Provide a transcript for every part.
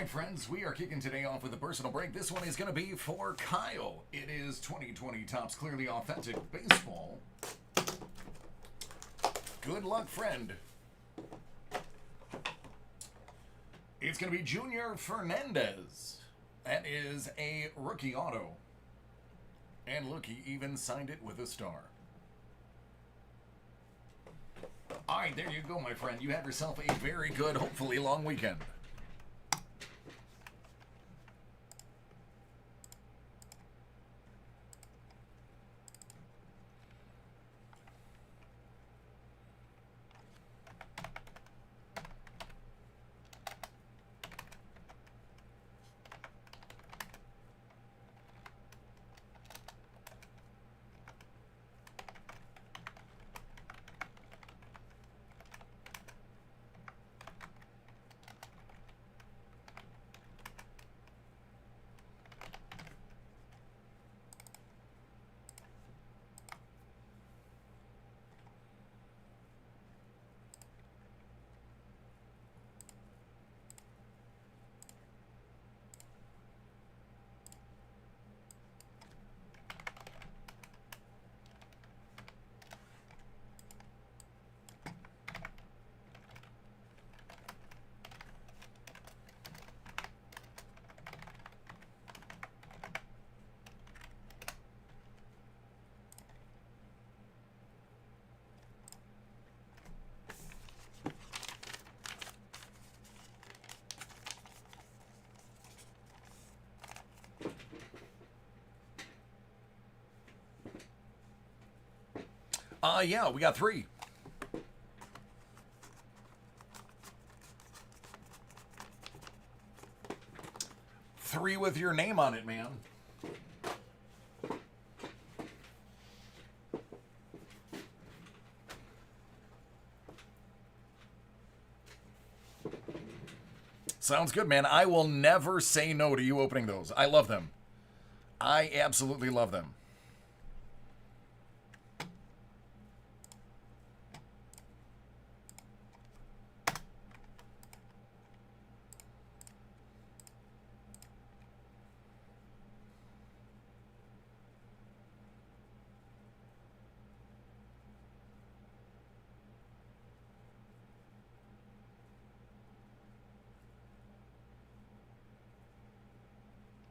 right, friends, we are kicking today off with a personal break. This one is going to be for Kyle. It is 2020 Topps Clearly Authentic Baseball. Good luck, friend. It's going to be Junior Fernandez. That is a rookie auto. And look, he even signed it with a star. All right, there you go, my friend. You have yourself a very good, hopefully long weekend. Yeah, we got 3. Three with your name on it, man. Sounds good, man. I will never say no to you opening those. I love them. I absolutely love them.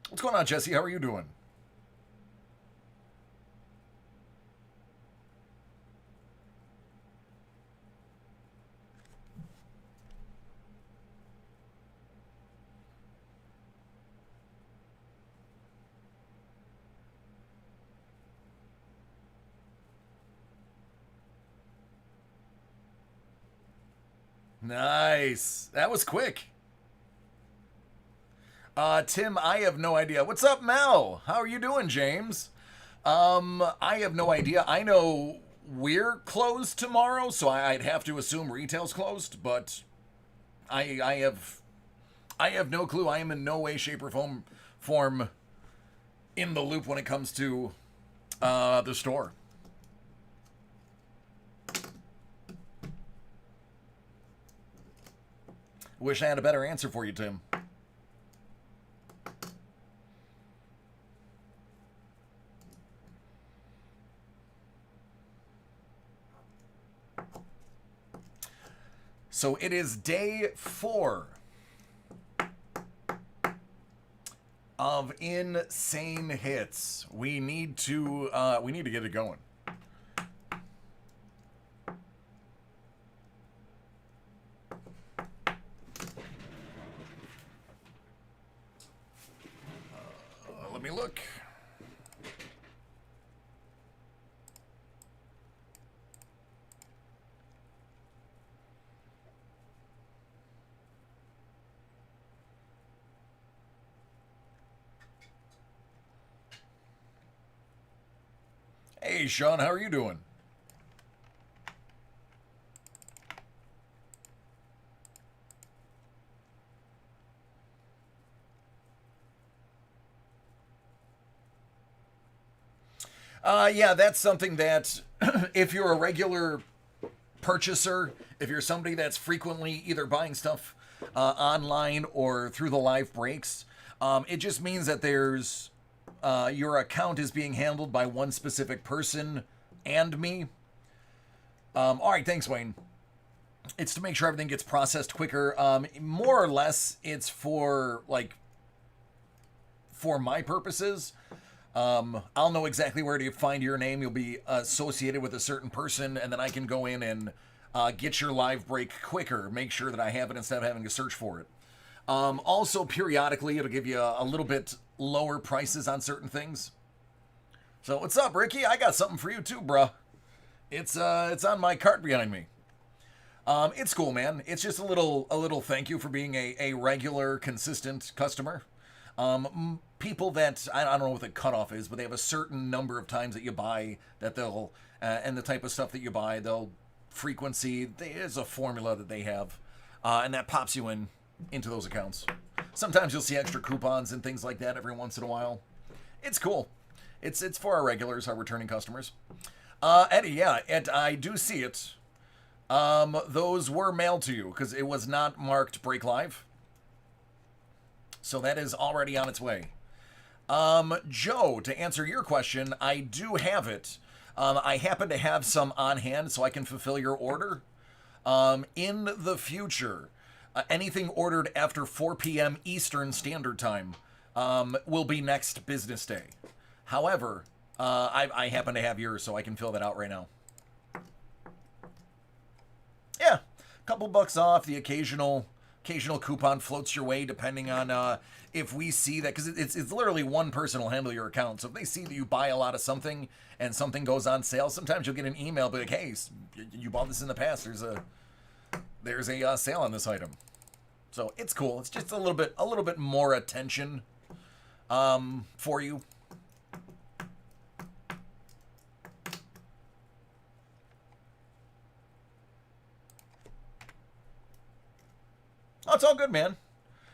What's going on, Jesse? How are you doing? Nice. That was quick. Tim, I have no idea. What's up, Mel? How are you doing, James? I have no idea. I know we're closed tomorrow, so I'd have to assume retail's closed, but I have no clue. I am in no way, shape, or form in the loop when it comes to the store. Wish I had a better answer for you, Tim. So it is day 4 of insane hits. We need to get it going. Let me look. Hey, Sean, how are you doing? Yeah, that's something that if you're a regular purchaser, if you're somebody that's frequently either buying stuff online or through the live breaks. It just means that there's your account is being handled by one specific person and me. All right, thanks, Wayne. It's to make sure everything gets processed quicker. More or less, it's for my purposes. I'll know exactly where to find your name. You'll be associated with a certain person, and then I can go in and get your live break quicker. Make sure that I have it instead of having to search for it. Also, periodically, it'll give you a little bit lower prices on certain things. So, what's up, Ricky? I got something for you too, bruh. It's on my cart behind me. It's cool, man. It's just a little thank you for being a regular, consistent customer. People that, I don't know what the cutoff is, but they have a certain number of times that you buy that they'll, and the type of stuff that you buy, they'll, frequency, there's a formula that they have, and that pops you into those accounts. Sometimes you'll see extra coupons and things like that every once in a while. It's cool. It's for our regulars, our returning customers. Eddie, yeah, I do see it. Those were mailed to you because it was not marked Break Live. So that is already on its way. Joe, to answer your question, I do have it. I happen to have some on hand so I can fulfill your order. In the future, anything ordered after 4 p.m. Eastern Standard Time will be next business day. However, I happen to have yours, so I can fill that out right now. Yeah, a couple bucks off, the occasional coupon floats your way depending on if we see that, because it's literally one person will handle your account. So if they see that you buy a lot of something and something goes on sale, sometimes you'll get an email be like, hey, you bought this in the past, there's a sale on this item. So it's cool. It's just a little bit more attention for you. Oh, it's all good, man.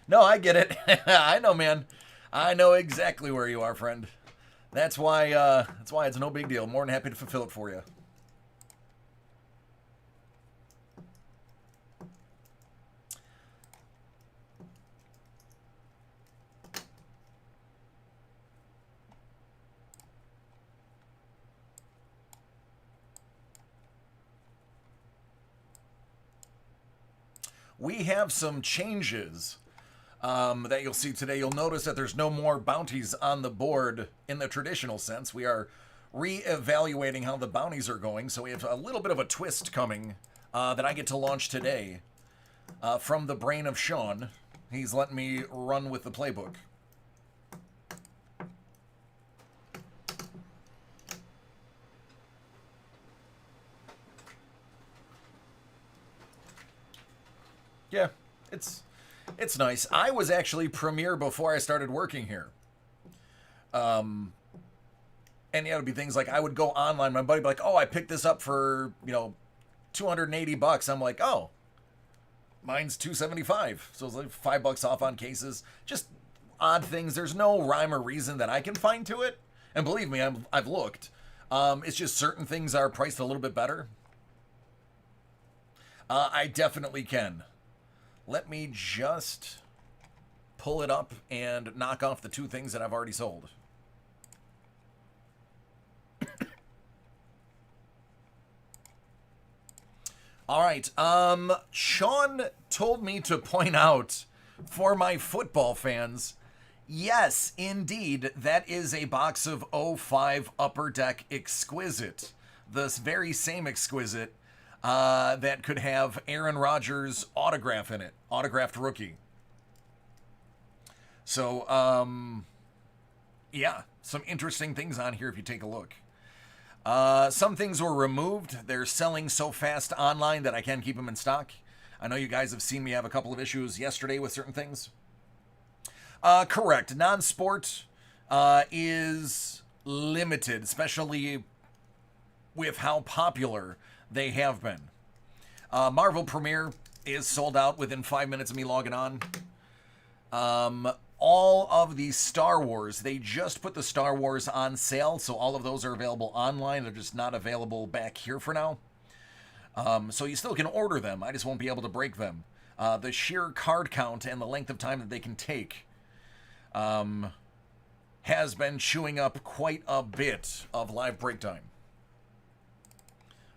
No, I get it. I know, man. I know exactly where you are, friend. That's why it's no big deal. More than happy to fulfill it for you. We have some changes that you'll see today. You'll notice that there's no more bounties on the board in the traditional sense. We are re-evaluating how the bounties are going, so we have a little bit of a twist coming that I get to launch today from the brain of Sean. He's letting me run with the playbook. Yeah, it's nice. I was actually Premiere before I started working here. And yeah, it'd be things like I would go online. My buddy would be like, "Oh, I picked this up for $280." I'm like, "Oh, mine's $275." So it's like $5 off on cases. Just odd things. There's no rhyme or reason that I can find to it. And believe me, I've looked. It's just certain things are priced a little bit better. I definitely can. Let me just pull it up and knock off the two things that I've already sold. All right. Sean told me to point out for my football fans, yes, indeed, that is a box of 05 Upper Deck Exquisite. The very same Exquisite that could have Aaron Rodgers' autograph in it, autographed rookie. So, yeah, some interesting things on here if you take a look. Some things were removed. They're selling so fast online that I can't keep them in stock. I know you guys have seen me have a couple of issues yesterday with certain things. Correct. Non-sport is limited, especially with how popular they have been. Marvel Premiere is sold out within 5 minutes of me logging on. All of the Star Wars, they just put the Star Wars on sale, so all of those are available online. They're just not available back here for now. So you still can order them. I just won't be able to break them. The sheer card count and the length of time that they can take has been chewing up quite a bit of live break time.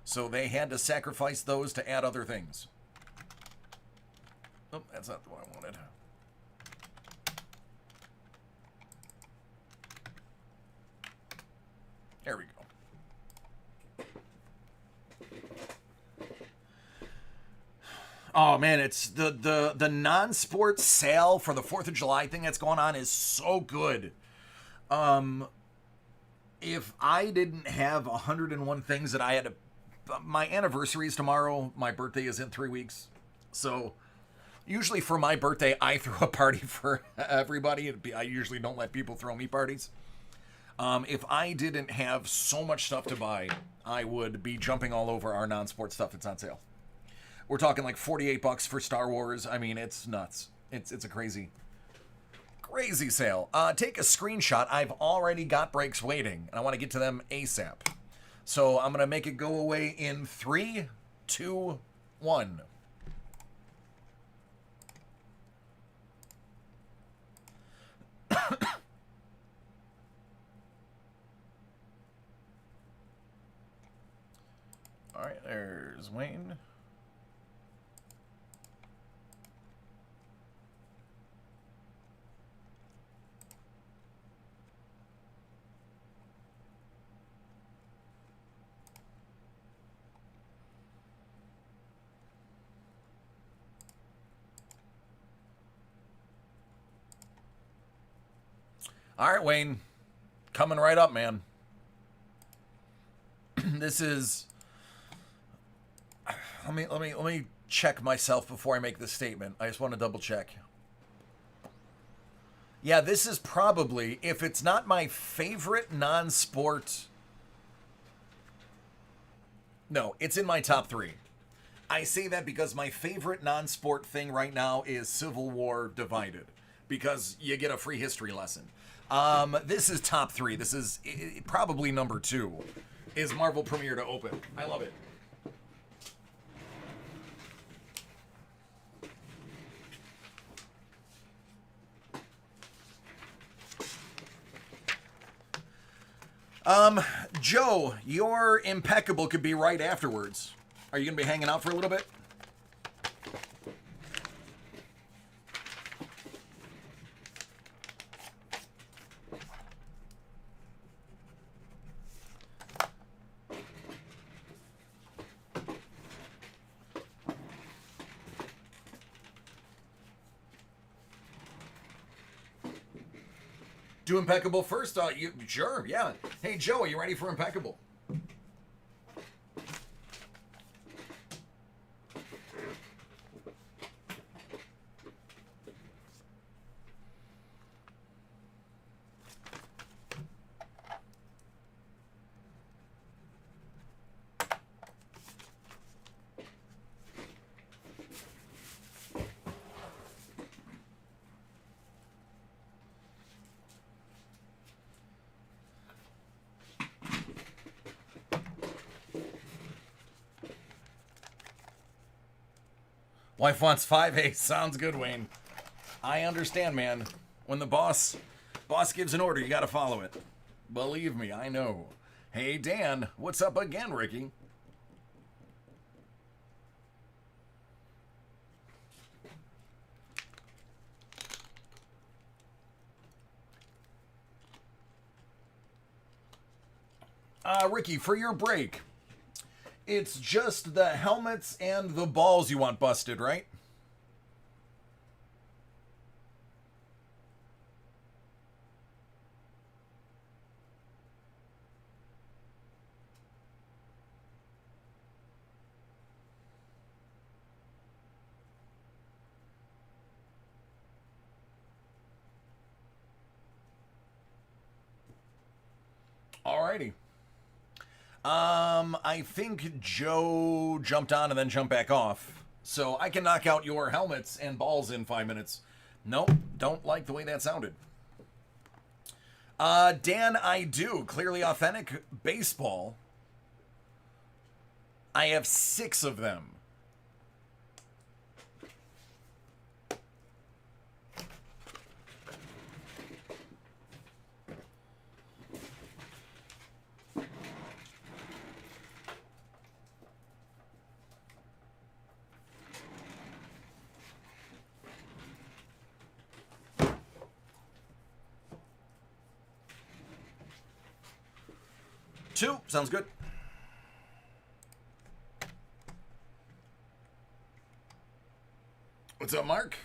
So they had to sacrifice those to add other things. Oh, that's not what I wanted. There we go. Oh man, it's the non-sports sale for the 4th of July thing that's going on is so good. If I didn't have 101 things that I had to, my anniversary is tomorrow. My birthday is in 3 weeks. So usually for my birthday, I throw a party for everybody. I usually don't let people throw me parties. If I didn't have so much stuff to buy, I would be jumping all over our non-sports stuff that's on sale. We're talking like $48 for Star Wars. I mean, it's nuts. It's a crazy sale. Take a screenshot. I've already got breaks waiting, and I want to get to them ASAP. So I'm going to make it go away in 3, 2, 1. All right, there's Wayne. All right, Wayne, coming right up, man. This is. Let me check myself before I make this statement. I just want to double check. Yeah, this is probably, if it's not my favorite non-sport. No, it's in my top 3. I say that because my favorite non-sport thing right now is Civil War Divided, because you get a free history lesson. This is top 3. This is probably number 2. Is Marvel Premiere to Open. I love it. Joe, your Impeccable could be right afterwards. Are you going to be hanging out for a little bit? Do Impeccable first. Sure, yeah. Hey, Joe, are you ready for Impeccable? Wife wants 5. Hey, sounds good, Wayne. I understand, man. When the boss gives an order, you gotta follow it. Believe me, I know. Hey, Dan, what's up again, Ricky? Ricky, for your break, it's just the helmets and the balls you want busted, right? Alrighty. I think Joe jumped on and then jumped back off. So I can knock out your helmets and balls in 5 minutes. Nope, don't like the way that sounded. Dan, I do. Clearly Authentic Baseball. I have 6 of them. 2. Sounds good. What's up, Mark?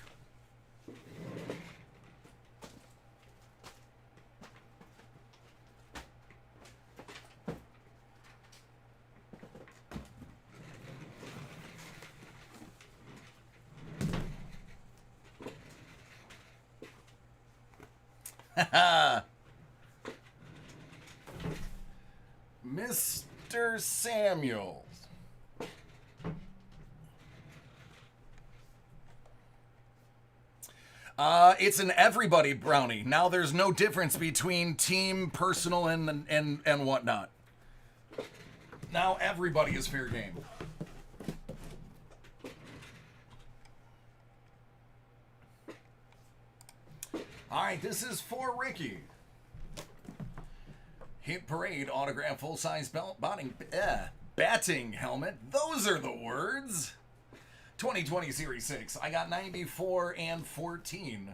Mr. Samuels. It's an everybody brownie. Now there's no difference between team, personal, and whatnot. Now everybody is fair game. All right, this is for Ricky. Hit Parade autograph full-size batting helmet. Those are the words. 2020 Series 6. I got 94 and 14.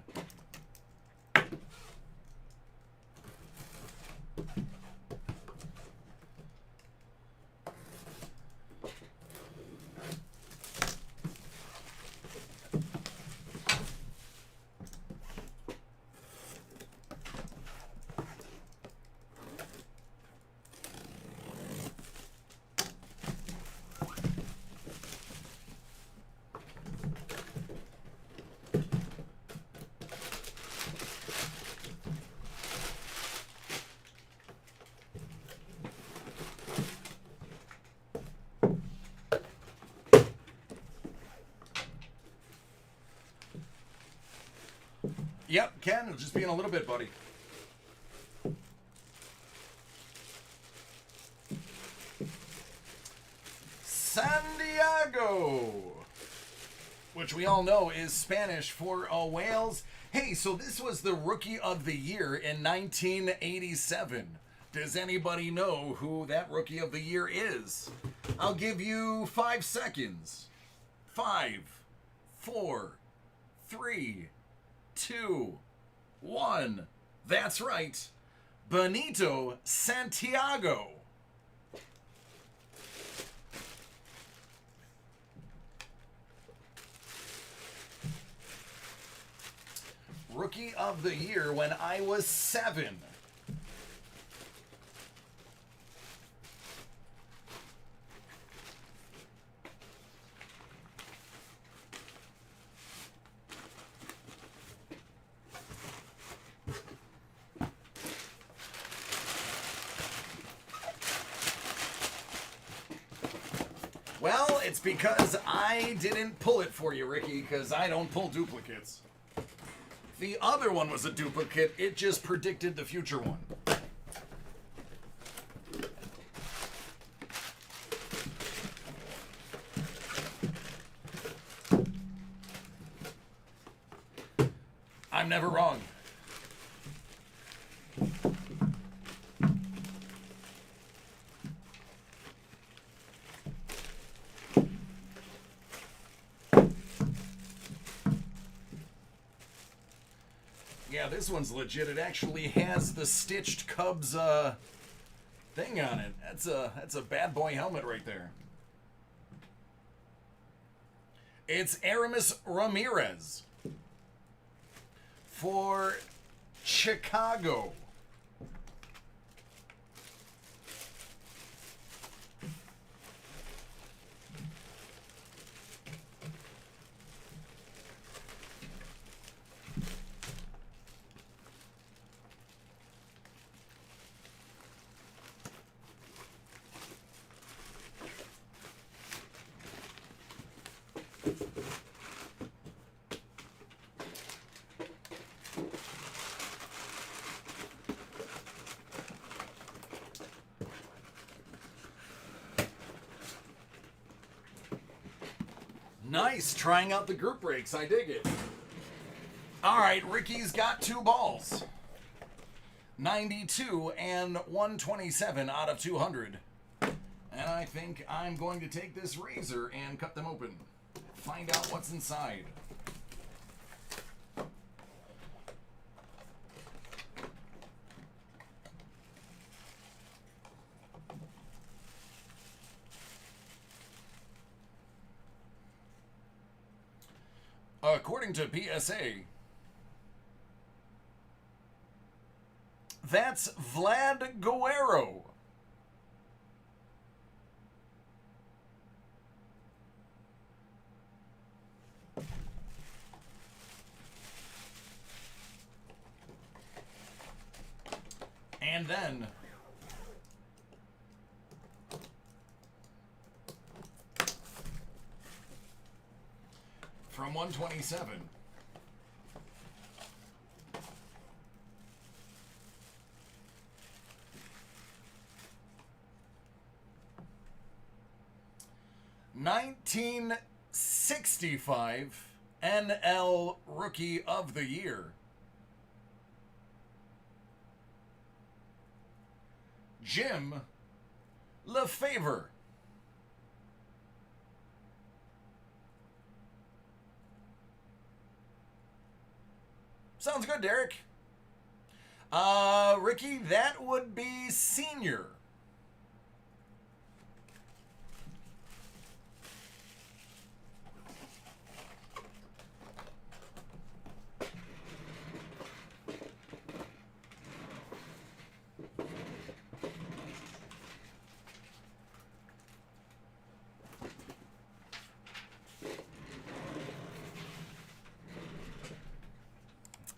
Yep, Ken, just being a little bit, buddy. San Diego, which we all know is Spanish for whales. Hey, so this was the Rookie of the Year in 1987. Does anybody know who that Rookie of the Year is? I'll give you 5 seconds. 5, 4, 3, 2, 1. That's right. Benito Santiago. Rookie of the Year when I was 7. Well, it's because I didn't pull it for you, Ricky, because I don't pull duplicates. The other one was a duplicate. It just predicted the future one. I'm never wrong. Yeah, this one's legit. It actually has the stitched Cubs thing on it. That's a bad boy helmet right there. It's Aramis Ramirez for Chicago. Nice, trying out the group breaks. I dig it. All right, Ricky's got 2 balls. 92 and 127 out of 200. And I think I'm going to take this razor and cut them open. Find out what's inside. According to PSA, that's Vlad Guerrero. And then from 127, $1965 NL Rookie of the Year, Jim Lefevre. Sounds good, Derek. Ricky, that would be senior.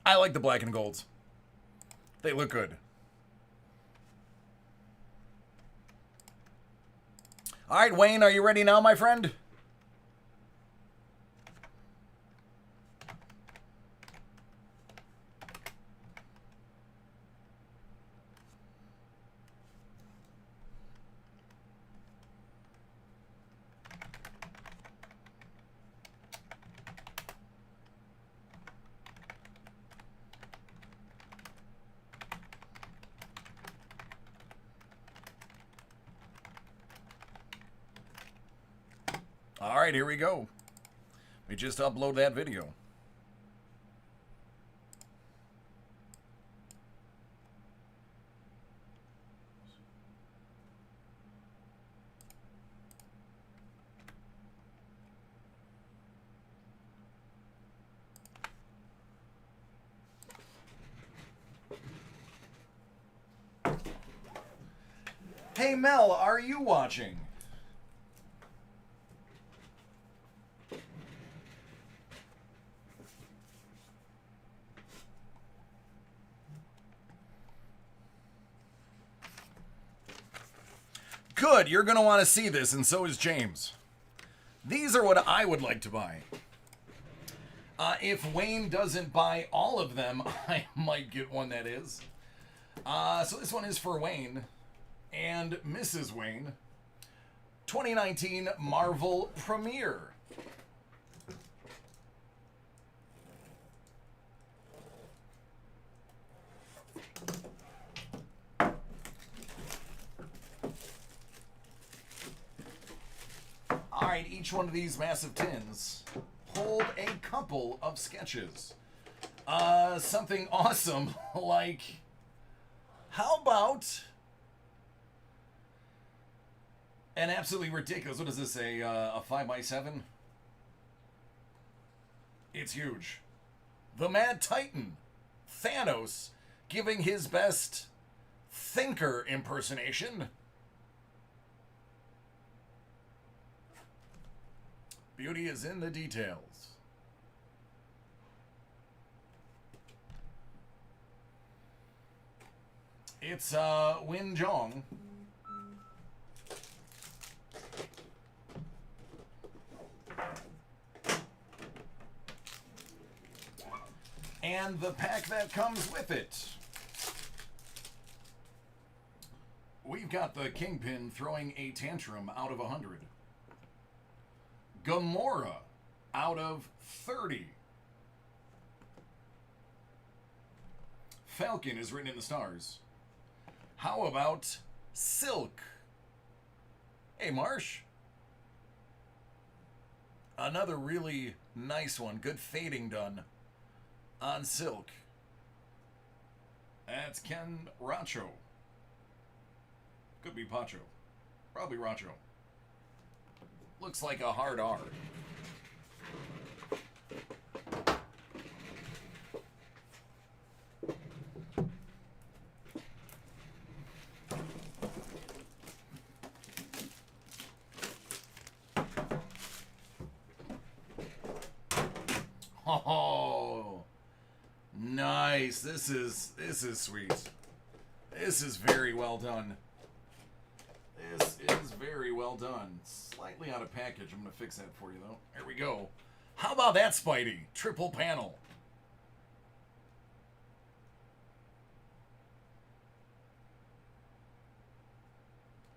I like the black and golds. They look good. All right, Wayne, are you ready now, my friend? All right, here we go. We just upload that video. Hey, Mel, are you watching? Good, you're going to want to see this, and so is James. These are what I would like to buy. If Wayne doesn't buy all of them, I might get one that is. So this one is for Wayne and Mrs. Wayne. 2019 Marvel Premiere. All right, each one of these massive tins hold a couple of sketches. Something awesome like, how about an absolutely ridiculous, what is this, a 5x7? It's huge. The Mad Titan, Thanos, giving his best thinker impersonation. Beauty is in the details. It's Win Jong. And the pack that comes with it. We've got the Kingpin throwing a tantrum out of 100. Gamora out of 30. Falcon is written in the stars. How about Silk? Hey, Marsh. Another really nice one. Good fading done on Silk. That's Ken Racho. Could be Pacho. Probably Racho. Looks like a hard R. Oh, nice. This is sweet. This is very well done. This is very well done. Slightly out of package. I'm going to fix that for you, though. There we go. How about that, Spidey? Triple panel.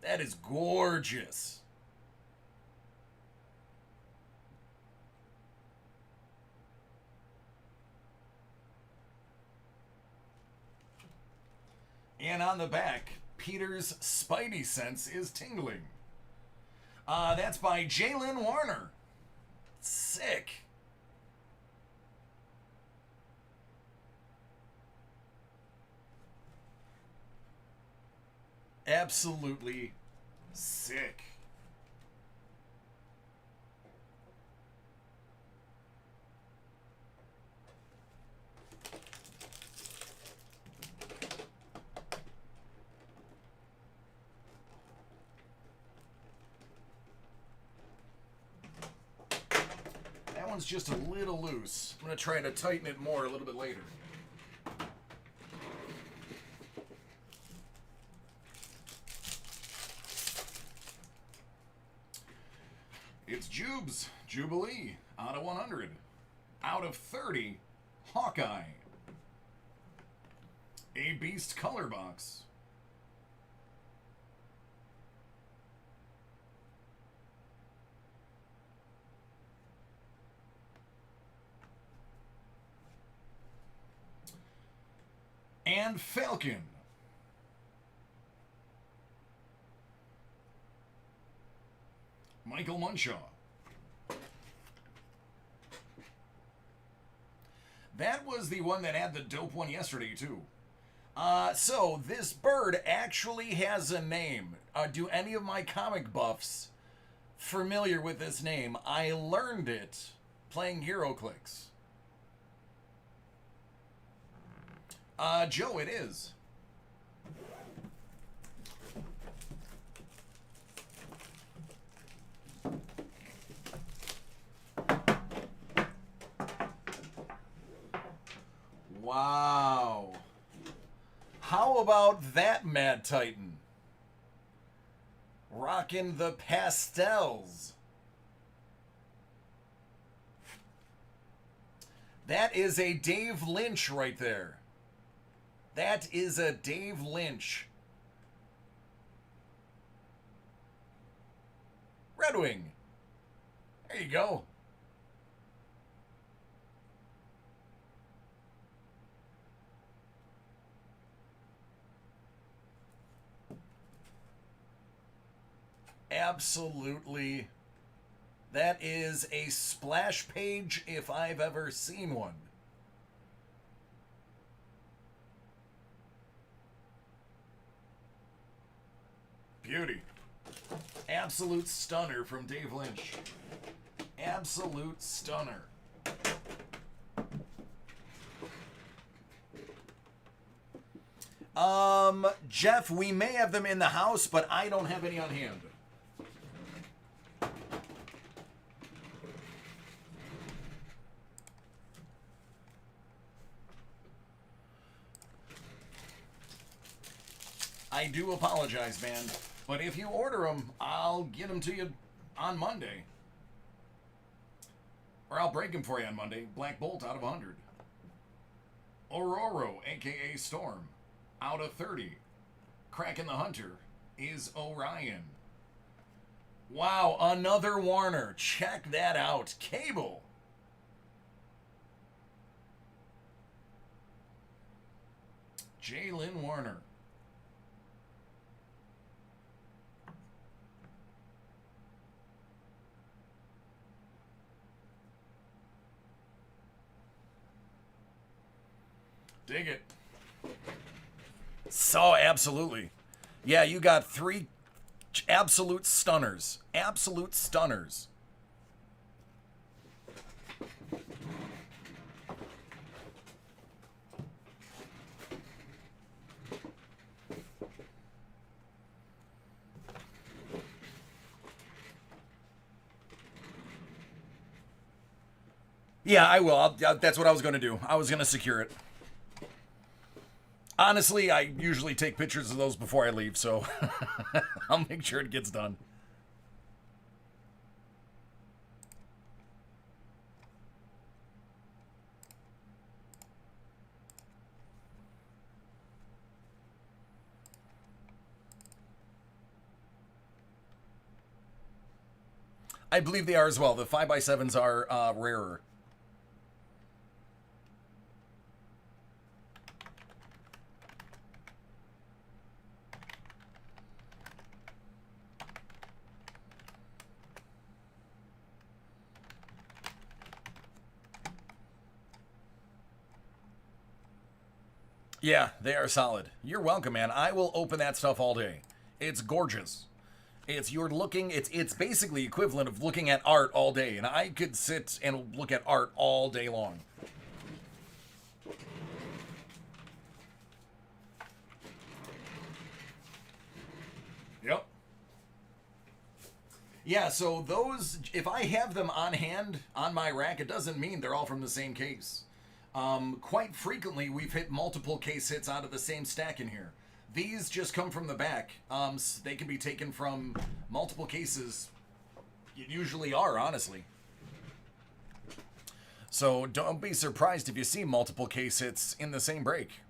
That is gorgeous. And on the back, Peter's Spidey sense is tingling. That's by Jalen Warner. Sick. Absolutely sick. That one's just a little loose. I'm going to try to tighten it more a little bit later. It's Jubes, Jubilee, out of 100. Out of 30, Hawkeye. A Beast color box. And Falcon. Michael Munshaw. That was the one that had the dope one yesterday, too. So, this bird actually has a name. Do any of my comic buffs familiar with this name? I learned it playing HeroClix. Joe, it is. Wow. How about that, Mad Titan? Rockin' the pastels. That is a Dave Lynch right there. That is a Dave Lynch. Red Wing. There you go. Absolutely. That is a splash page if I've ever seen one. Beauty. Absolute stunner from Dave Lynch. Absolute stunner. Jeff, we may have them in the house, but I don't have any on hand. I do apologize, man. But if you order them, I'll get them to you on Monday. Or I'll break them for you on Monday. Black Bolt out of 100. Ororo, a.k.a. Storm, out of 30. Kraken the Hunter is Orion. Wow, another Warner. Check that out. Cable. Jalen Warner. Dig it. So, absolutely. Yeah, you got 3 absolute stunners. Absolute stunners. Yeah, I will. That's what I was going to do. I was going to secure it. Honestly, I usually take pictures of those before I leave, so I'll make sure it gets done. I believe they are as well. The 5x7s are rarer. Yeah, they are solid. You're welcome, man. I will open that stuff all day. It's gorgeous. It's basically equivalent of looking at art all day, and I could sit and look at art all day long. Yep. Yeah, so those, if I have them on hand on my rack, it doesn't mean they're all from the same case. Quite frequently, we've hit multiple case hits out of the same stack in here. These just come from the back. They can be taken from multiple cases. It usually are, honestly. So don't be surprised if you see multiple case hits in the same break.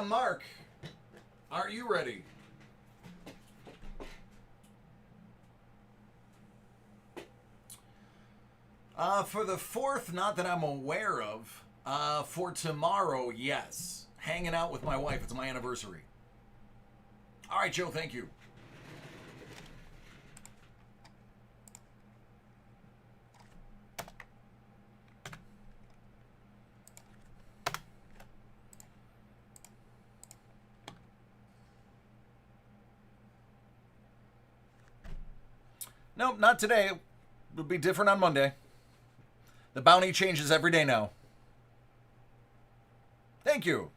Mark, are you ready? For the 4th, not that I'm aware of. For tomorrow, yes. Hanging out with my wife. It's my anniversary. All right, Joe, thank you. Nope, not today. It'll be different on Monday. The bounty changes every day now. Thank you.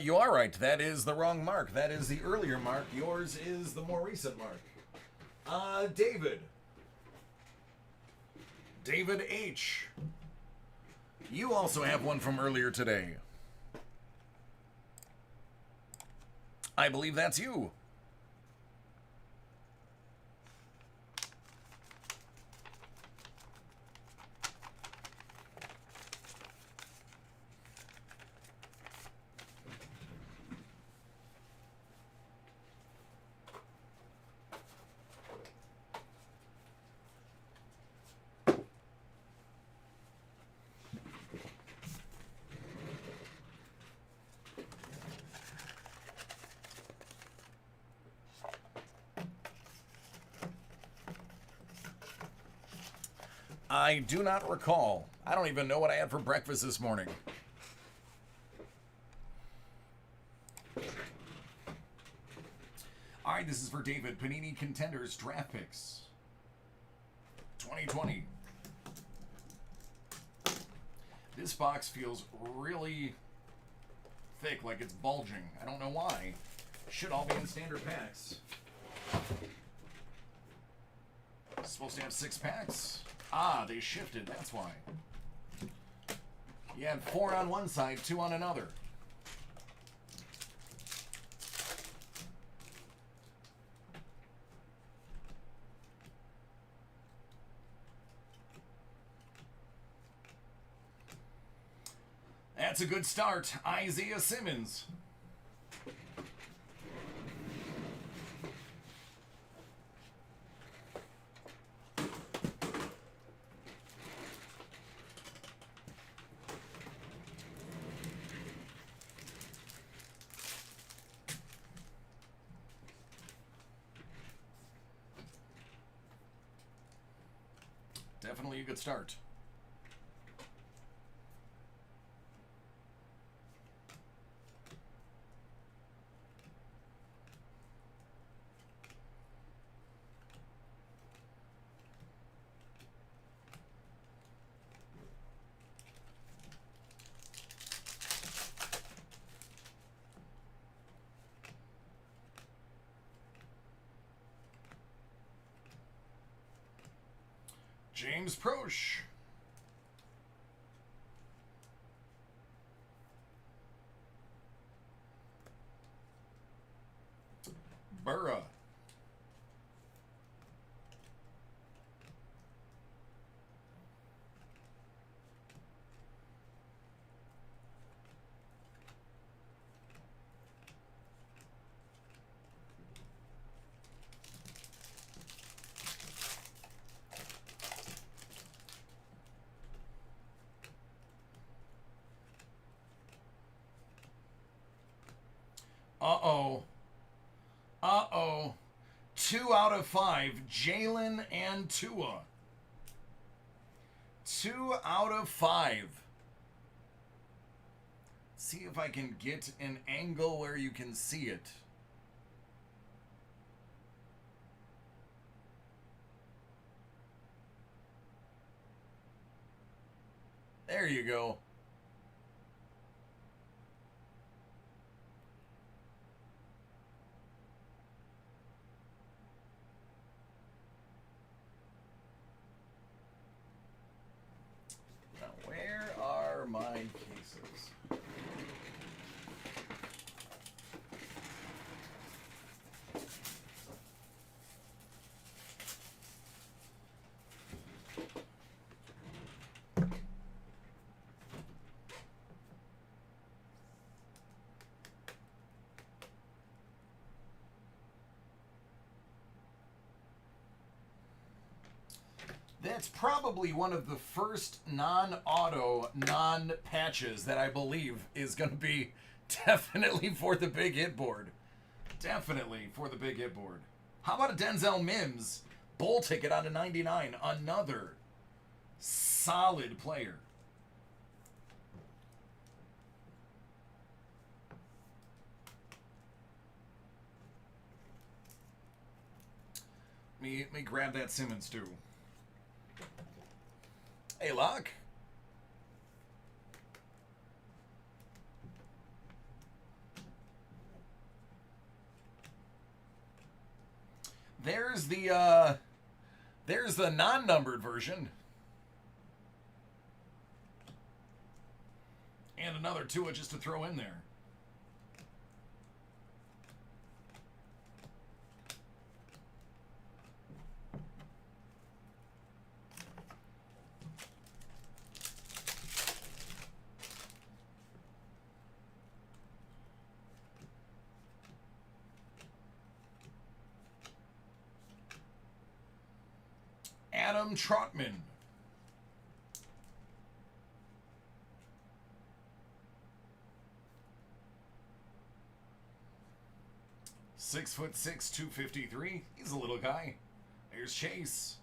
You are right. That is the wrong mark. That is the earlier mark. Yours is the more recent mark. David. David H. You also have one from earlier today. I believe that's you. I do not recall. I don't even know what I had for breakfast this morning. All right, this is for David. Panini Contenders Draft Picks 2020. This box feels really thick, like it's bulging. I don't know why. Should all be in standard packs. Supposed to have 6 packs. Ah, they shifted, that's why. You had 4 on one side, 2 on another. That's a good start. Isaiah Simmons. Definitely a good start. James Proche. Burra. Uh-oh. Uh-oh. 2 out of 5. Jalen and Tua. 2 out of 5. See if I can get an angle where you can see it. There you go. Now, where are my cases? That's probably one of the first non-auto, non-patches that I believe is going to be definitely for the big hit board. Definitely for the big hit board. How about a Denzel Mims bowl ticket out of 99? Another solid player. Let me grab that Simmons too. Hey, Locke. There's the non-numbered version. And another Tua just to throw in there. Adam Trotman. Six foot 6, 253. He's a little guy. There's Chase.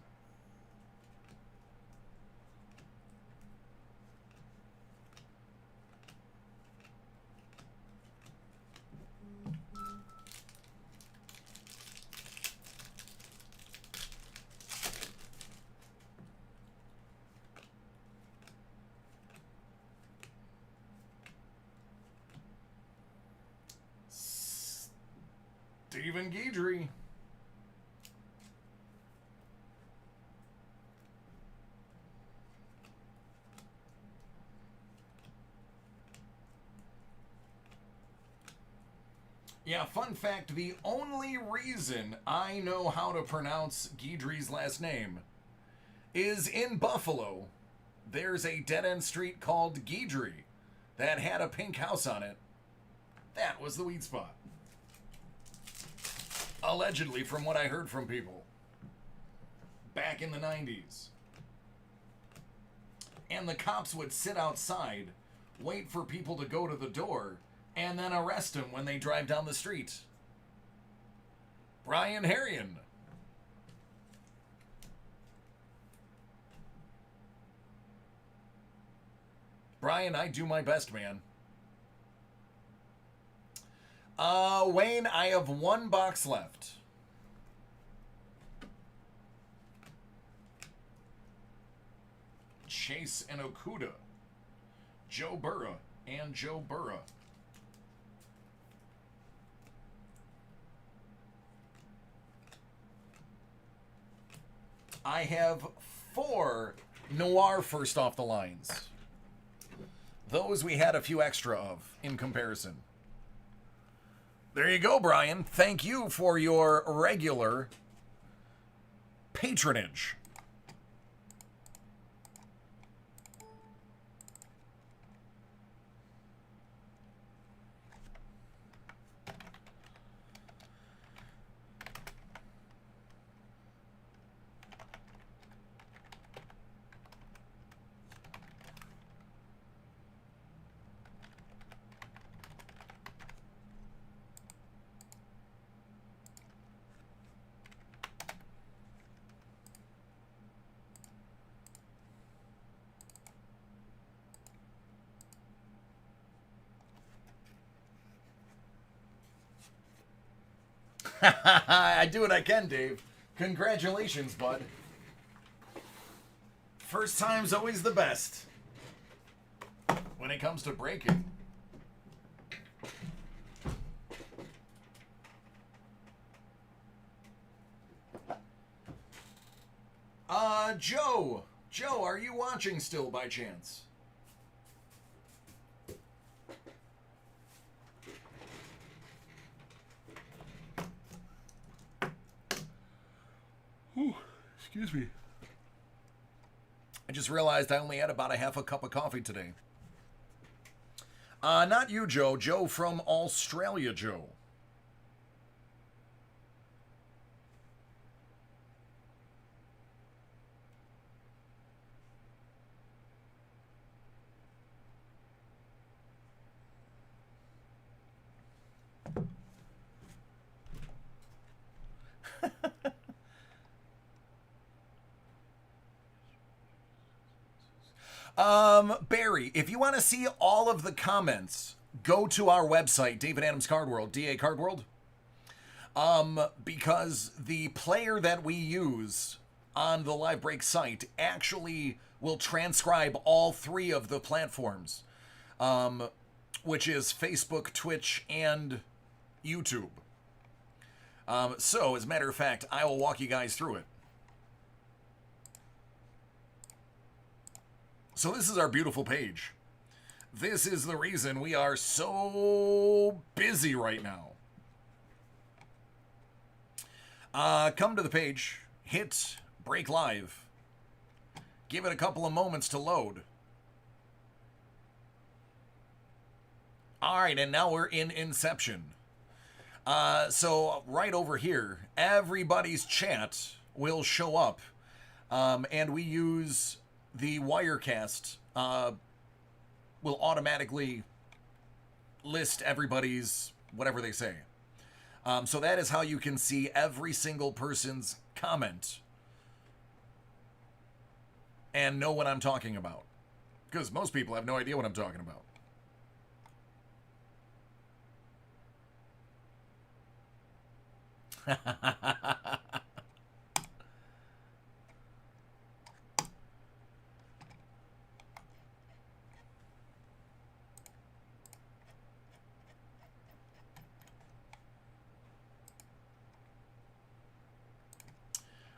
Stephen Guidry. Yeah, fun fact, the only reason I know how to pronounce Guidry's last name is in Buffalo. There's a dead-end street called Guidry that had a pink house on it. That was the weed spot. Allegedly, from what I heard from people. Back in the 90s. And the cops would sit outside, wait for people to go to the door, and then arrest them when they drive down the street. Brian Herrion. Brian, I do my best, man. Wayne, I have one box left. Chase and Okuda. Joe Burrow and Joe Burrow. I have 4 Noir first off the lines. Those we had a few extra of in comparison. There you go, Brian. Thank you for your regular patronage. I do what I can, Dave. Congratulations, bud. First time's always the best when it comes to breaking. Joe. Joe, are you watching still by chance? Ooh, excuse me. I just realized I only had about a half a cup of coffee today. Not you, Joe. Joe from Australia, Joe. Barry, if you want to see all of the comments, go to our website, David Adams Card World, DA Card World. Because the player that we use on the Live Break site actually will transcribe all 3 of the platforms, which is Facebook, Twitch, and YouTube. So, as a matter of fact, I will walk you guys through it. So this is our beautiful page. This is the reason we are so busy right now. Come to the page, hit Break Live. Give it a couple of moments to load. All right, and now we're in Inception. So right over here, everybody's chat will show up, and we use the Wirecast. Will automatically list everybody's whatever they say. So that is how you can see every single person's comment and know what I'm talking about. Because most people have no idea what I'm talking about.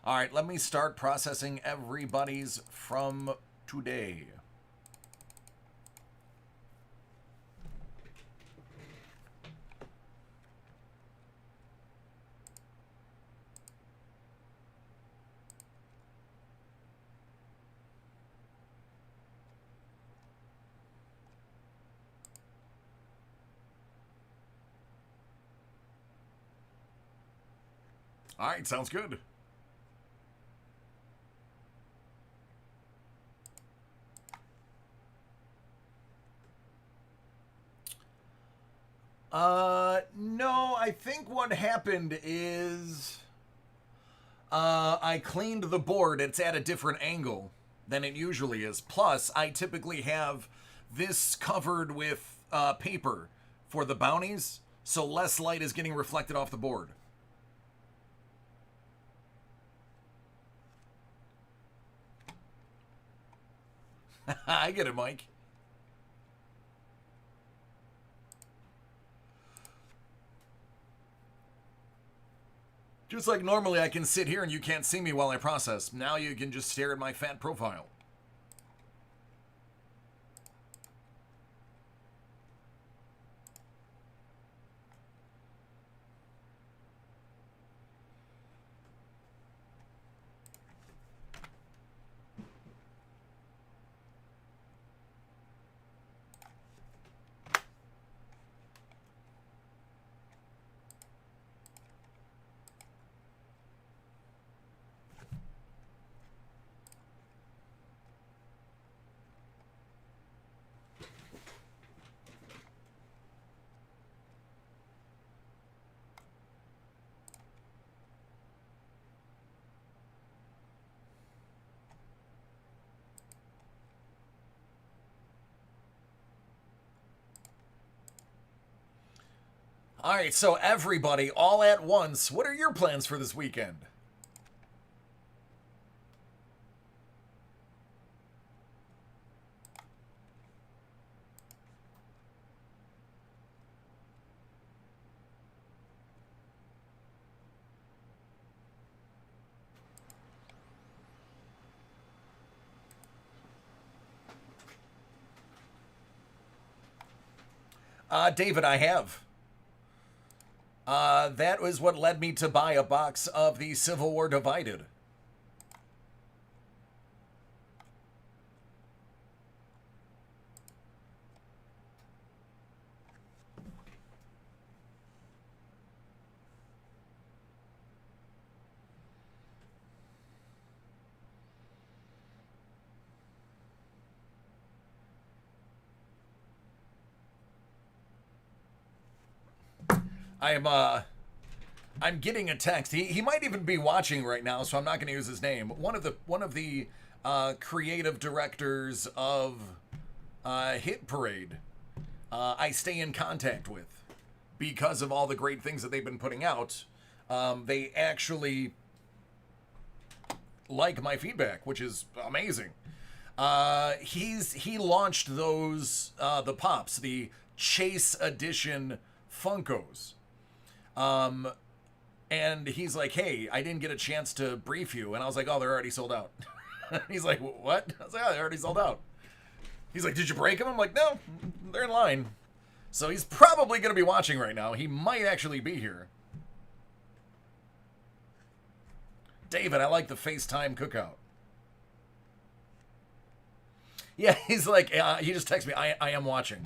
All right, let me start processing everybody's from today. All right, sounds good. No, I think what happened is I cleaned the board. It's at a different angle than it usually is. Plus, I typically have this covered with paper for the bounties, so less light is getting reflected off the board. I get it, Mike. Just like normally I can sit here and you can't see me while I process. Now you can just stare at my fat profile. All right, so everybody, all at once, what are your plans for this weekend? David, I have. That was what led me to buy a box of the Civil War Divided. I'm getting a text. He might even be watching right now, so I'm not going to use his name. One of the creative directors of Hit Parade, I stay in contact with because of all the great things that they've been putting out. They actually like my feedback, which is amazing. He launched those the Pops, the Chase Edition Funkos. And he's like, hey, I didn't get a chance to brief you. And I was like, oh, they're already sold out. He's like, what? I was like, oh, they're already sold out. He's like, did you break them? I'm like, no, they're in line. So he's probably going to be watching right now. He might actually be here. David, I like the FaceTime cookout. Yeah, he's like, he just texted me, I am watching.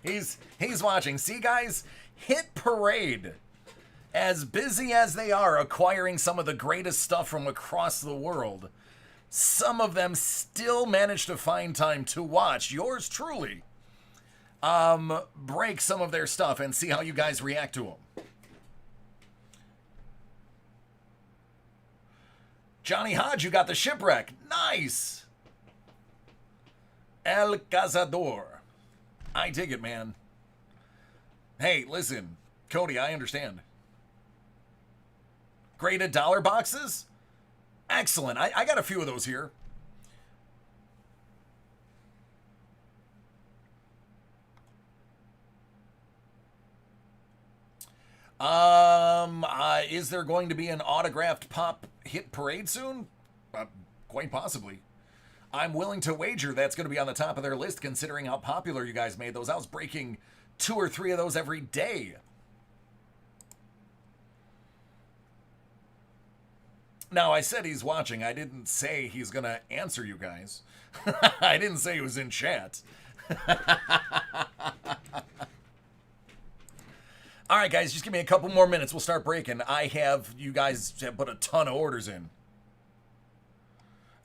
He's watching. See, guys, Hit Parade, as busy as they are acquiring some of the greatest stuff from across the world, some of them still manage to find time to watch yours truly break some of their stuff and see how you guys react to them. Johnny Hodge, you got the shipwreck. Nice. El Cazador. I dig it, man. Hey, listen, Cody, I understand. Graded dollar boxes? Excellent. I got a few of those here. Is there going to be an autographed pop hit parade soon? Quite possibly. I'm willing to wager that's going to be on the top of their list, considering how popular you guys made those. I was breaking 2 or 3 of those every day. Now, I said he's watching. I didn't say he's going to answer you guys. I didn't say he was in chat. All right, guys, just give me a couple more minutes. We'll start breaking. You guys have put a ton of orders in.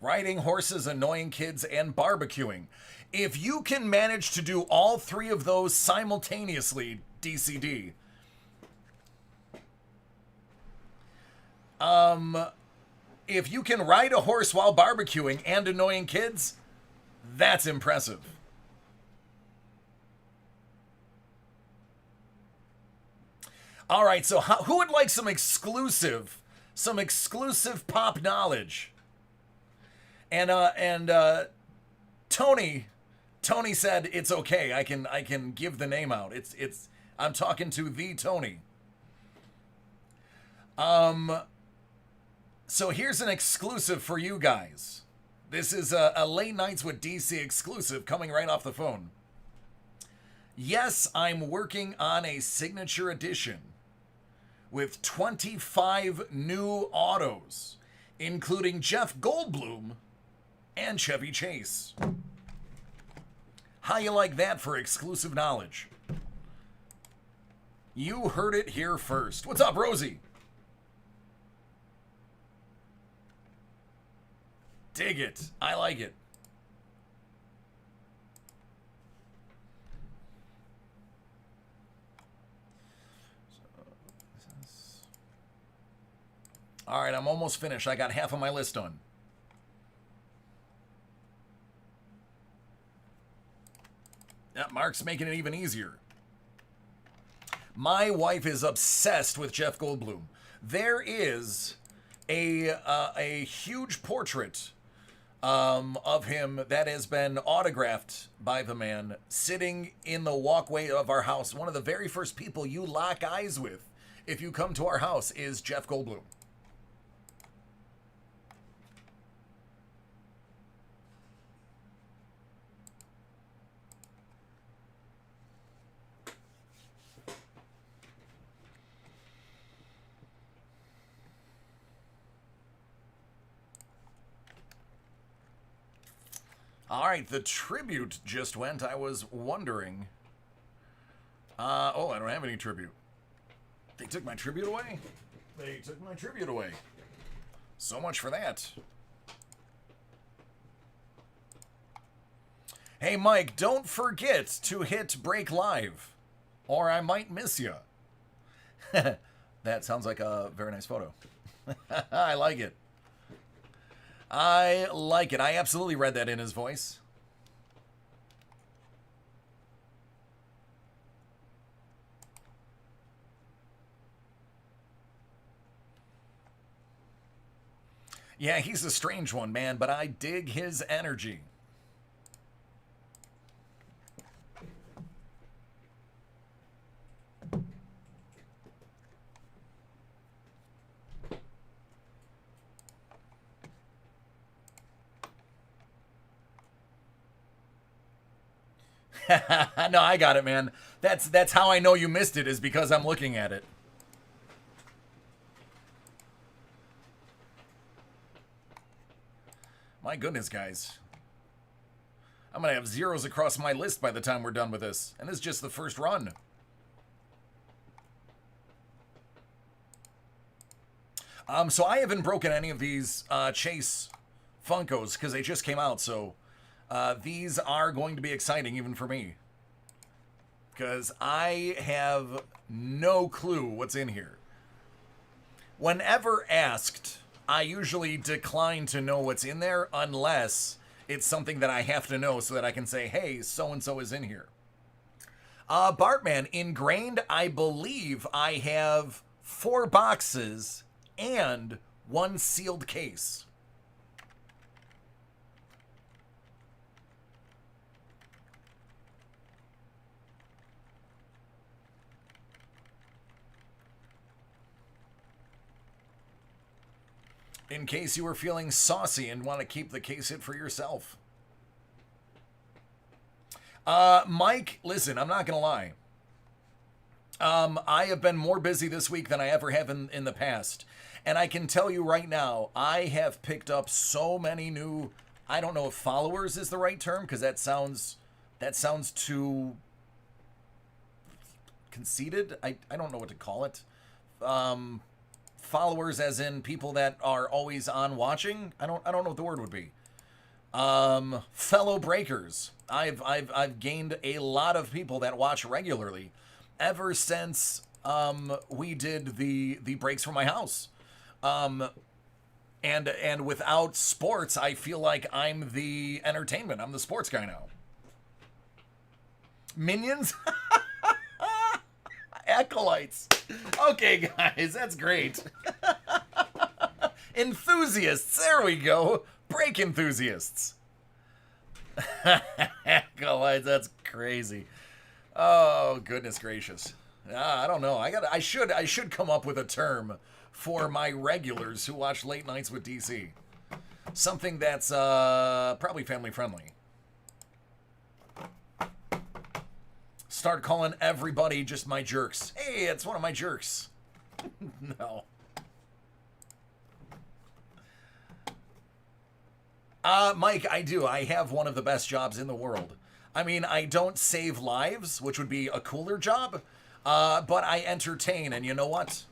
Riding horses, annoying kids, and barbecuing. If you can manage to do all 3 of those simultaneously, DCD, if you can ride a horse while barbecuing and annoying kids, that's impressive. All right, so who would like some exclusive pop knowledge? And Tony said it's okay. I can give the name out. I'm talking to the Tony. So here's an exclusive for you guys. This is a Late Nights with DC exclusive coming right off the phone. Yes, I'm working on a signature edition with 25 new autos, including Jeff Goldblum and Chevy Chase. How you like that for exclusive knowledge? You heard it here first. What's up, Rosie? Dig it. I like it. All right, I'm almost finished. I got half of my list done. Yeah, Mark's making it even easier. My wife is obsessed with Jeff Goldblum. There is a huge portrait of him that has been autographed by the man sitting in the walkway of our house. One of the very first people you lock eyes with if you come to our house is Jeff Goldblum. All right, the tribute just went. I was wondering. Oh, I don't have any tribute. They took my tribute away? They took my tribute away. So much for that. Hey, Mike, don't forget to hit break live, or I might miss you. That sounds like a very nice photo. I like it. I like it. I absolutely read that in his voice. Yeah, he's a strange one, man, but I dig his energy. No, I got it, man. That's how I know you missed it, is because I'm looking at it. My goodness, guys. I'm going to have zeros across my list by the time we're done with this. And this is just the first run. So I haven't broken any of these Chase Funkos because they just came out, so these are going to be exciting even for me. Because I have no clue what's in here. Whenever asked, I usually decline to know what's in there unless it's something that I have to know so that I can say, hey, so-and-so is in here. Bartman, ingrained, I believe I have 4 boxes and 1 sealed case. In case you were feeling saucy and want to keep the case hit for yourself. Mike, listen, I'm not going to lie. I have been more busy this week than I ever have in the past. And I can tell you right now, I have picked up so many new, I don't know if followers is the right term, because that sounds too conceited. I don't know what to call it. Followers as in people that are always on watching. I don't know what the word would be. Fellow breakers. I've gained a lot of people that watch regularly ever since we did the breaks from my house. And without sports, I feel like I'm the entertainment. I'm the sports guy now. Minions? Acolytes. Okay, guys, that's great. Enthusiasts. There we go. Break enthusiasts. Acolytes, that's crazy. Oh, goodness gracious. I don't know. I should come up with a term for my regulars who watch Late Nights with DC. Something that's probably family friendly. Start calling everybody just my jerks. Hey, it's one of my jerks. No. Mike, I do. I have one of the best jobs in the world. I mean, I don't save lives, which would be a cooler job, but I entertain, and you know what?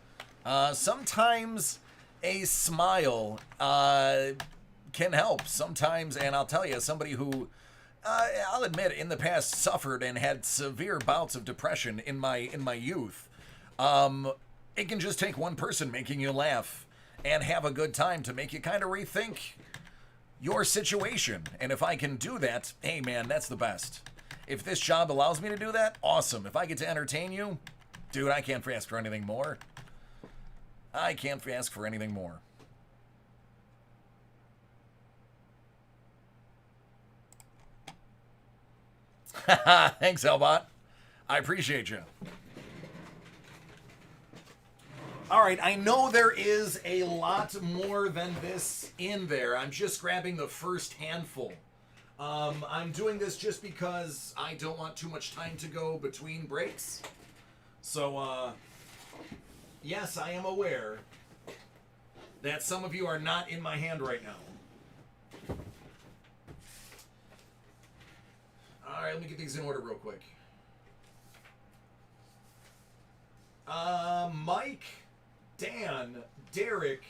Sometimes a smile can help. Sometimes, and I'll tell you, somebody who, I'll admit, in the past suffered and had severe bouts of depression in my youth. It can just take one person making you laugh and have a good time to make you kind of rethink your situation. And if I can do that, hey man, that's the best. If this job allows me to do that, awesome. If I get to entertain you, dude, I can't ask for anything more. I can't ask for anything more. Thanks, Elbot. I appreciate you. All right, I know there is a lot more than this in there. I'm just grabbing the first handful. I'm doing this just because I don't want too much time to go between breaks. So, yes, I am aware that some of you are not in my hand right now. All right, let me get these in order real quick. Mike, Dan, Derek,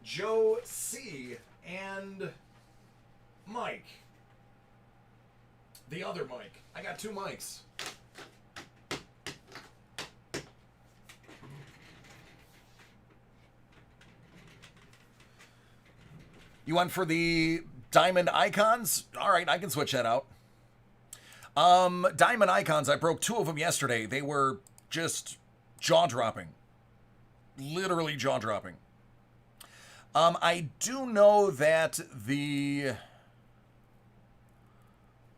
Joe C, and Mike. The other Mike. I got two mics. You went for the diamond icons? All right, I can switch that out. Diamond icons, I broke two of them yesterday. They were just jaw-dropping. Literally jaw-dropping. I do know that the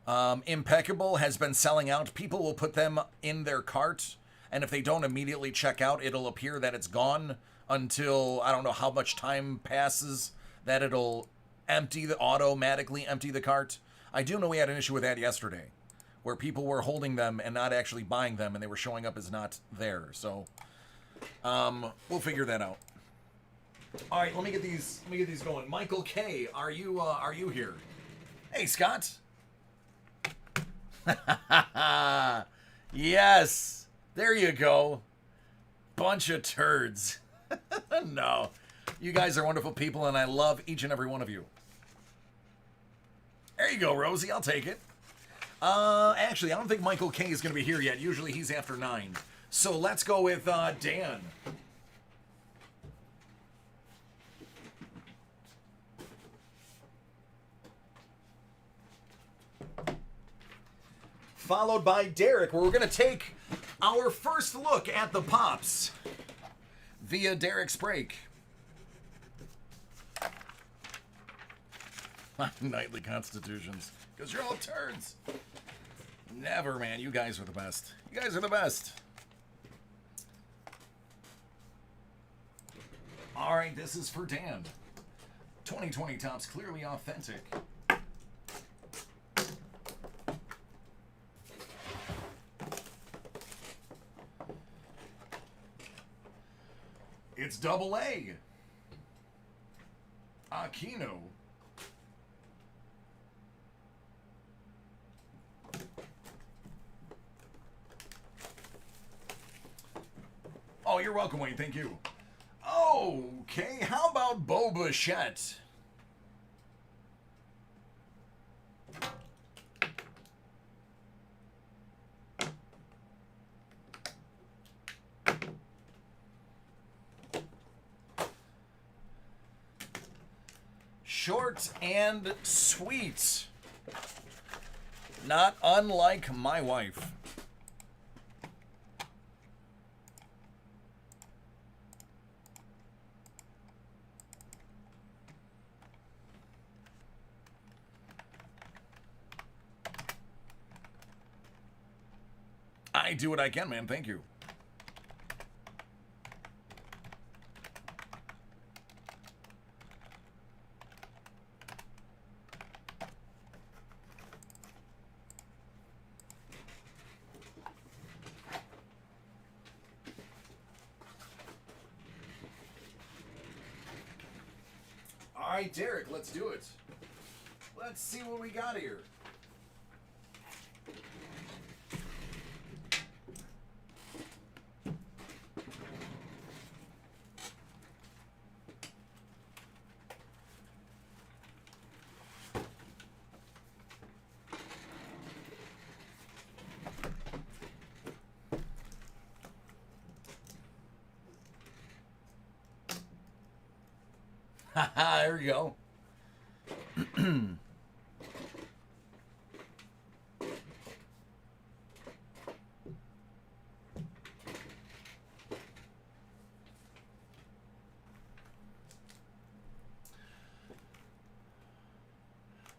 Impeccable has been selling out. People will put them in their cart, and if they don't immediately check out, it'll appear that it's gone until, I don't know how much time passes, that it'll automatically empty the cart. I do know we had an issue with that yesterday, where people were holding them and not actually buying them, and they were showing up as not there. So, we'll figure that out. All right, let me get these going. Michael K, are you here? Hey, Scott. Yes, there you go. Bunch of turds. No, you guys are wonderful people, and I love each and every one of you. There you go, Rosie. I'll take it. Actually, I don't think Michael K is going to be here yet. Usually he's after 9. So let's go with Dan. Followed by Derek, where we're going to take our first look at the Pops via Derek's break. Nightly constitutions. Because you're all turds. Never, man. You guys are the best. You guys are the best. All right, this is for Dan. 2020 Topps Clearly Authentic. It's double A. Aquino. Oh, you're welcome, Wayne. Thank you. Okay, how about Bo Bichette? Short and sweet. Not unlike my wife. I do what I can, man. Thank you. All right, Derek, let's do it. Let's see what we got here. Haha, there we go.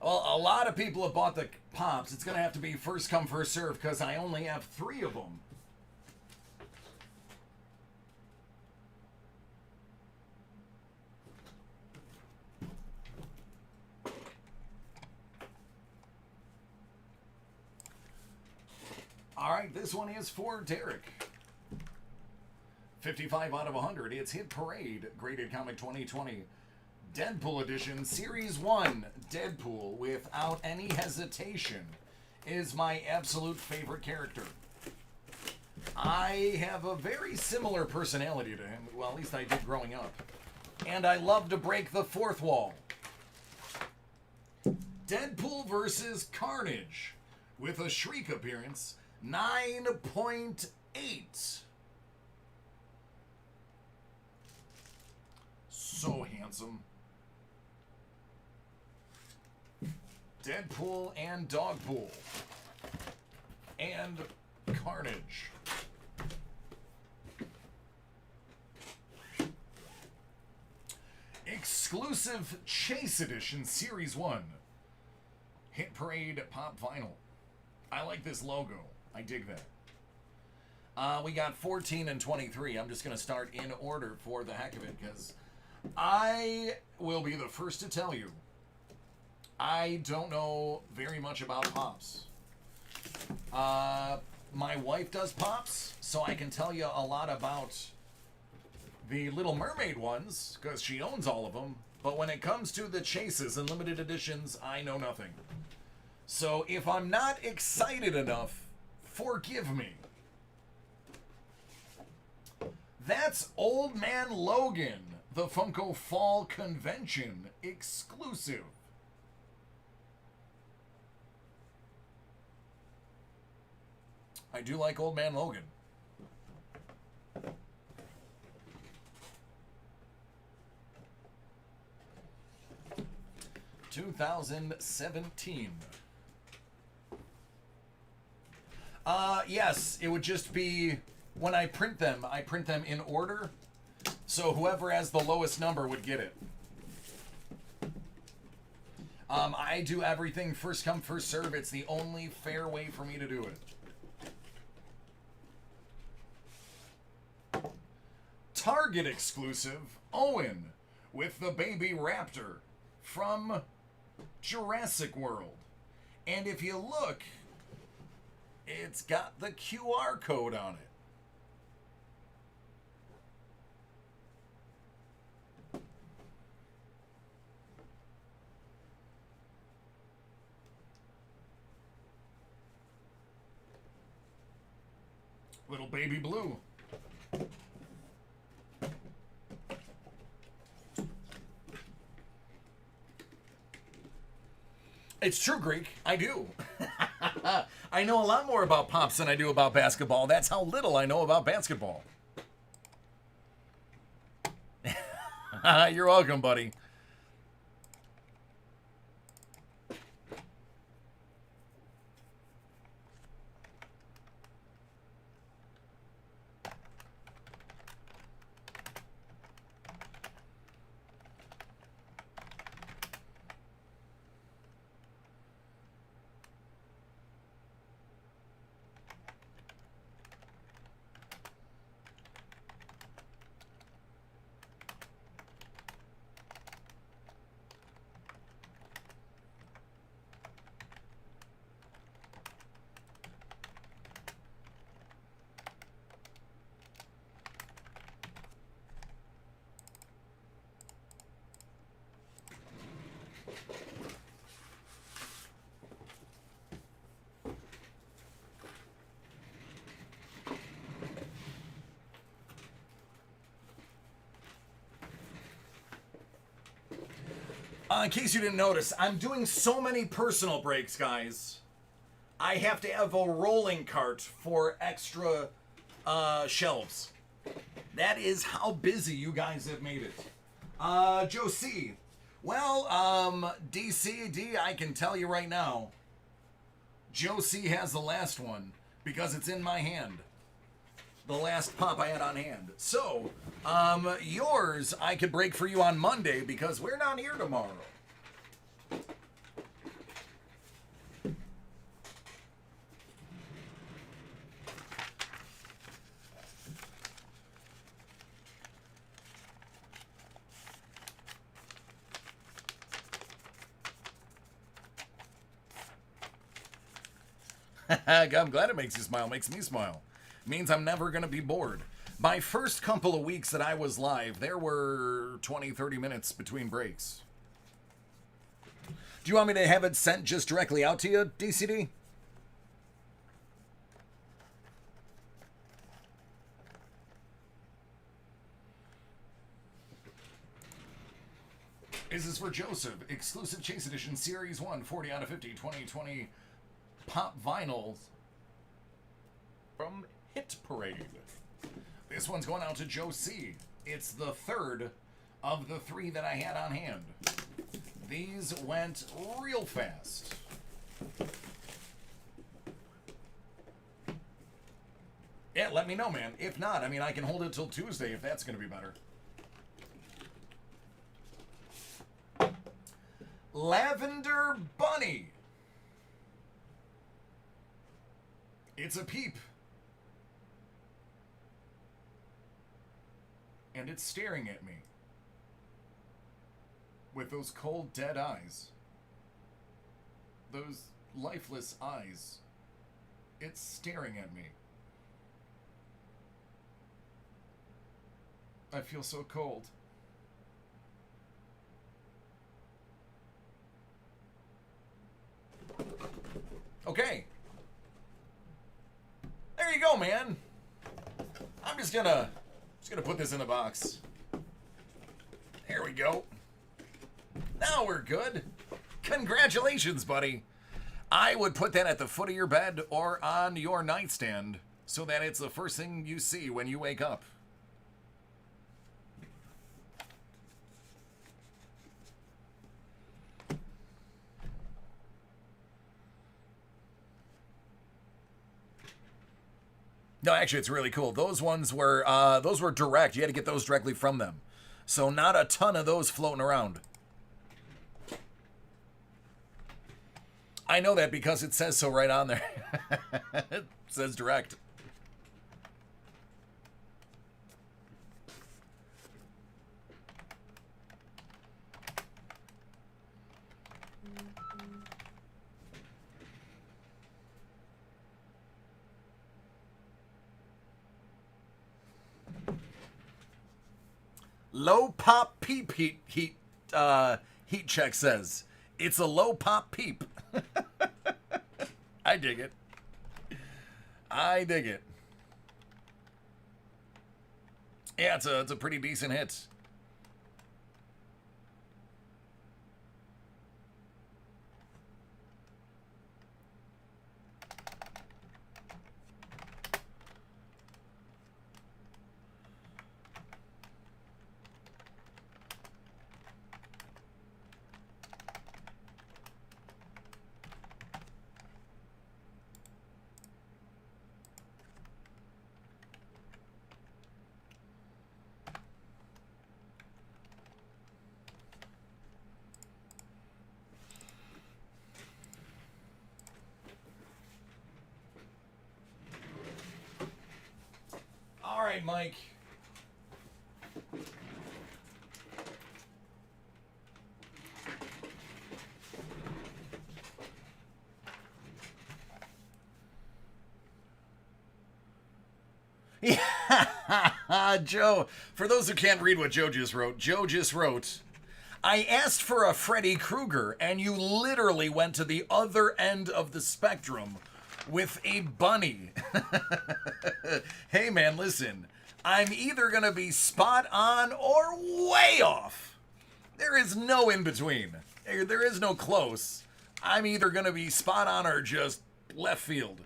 Well, a lot of people have bought the Pops. It's going to have to be first come, first serve because I only have 3 of them. All right, this one is for Derek. 55 out of 100. It's Hit Parade, Graded Comic 2020. Deadpool Edition, Series 1. Deadpool, without any hesitation, is my absolute favorite character. I have a very similar personality to him. Well, at least I did growing up. And I love to break the fourth wall. Deadpool versus Carnage, with a Shriek appearance, 9.8. So handsome. Deadpool and Dogpool. And Carnage. Exclusive Chase Edition Series 1. Hit Parade Pop Vinyl. I like this logo. I dig that. We got 14 and 23. I'm just going to start in order for the heck of it because I will be the first to tell you I don't know very much about Pops. My wife does Pops, so I can tell you a lot about the Little Mermaid ones because she owns all of them. But when it comes to the chases and limited editions, I know nothing. So if I'm not excited enough, forgive me. That's Old Man Logan, the Funko Fall Convention exclusive. I do like Old Man Logan. (2017). Yes, it would just be when I print them in order. So whoever has the lowest number would get it. I do everything first come, first serve. It's the only fair way for me to do it. Target exclusive, Owen with the baby raptor from Jurassic World. And if you look, it's got the QR code on it. Little baby blue. It's true, Greek. I do. I know a lot more about Pops than I do about basketball. That's how little I know about basketball. You're welcome, buddy. In case you didn't notice, I'm doing so many personal breaks, guys. I have to have a rolling cart for extra shelves. That is how busy you guys have made it. Joe C. Well, DCD, I can tell you right now, Joe C has the last one because it's in my hand. The last pop I had on hand. So, yours I could break for you on Monday because we're not here tomorrow. I'm glad it makes you smile. Makes me smile. Means I'm never going to be bored. My first couple of weeks that I was live, there were 20, 30 minutes between breaks. Do you want me to have it sent just directly out to you, DCD? This is for Joseph. Exclusive Chase Edition Series 1, 40 out of 50, 2020 Pop Vinyls from Hit Parade. This one's going out to Joe C. It's the third of the three that I had on hand. These went real fast. Yeah, let me know, man. If not, I mean, I can hold it till Tuesday if that's going to be better. Lavender Bunny. It's a peep. And it's staring at me. With those cold, dead eyes. Those lifeless eyes. It's staring at me. I feel so cold. Okay. There you go, man. I'm just gonna put this in a box. There we go. Now we're good. Congratulations, buddy. I would put that at the foot of your bed or on your nightstand so that it's the first thing you see when you wake up. No, actually, it's really cool. Those ones were direct. You had to get those directly from them. So not a ton of those floating around. I know that because it says so right on there. It says direct. Low pop peep heat check says. It's a low pop peep. I dig it. I dig it. Yeah, it's a pretty decent hit. All right, Mike. Yeah, Joe. For those who can't read what Joe just wrote, I asked for a Freddy Krueger, and you literally went to the other end of the spectrum with a bunny. Hey, man, listen. I'm either going to be spot on or way off. There is no in between. There is no close. I'm either going to be spot on or just left field.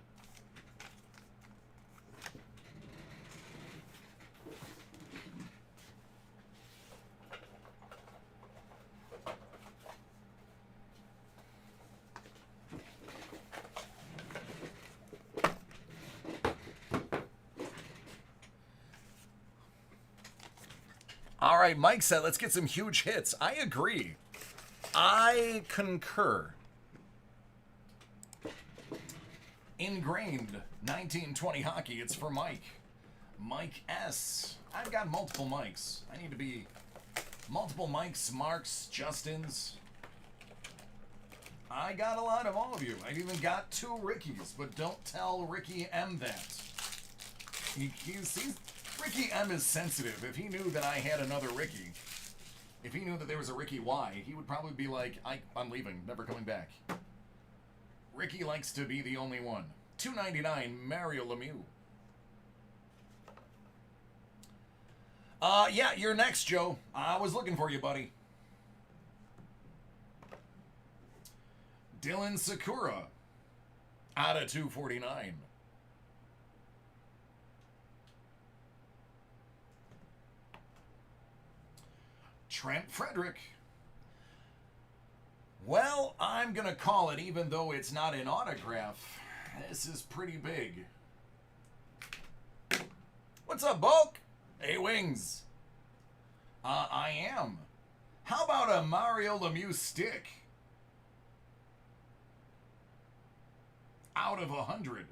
All right, Mike said, let's get some huge hits. I agree. I concur. Ingrained 1920 hockey. It's for Mike. Mike S. I've got multiple mics. I need to be multiple Mikes, Marks, Justins. I got a lot of all of you. I've even got 2 Rickies, but don't tell Ricky M that. Ricky M is sensitive. If he knew that I had another Ricky, if he knew that there was a Ricky Y, he would probably be like, I'm leaving, never coming back. Ricky likes to be the only one. $2.99, Mario Lemieux. Yeah, you're next, Joe. I was looking for you, buddy. Dylan Sakura, out of 249. Trent Frederick. Well, I'm going to call it, even though it's not an autograph. This is pretty big. What's up, Bulk? Hey, Wings. I am. How about a Mario Lemieux stick? Out of 100.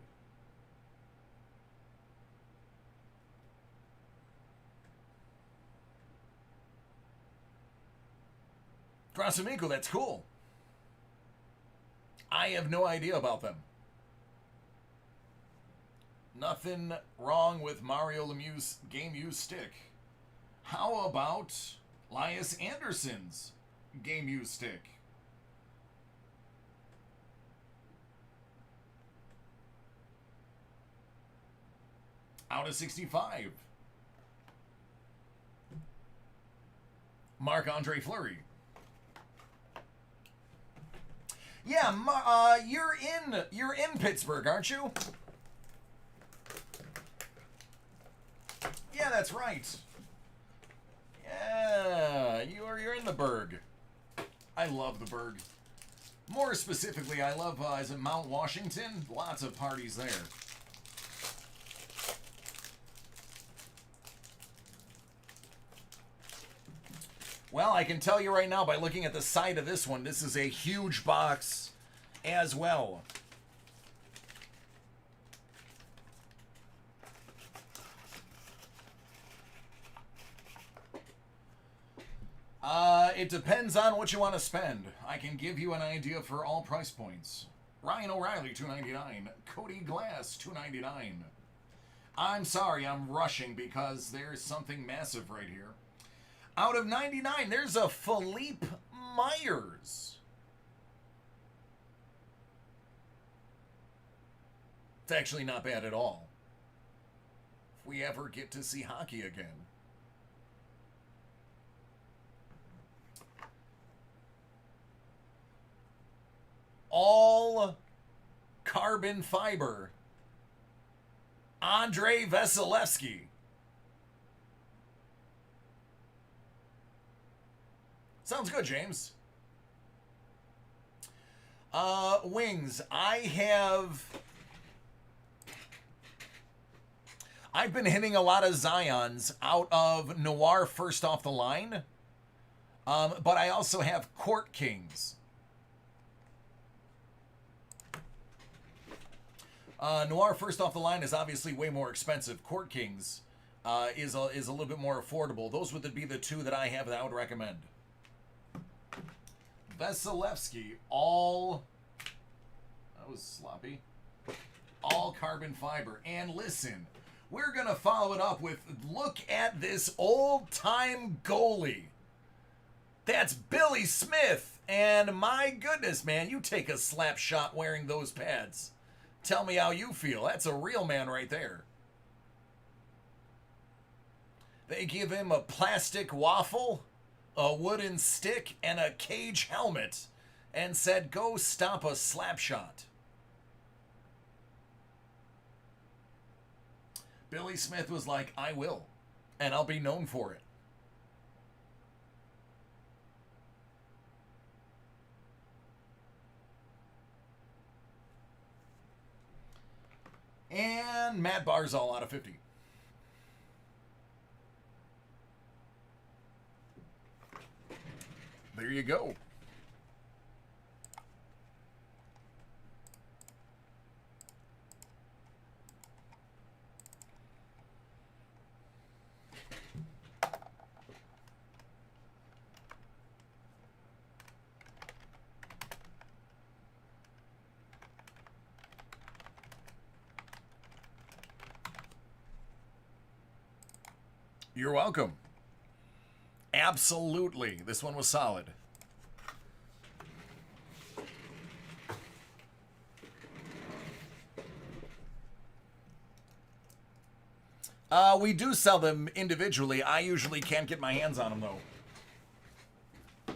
Krasimico, that's cool. I have no idea about them. Nothing wrong with Mario Lemieux's game used stick. How about Elias Anderson's game used stick? Out of 65. Marc-Andre Fleury. Yeah, you're in Pittsburgh, aren't you? Yeah, that's right. Yeah, you're in the Berg. I love the Berg. More specifically, I love is it Mount Washington? Lots of parties there. Well, I can tell you right now by looking at the side of this one, this is a huge box as well. It depends on what you want to spend. I can give you an idea for all price points. Ryan O'Reilly, $2.99. Cody Glass, $2.99. I'm sorry, I'm rushing because there's something massive right here. Out of 99, there's a Philippe Myers. It's actually not bad at all. If we ever get to see hockey again. All carbon fiber. Andrei Vasilevsky. Sounds good, James. Wings. I've been hitting a lot of Zions out of Noir first off the line. But I also have Court Kings. Noir first off the line is obviously way more expensive. Court Kings is a little bit more affordable. Those would be the two that I have that I would recommend. Vasilevsky, that was sloppy. All carbon fiber. And listen, we're going to follow it up with, look at this old-time goalie. That's Billy Smith. And my goodness, man, you take a slap shot wearing those pads. Tell me how you feel. That's a real man right there. They give him a plastic waffle, a wooden stick, and a cage helmet, and said, go stop a slap shot. Billy Smith was like, I will, and I'll be known for it. And Matt Barzal out of 50. There you go. You're welcome. Absolutely. This one was solid. We do sell them individually. I usually can't get my hands on them, though.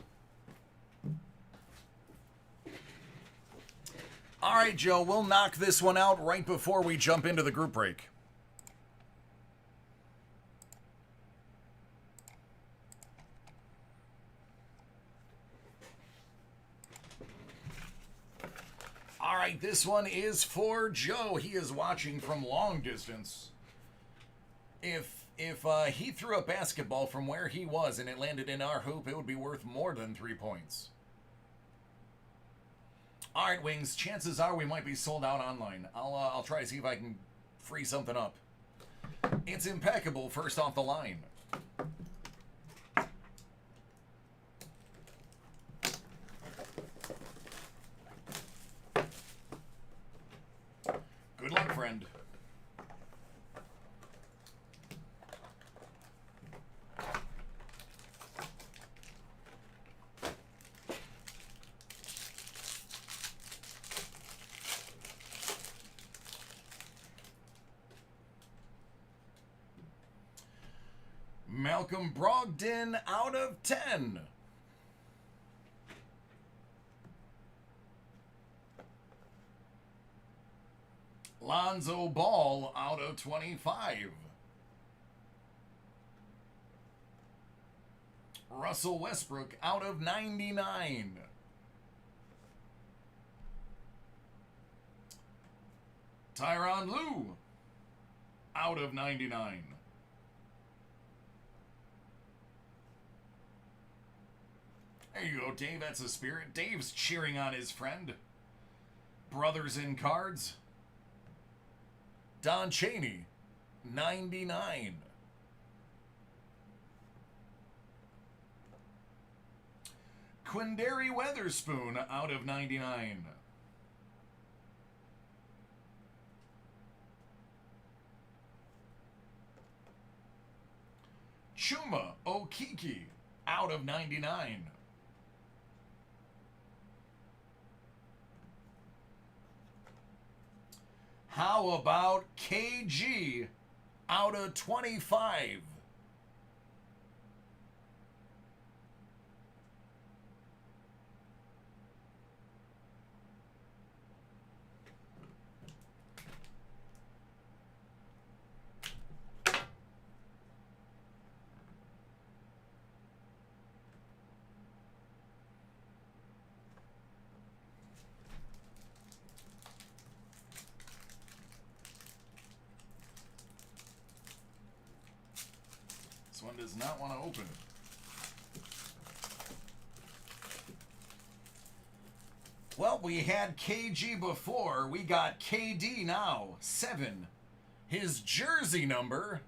All right, Joe, we'll knock this one out right before we jump into the group break. All right, this one is for Joe. He is watching from long distance. If he threw a basketball from where he was and it landed in our hoop, it would be worth more than 3 points. All right, Wings. Chances are we might be sold out online. I'll try to see if I can free something up. It's impeccable first off the line. Good luck, friend. Malcolm Brogdon out of 10. Lonzo Ball out of 25. Russell Westbrook out of 99. Tyronn Lue out of 99. There you go, Dave. That's a spirit. Dave's cheering on his friend. Brothers in cards. Don Chaney, 99. Quindary Weatherspoon out of 99. Chuma Okiki out of 99. How about KG out of 25? This one does not want to open. Well, we had KG before. We got KD now. 7. His jersey number,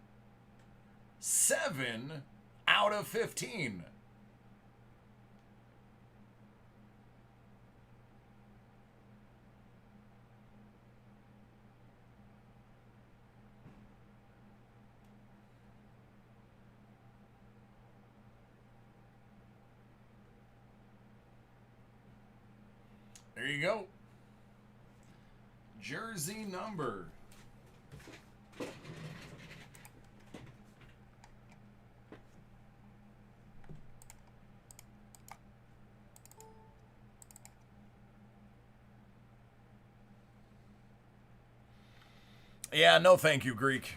7 out of 15. There you go. Jersey number. Yeah, no thank you, Greek.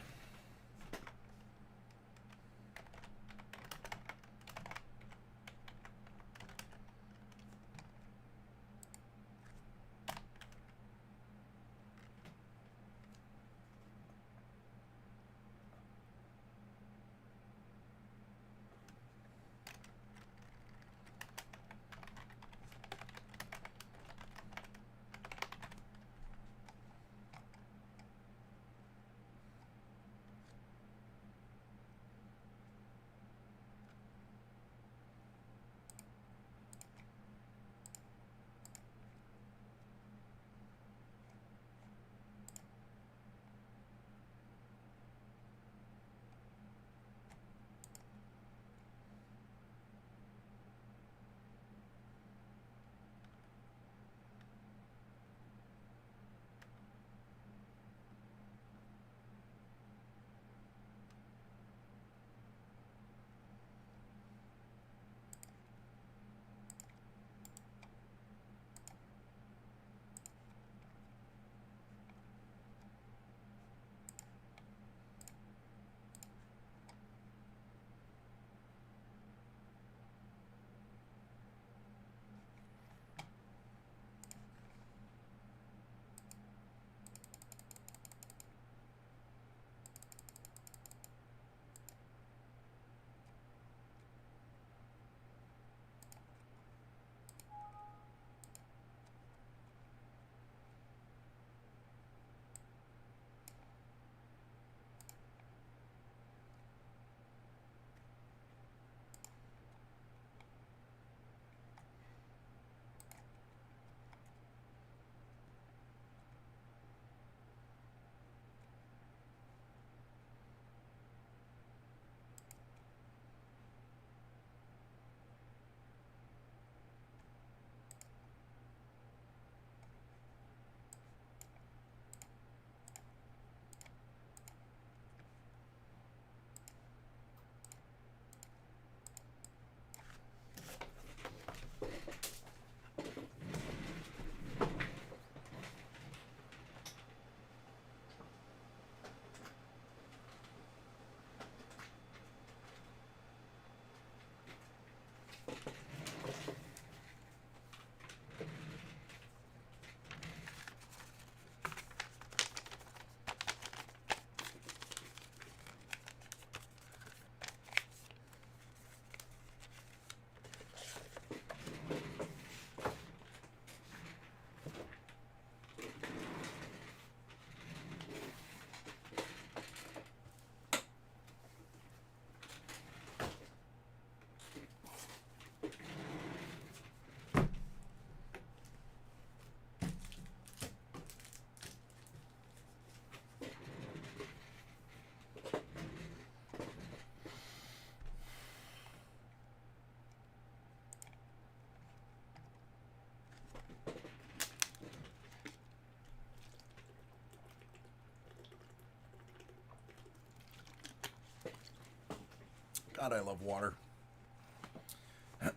God, I love water.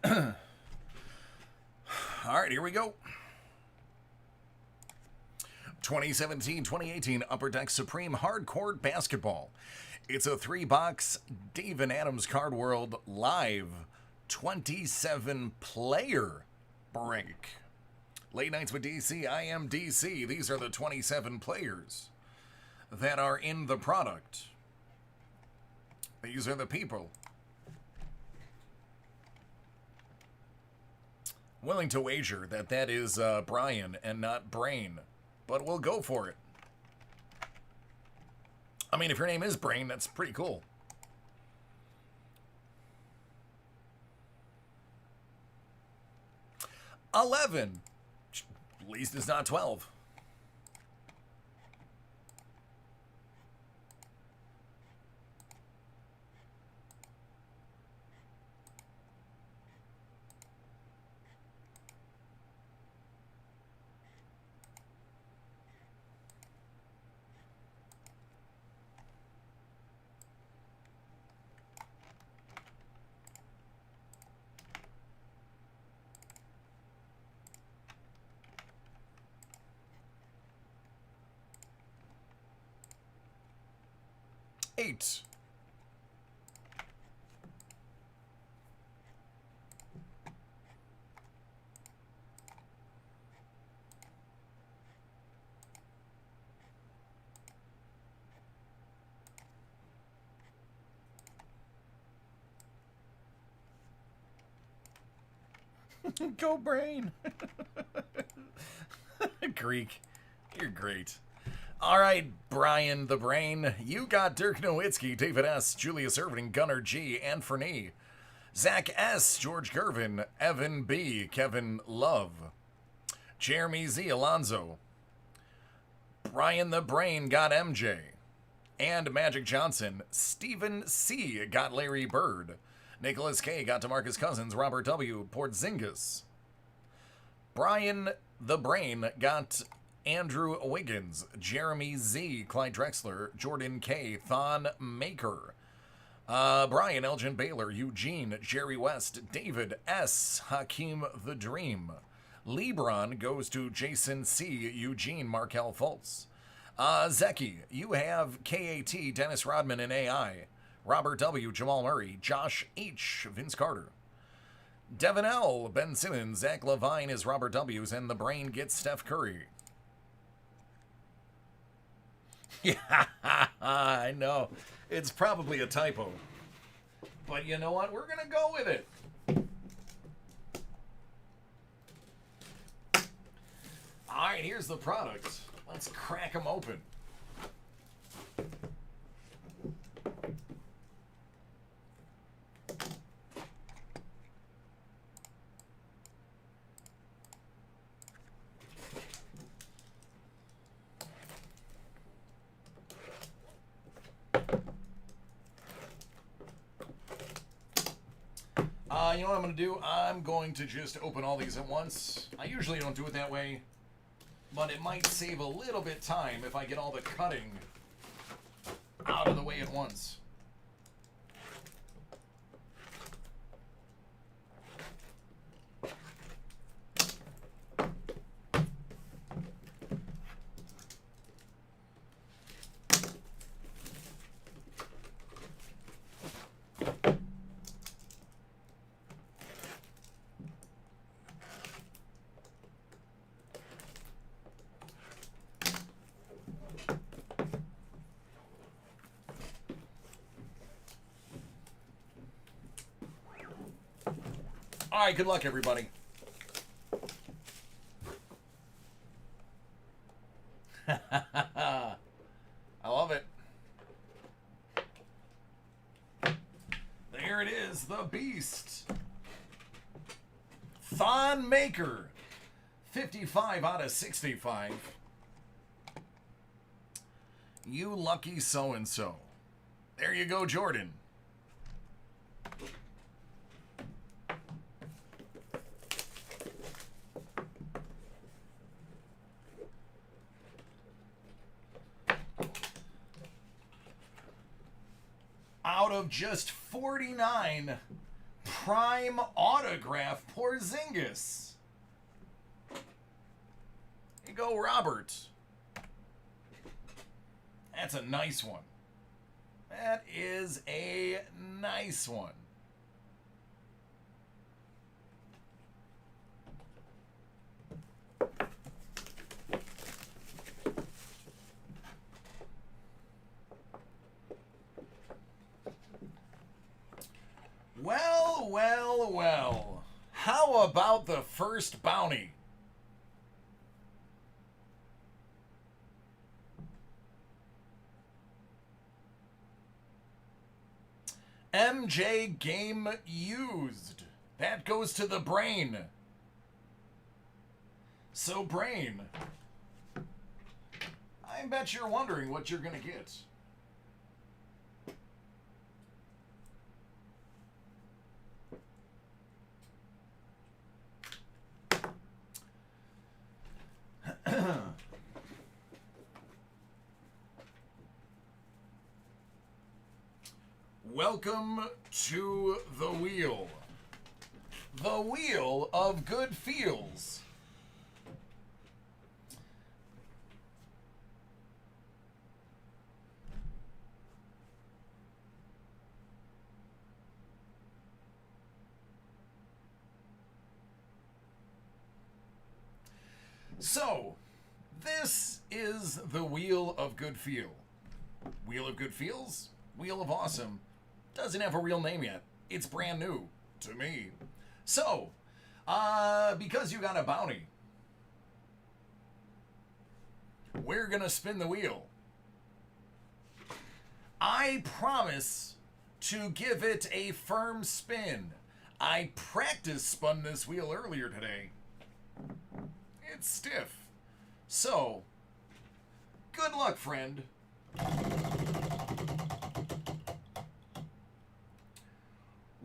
All right, here we go. 2017-2018 Upper Deck Supreme Hardcourt Basketball. It's a 3-box Dave and Adams Card World Live 27-player break. Late Nights with DC, I am DC. These are the 27 players that are in the product. These are the people willing to wager that that is Brian and not Brain, but we'll go for it. I mean, if your name is Brain, that's pretty cool. $11. At least it's not 12. $8. Go Brain. Greek, you're great. All right, Brian the Brain. You got Dirk Nowitzki, David S., Julius Irving, Gunnar G., Ann Fernie, Zach S., George Gervin, Evan B., Kevin Love, Jeremy Z. Alonzo, Brian the Brain got MJ, and Magic Johnson. Stephen C. got Larry Bird. Nicholas K. got DeMarcus Cousins, Robert W. Porzingis. Brian the Brain got Andrew Wiggins, Jeremy Z, Clyde Drexler, Jordan K, Thon Maker, Brian Elgin Baylor, Eugene, Jerry West, David S, Hakeem the Dream. LeBron goes to Jason C, Eugene, Markel Fultz. Zeki, you have KAT, Dennis Rodman and AI, Robert W, Jamal Murray, Josh H, Vince Carter. Devin L, Ben Simmons, Zach Levine is Robert W's, and the Brain gets Steph Curry. Yeah, I know. It's probably a typo. But you know what? We're going to go with it. All right, here's the product. Let's crack them open. You know what I'm going to do? I'm going to just open all these at once. I usually don't do it that way, but it might save a little bit time if I get all the cutting out of the way at once. All right, good luck, everybody. I love it. There it is, the Beast. Thon Maker, 55 out of 65. You lucky so-and-so. There you go, Jordan. Out of just 49, Prime Autograph Porzingis. Here you go, Robert. That's a nice one. That is a nice one. Well, well, well. How about the first bounty? MJ game used. That goes to the Brain. So, Brain, I bet you're wondering what you're going to get. Welcome to the wheel. The wheel of good feels. So, this is the Wheel of Good Feel. Wheel of Good Feels? Wheel of Awesome. Doesn't have a real name yet. It's brand new to me. So, because you got a bounty, we're gonna spin the wheel. I promise to give it a firm spin. I practice spun this wheel earlier today. It's stiff. So, good luck, friend.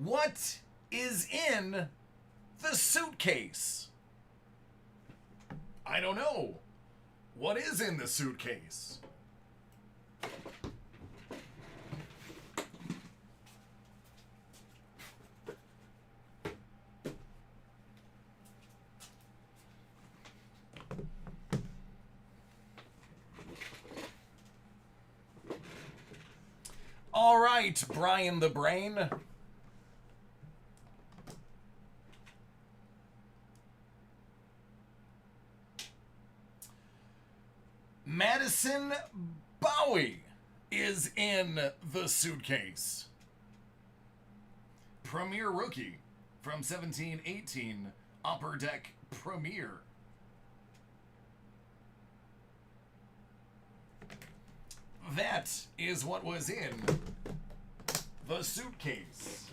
What is in the suitcase? I don't know. What is in the suitcase? All right, Brian the Brain. Madison Bowie is in the suitcase. Premier rookie from 17-18, Upper Deck Premier. That is what was in the suitcase.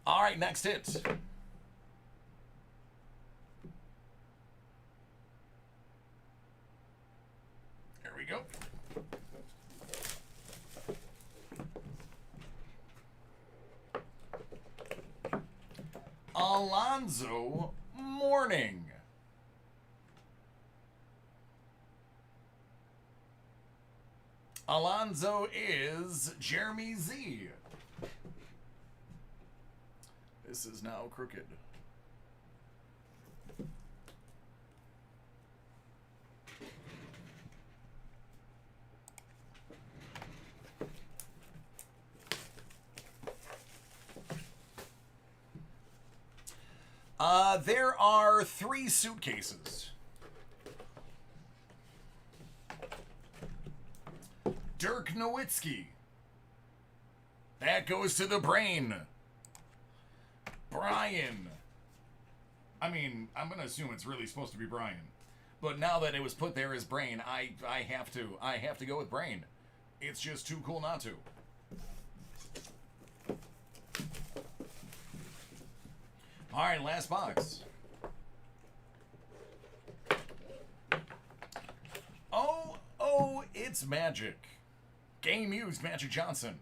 All right, next hit. There we go. Alonzo Mourning. Alonzo is Jeremy Z. This is now crooked. There are 3 suitcases. Dirk Nowitzki. That goes to the Brain. Brian. I mean, I'm going to assume it's really supposed to be Brian. But now that it was put there as Brain, I have to go with Brain. It's just too cool not to. All right, last box. Oh, it's Magic. Game used Magic Johnson.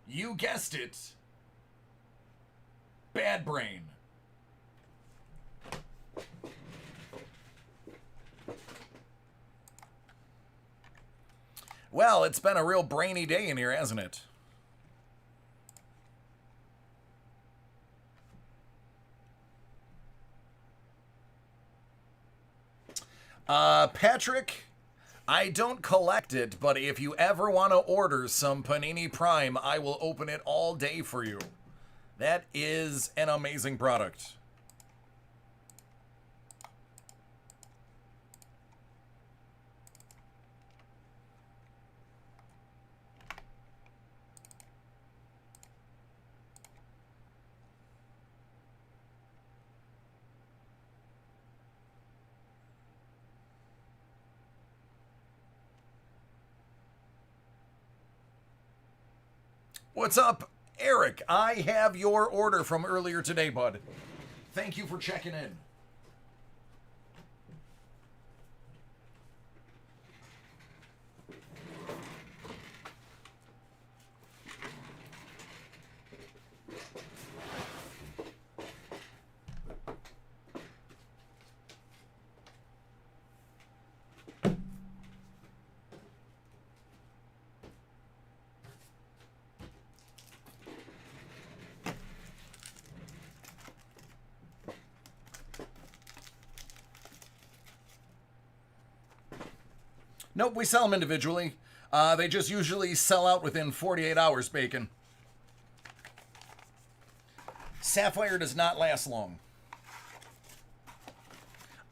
You guessed it. Bad brain. Well, it's been a real brainy day in here, hasn't it? Patrick, I don't collect it, but if you ever want to order some Panini Prime, I will open it all day for you. That is an amazing product. What's up, Eric? I have your order from earlier today, bud. Thank you for checking in. Nope, we sell them individually. They just usually sell out within 48 hours, Bacon. Sapphire does not last long.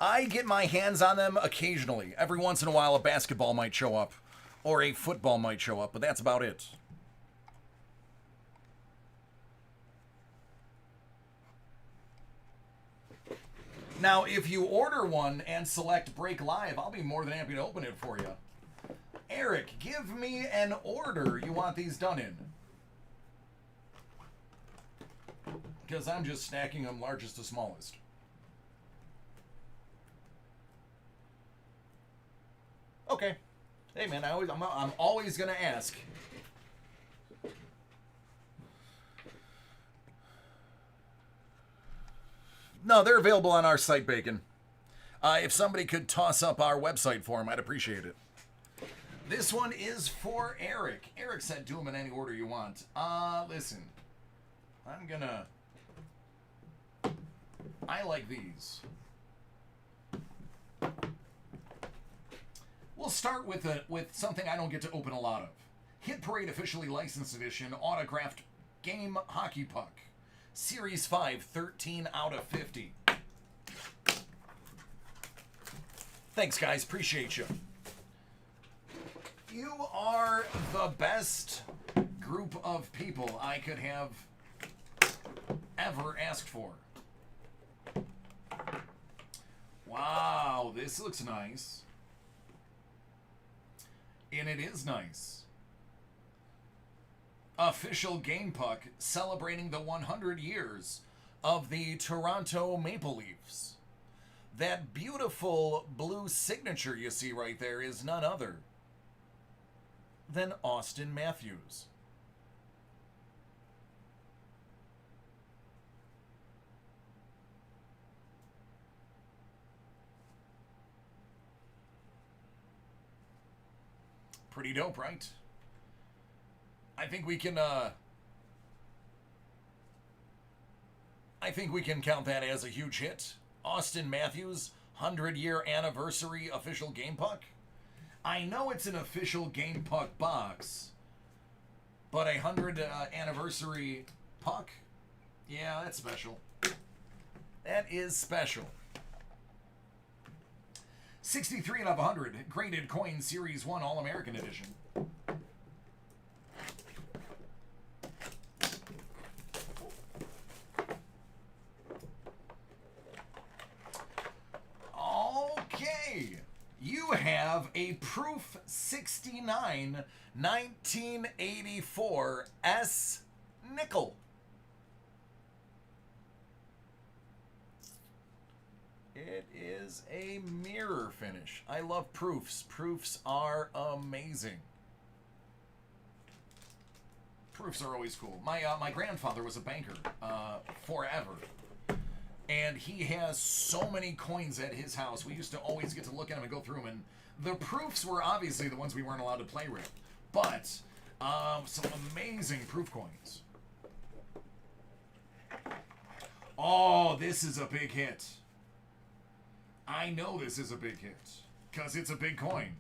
I get my hands on them occasionally. Every once in a while, a basketball might show up, or a football might show up, but that's about it. Now, if you order one and select Break Live, I'll be more than happy to open it for you. Eric, give me an order you want these done in. Because I'm just stacking them largest to smallest. Okay. Hey, man, I'm always going to ask. No, they're available on our site, Bacon. If somebody could toss up our website for them, I'd appreciate it. This one is for Eric. Eric said do them in any order you want. Listen. I like these. We'll start with something I don't get to open a lot of. Hit Parade Officially Licensed Edition Autographed Game Hockey Puck. Series 5, 13 out of 50. Thanks, guys. Appreciate you. You are the best group of people I could have ever asked for. Wow, this looks nice. And it is nice. Official Game Puck celebrating the 100 years of the Toronto Maple Leafs. That beautiful blue signature you see right there is none other than Austin Matthews. Pretty dope, right? I think we can count that as a huge hit. Austin Matthews, 100-year anniversary official game puck. I know it's an official game puck box, but a 100 anniversary puck? Yeah, that's special. That is special. 63 out of 100, graded coin Series 1 All-American Edition. You have a Proof 69 1984 S Nickel. It is a mirror finish. I love proofs. Proofs are amazing. Proofs are always cool. My grandfather was a banker forever. And he has so many coins at his house. We used to always get to look at them and go through them. And the proofs were obviously the ones we weren't allowed to play with. But some amazing proof coins. Oh, this is a big hit. I know this is a big hit. Because it's a big coin.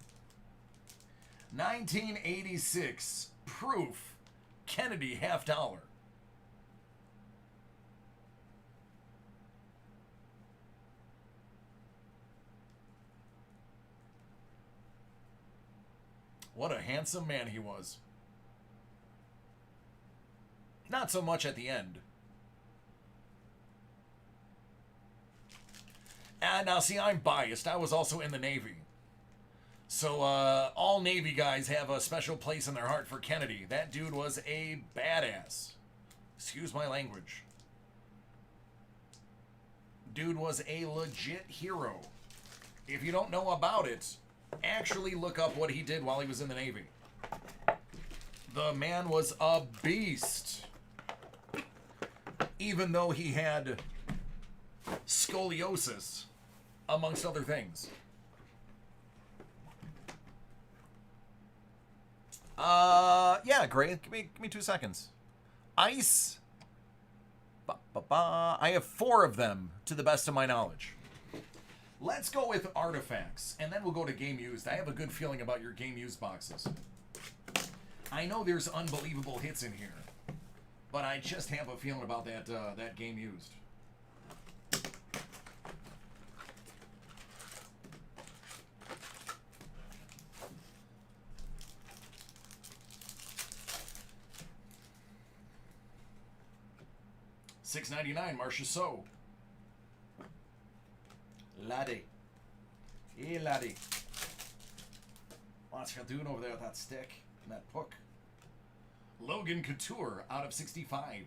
1986 proof Kennedy $50. What a handsome man he was. Not so much at the end. And now, see, I'm biased. I was also in the Navy. So, all Navy guys have a special place in their heart for Kennedy. That dude was a badass. Excuse my language. Dude was a legit hero. If you don't know about it, actually look up what he did while he was in the Navy. The man was a beast. Even though he had scoliosis, amongst other things. Yeah, great. Give me 2 seconds. Ice. I have 4 of them, to the best of my knowledge. Let's go with artifacts, and then we'll go to game used. I have a good feeling about your game used boxes. I know there's unbelievable hits in here, but I just have a feeling about that game used. $6.99, Marcia So. Laddie. Hey, laddie. What's you doing over there with that stick and that puck? Logan Couture out of 65.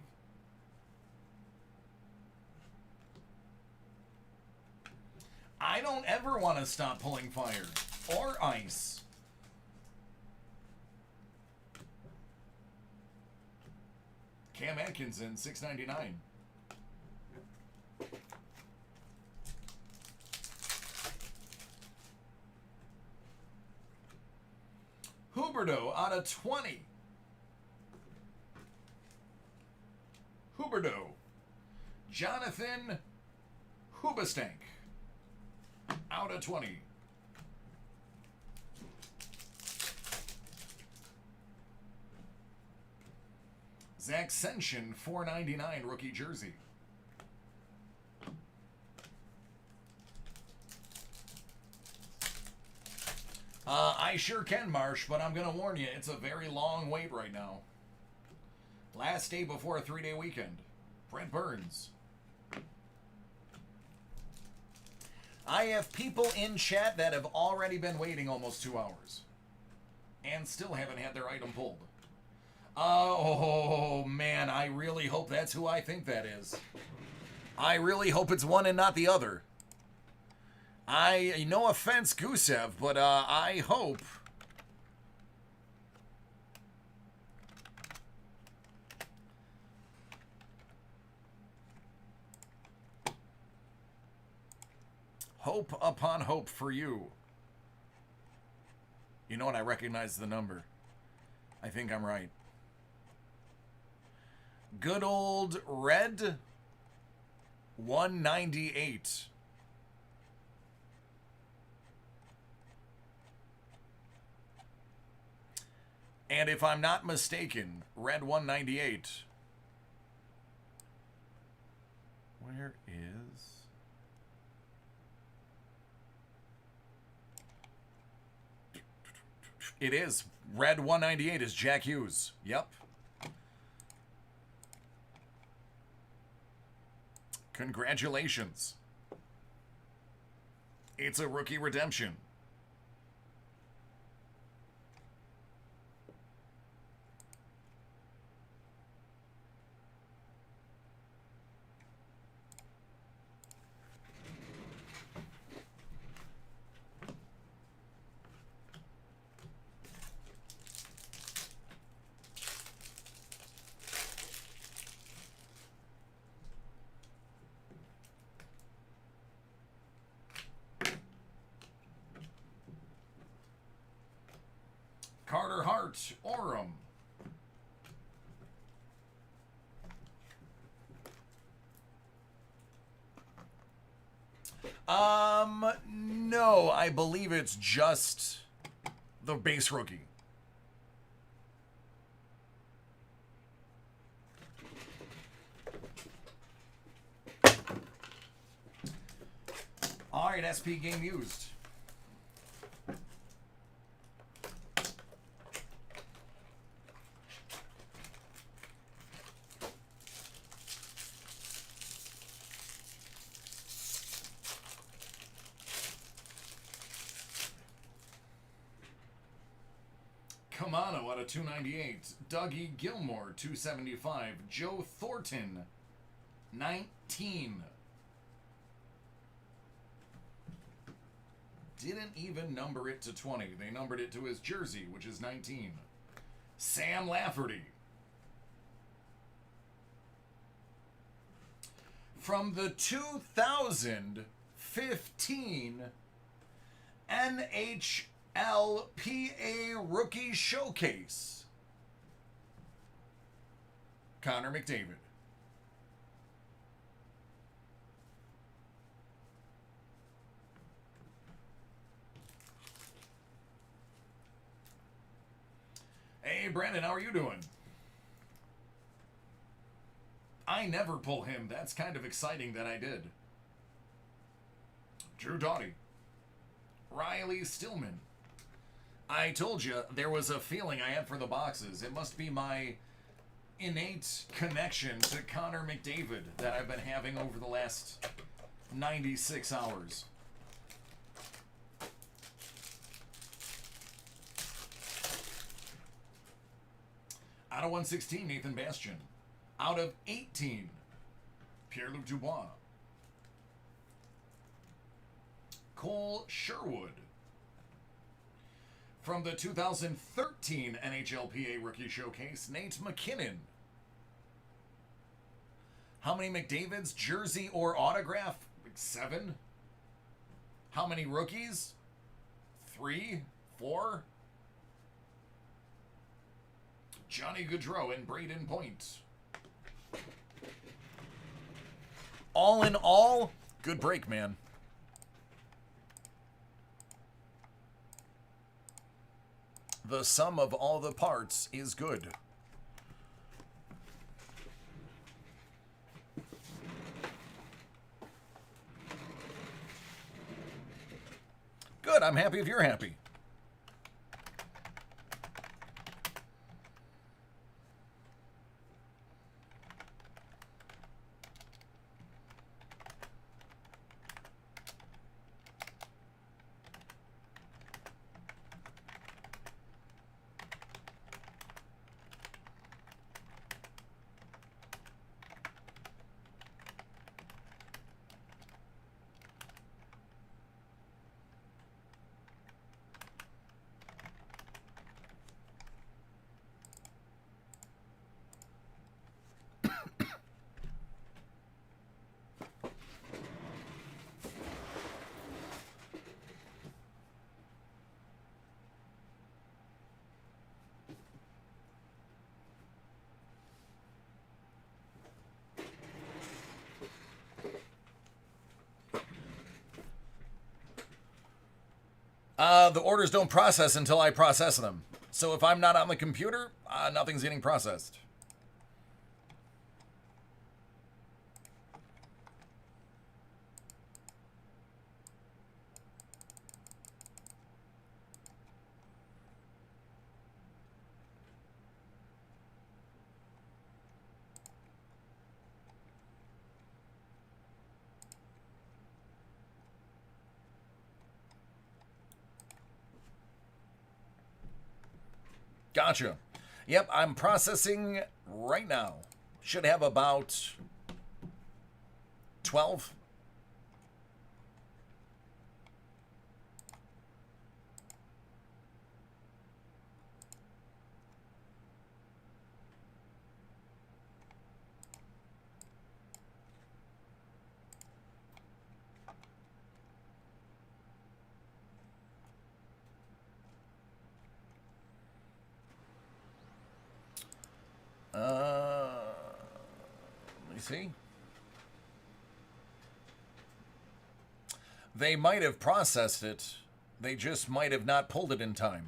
I don't ever want to stop pulling fire or ice. Cam Atkinson, $6.99. Huberdeau out of 20. Huberdeau. Jonathan Hubastank out of 20. Zach Senshin, $4.99 rookie jersey. I sure can, Marsh, but I'm going to warn you, it's a very long wait right now. Last day before a 3-day weekend. Brent Burns. I have people in chat that have already been waiting almost 2 hours. And still haven't had their item pulled. Oh, man, I really hope that's who I think that is. I really hope it's one and not the other. No offense, Gusev, but I hope. Hope upon hope for you. You know what? I recognize the number. I think I'm right. Good old red 198. And if I'm not mistaken, red 198. Where is... It is. Red 198 is Jack Hughes. Yep. Congratulations. It's a rookie redemption. Carter Hart, Orem. No, I believe it's just the base rookie. All right, SP game used. Kamano out of 298. Dougie Gilmore, 275. Joe Thornton, 19. Didn't even number it to 20. They numbered it to his jersey, which is 19. Sam Lafferty. From the 2015 NHLPA Rookie Showcase, Connor McDavid. Hey, Brandon, how are you doing? I never pull him. That's kind of exciting that I did. Drew Doughty. Riley Stillman. I told you there was a feeling I had for the boxes. It must be my innate connection to Connor McDavid that I've been having over the last 96 hours. Out of 116, Nathan Bastian. Out of 18, Pierre-Luc Dubois. Cole Sherwood. From the 2013 NHLPA Rookie Showcase, Nate McKinnon. How many McDavids, jersey or autograph? 7. How many rookies? 3, 4. Johnny Gaudreau and Braden Point. All in all, good break, man. The sum of all the parts is good. Good, I'm happy if you're happy. The orders don't process until I process them. So if I'm not on the computer, nothing's getting processed. Gotcha. Yep, I'm processing right now. Should have about 12. Let me see. They might have processed it. They just might have not pulled it in time.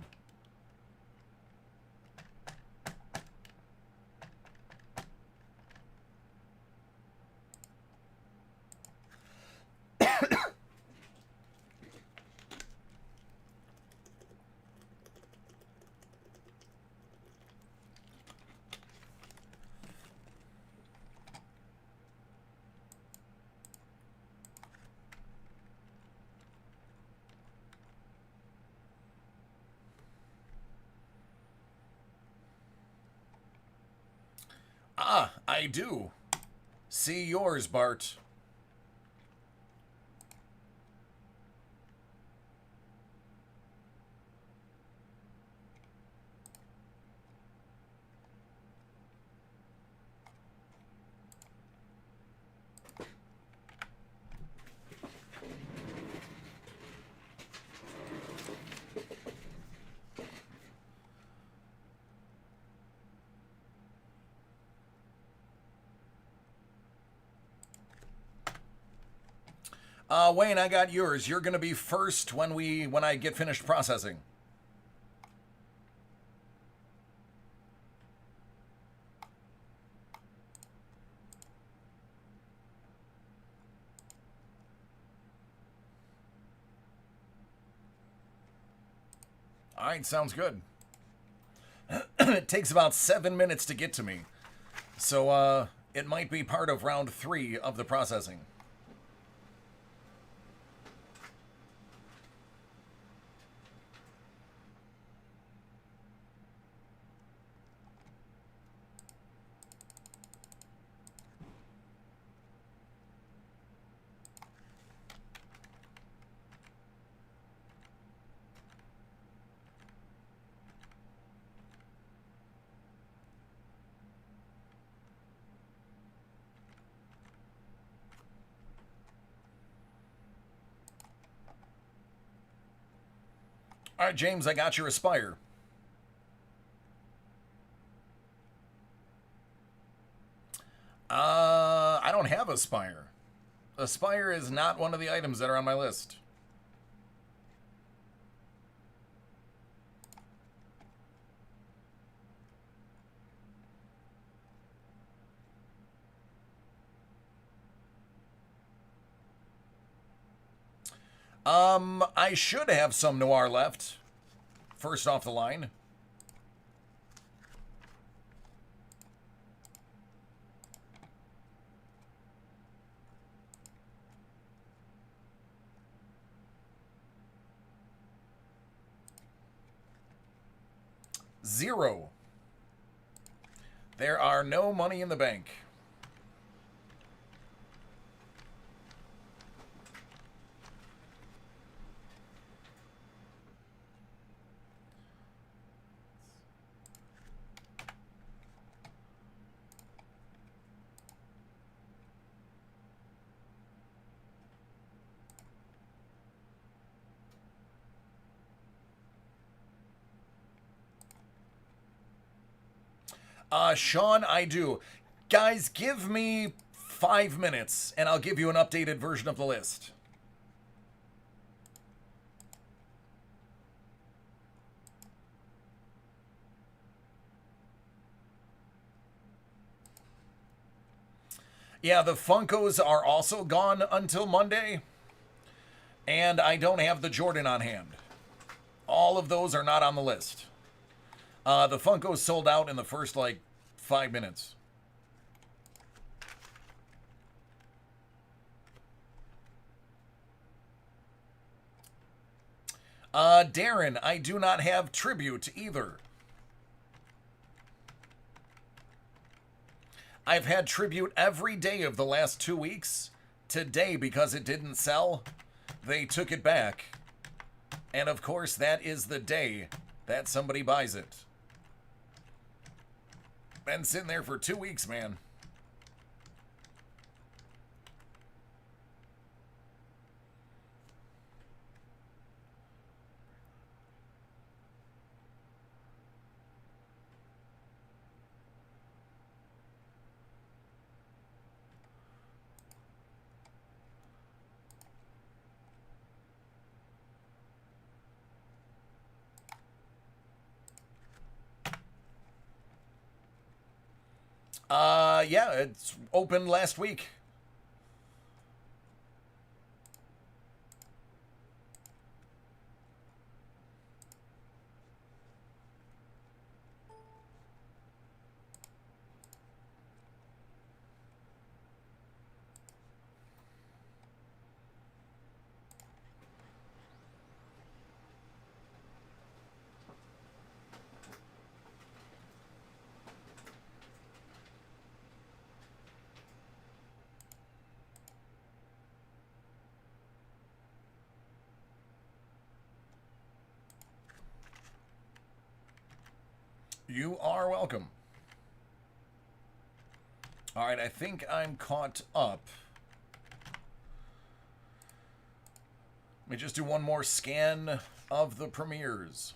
Ah, I do. See yours, Bart. Wayne, I got yours. You're gonna be first when I get finished processing. All right, sounds good. It takes about 7 minutes to get to me, so it might be part of round 3 of the processing. All right, James, I got your Aspire. I don't have Aspire. Aspire is not one of the items that are on my list. I should have some Noir left. First off the line. Zero. There are no money in the bank. Sean, I do. Guys, give me 5 minutes and I'll give you an updated version of the list. Yeah, the Funkos are also gone until Monday. And I don't have the Jordan on hand. All of those are not on the list. The Funkos sold out in the first, 5 minutes. Darren, I do not have Tribute either. I've had Tribute every day of the last 2 weeks. Today, because it didn't sell, they took it back. And of course, that is the day that somebody buys it. Been sitting there for 2 weeks, man. Yeah, it's opened last week. You are welcome. All right, I think I'm caught up. Let me just do one more scan of the premieres.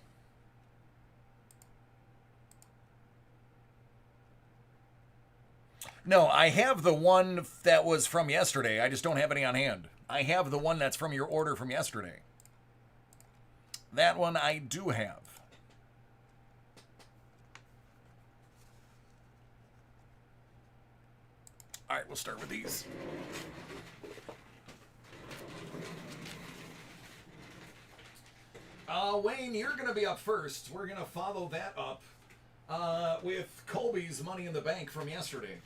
No, I have the one that was from yesterday. I just don't have any on hand. I have the one that's from your order from yesterday. That one I do have. All right, we'll start with these. Wayne, you're going to be up first. We're going to follow that up with Colby's Money in the Bank from yesterday.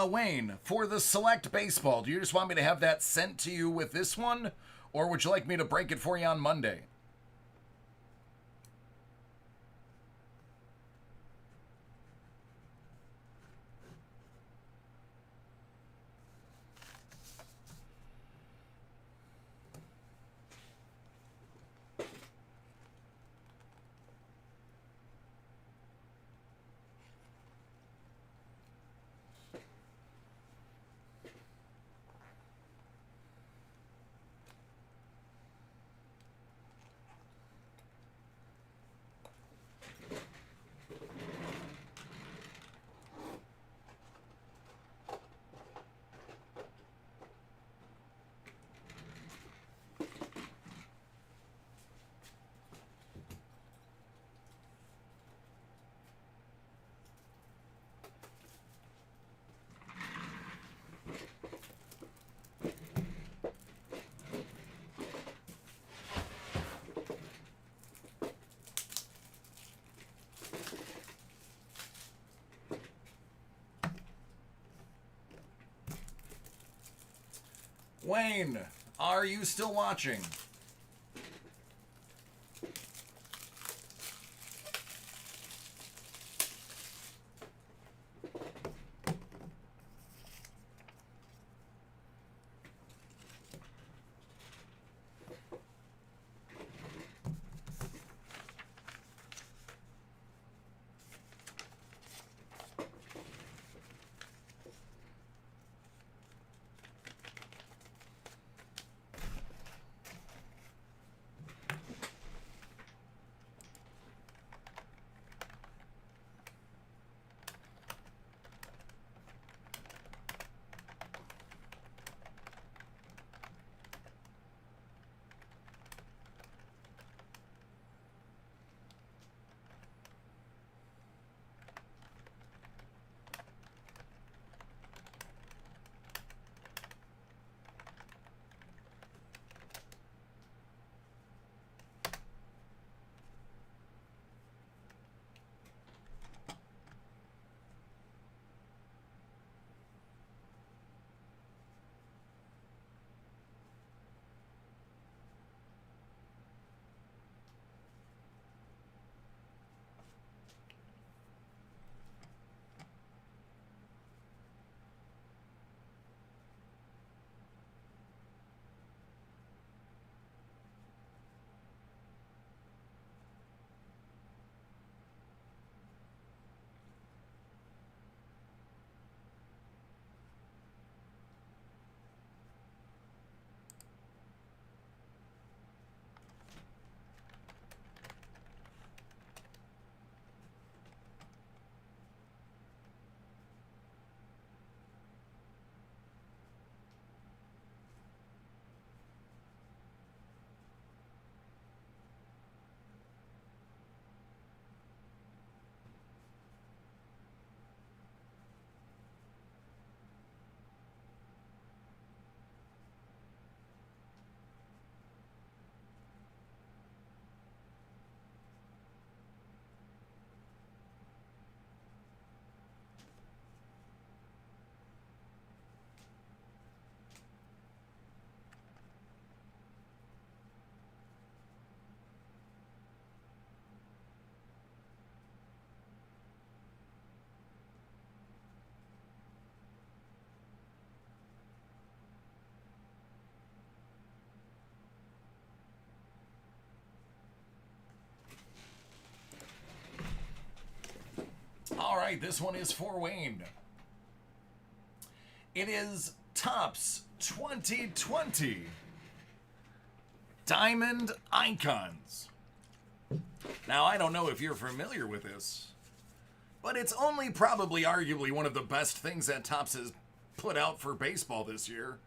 Wayne, for the select baseball, do you just want me to have that sent to you with this one? Or would you like me to break it for you on Monday? Wayne, are you still watching? right, this one is for Wayne. It is Topps 2020 Diamond Icons. Now, I don't know if you're familiar with this, but it's only probably arguably one of the best things that Topps has put out for baseball this year.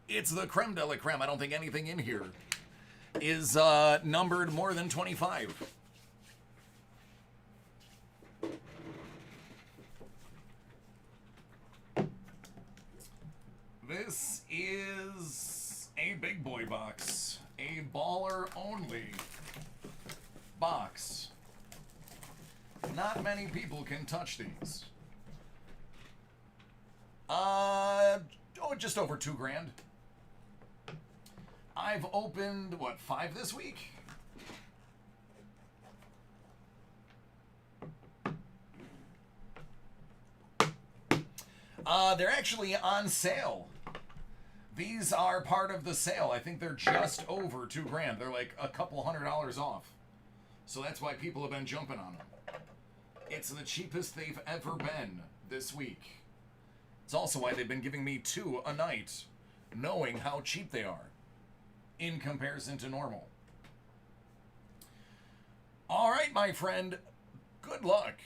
It's the creme de la creme. I don't think anything in here is numbered more than 25. This is a big boy box, a baller only box. Not many people can touch these. Just over $2,000. I've opened, what, 5 this week? They're actually on sale. These are part of the sale. I think they're just over $2,000. They're like a couple $100 off. So that's why people have been jumping on them. It's the cheapest they've ever been this week. It's also why they've been giving me 2 a night, knowing how cheap they are in comparison to normal. All right, my friend, good luck.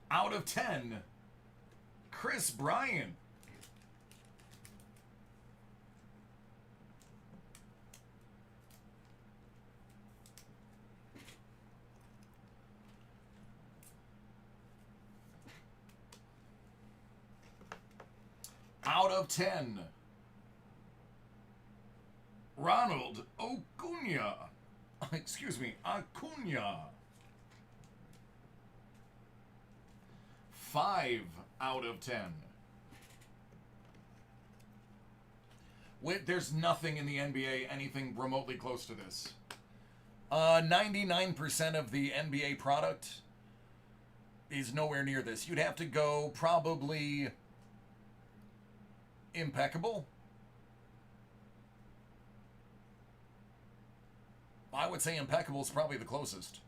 Out of 10, Kris Bryant. Out of 10, Ronald Acuna. Excuse me, Acuna. 5 out of 10. There's nothing in the NBA anything remotely close to this. 99% of the NBA product is nowhere near this. You'd have to go probably impeccable. I would say impeccable is probably the closest.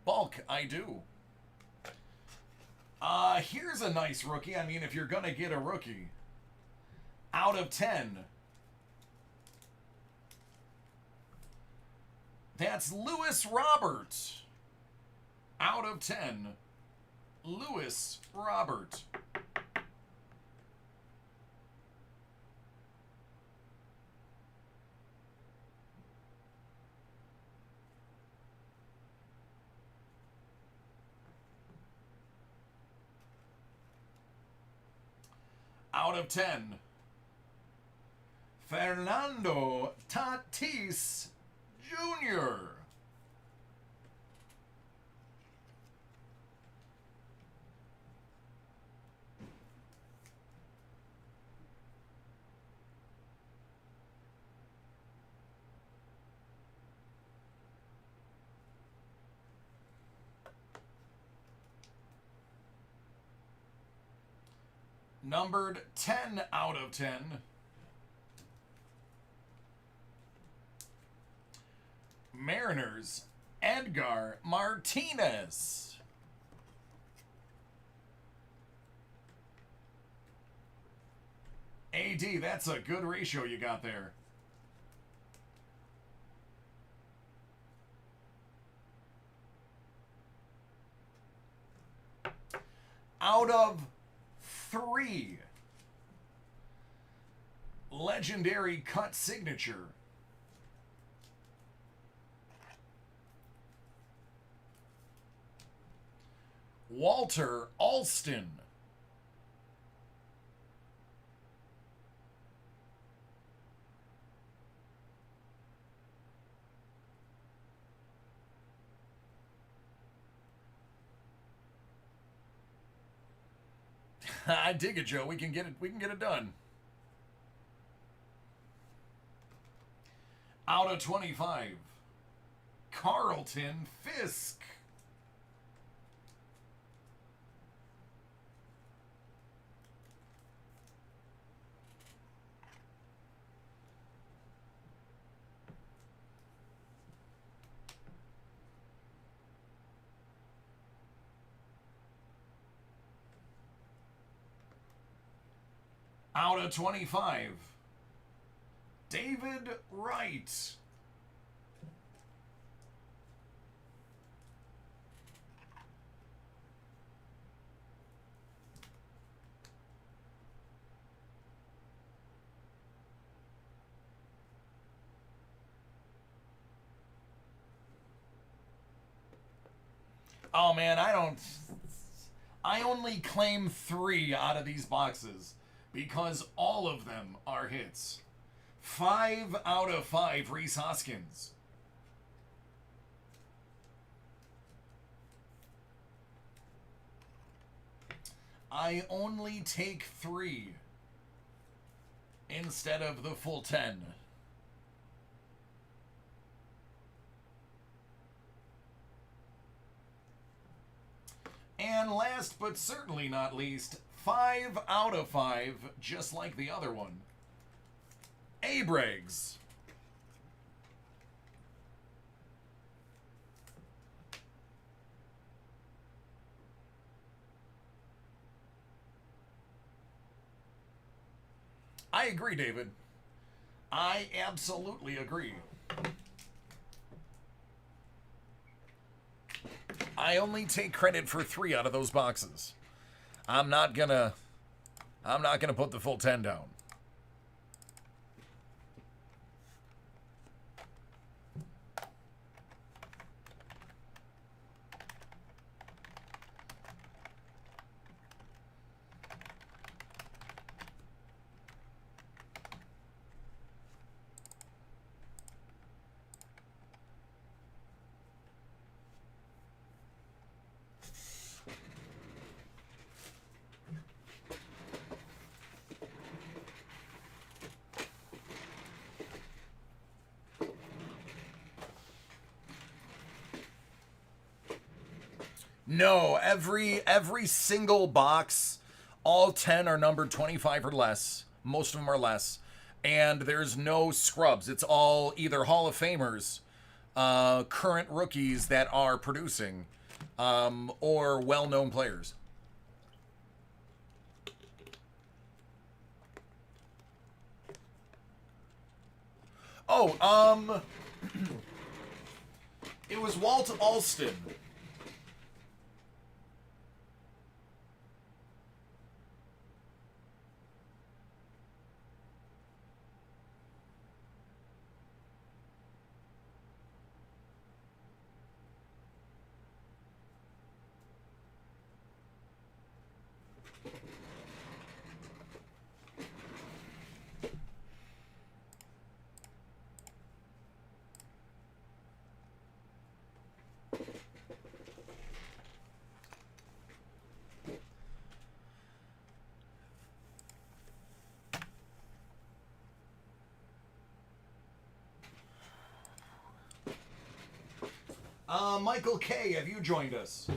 Bulk, I do. Here's a nice rookie. I mean, if you're gonna get a rookie. Out of 10. That's Luis Robert. Out of 10. Luis Robert. Out of 10, Fernando Tatis Jr. Numbered 10 out of 10. Mariners, Edgar Martinez. AD, that's a good ratio you got there. Out of 3. Legendary cut signature. Walter Alston. I dig it, Joe. We can get it done. Out of 25, Carlton Fisk. Out of 25. David Wright. Oh man, I only claim 3 out of these boxes because all of them are hits. 5 out of 5 Rhys Hoskins. I only take 3 instead of the full 10. And last but certainly not least, 5 out of 5, just like the other one. A-Briggs. I agree, David. I absolutely agree. I only take credit for 3 out of those boxes. I'm not gonna put the full 10 down. No, every single box, all 10 are numbered 25 or less. Most of them are less. And there's no scrubs. It's all either Hall of Famers, current rookies that are producing, or well-known players. Oh, it was Walt Alston. Michael K., have you joined us?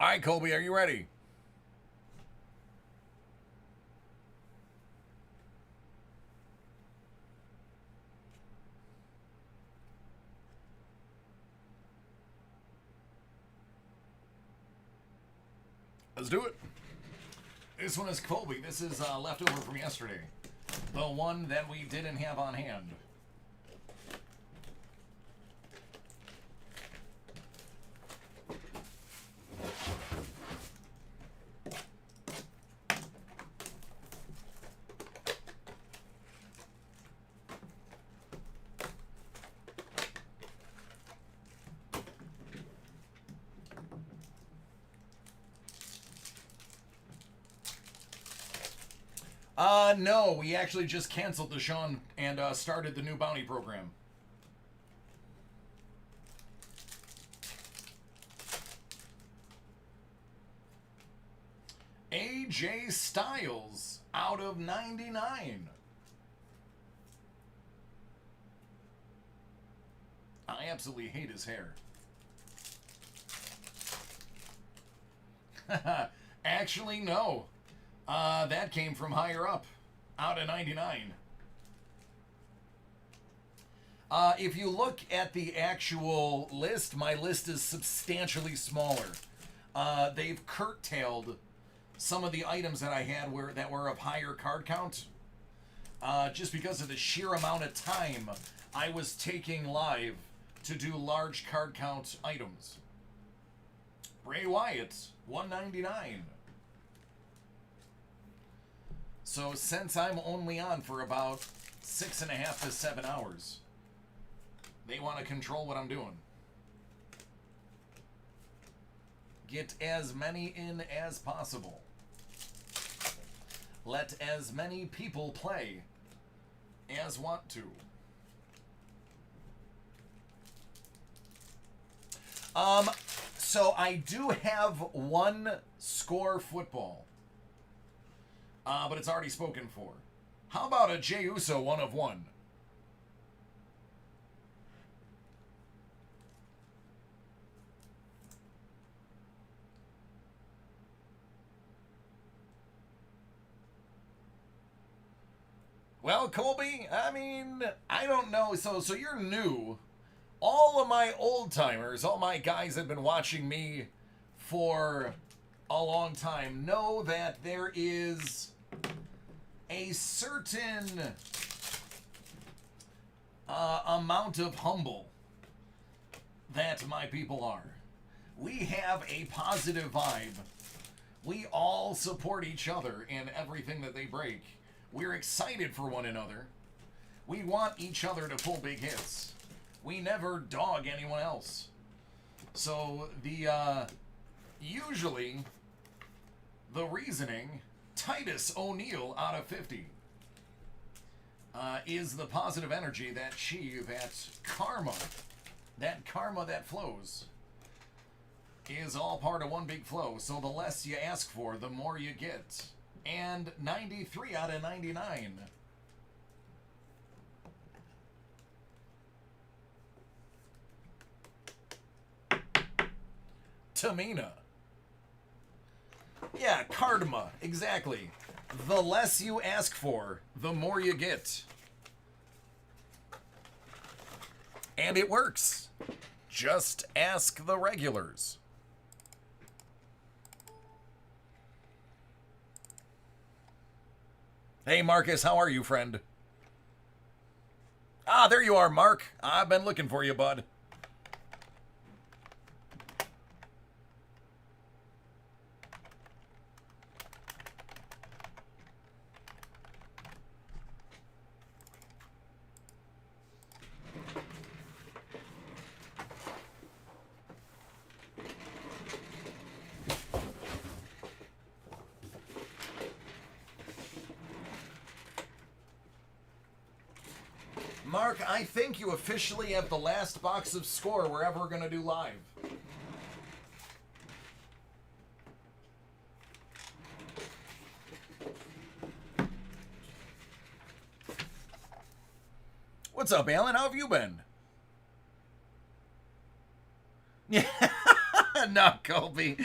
All right, Colby, are you ready? Let's do it. This one is Colby. This is leftover from yesterday. The one that we didn't have on hand. No, we actually just canceled the Sean and started the new bounty program. AJ Styles out of 99. I absolutely hate his hair. Actually, no. That came from higher up. Out of 99. If you look at the actual list, my list is substantially smaller. They've curtailed some of the items that I had that were of higher card count. Just because of the sheer amount of time I was taking live to do large card count items. Bray Wyatt, 199. So since I'm only on for about 6.5 to 7 hours, they want to control what I'm doing. Get as many in as possible. Let as many people play as want to. So I do have one score football. But it's already spoken for. How about a Jey Uso 1 of 1? Well, Colby, I mean, I don't know. So you're new. All of my old timers, all my guys that have been watching me for a long time know that there is a certain amount of humble that my people are. We have a positive vibe. We all support each other in everything that they break. We're excited for one another. We want each other to pull big hits. We never dog anyone else. So usually the reasoning, Titus O'Neil out of 50, is the positive energy that karma that flows is all part of one big flow. So the less you ask for, the more you get. And 93 out of 99. Tamina. Yeah, karma. Exactly. The less you ask for, the more you get. And it works. Just ask the regulars. Hey, Marcus, how are you, friend? Ah, there you are, Mark. I've been looking for you, bud. Mark, I think you officially have the last box of score we're ever going to do live. What's up, Alan? How have you been? Yeah, not Colby.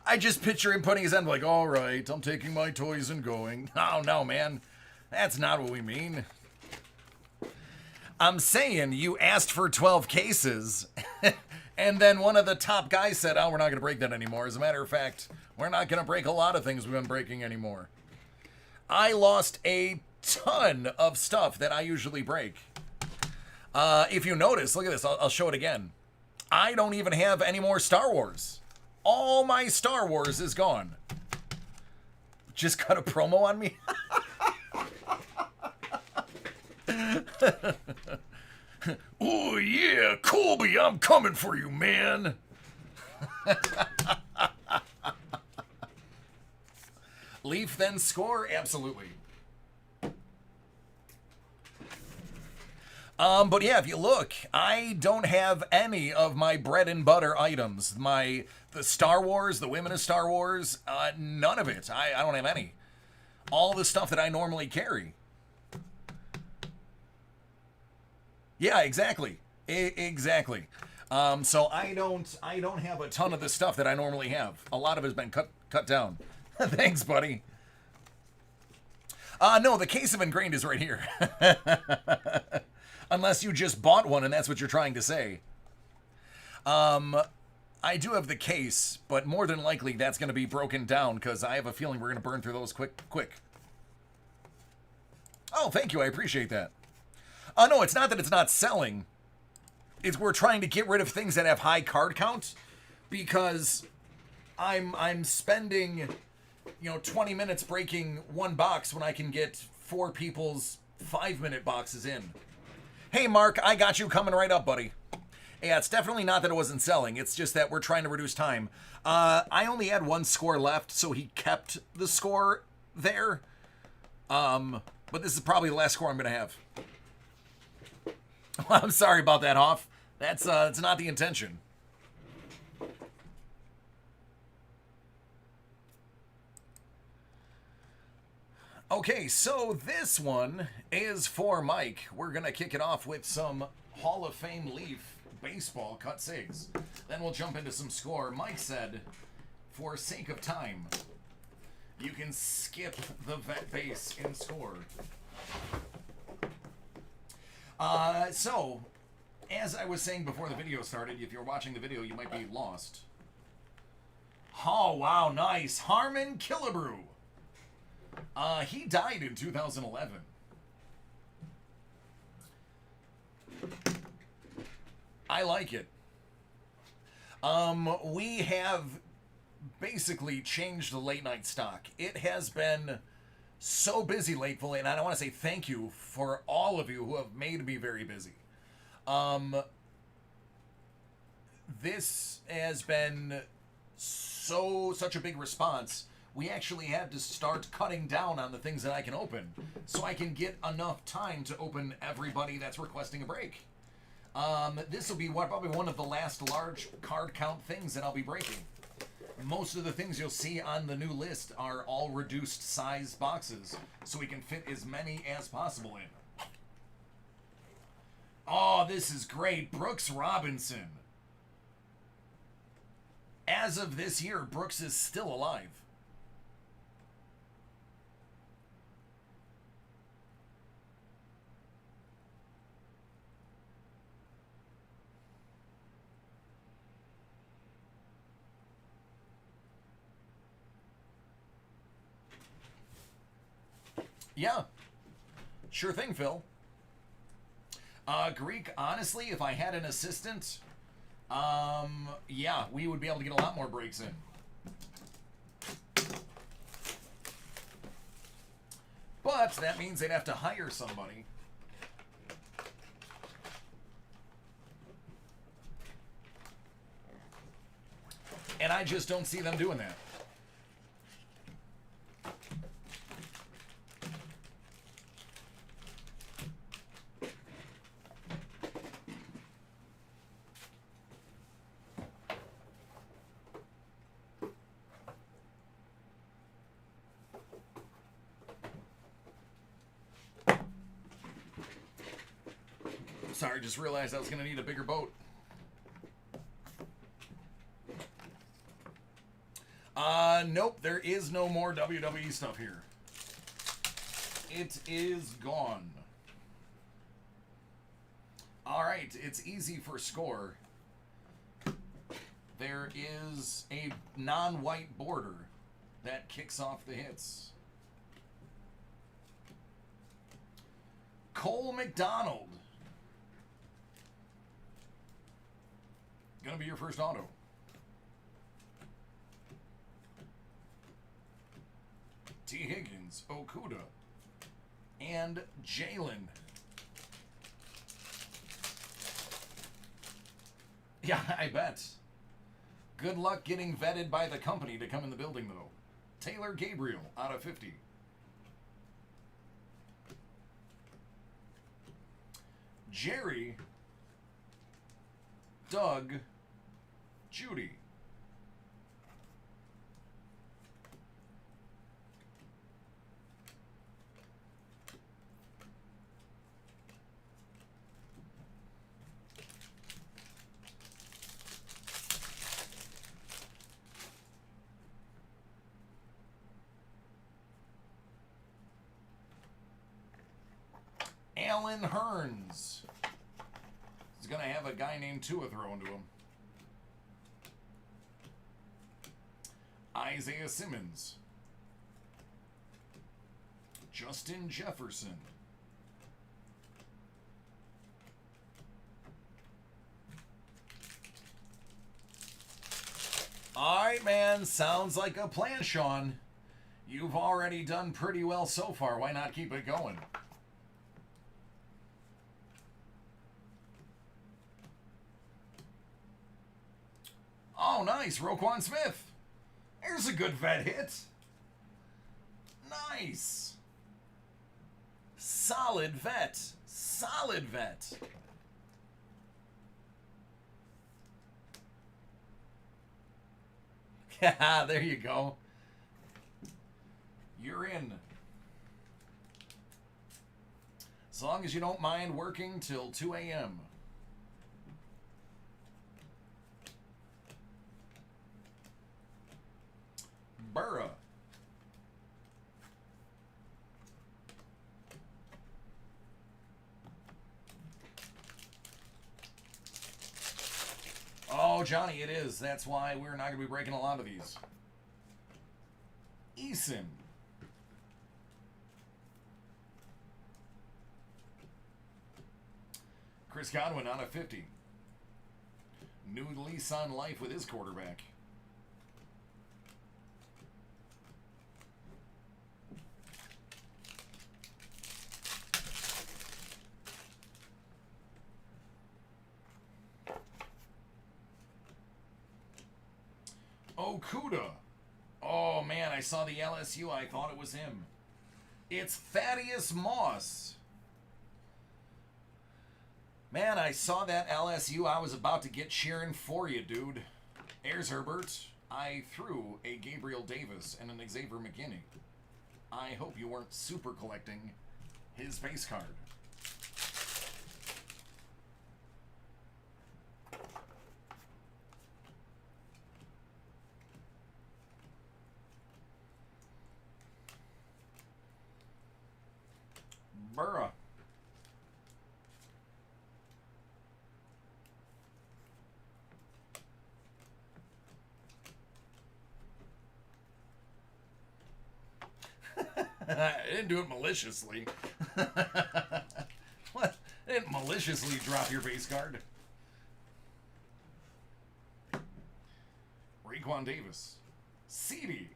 I just picture him putting his hand like, all right, I'm taking my toys and going. Oh, no, man. That's not what we mean. I'm saying you asked for 12 cases, and then one of the top guys said, oh, we're not going to break that anymore. As a matter of fact, we're not going to break a lot of things we've been breaking anymore. I lost a ton of stuff that I usually break. If you notice, look at this. I'll show it again. I don't even have any more Star Wars. All my Star Wars is gone. Just cut a promo on me? Oh yeah, Colby, I'm coming for you, man. Leaf then score? Absolutely. But yeah, if you look, I don't have any of my bread and butter items. The Star Wars, the Women of Star Wars, none of it. I don't have any. All the stuff that I normally carry. Yeah, exactly. Exactly. So I don't have a ton of the stuff that I normally have. A lot of it has been cut down. Thanks, buddy. No, the case of Ingrained is right here. Unless you just bought one and that's what you're trying to say. I do have the case, but more than likely that's going to be broken down because I have a feeling we're going to burn through those quick. Oh, thank you. I appreciate that. No, it's not that it's not selling. It's we're trying to get rid of things that have high card count because I'm spending 20 minutes breaking one box when I can get 4 people's 5-minute boxes in. Hey, Mark, I got you coming right up, buddy. Yeah, it's definitely not that it wasn't selling. It's just that we're trying to reduce time. I only had 1 score left, so he kept the score there. But this is probably the last score I'm going to have. I'm sorry about that, Hoff. That's it's not the intention. Okay, so this one is for Mike. We're going to kick it off with some Hall of Fame Leaf baseball cut sigs. Then we'll jump into some score. Mike said, for sake of time, you can skip the vet base in score. So, as I was saying before the video started, if you're watching the video, you might be lost. Oh, wow, nice. Harmon Killebrew. He died in 2011. I like it. We have basically changed the late night stock. It has been so busy lately, and I want to say thank you for all of you who have made me very busy. This has been such a big response. We actually had to start cutting down on the things that I can open so I can get enough time to open everybody that's requesting a break. This will be probably one of the last large card count things that I'll be breaking. Most of the things you'll see on the new list are all reduced size boxes, so we can fit as many as possible in. Oh, this is great. Brooks Robinson. As of this year, Brooks is still alive. Yeah, sure thing, Phil. Greek, honestly, if I had an assistant, yeah, we would be able to get a lot more breaks in. But that means they'd have to hire somebody. And I just don't see them doing that. Sorry, just realized I was going to need a bigger boat. Nope, there is no more WWE stuff here. It is gone. Alright, it's easy for score. There is a non-white border that kicks off the hits. Cole McDonald. Gonna be your first auto. T. Higgins, Okuda, and Jalen. Yeah, I bet. Good luck getting vetted by the company to come in the building, though. Taylor Gabriel out of 50. Jerry, Doug, Judy. Alan Hearns. He's going to have a guy named Tua thrown to him. Isaiah Simmons. Justin Jefferson. All right, man. Sounds like a plan, Sean. You've already done pretty well so far. Why not keep it going? Oh, nice. Roquan Smith. There's a good vet hit. Nice. Solid vet. Solid vet. Yeah, there you go. You're in. As long as you don't mind working till 2 a.m. Burra. Oh, Johnny, it is. That's why we're not going to be breaking a lot of these. Eason. Chris Godwin out of 50. New lease on life with his quarterback. Okuda. Oh, man, I saw the LSU. I thought it was him. It's Thaddeus Moss. Man, I saw that LSU. I was about to get cheering for you, dude. Ayers Herbert. I threw a Gabriel Davis and an Xavier McKinney. I hope you weren't super collecting his base card. Burra. I didn't do it maliciously. What? I didn't maliciously drop your base card. Raekwon Davis. Seedy.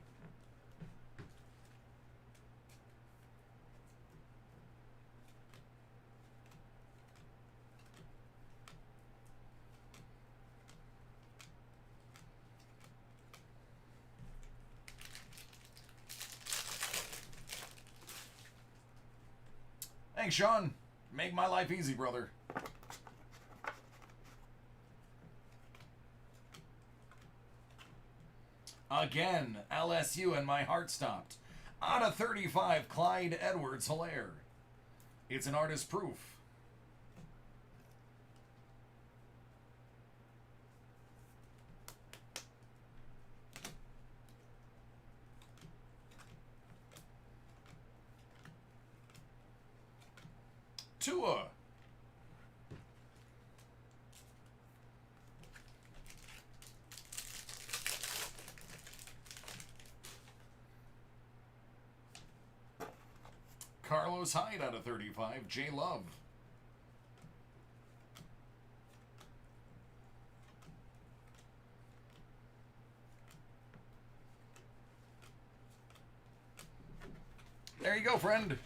Thanks, Sean. Make my life easy, brother. Again, LSU and my heart stopped. Out of 35, Clyde Edwards-Helaire. It's an artist proof. Tua. Carlos Hyde out of 35. J Love. There you go, friend.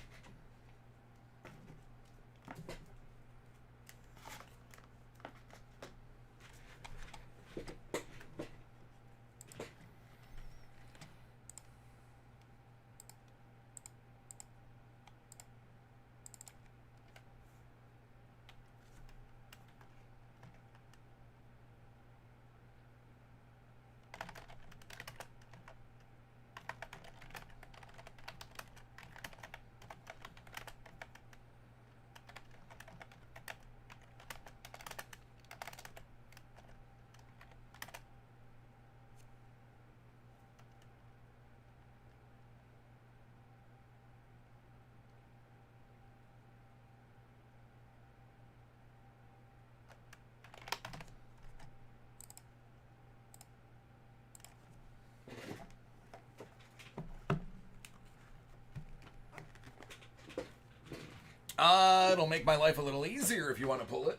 It'll make my life a little easier if you want to pull it.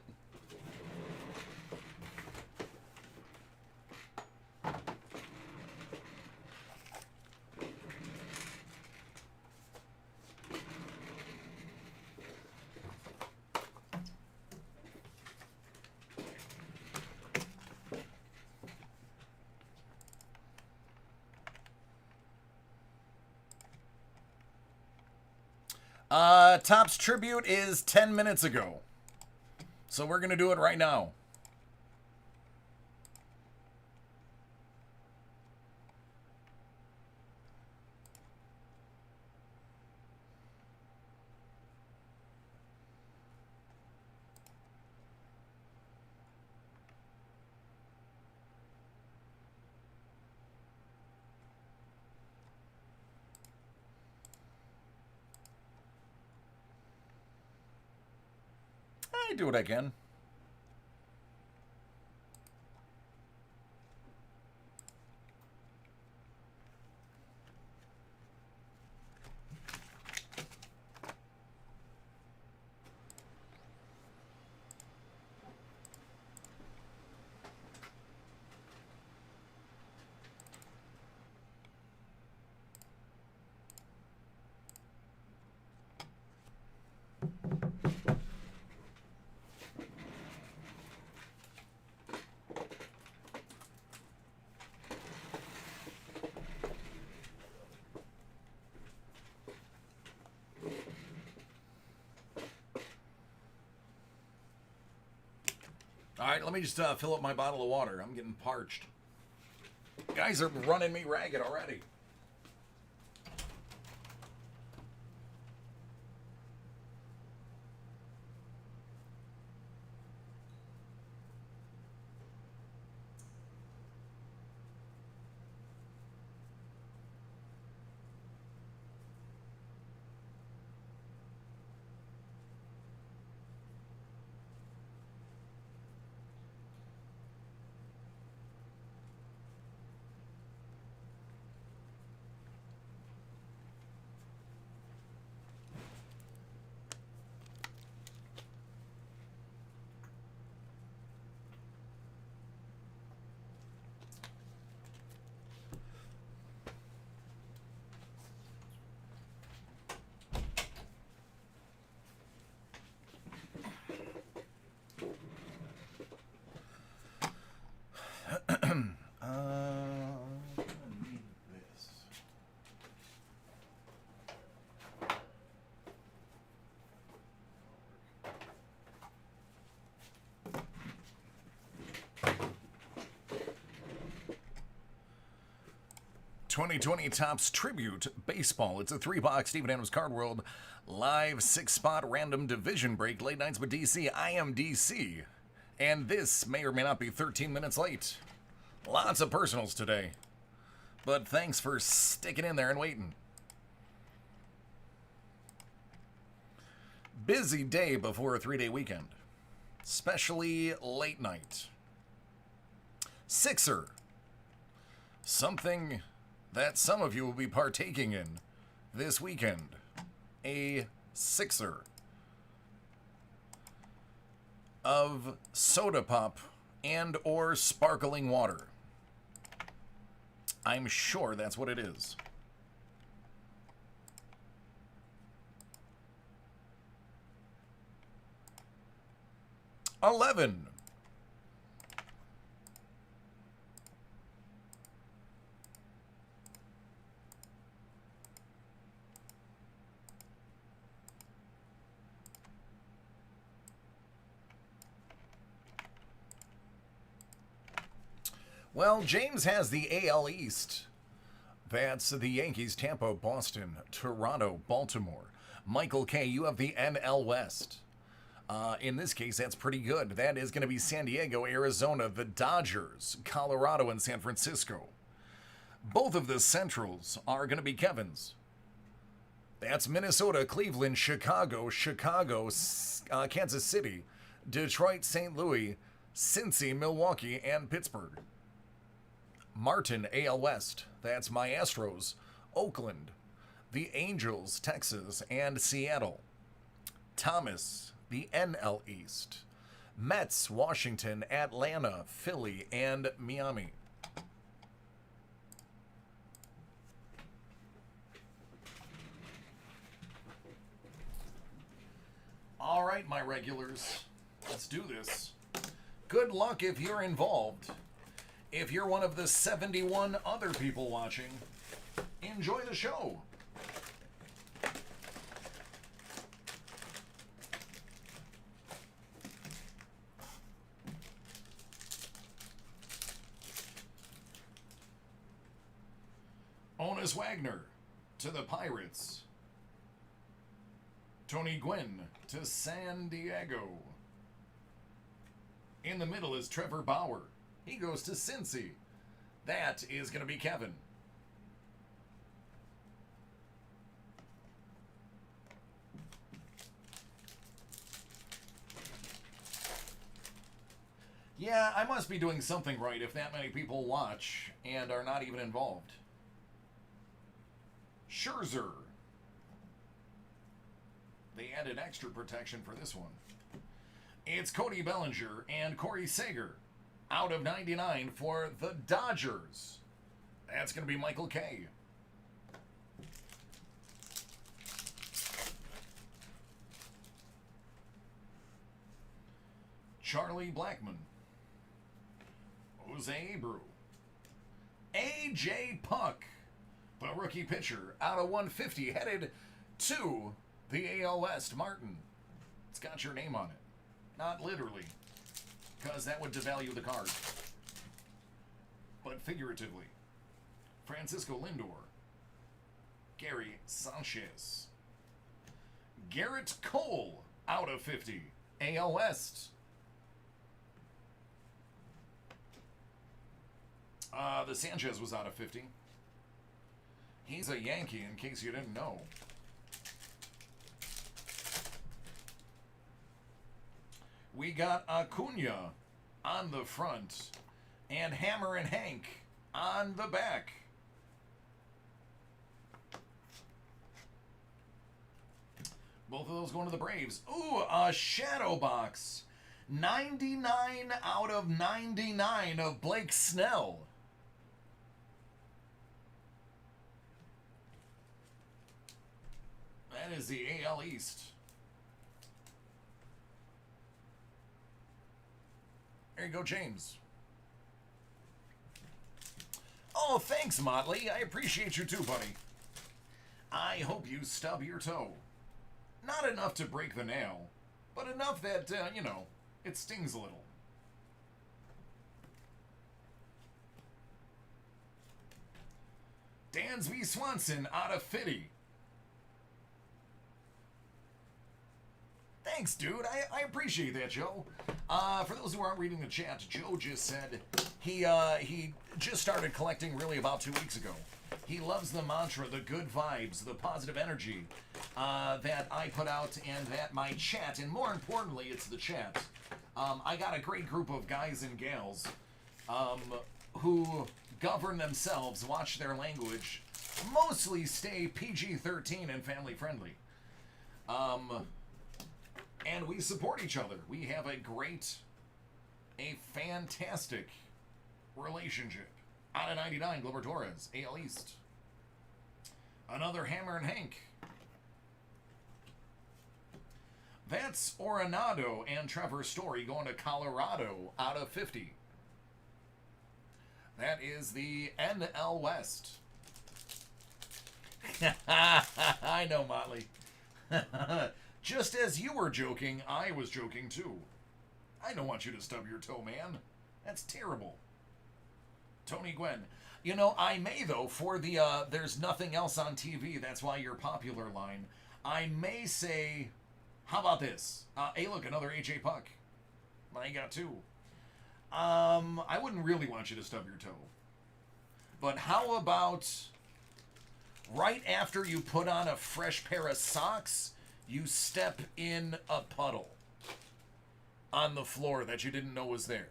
Topps tribute is 10 minutes ago. So we're going to do it right now. I do what I can. All right, let me just fill up my bottle of water. I'm getting parched. Guys are running me ragged already. I need this. 2020 Topps Tribute Baseball. It's a 3-box Steven Adams Card World live 6-spot random division break. Late nights with DC. I am DC. And this may or may not be 13 minutes late. Lots of personals today. But thanks for sticking in there and waiting. Busy day before a 3-day weekend. Especially late night. Sixer. Something that some of you will be partaking in this weekend. A sixer of soda pop and or sparkling water. I'm sure that's what it is. $11. Well, James has the AL East. That's the Yankees, Tampa, Boston, Toronto, Baltimore. Michael K., you have the NL West. In this case, that's pretty good. That is going to be San Diego, Arizona, the Dodgers, Colorado, and San Francisco. Both of the Centrals are going to be Kevin's. That's Minnesota, Cleveland, Chicago, Kansas City, Detroit, St. Louis, Cincy, Milwaukee, and Pittsburgh. Martin, AL West. That's my Astros, Oakland, the Angels, Texas, and Seattle. Thomas, the NL East. Mets, Washington, Atlanta, Philly, and Miami. All right, my regulars, let's do this. Good luck if you're involved. If you're one of the 71 other people watching, enjoy the show. Honus Wagner to the Pirates. Tony Gwynn to San Diego. In the middle is Trevor Bauer. He goes to Cincy. That is going to be Kevin. Yeah, I must be doing something right if that many people watch and are not even involved. Scherzer. They added extra protection for this one. It's Cody Bellinger and Corey Seager out of 99 for the Dodgers. That's going to be Michael Kay. Charlie Blackmon. Jose Abreu. A.J. Puck, the rookie pitcher, out of 150, headed to the AL West. Martin. It's got your name on it. Not literally, because that would devalue the card. But figuratively. Francisco Lindor. Gary Sanchez. Garrett Cole, out of 50. AL West. The Sanchez was out of 50. He's a Yankee, in case you didn't know. We got Acuna on the front and Hammer and Hank on the back. Both of those going to the Braves. Ooh, a shadow box. 99 out of 99 of Blake Snell. That is the AL East. There you go, James. Oh, thanks, Motley. I appreciate you too, buddy. I hope you stub your toe. Not enough to break the nail, but enough that, you know, it stings a little. Dansby Swanson out of 50. Thanks, dude. I appreciate that, Joe. For those who aren't reading the chat, Joe just said he just started collecting really about 2 weeks ago. He loves the mantra, the good vibes, the positive energy that I put out and that my chat, and more importantly, it's the chat. I got a great group of guys and gals who govern themselves, watch their language, mostly stay PG-13 and family friendly. And we support each other. We have a fantastic relationship. Out of 99, Glover Torres, AL East. Another Hammer and Hank. That's Arenado and Trevor Story going to Colorado out of 50. That is the NL West. I know, Motley. Just as you were joking, I was joking too. I don't want you to stub your toe, man. That's terrible. Tony Gwynn. You know, I may, though, for the there's nothing else on TV, that's why you're popular line, I may say, how about this? Hey, look, another A.J. Puck. I got two. I wouldn't really want you to stub your toe. But how about right after you put on a fresh pair of socks, you step in a puddle on the floor that you didn't know was there?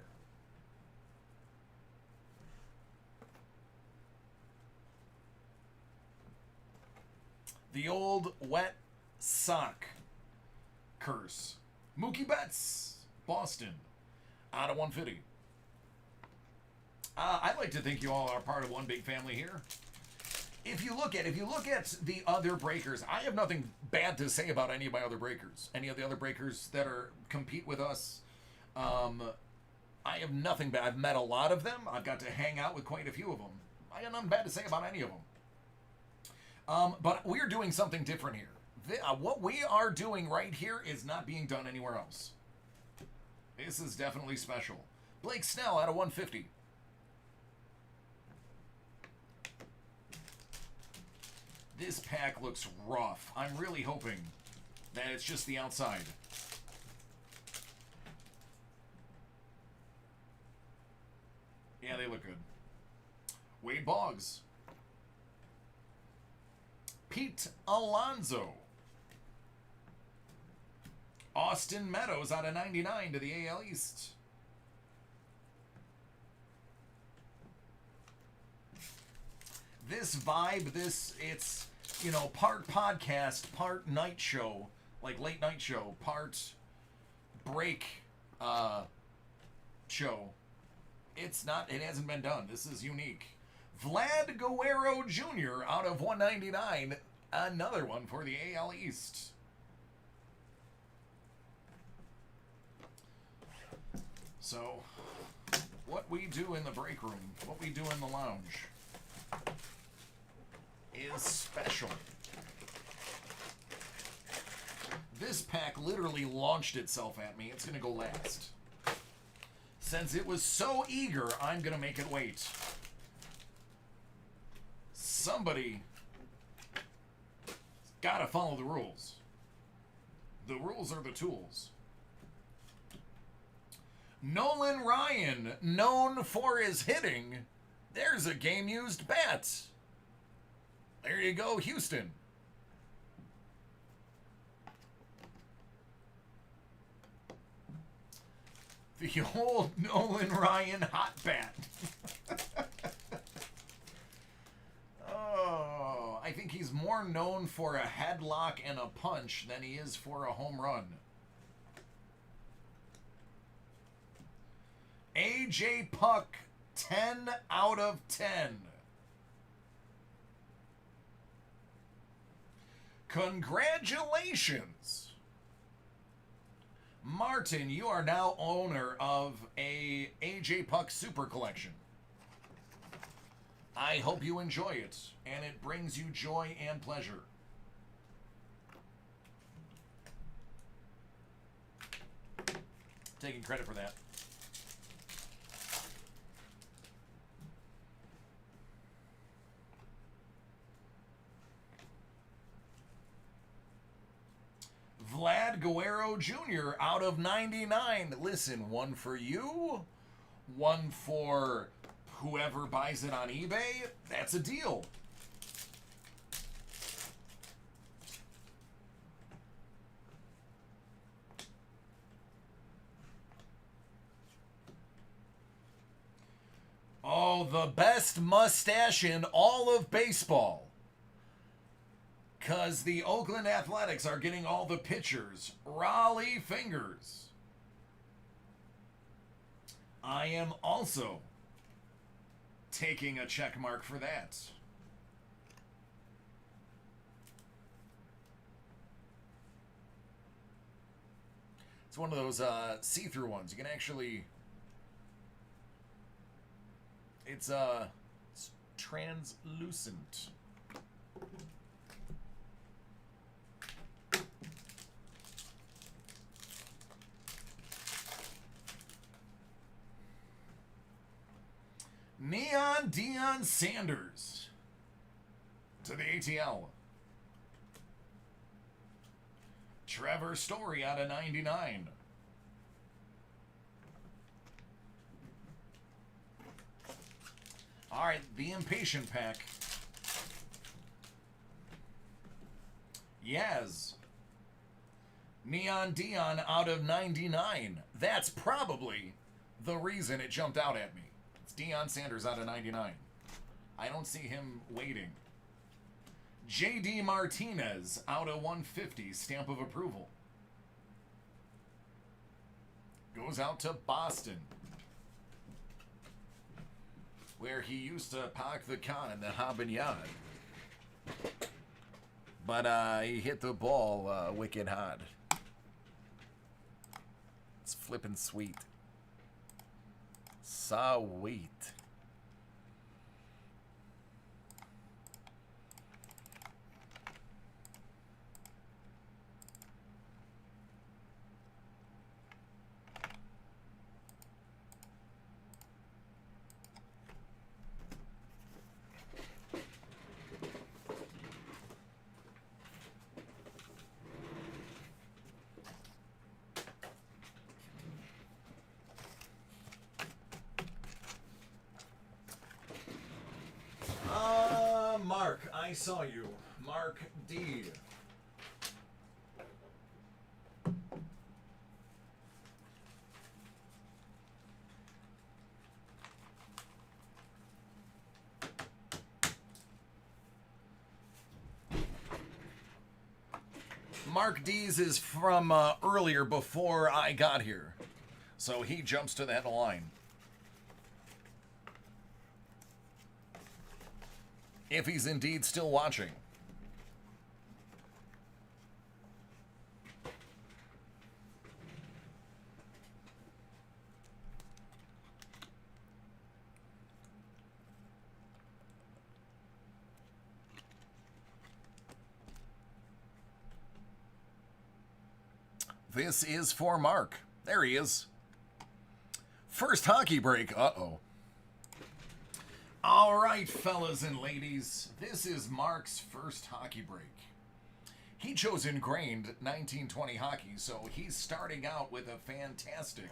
The old wet sock Curse. Mookie Betts, Boston, out of 150. I'd like to think you all are part of one big family here. If you look at the other breakers, I have nothing bad to say about any of my other breakers. Any of the other breakers that compete with us, I have nothing bad. I've met a lot of them. I've got to hang out with quite a few of them. I have nothing bad to say about any of them. But we're doing something different here. What we are doing right here is not being done anywhere else. This is definitely special. Blake Snell out of 150. This pack looks rough. I'm really hoping that it's just the outside. Yeah, they look good. Wade Boggs. Pete Alonso. Austin Meadows out of 99 to the AL East. This vibe, it's, you know, part podcast, part night show, like late night show, part break show. It hasn't been done. This is unique. Vlad Guerrero Jr. out of 199. Another one for the AL East. So, what we do in the break room, what we do in the lounge, is special. This pack literally launched itself at me. It's going to go last. Since it was so eager, I'm going to make it wait. Somebody got to follow the rules. The rules are the tools. Nolan Ryan, known for his hitting. There's a game-used bat. There you go, Houston. The old Nolan Ryan hot bat. Oh, I think he's more known for a headlock and a punch than he is for a home run. AJ Puck, 10 out of 10. Congratulations. Martin, you are now owner of a AJ Puck Super Collection. I hope you enjoy it, and it brings you joy and pleasure. Taking credit for that. Vlad Guerrero Jr. out of 99. Listen, one for you, one for whoever buys it on eBay. That's a deal. Oh, the best mustache in all of baseball. Because the Oakland Athletics are getting all the pitchers. Raleigh Fingers. I am also taking a check mark for that. It's one of those see-through ones. You can actually... It's translucent. Neon Deion Sanders to the ATL. Trevor Story out of 99. All right, the Impatient Pack. Yaz. Neon Deion out of 99. That's probably the reason it jumped out at me. It's Deion Sanders out of 99. I don't see him waiting. J.D. Martinez out of 150. Stamp of approval. goes out to Boston, where he used to park the car in the Habanard. But he hit the ball wicked hard. It's flippin' sweet. Sweet. Mark, I saw you. Mark D. Mark D's is from earlier before I got here. So he jumps to that line. If he's indeed still watching. This is for Mark. There he is. First hockey break. Uh-oh. All right, fellas and ladies, this is Mark's first hockey break. He chose ingrained 1920 hockey, so he's starting out with a fantastic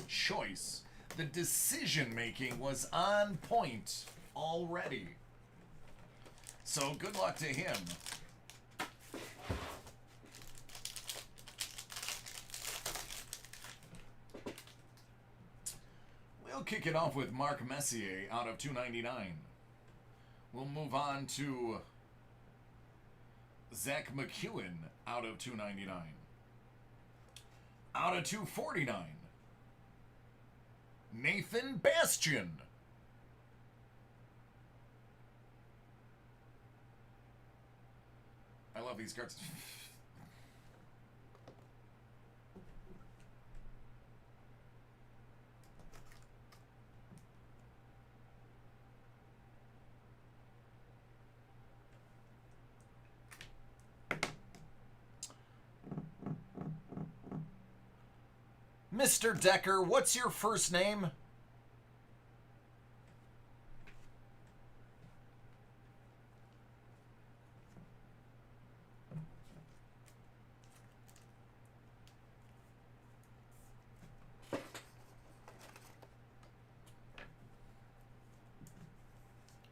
choice. The decision-making was on point already. So good luck to him. We'll kick it off with Mark Messier out of 299. We'll move on to Zach McEwen out of 299. Out of 249, Nathan Bastian. I love these cards. Mr. Decker, what's your first name?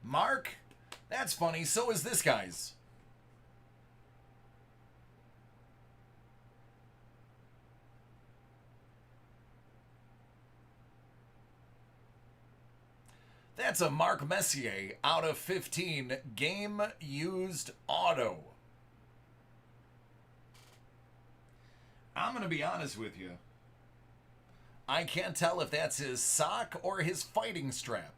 Mark? That's funny. So is this guy's. That's a Mark Messier out of 15 game used auto. I'm going to be honest with you. I can't tell if that's his sock or his fighting strap.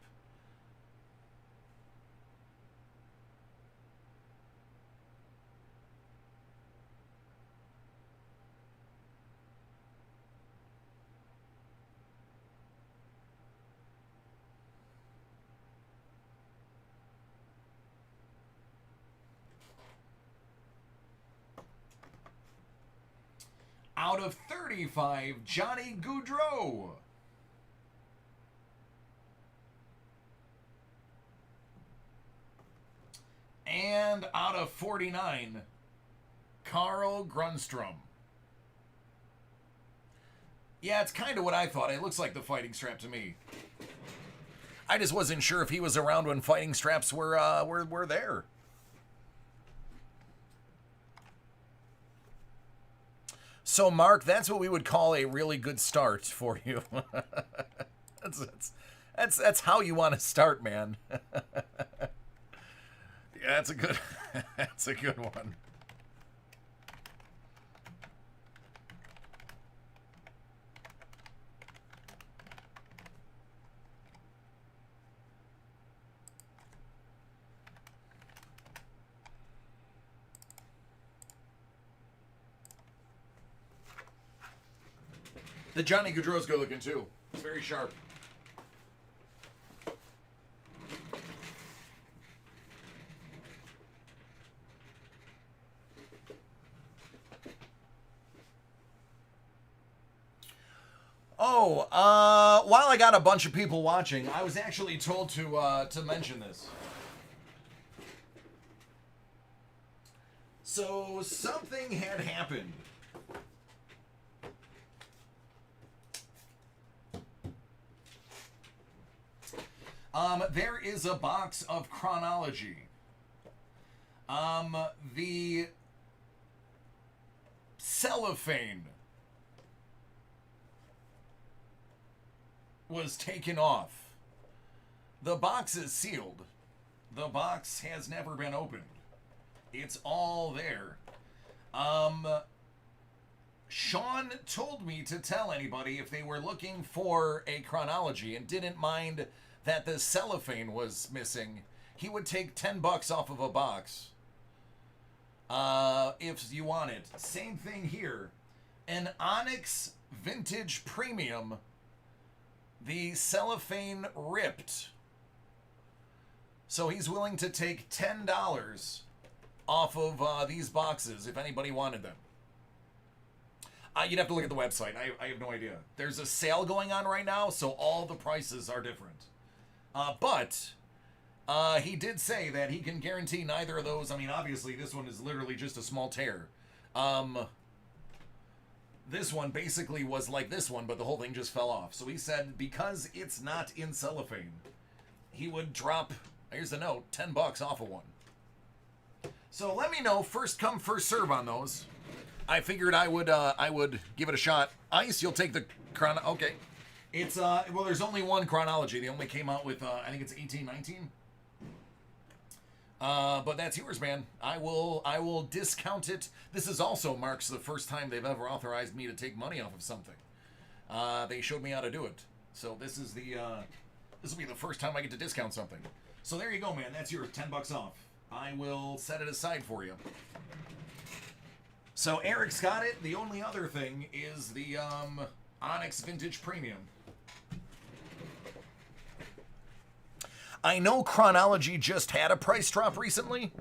Out of 35, Johnny Gaudreau. And out of 49, Carl Grundstrom. Yeah, it's kind of what I thought. It looks like the fighting strap to me. I just wasn't sure if he was around when fighting straps were there. So, Mark, that's what we would call a really good start for you. that's how you want to start, man. Yeah, that's a good that's a good one. The Johnny Gaudreau's good looking too. It's very sharp. Oh, while I got a bunch of people watching, I was actually told to mention this. So something had happened. There is a box of Chronology. The cellophane was taken off. The box is sealed. The box has never been opened. It's all there. Sean told me to tell anybody if they were looking for a Chronology and didn't mind that the cellophane was missing, he would take $10 off of a box. If you want it. Same thing here. An Onyx Vintage Premium. The cellophane ripped. So he's willing to take $10 off of these boxes if anybody wanted them. You'd have to look at the website. I have no idea. There's a sale going on right now, so all the prices are different. But he did say that he can guarantee neither of those. I mean, obviously, this one is literally just a small tear. This one basically was like this one, but the whole thing just fell off. So he said because it's not in cellophane, he would drop, here's a note, $10 off of one. So let me know, first come, first serve on those. I figured I would give it a shot. Ice, you'll take the okay. It's well, there's only one Chronology. They only came out with I think it's 1819. But that's yours, man. I will discount it. This is also marks the first time they've ever authorized me to take money off of something. They showed me how to do it. So this is the this will be the first time I get to discount something. So there you go, man. That's yours, $10 off. I will set it aside for you. So Eric's got it. The only other thing is the Onyx Vintage Premium. I know Chronology just had a price drop recently,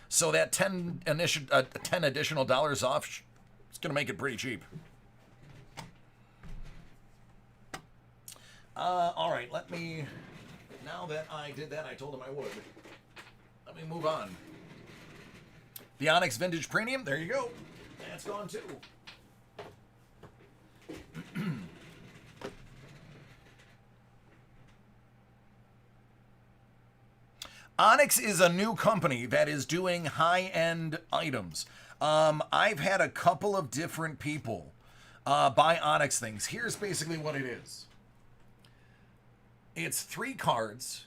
so that $10 additional dollars off is going to make it pretty cheap. All right, let me, now that I did that, I told him I would. Let me move on. The Onyx Vintage Premium, there you go. That's gone too. Onyx is a new company that is doing high-end items. I've had a couple of different people buy Onyx things. Here's basically what it is. It's 3 cards.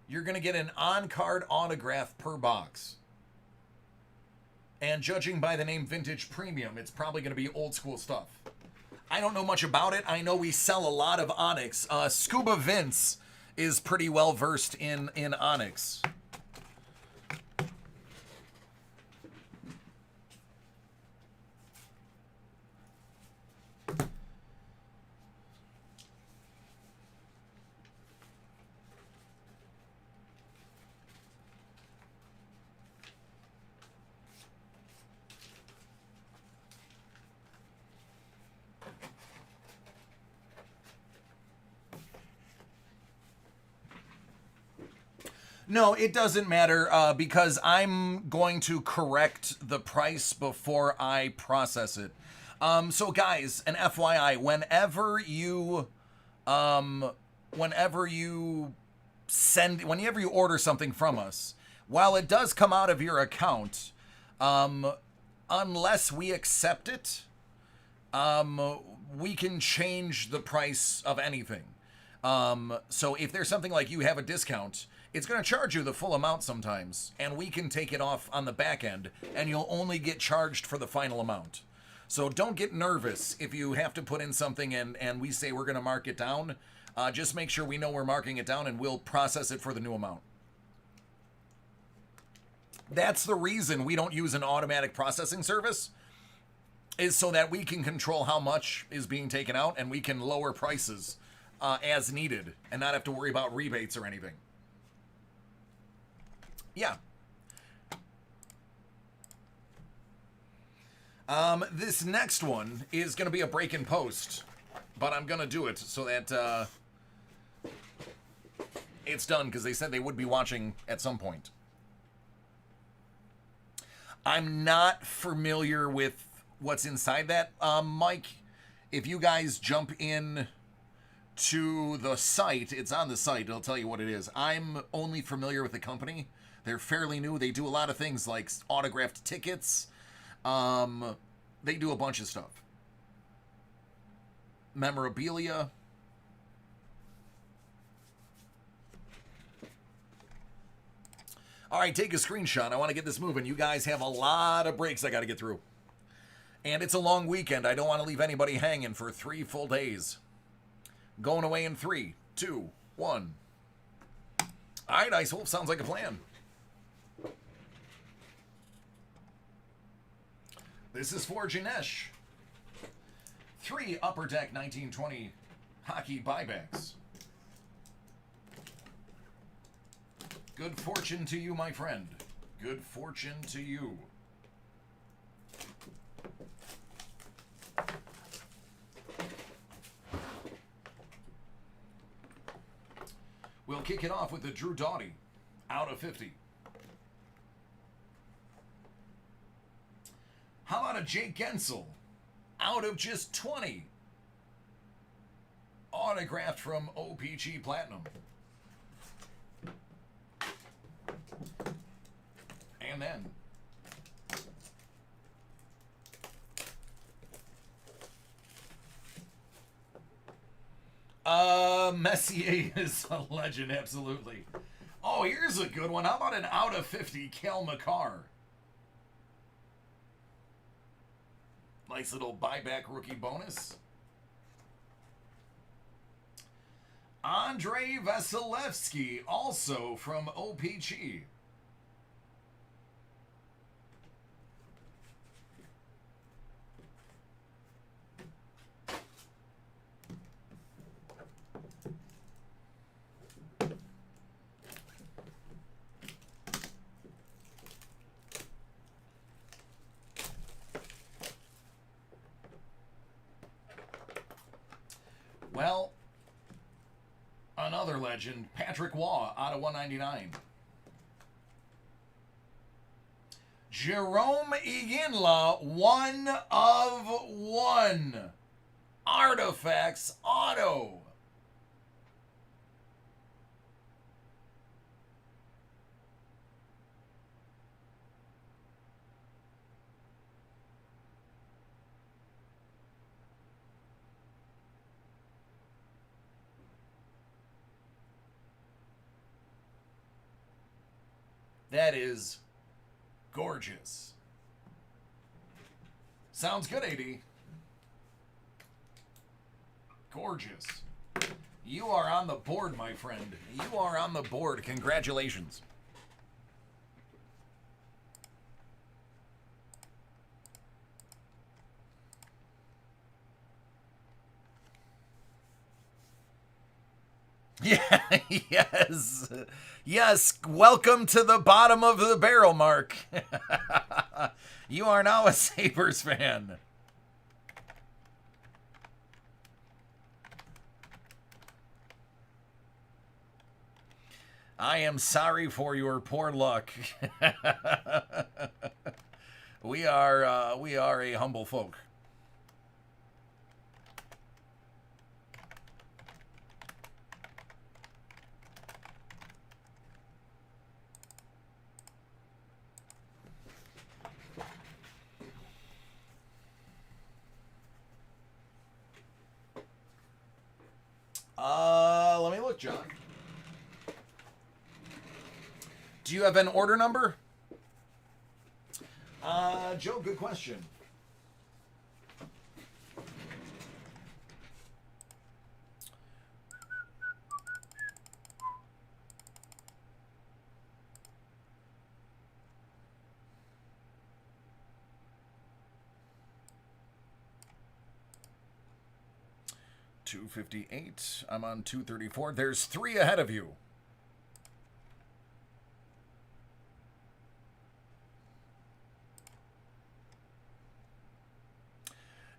You're going to get an on-card autograph per box. And judging by the name Vintage Premium, it's probably going to be old school stuff. I don't know much about it. I know we sell a lot of Onyx. Scuba Vince is pretty well versed in Onyx. No, it doesn't matter because I'm going to correct the price before I process it. So guys, an FYI, whenever you order something from us, while it does come out of your account, unless we accept it, we can change the price of anything. So if there's something like you have a discount, it's going to charge you the full amount sometimes, and we can take it off on the back end, and you'll only get charged for the final amount. So don't get nervous if you have to put in something and we say we're going to mark it down. Just make sure we know we're marking it down, and we'll process it for the new amount. That's the reason we don't use an automatic processing service. is so that we can control how much is being taken out and we can lower prices as needed and not have to worry about rebates or anything. Yeah. This next one is going to be a break in post, but I'm going to do it so that it's done because they said they would be watching at some point. I'm not familiar with what's inside that. Mike, if you guys jump in to the site, it's on the site, it'll tell you what it is. I'm only familiar with the company. They're fairly new. They do a lot of things like autographed tickets. They do a bunch of stuff. Memorabilia. All right, take a screenshot. I want to get this moving. You guys have a lot of breaks I got to get through. And it's a long weekend. I don't want to leave anybody hanging for 3 full days. Going away in 3, 2, 1. All right, Ice Wolf. Sounds like a plan. This is for Janesh. 3 Upper Deck 1920 hockey buybacks. Good fortune to you, my friend. Good fortune to you. We'll kick it off with the Drew Doughty out of 50. How about a Jake Gensel out of just 20? Autographed from OPG Platinum. And then Messier is a legend, absolutely. Oh, here's a good one. How about an out of 50 Cale Makar? Nice little buyback rookie bonus. Andrei Vasilevsky, also from OPG. Well, another legend, Patrick Waugh out of 199. Jerome Iginla, 1 of 1. Artifacts auto. That is gorgeous. Sounds good, AD. Gorgeous. You are on the board, my friend. You are on the board. Congratulations. Yeah, yes. Yes, welcome to the bottom of the barrel, Mark. You are now a Sabres fan. I am sorry for your poor luck. We are a humble folk. Let me look, John. Do you have an order number? Joe, good question. 258. I'm on 234. There's 3 ahead of you.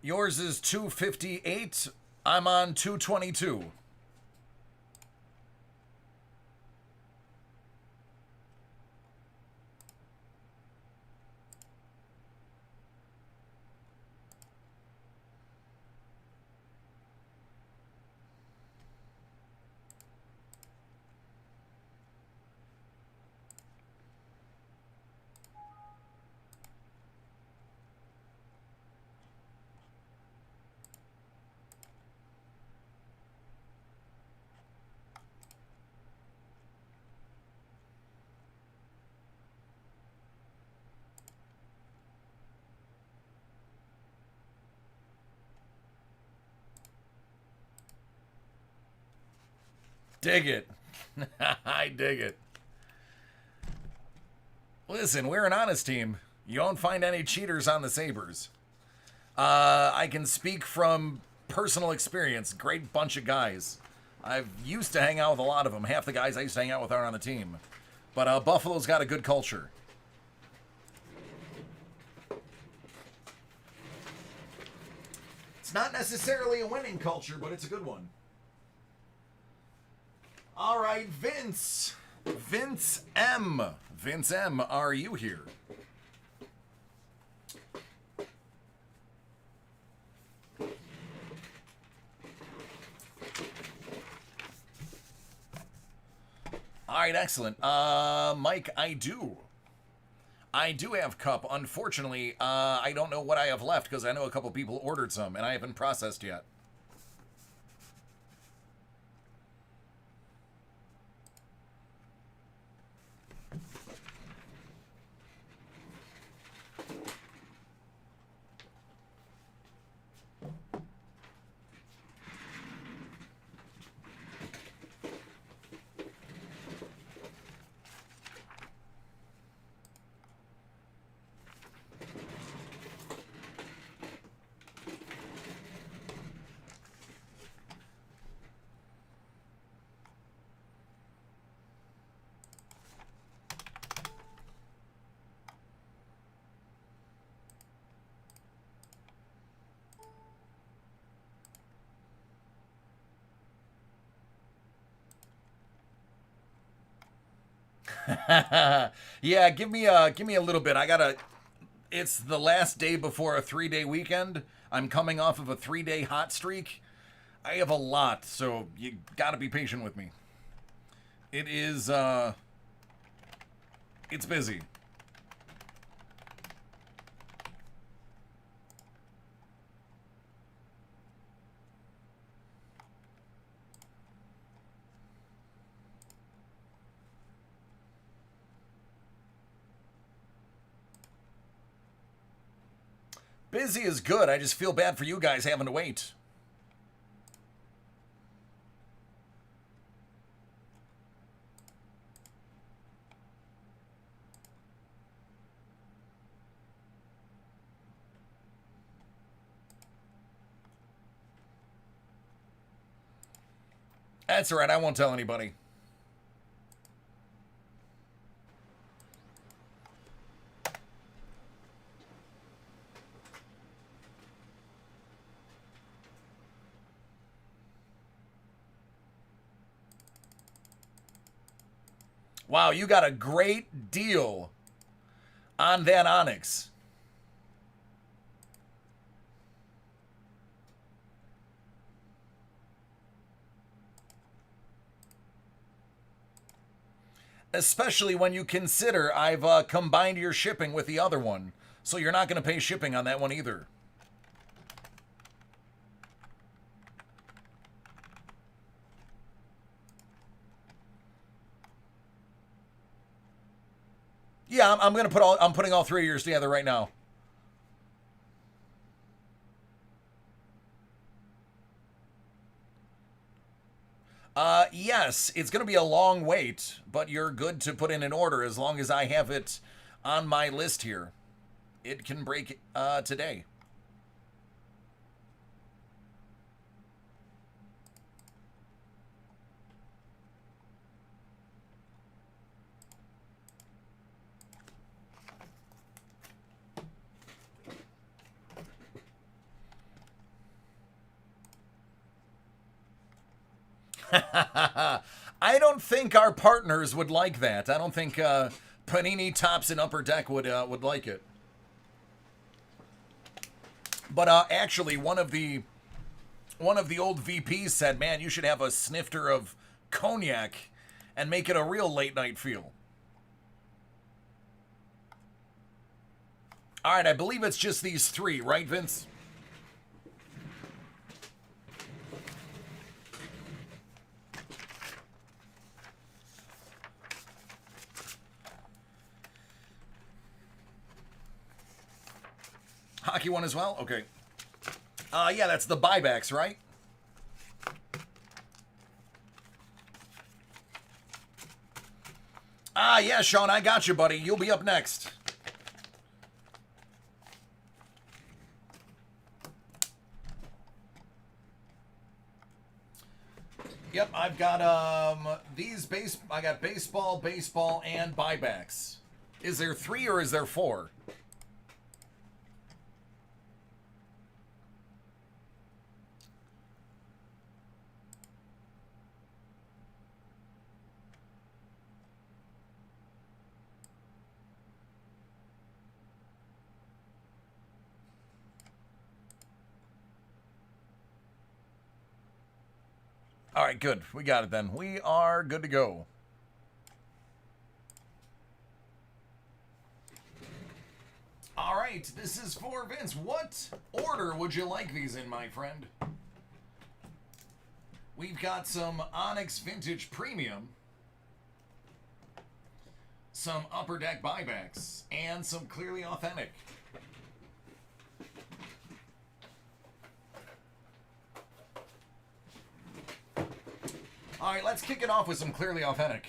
Yours is 258. I'm on 222. Dig it. I dig it. Listen, we're an honest team. You won't find any cheaters on the Sabres. I can speak from personal experience. Great bunch of guys. I've used to hang out with a lot of them. Half the guys I used to hang out with aren't on the team. But Buffalo's got a good culture. It's not necessarily a winning culture, but it's a good one. All right, Vince. Vince M. Vince M, are you here? All right, excellent. Mike, I do have Cup. Unfortunately, I don't know what I have left because I know a couple people ordered some and I haven't processed yet. Yeah, give me a little bit. It's the last day before a 3-day weekend. I'm coming off of a 3-day hot streak. I have a lot, so you gotta be patient with me. It is, it's busy. Busy is good. I just feel bad for you guys having to wait. That's all right. I won't tell anybody. Wow, you got a great deal on that Onyx. Especially when you consider I've combined your shipping with the other one. So you're not going to pay shipping on that one either. Yeah, I'm putting all 3 of yours together right now. Yes, it's going to be a long wait, but you're good to put in an order as long as I have it on my list here. It can break today. I don't think our partners would like that. I don't think Panini Tops and Upper Deck would like it. But actually, one of the old VPs said, "Man, you should have a snifter of cognac and make it a real late night feel." All right, I believe it's just these three, right, Vince? Hockey one as well? Okay. Yeah, that's the buybacks, right? Yeah, Sean, I got you, buddy. You'll be up next. Yep, I've got I got baseball, and buybacks. Is there 3 or is there 4? All right, good. We got it then. We are good to go. All right, this is for Vince. What order would you like these in, my friend? We've got some Onyx Vintage Premium, some Upper Deck buybacks, and some Clearly Authentic. All right, let's kick it off with some Clearly Authentic.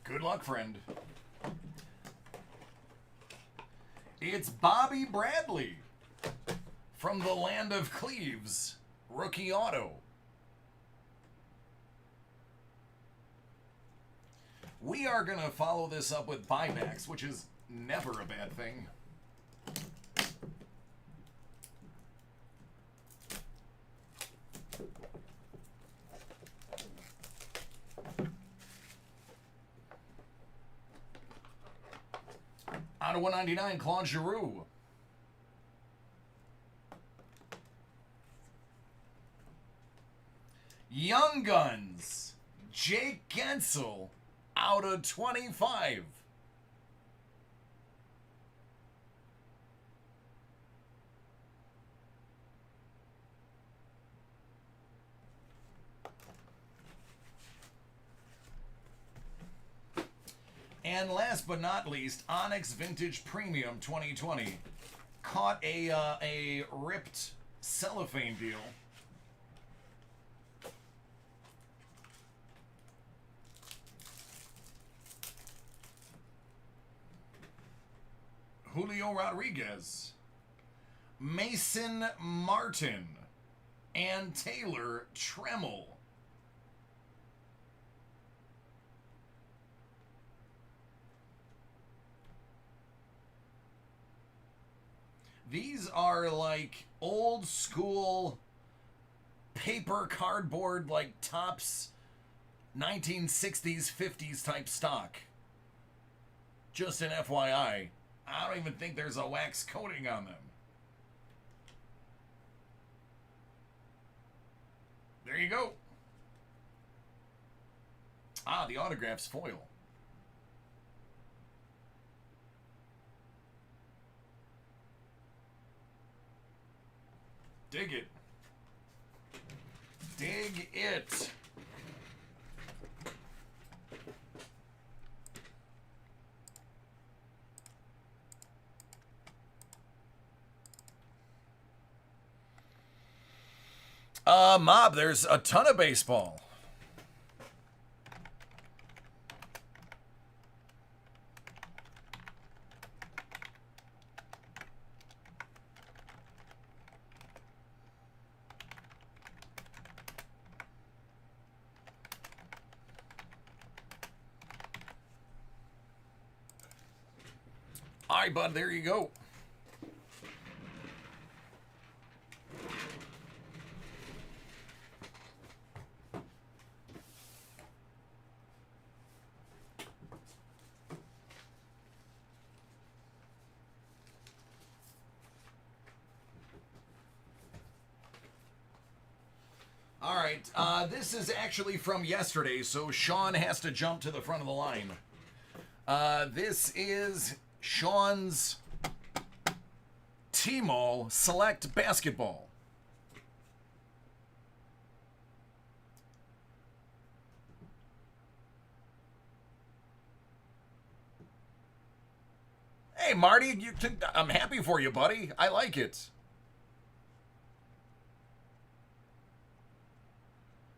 Good luck, friend. It's Bobby Bradley from the land of Cleves, rookie auto. We are going to follow this up with buybacks, which is never a bad thing. Out of 199, Claude Giroux. Young Guns, Jake Gensel. Out of 25. And last but not least, Onyx Vintage Premium 2020. Caught a ripped cellophane deal. Julio Rodriguez, Mason Martin, and Taylor Tremmel. These are like old school paper cardboard, like Topps 1960s, 50s type stock. Just an FYI. I don't even think there's a wax coating on them. There you go. The autograph's foil. Dig it. Dig it. Mob, there's a ton of baseball. All right, bud, there you go. All right, this is actually from yesterday, so Sean has to jump to the front of the line. This is Sean's Tmall Select Basketball. Hey, Marty, I'm happy for you, buddy. I like it.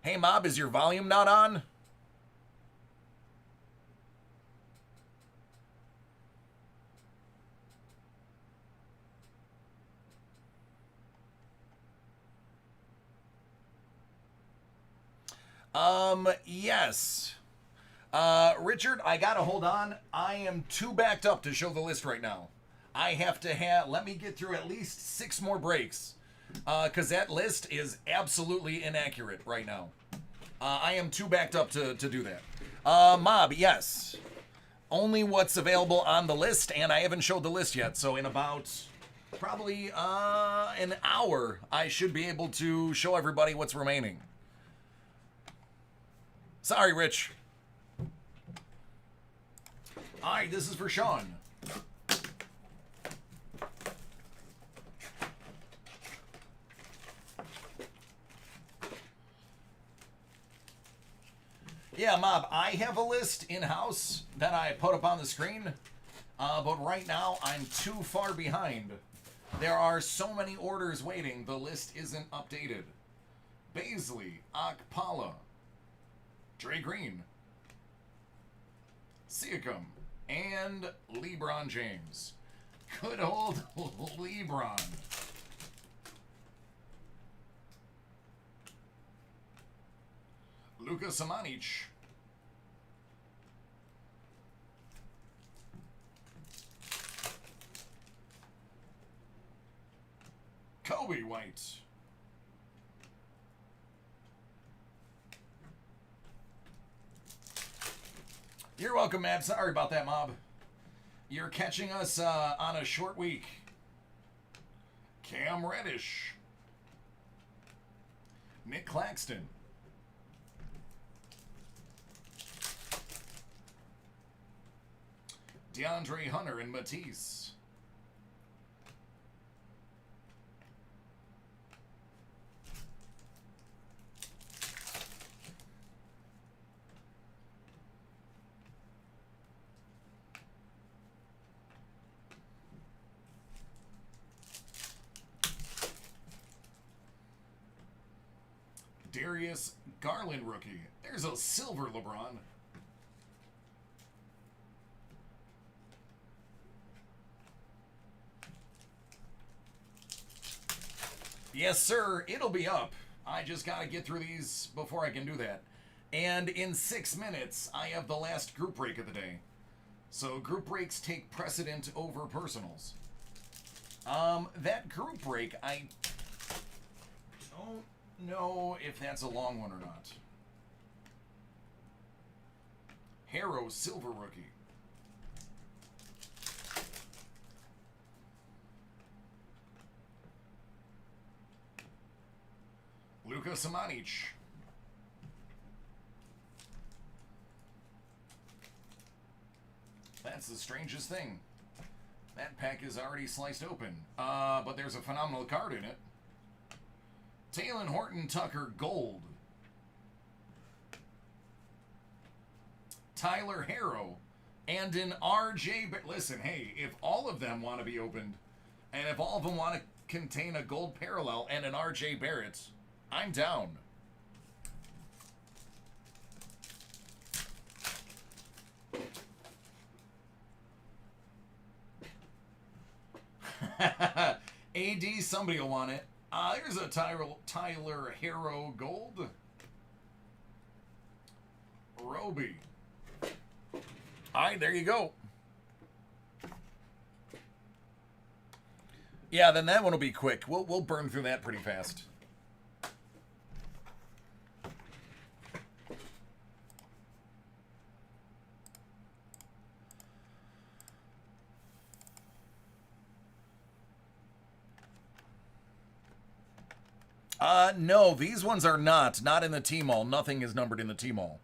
Hey, Mob, is your volume not on? Yes. Richard, I gotta hold on. I am too backed up to show the list right now. I have to let me get through at least 6 more breaks. Because that list is absolutely inaccurate right now. I am too backed up to do that. Mob, yes. Only what's available on the list, and I haven't showed the list yet. So in about probably an hour, I should be able to show everybody what's remaining. Sorry, Rich. All right, this is for Sean. Yeah, Mob, I have a list in-house that I put up on the screen, but right now I'm too far behind. There are so many orders waiting, the list isn't updated. Baisley, Akpala, Dre Green, Siakam, and LeBron James. Good old LeBron. Luka Samanic. Kobe White. You're welcome, Matt. Sorry about that, Mob. You're catching us on a short week. Cam Reddish. Nick Claxton. DeAndre Hunter and Matisse. Darius Garland rookie. There's a silver LeBron. Yes, sir. It'll be up. I just got to get through these before I can do that. And in 6 minutes, I have the last group break of the day. So group breaks take precedent over personals. That group break, I don't know if that's a long one or not. Harrow silver rookie. Luka Samanic. That's the strangest thing. That pack is already sliced open. But there's a phenomenal card in it. Talen Horton-Tucker Gold. Tyler Harrow. And an RJ... But listen, hey, if all of them want to be opened, and if all of them want to contain a gold parallel and an RJ Barrett, I'm down. AD, somebody will want it. Here's a Tyler Harrow Gold. Roby. All right, there you go. Yeah, then that one will be quick. We'll burn through that pretty fast. No, these ones are not in the T-Mall. Nothing is numbered in the T-Mall.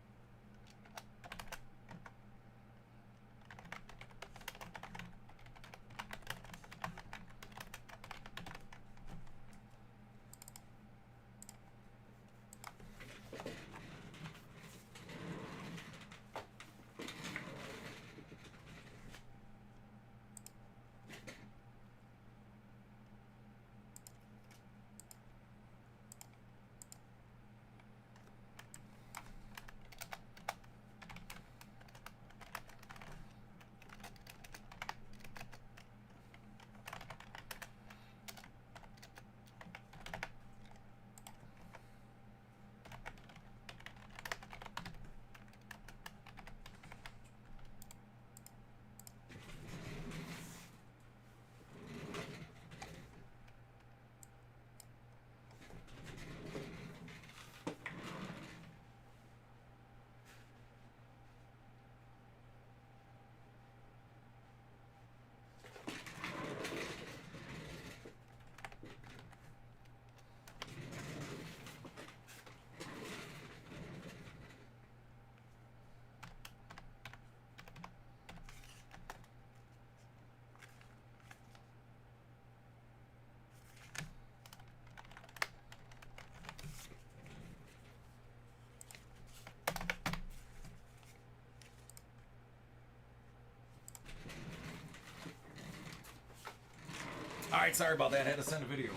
All right, sorry about that. I had to send a video.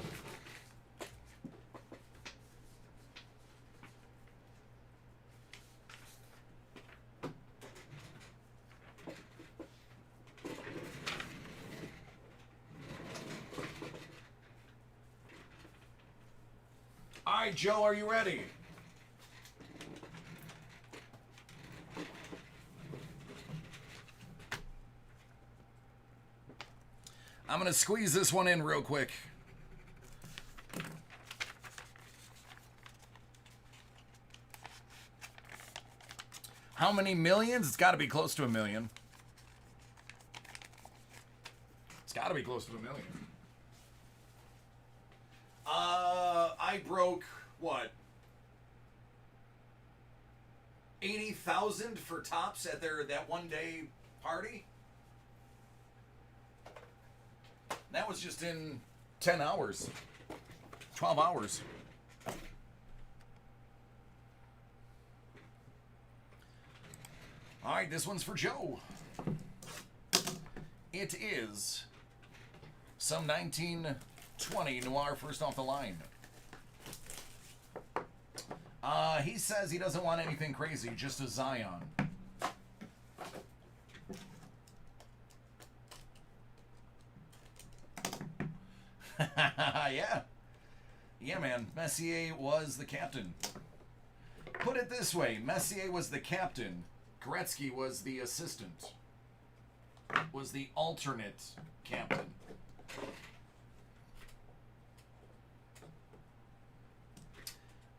All right, Joe, are you ready? I'm going to squeeze this one in real quick. How many millions? It's got to be close to 1 million. It's got to be close to 1 million. I broke, what? 80,000 for Tops at that one-day party? That was just in 10 hours. 12 hours. All right, this one's for Joe. It is some 1920 Noir first off the line. He says he doesn't want anything crazy, just a Zion. Yeah. Yeah, man. Messier was the captain. Put it this way. Messier was the captain. Gretzky was the assistant. Was the alternate captain.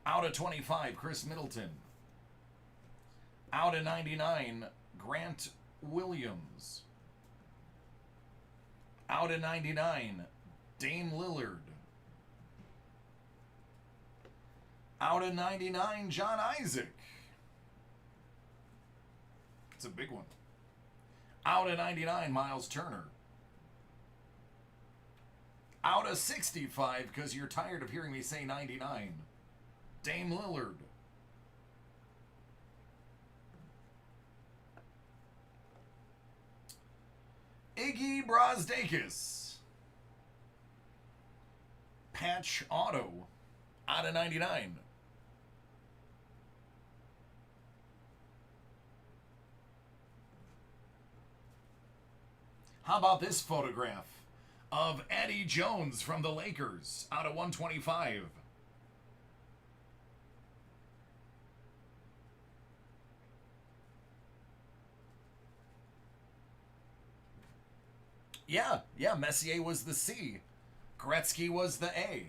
Out of 25, Chris Middleton. Out of 99, Grant Williams. Out of 99, Dame Lillard. Out of 99, John Isaac. It's a big one. Out of 99, Miles Turner. Out of 65, because you're tired of hearing me say 99, Dame Lillard. Iggy Brazdeikis. Patch auto. Out of 99. How about this photograph of Eddie Jones from the Lakers out of 125? Yeah, Messier was the C. Gretzky was the A.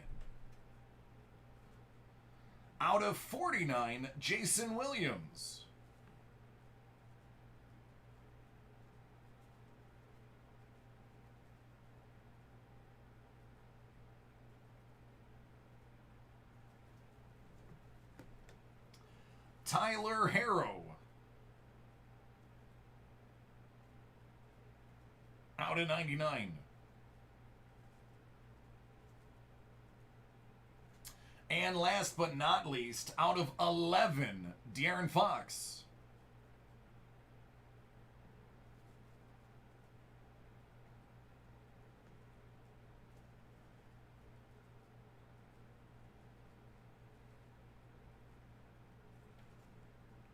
Out of 49, Jason Williams. Tyler Harrow. Out of 99. And last but not least, out of 11, De'Aaron Fox.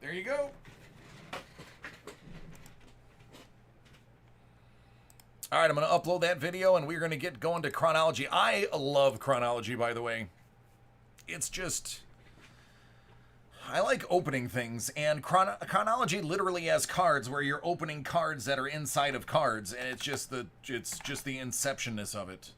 There you go. All right, I'm going to upload that video, and we're going to get going to chronology. I love chronology, by the way. It's just... I like opening things, and chronology literally has cards where you're opening cards that are inside of cards, and it's just the inceptionness of it.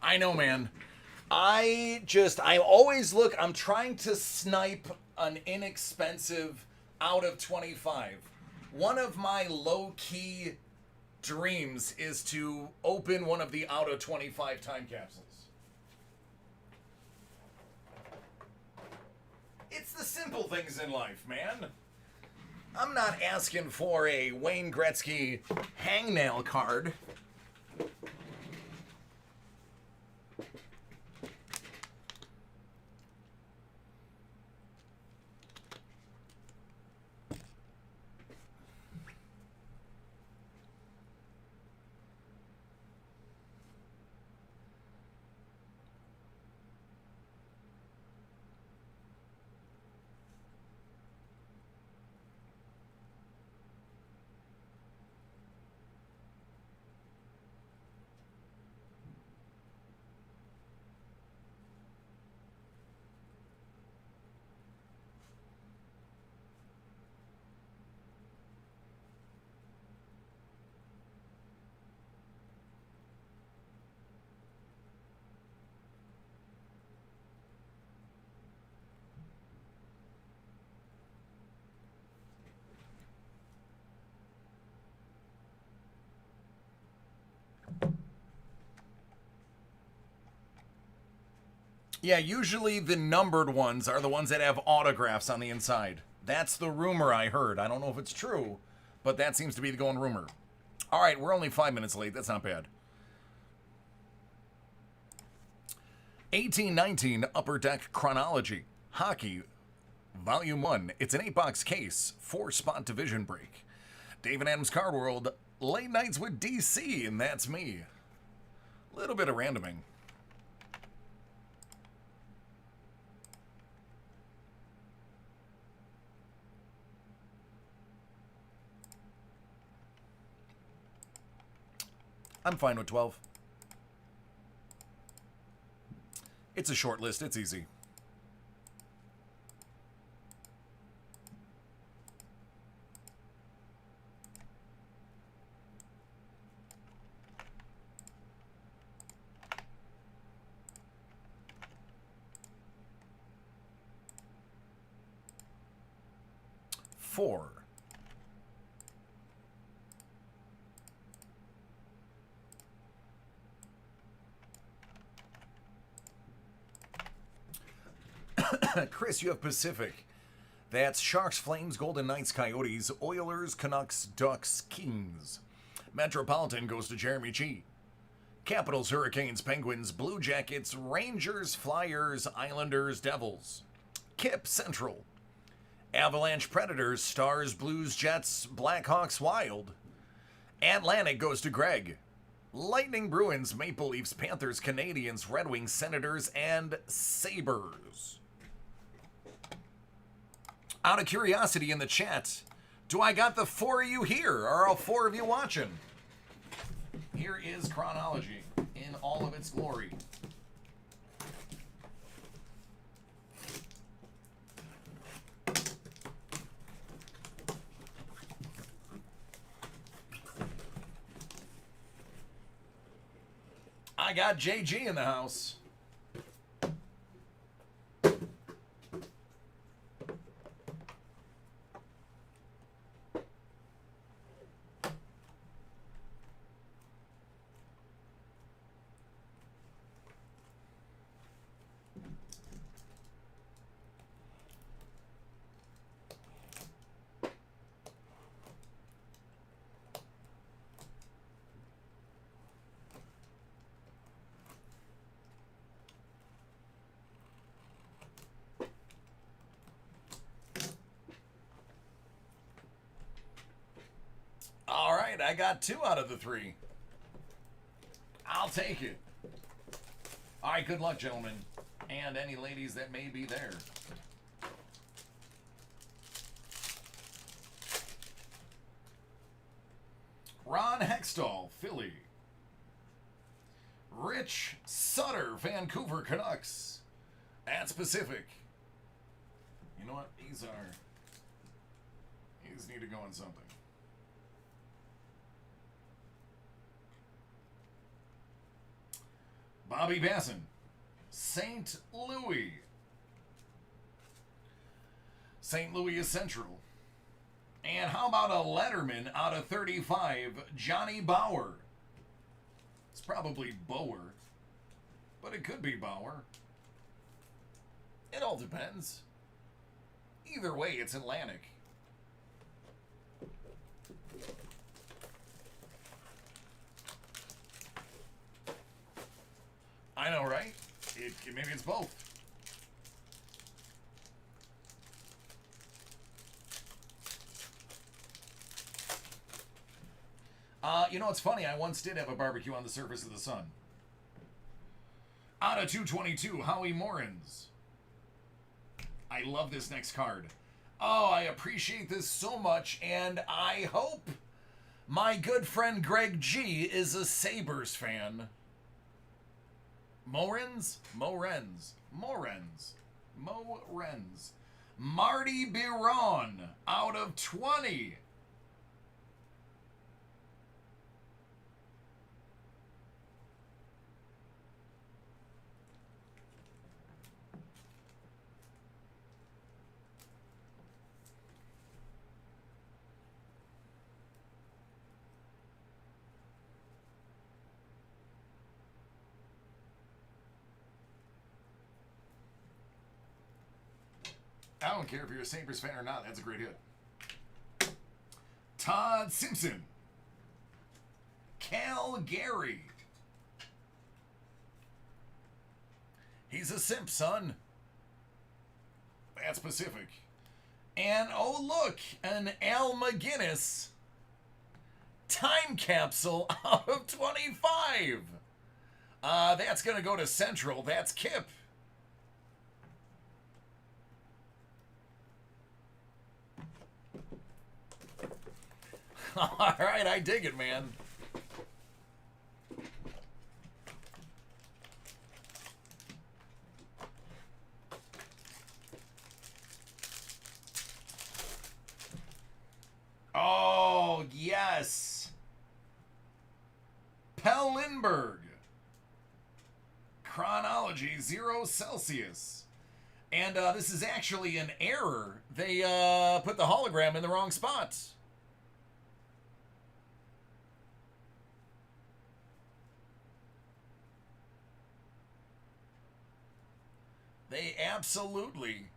I know, man. I always look, I'm trying to snipe an inexpensive out of 25. One of my low-key dreams is to open one of the out of 25 time capsules. It's the simple things in life, man. I'm not asking for a Wayne Gretzky hangnail card. Yeah, usually the numbered ones are the ones that have autographs on the inside. That's the rumor I heard. I don't know if it's true, but that seems to be the going rumor. All right, we're only 5 minutes late. That's not bad. 1819 Upper Deck Chronology. Hockey, Volume 1. It's an 8-box case, 4-spot division break. David Adams Card World, Late Nights with DC, and that's me. A little bit of randoming. I'm fine with 12. It's a short list. It's easy. 4. Chris, you have Pacific. That's Sharks, Flames, Golden Knights, Coyotes, Oilers, Canucks, Ducks, Kings. Metropolitan goes to Jeremy G. Capitals, Hurricanes, Penguins, Blue Jackets, Rangers, Flyers, Islanders, Devils. Kip, Central. Avalanche, Predators, Stars, Blues, Jets, Blackhawks, Wild. Atlantic goes to Greg. Lightning, Bruins, Maple Leafs, Panthers, Canadians, Red Wings, Senators, and Sabres. Out of curiosity in the chat, do I got the 4 of you here? Are all 4 of you watching? Here is chronology in all of its glory. I got JG in the house. All right, I got 2 out of the 3. I'll take it. All right, good luck, gentlemen, and any ladies that may be there. Ron Hextall, Philly. Rich Sutter, Vancouver Canucks. That's Pacific. You know what? These need to go on something. Bobby Basson, St. Louis. St. Louis is Central. And how about a Letterman out of 35, Johnny Bauer? It's probably Bower, but it could be Bauer. It all depends. Either way, it's Atlantic. I know, right? Maybe it's both. You know, it's funny. I once did have a barbecue on the surface of the sun. Out of 222, Howie Morins. I love this next card. Oh, I appreciate this so much, and I hope my good friend Greg G is a Sabres fan. Morens? Marty Biron out of 20. I don't care if you're a Sabres fan or not. That's a great hit. Todd Simpson. Calgary. He's a simp, son. That's Pacific. And oh, look, an Al McGinnis time capsule out of 25. That's going to go to Central. That's Kip. All right, I dig it, man. Oh, yes. Pell Lindbergh. Chronology, 0 Celsius. And this is actually an error. They put the hologram in the wrong spot. They absolutely...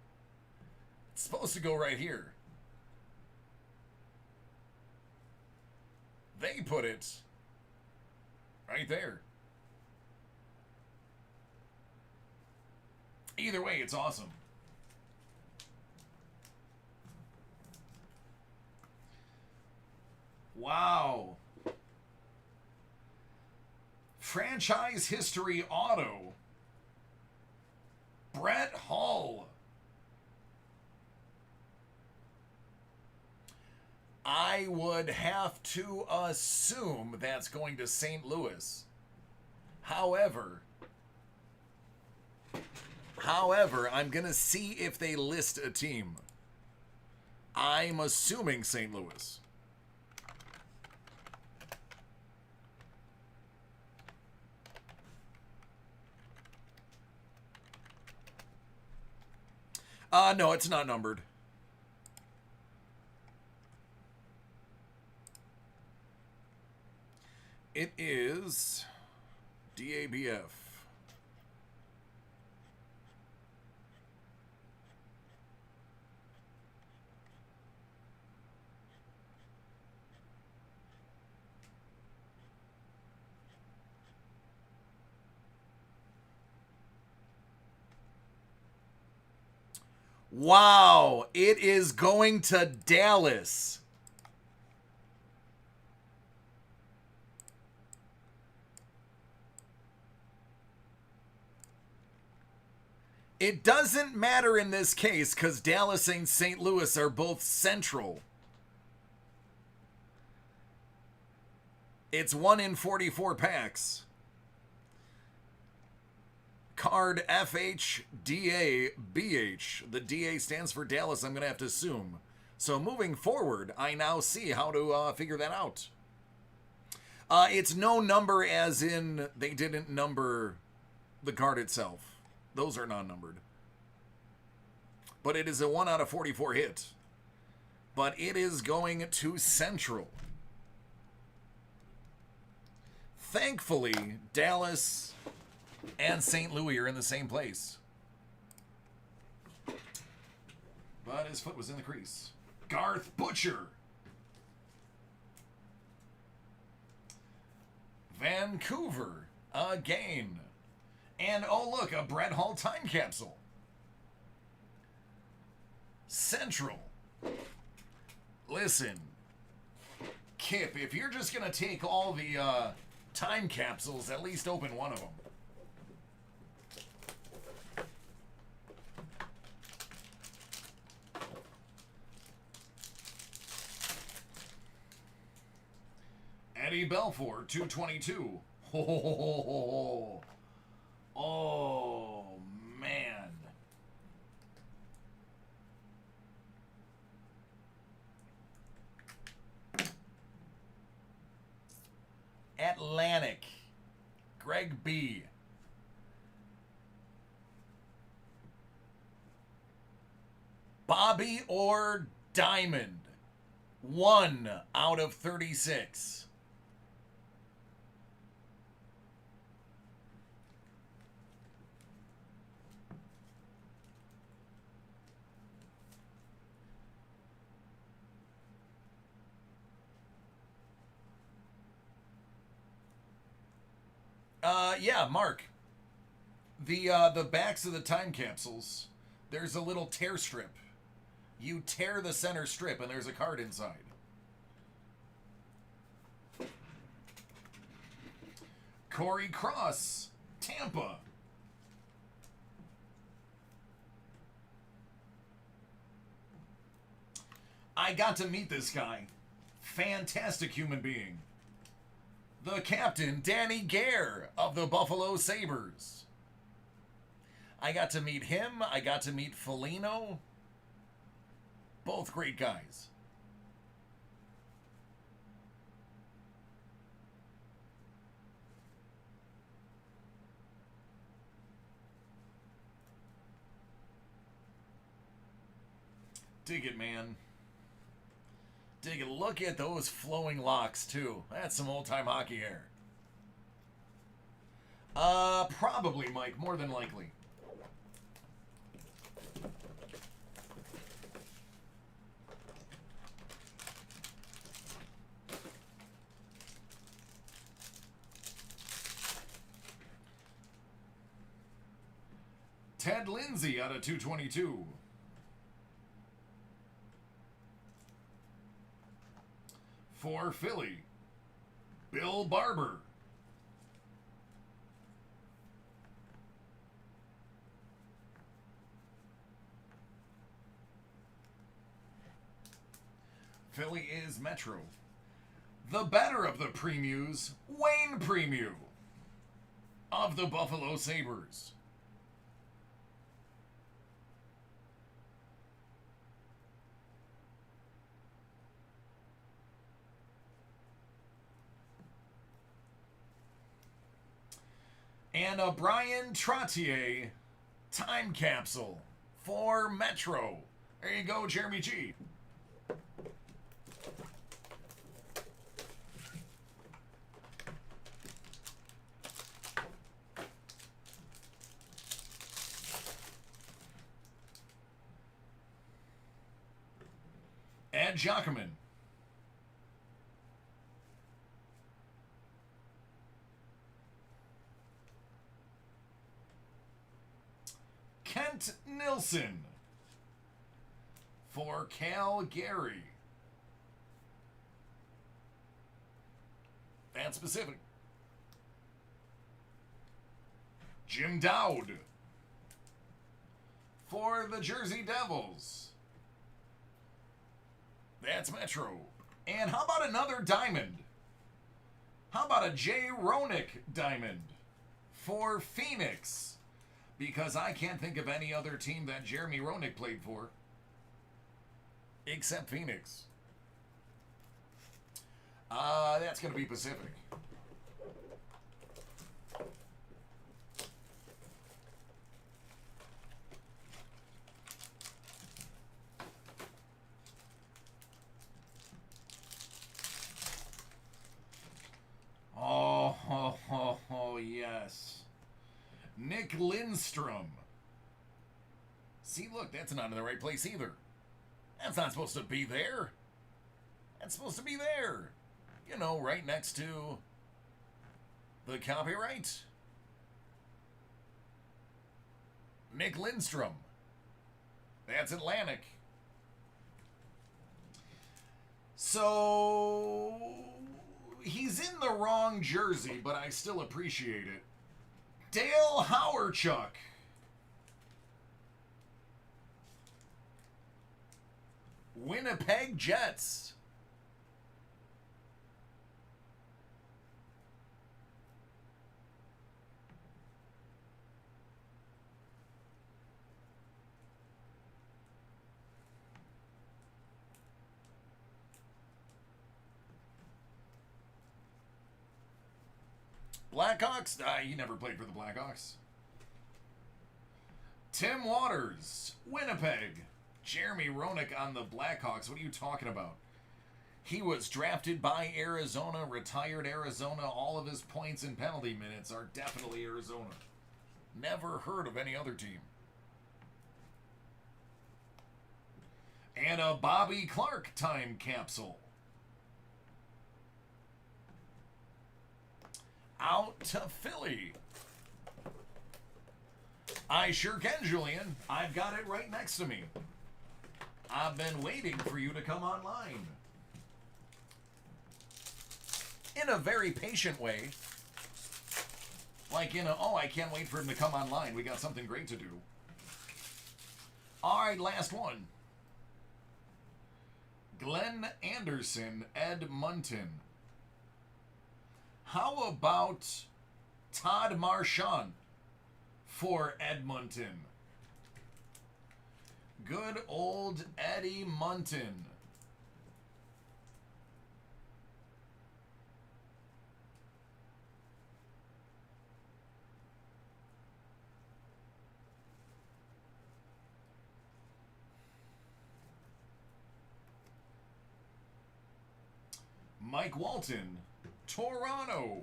It's supposed to go right here. They put it right there. Either way, it's awesome. Wow. Franchise history auto. Brett Hull. I would have to assume that's going to St. Louis. However, I'm going to see if they list a team. I'm assuming St. Louis. No, it's not numbered. It is DABF. Wow, it is going to Dallas. It doesn't matter in this case because Dallas and St. Louis are both central. It's 1 in 44 packs. Card FHDABH. The DA stands for Dallas, I'm going to have to assume. So moving forward, I now see how to figure that out. It's no number as in they didn't number the card itself. Those are non-numbered. But it is a 1 out of 44 hit. But it is going to Central. Thankfully, Dallas and St. Louis are in the same place. But his foot was in the crease. Garth Butcher. Vancouver again. And oh look, a Brett Hull time capsule. Central. Listen, Kip, if you're just going to take all the time capsules, at least open one of them. Eddie Belfour, 222. Oh, man. Atlantic. Greg B. Bobby Orr Diamond. 1 out of 36. Yeah, Mark. The backs of the time capsules, there's a little tear strip. You tear the center strip and there's a card inside. Corey Cross, Tampa. I got to meet this guy. Fantastic human being. The captain, Danny Gare of the Buffalo Sabres. I got to meet him. I got to meet Foligno. Both great guys. Dig it, man. Dig it. Look at those flowing locks, too. That's some old-time hockey hair. Probably, Mike. More than likely. Ted Lindsay out of 222. For Philly, Bill Barber. Philly is Metro. The better of the Previews, Wayne Preview of the Buffalo Sabres. And a Brian Trottier time capsule for Metro. There you go, Jeremy G. Ed Jockerman. Kent Nilsson for Calgary. That's specific. Jim Dowd for the Jersey Devils. That's Metro. And how about another diamond? How about a Jay Roenick diamond for Phoenix? Because I can't think of any other team that Jeremy Roenick played for. Except Phoenix. That's going to be Pacific. Oh, yes. Nick Lindstrom. See, look, that's not in the right place either. That's not supposed to be there. That's supposed to be there. You know, right next to the copyright. Nick Lindstrom. That's Atlantic. So, he's in the wrong jersey, but I still appreciate it. Dale Hawerchuk. Winnipeg Jets. Blackhawks? He never played for the Blackhawks. Tim Waters, Winnipeg. Jeremy Roenick on the Blackhawks. What are you talking about? He was drafted by Arizona, retired Arizona. All of his points and penalty minutes are definitely Arizona. Never heard of any other team. And a Bobby Clark time capsule. Out to Philly. I sure can, Julian. I've got it right next to me. I've been waiting for you to come online. In a very patient way. Like in a, oh, I can't wait for him to come online. We got something great to do. All right, last one. Glenn Anderson, Edmonton. How about Todd Marchand for Edmonton? Good old Eddie Munton. Mike Walton, Toronto.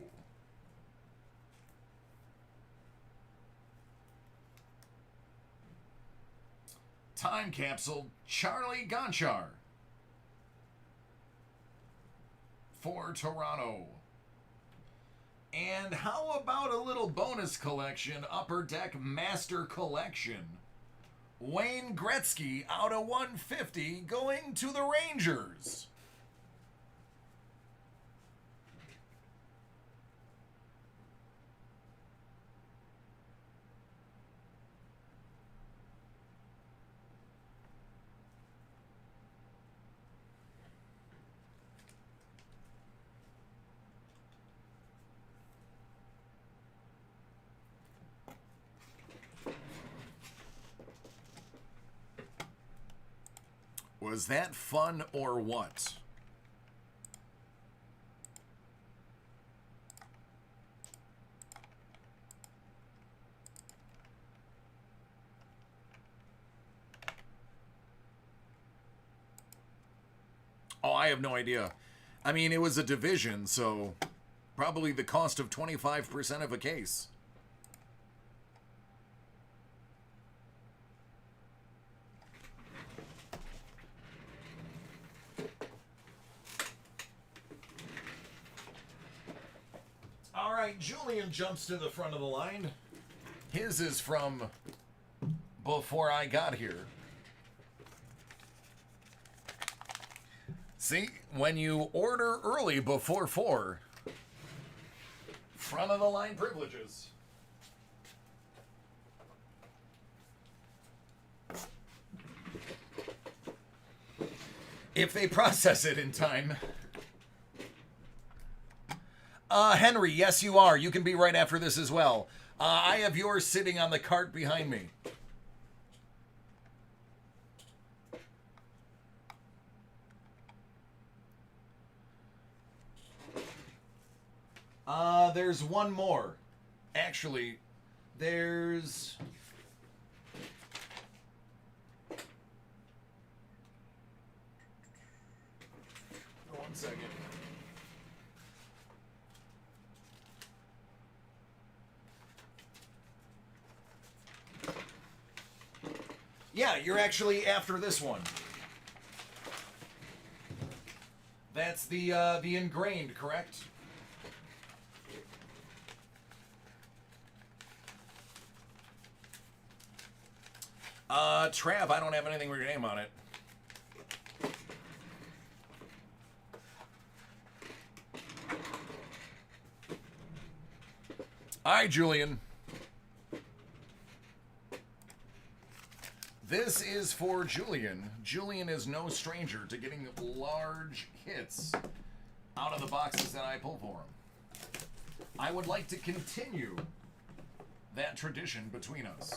Time Capsule, Charlie Gonchar for Toronto. And how about a little bonus collection, Upper Deck Master Collection? Wayne Gretzky out of 150 going to the Rangers. Was that fun or what? Oh, I have no idea. I mean, it was a division, so probably the cost of 25% of a case. All right, Julian jumps to the front of the line. His is from before I got here. See, when you order early before 4, front of the line privileges. If they process it in time. Henry, yes you are. You can be right after this as well. I have yours sitting on the cart behind me. There's one more. Actually, there's... One second. Yeah, you're actually after this one. That's the ingrained, correct? Trav, I don't have anything with your name on it. Hi, Julian. This is for Julian. Julian is no stranger to getting large hits out of the boxes that I pull for him. I would like to continue that tradition between us.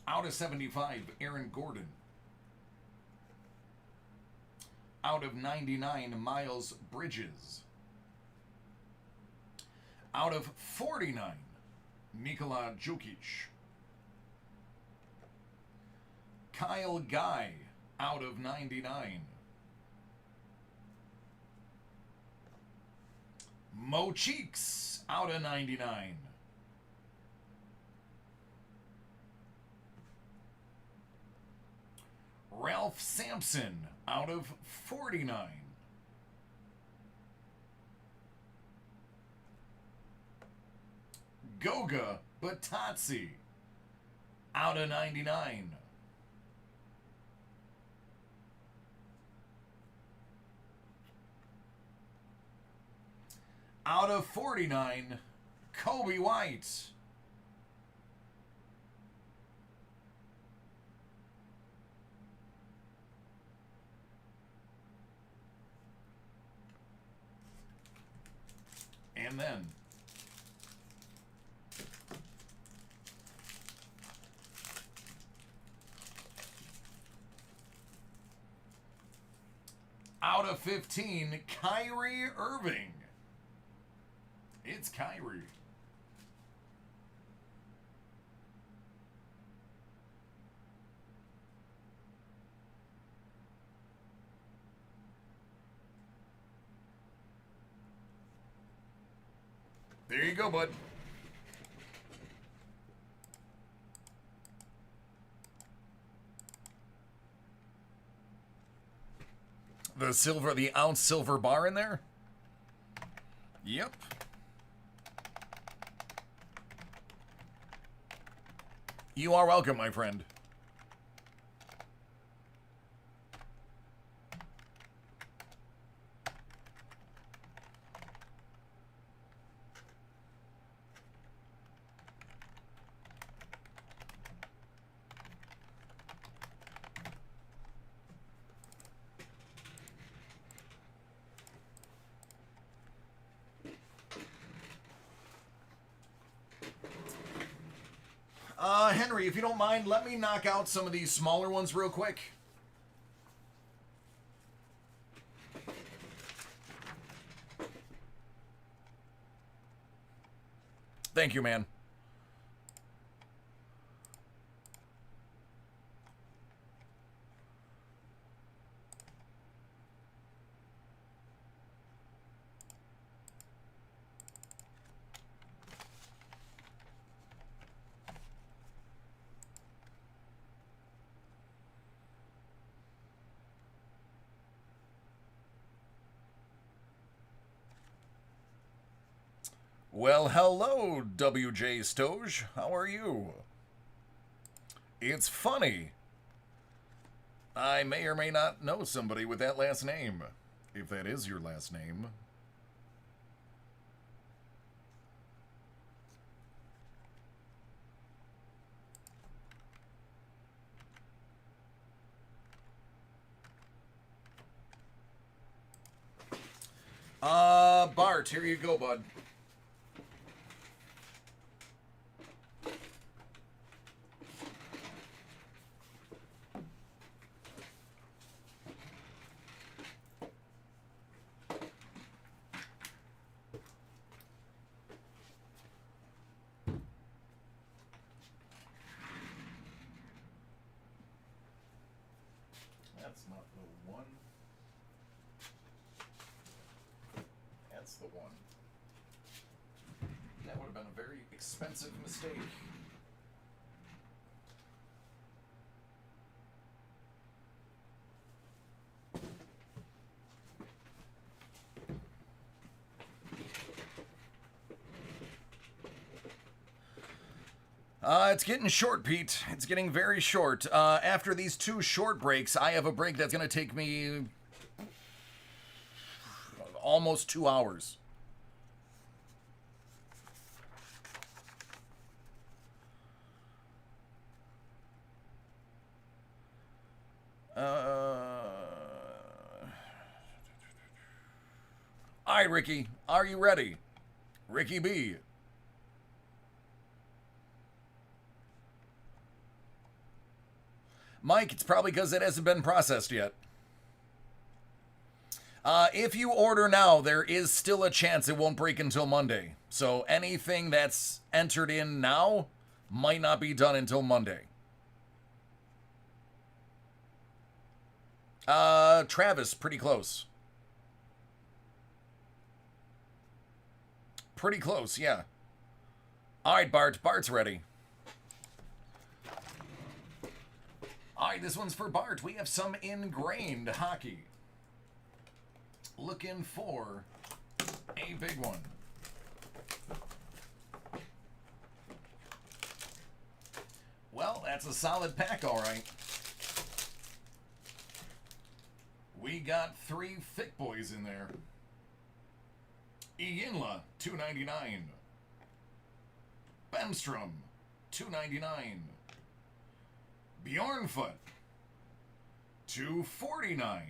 Out of 75, Aaron Gordon. Out of 99, Miles Bridges. Out of 49, Nikola Jokic. Kyle Guy, out of 99. Mo Cheeks, out of 99. Ralph Sampson, out of 49. Goga Batazzi, out of 99. Out of 49, Kobe White. And then Out of 15, Kyrie Irving. It's Kyrie. There you go, bud. The ounce silver bar in there? Yep. You are welcome, my friend. Henry, if you don't mind, let me knock out some of these smaller ones real quick. Thank you, man. Well, hello, WJ Stoge. How are you? It's funny. I may or may not know somebody with that last name. If that is your last name. Bart, here you go, bud. That's not the one. That's the one. That would have been a very expensive mistake. It's getting short, Pete. It's getting very short. After these two short breaks, I have a break that's going to take me almost 2 hours. All right, Ricky. Are you ready? Ricky B. Mike, it's probably because it hasn't been processed yet. If you order now, there is still a chance it won't break until Monday. So anything that's entered in now might not be done until Monday. Travis, pretty close. Pretty close, yeah. All right, Bart. Bart's ready. All right, this one's for Bart. We have some ingrained hockey. Looking for a big one. Well, that's a solid pack, all right. We got 3 thick boys in there. Iginla, $2.99. Bemstrom, $2.99. Bjornfoot, $2.49.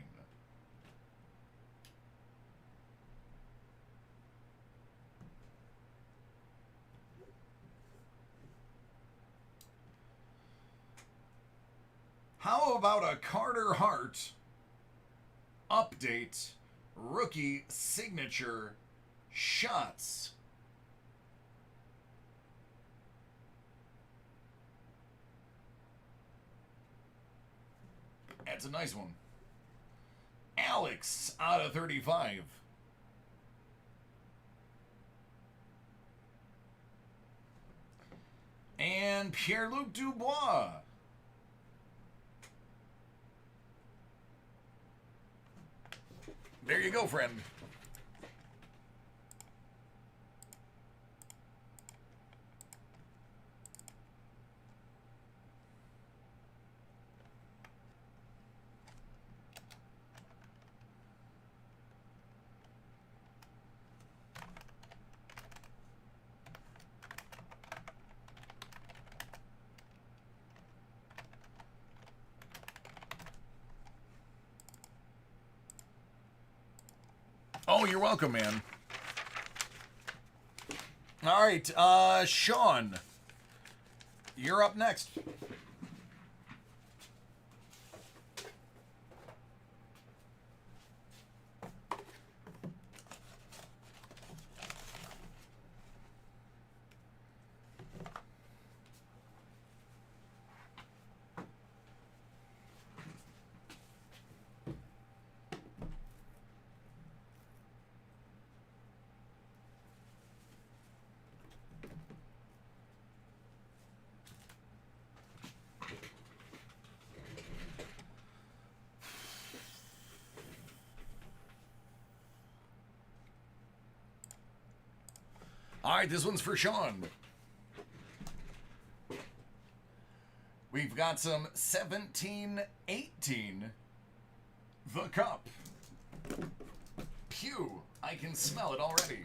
How about a Carter Hart Update. Rookie signature shots. That's a nice one. Alex out of 35. And Pierre-Luc Dubois. There you go, friend. Oh, you're welcome, man. All right, Sean, you're up next. All right, this one's for Sean. We've got some 17-18. The Cup. Pew, I can smell it already.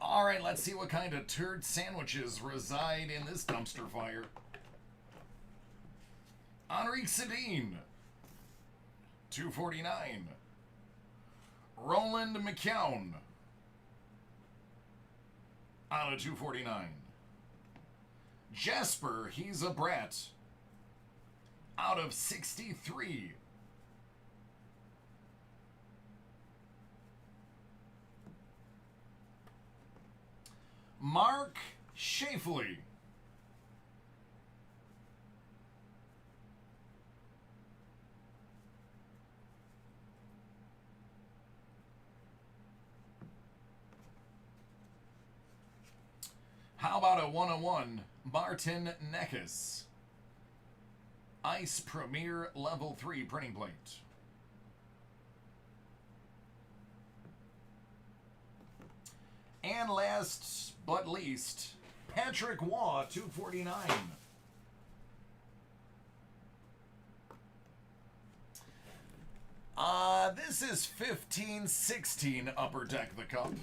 All right, let's see what kind of turd sandwiches reside in this dumpster fire. Henrik Sedin, 249. Roland McKeown, out of 249. Jesper, he's a brat, out of 63. Mark Scheifele. How about a 101, Martin Necas. Ice Premier Level 3 printing plate. And last but least, Patrick Waugh, 249. This is 15-16 Upper Deck the Cup.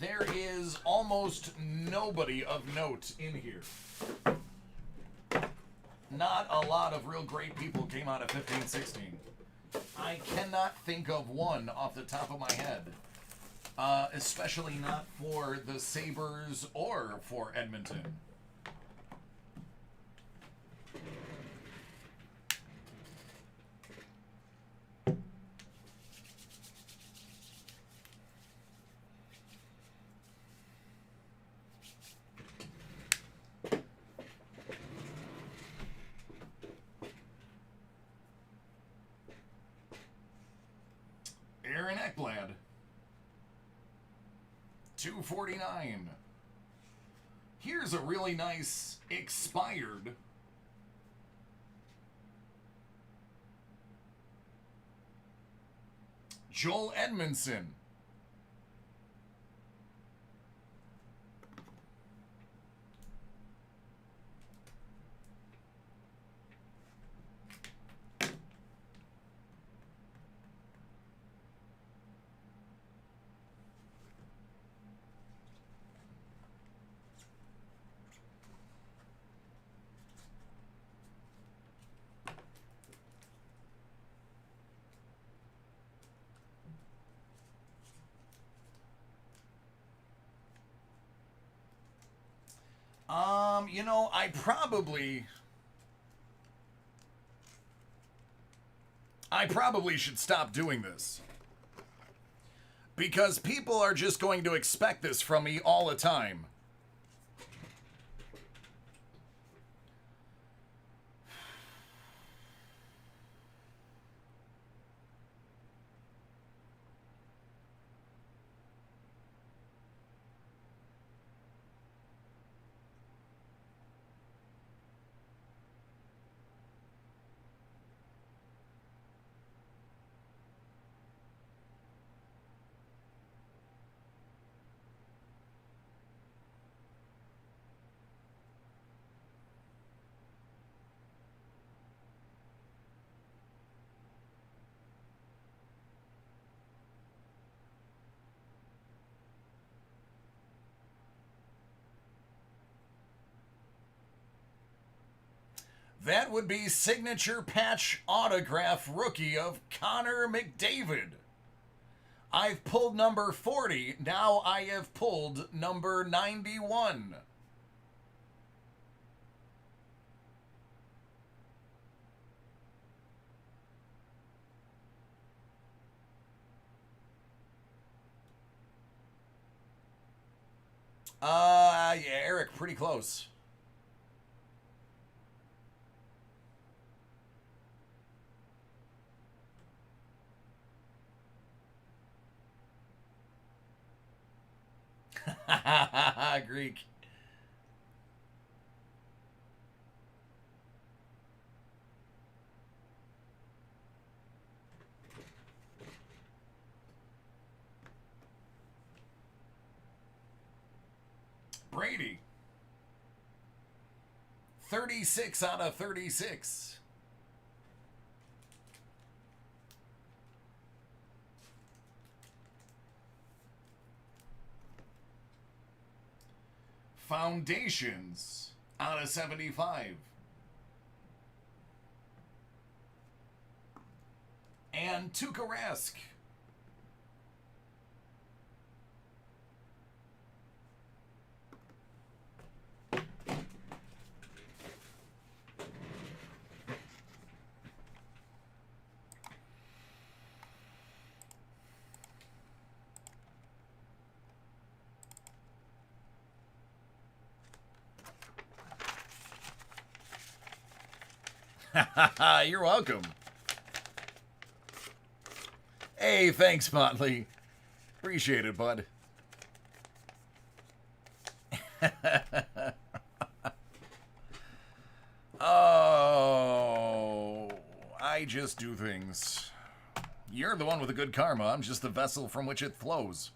There is almost nobody of note in here. Not a lot of real great people came out of 15-16. I cannot think of one off the top of my head. Especially not for the Sabres or for Edmonton. Aaron Ekblad, 249. Here's a really nice expired Joel Edmondson. You know, I probably should stop doing this. Because people are just going to expect this from me all the time. That would be signature patch autograph rookie of Connor McDavid. I've pulled number 40. Now I have pulled number 91. Yeah, Eric, pretty close. Greek. Brady. 36 out of 36. Foundations out of 75. And Tuukka Rask. You're welcome. Hey, thanks, Motley. Appreciate it, bud. Oh, I just do things. You're the one with the good karma. I'm just the vessel from which it flows.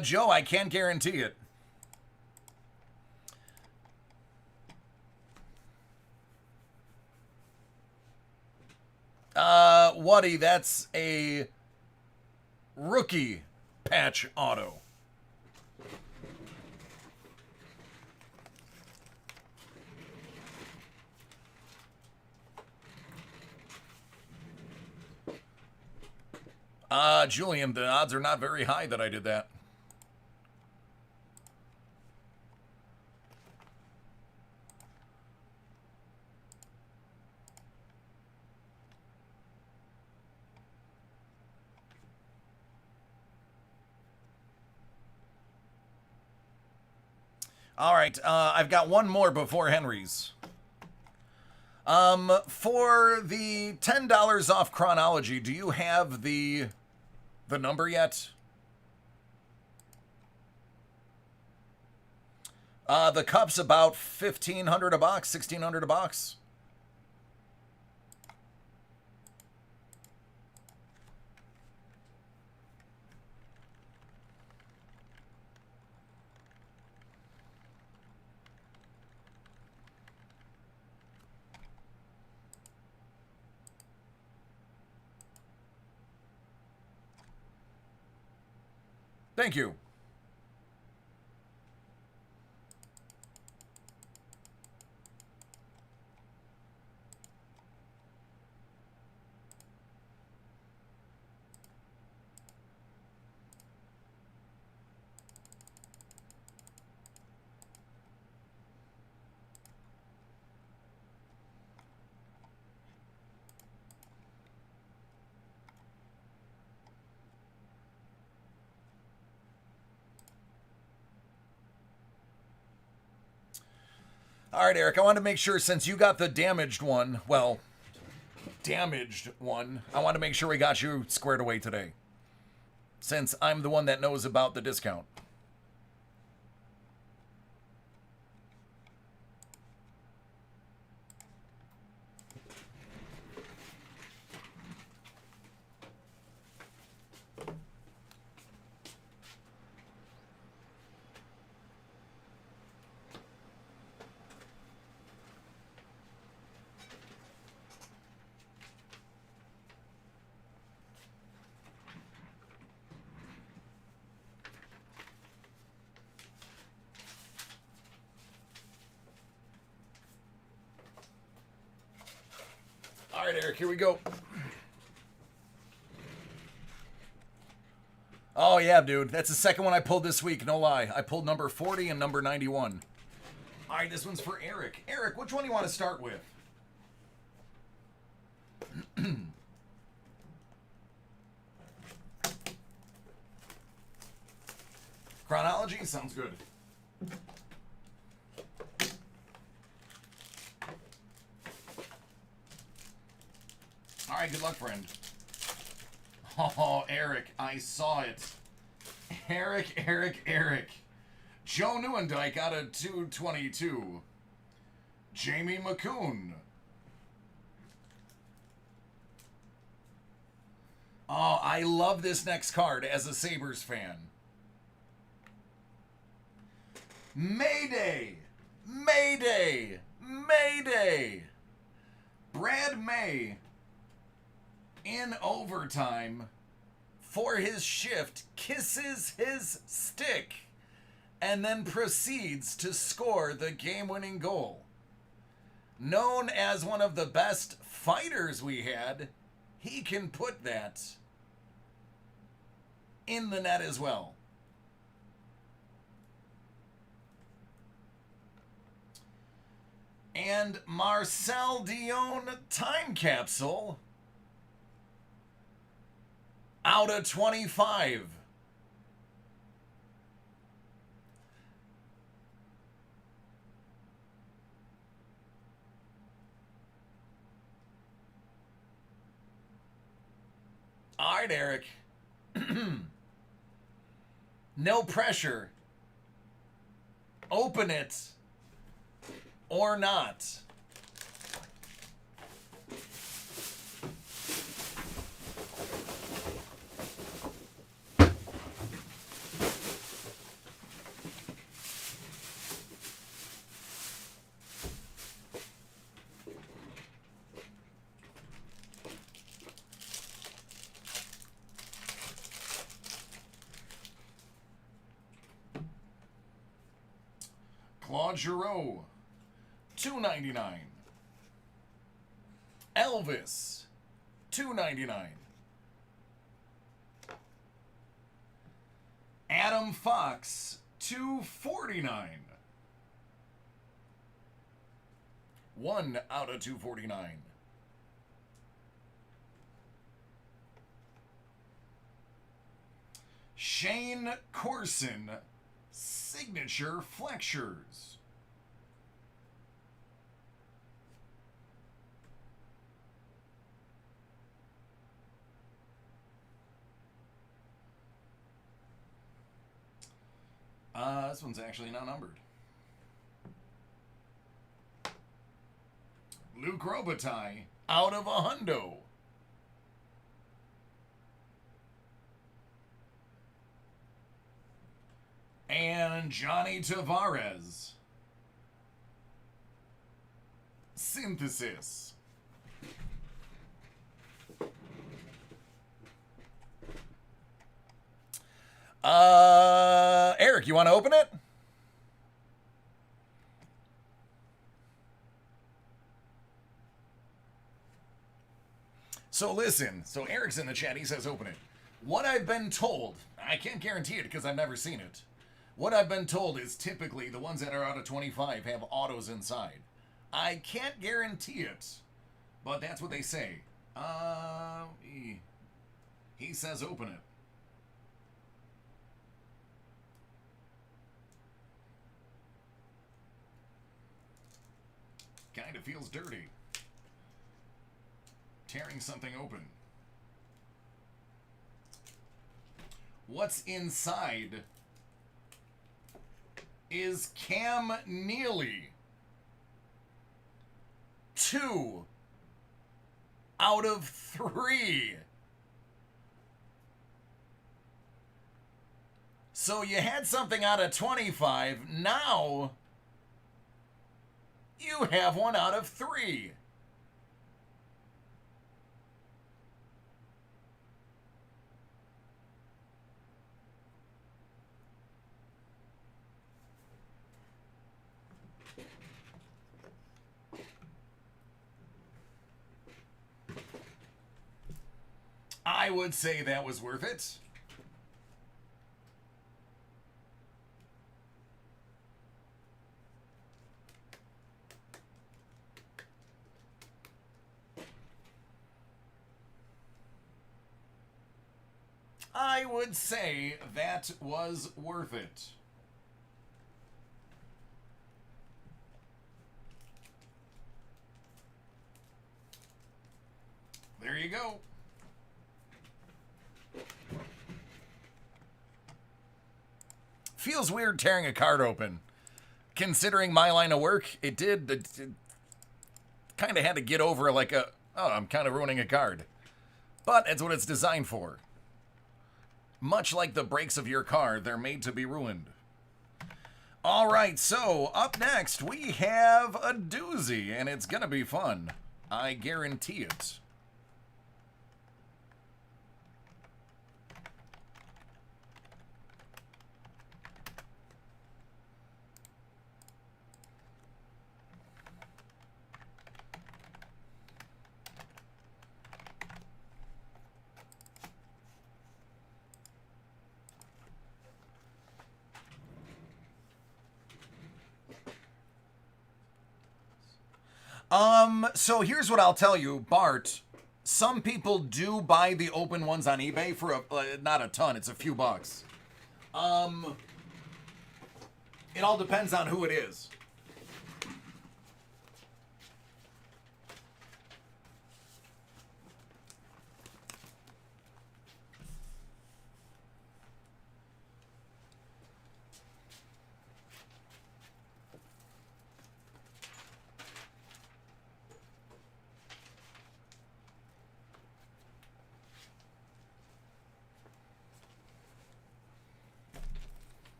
Joe, I can't guarantee it. Woody, that's a rookie patch auto. Julian, the odds are not very high that I did that. All right, I've got one more before Henry's. For the $10 off chronology, do you have the the number yet? The cup's about 1,500 a box, 1,600 a box. Thank you. All right, Eric, I want to make sure since you got the damaged one, well, damaged one, I want to make sure we got you squared away today. Since I'm the one that knows about the discount. All right, Eric, here we go. Oh, yeah, dude. That's the second one I pulled this week, no lie. I pulled number 40 and number 91. All right, this one's for Eric. Eric, which one do you want to start with? Chronology? Sounds good. All right, good luck, friend. Oh, Eric, I saw it. Eric. Joe Newendike out of 222. Jamie McCoon. Oh, I love this next card as a Sabres fan. Mayday! Brad May, in overtime, for his shift, kisses his stick and then proceeds to score the game-winning goal. Known as one of the best fighters we had, he can put that in the net as well. And Marcel Dion time capsule out of 25. All right, Eric. No pressure. Open it or not. Claude Giroux, $2.99. Elvis, $2.99. Adam Fox, $2.49. 1 out of 249. Shane Corson, signature flexures. This one's actually not numbered. Luke Robitaille out of a hundo. And Johnny Tavares. Synthesis. Eric, you want to open it? So listen, so Eric's in the chat, he says open it. What I've been told, I can't guarantee it because I've never seen it. What I've been told is typically the ones that are out of 25 have autos inside. I can't guarantee it, but that's what they say. He says open it. Kind of feels dirty. Tearing something open. What's inside is Cam Neely. 2 out of 3. So you had something out of 25. Now you have 1 out of 3. I would say that was worth it. I would say that was worth it. There you go. Feels weird tearing a card open. Considering my line of work, it kind of had to get over like oh, I'm kind of ruining a card. But it's what it's designed for. Much like the breaks of your card, they're made to be ruined. All right, so up next, we have a doozy, and it's going to be fun. I guarantee it. So here's what I'll tell you, Bart. Some people do buy the open ones on eBay for not a ton, it's a few bucks. It all depends on who it is.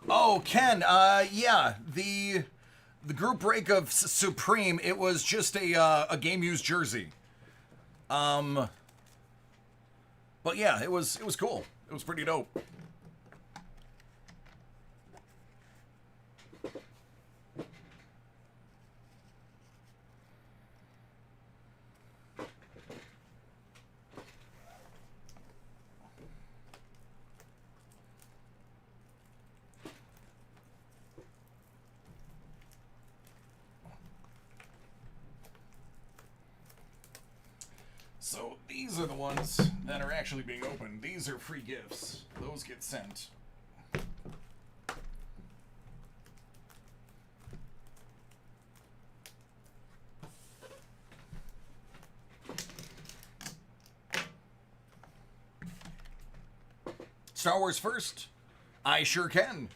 Oh, Ken, yeah, the group break of Supreme, it was just a game used jersey. But yeah, it was cool. It was pretty dope. So these are the ones that are actually being opened. These are free gifts. Those get sent. Star Wars first? I sure can.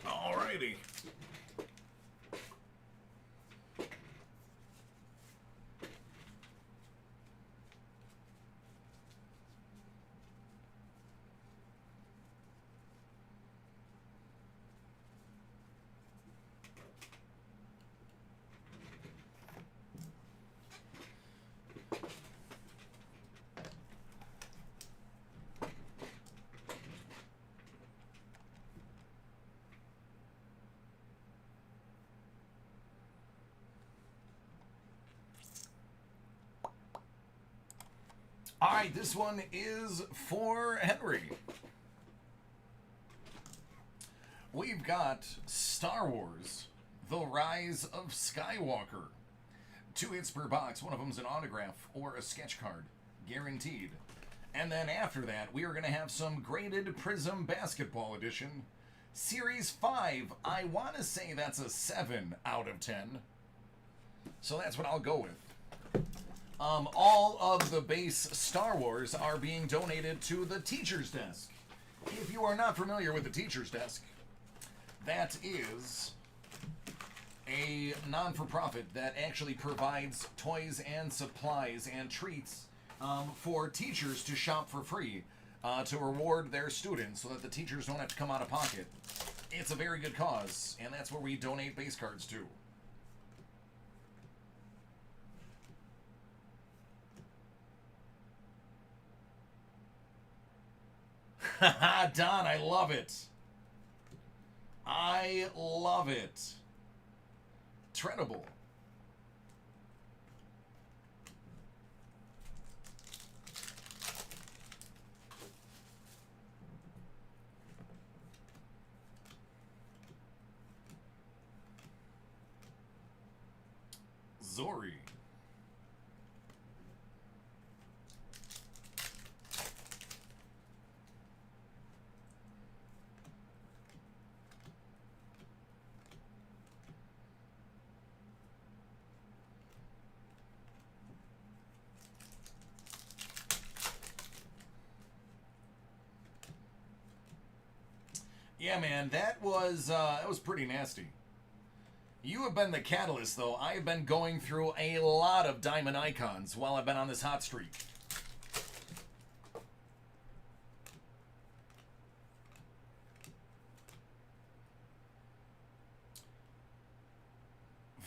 Alrighty. All right, this one is for Henry. We've got Star Wars, The Rise of Skywalker. 2 hits per box. One of them's an autograph or a sketch card, guaranteed. And then after that, we are going to have some graded Prism Basketball Edition. Series 5, I want to say that's a 7 out of 10. So that's what I'll go with. All of the base Star Wars are being donated to the Teacher's Desk. If you are not familiar with the Teacher's Desk, that is a non-for-profit that actually provides toys and supplies and treats for teachers to shop for free to reward their students so that the teachers don't have to come out of pocket. It's a very good cause, and that's where we donate base cards to. Haha, Don, I love it. I love it. Treadable. Zori. Yeah, man, that was pretty nasty. You have been the catalyst, though. I have been going through a lot of diamond icons while I've been on this hot streak.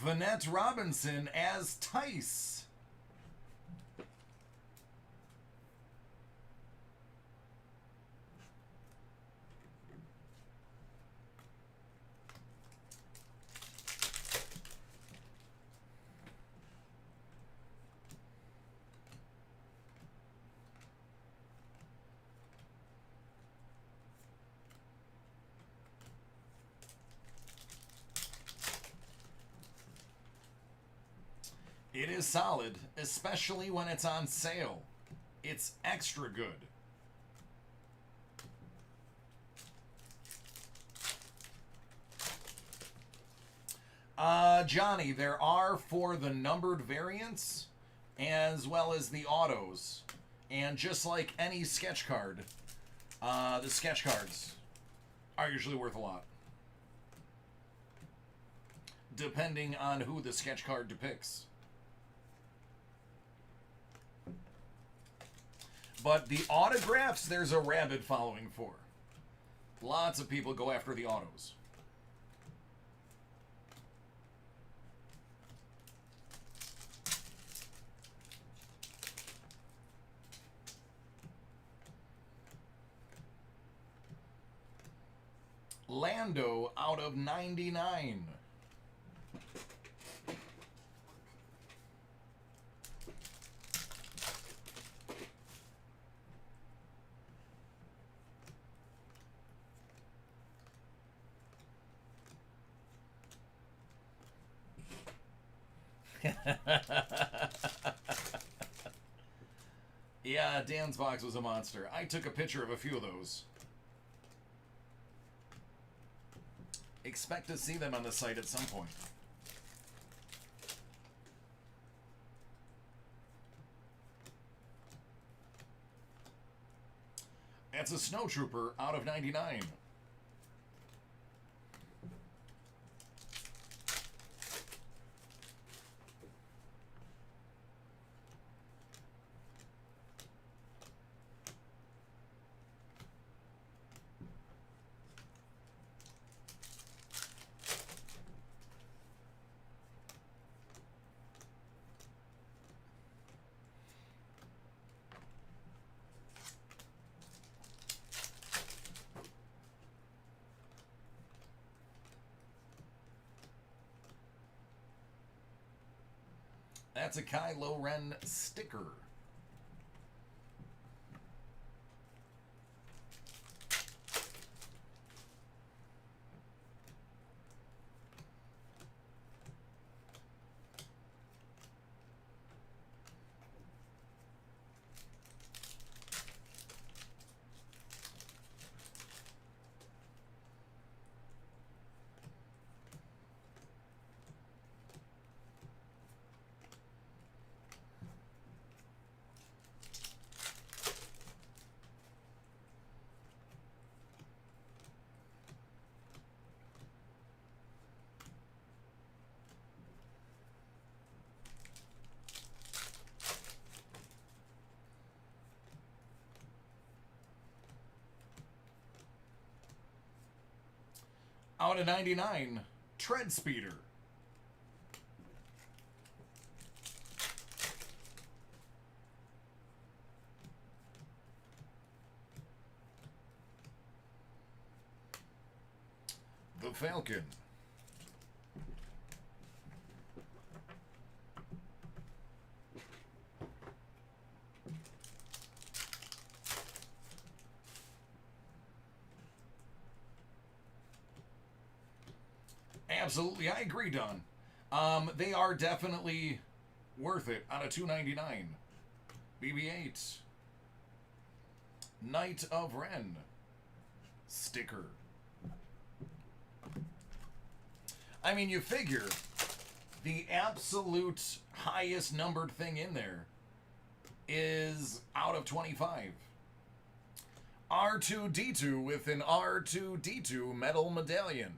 Vanette Robinson as Tice. It is solid, especially when it's on sale. It's extra good. Johnny, there are for the numbered variants as well as the autos. And just like any sketch card, the sketch cards are usually worth a lot. depending on who the sketch card depicts. But the autographs, there's a rabid following for. Lots of people go after the autos. Lando out of 99. Yeah, Dan's box was a monster. I took a picture of a few of those. Expect to see them on the site at some point. That's a Snow Trooper out of 99. That's a Kylo Ren sticker. Out of 99, Tread Speeder. The Falcon. Absolutely, I agree, Don. They are definitely worth it out of $2.99. BB-8. Knight of Ren. Sticker. I mean, you figure the absolute highest numbered thing in there is out of 25. R2-D2 with an R2-D2 metal medallion.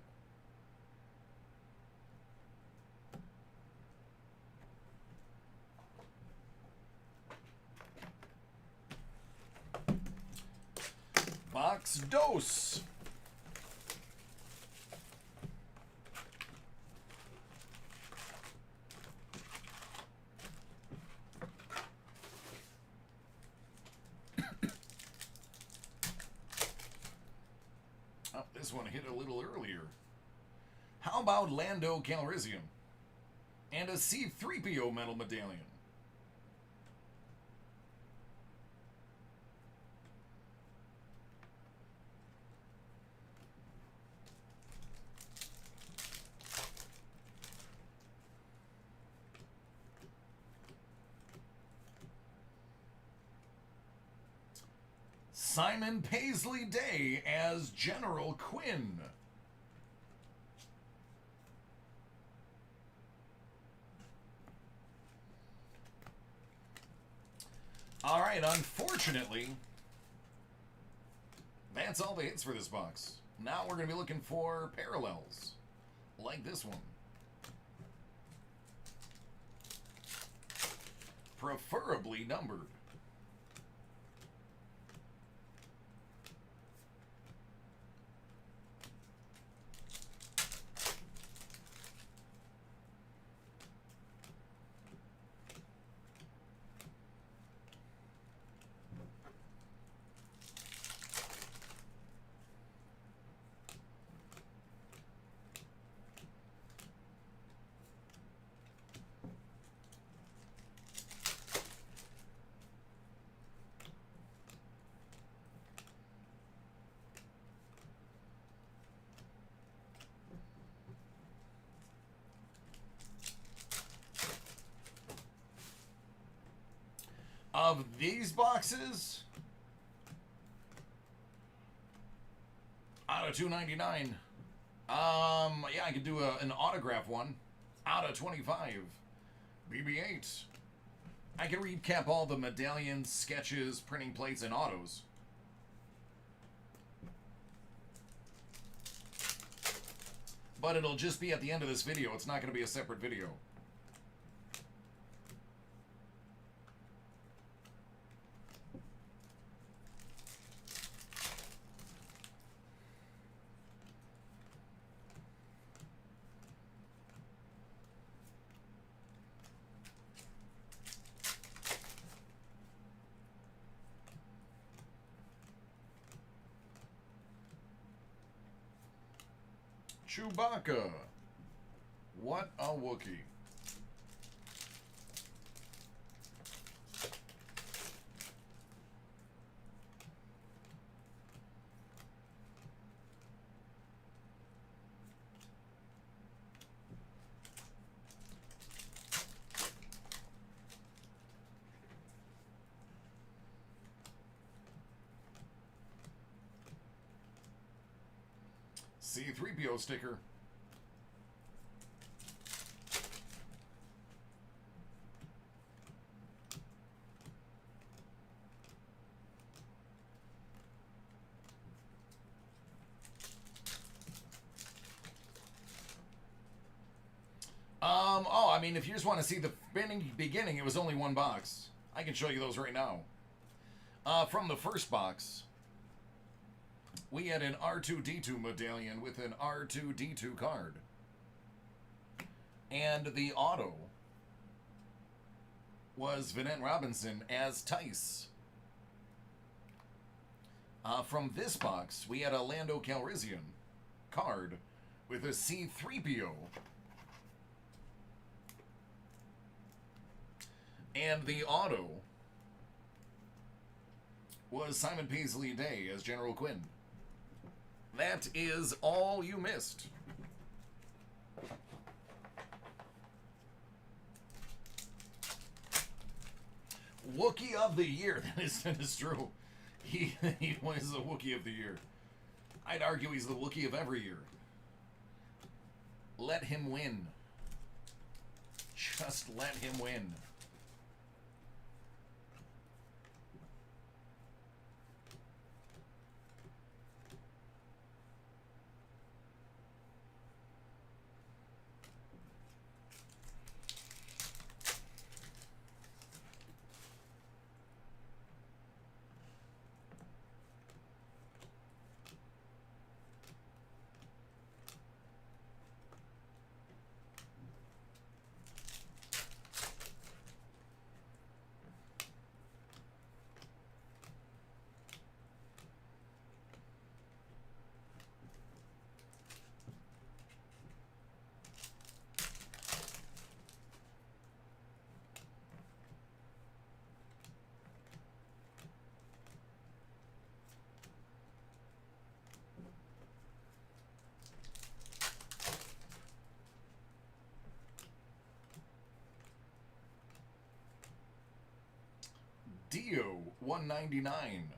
Box Dos. Oh, this one hit a little earlier. How about Lando Calrissian? And a C-3PO metal medallion. Simon Paisley Day as General Quinn. All right, unfortunately, that's all the hits for this box. Now we're going to be looking for parallels, like this one. preferably numbered. Of these boxes, out of 299, yeah, I could do an autograph one. Out of 25, BB-8. I can recap all the medallions, sketches, printing plates, and autos. But it'll just be at the end of this video. It's not going to be a separate video. Chewbacca. What a Wookiee. C-3PO sticker. Oh, I mean, if you just want to see the beginning, it was only one box. I can show you those right now. From the first box, we had an R2-D2 medallion with an R2-D2 card. And the auto was Vanette Robinson as Tice. From this box, we had a Lando Calrissian card with a C-3PO. And the auto was Simon Paisley Day as General Quinn. That is all you missed. Wookiee of the Year. That is true. He was the Wookiee of the Year. I'd argue he's the Wookiee of every year. Let him win. Just let him win. Dio 199.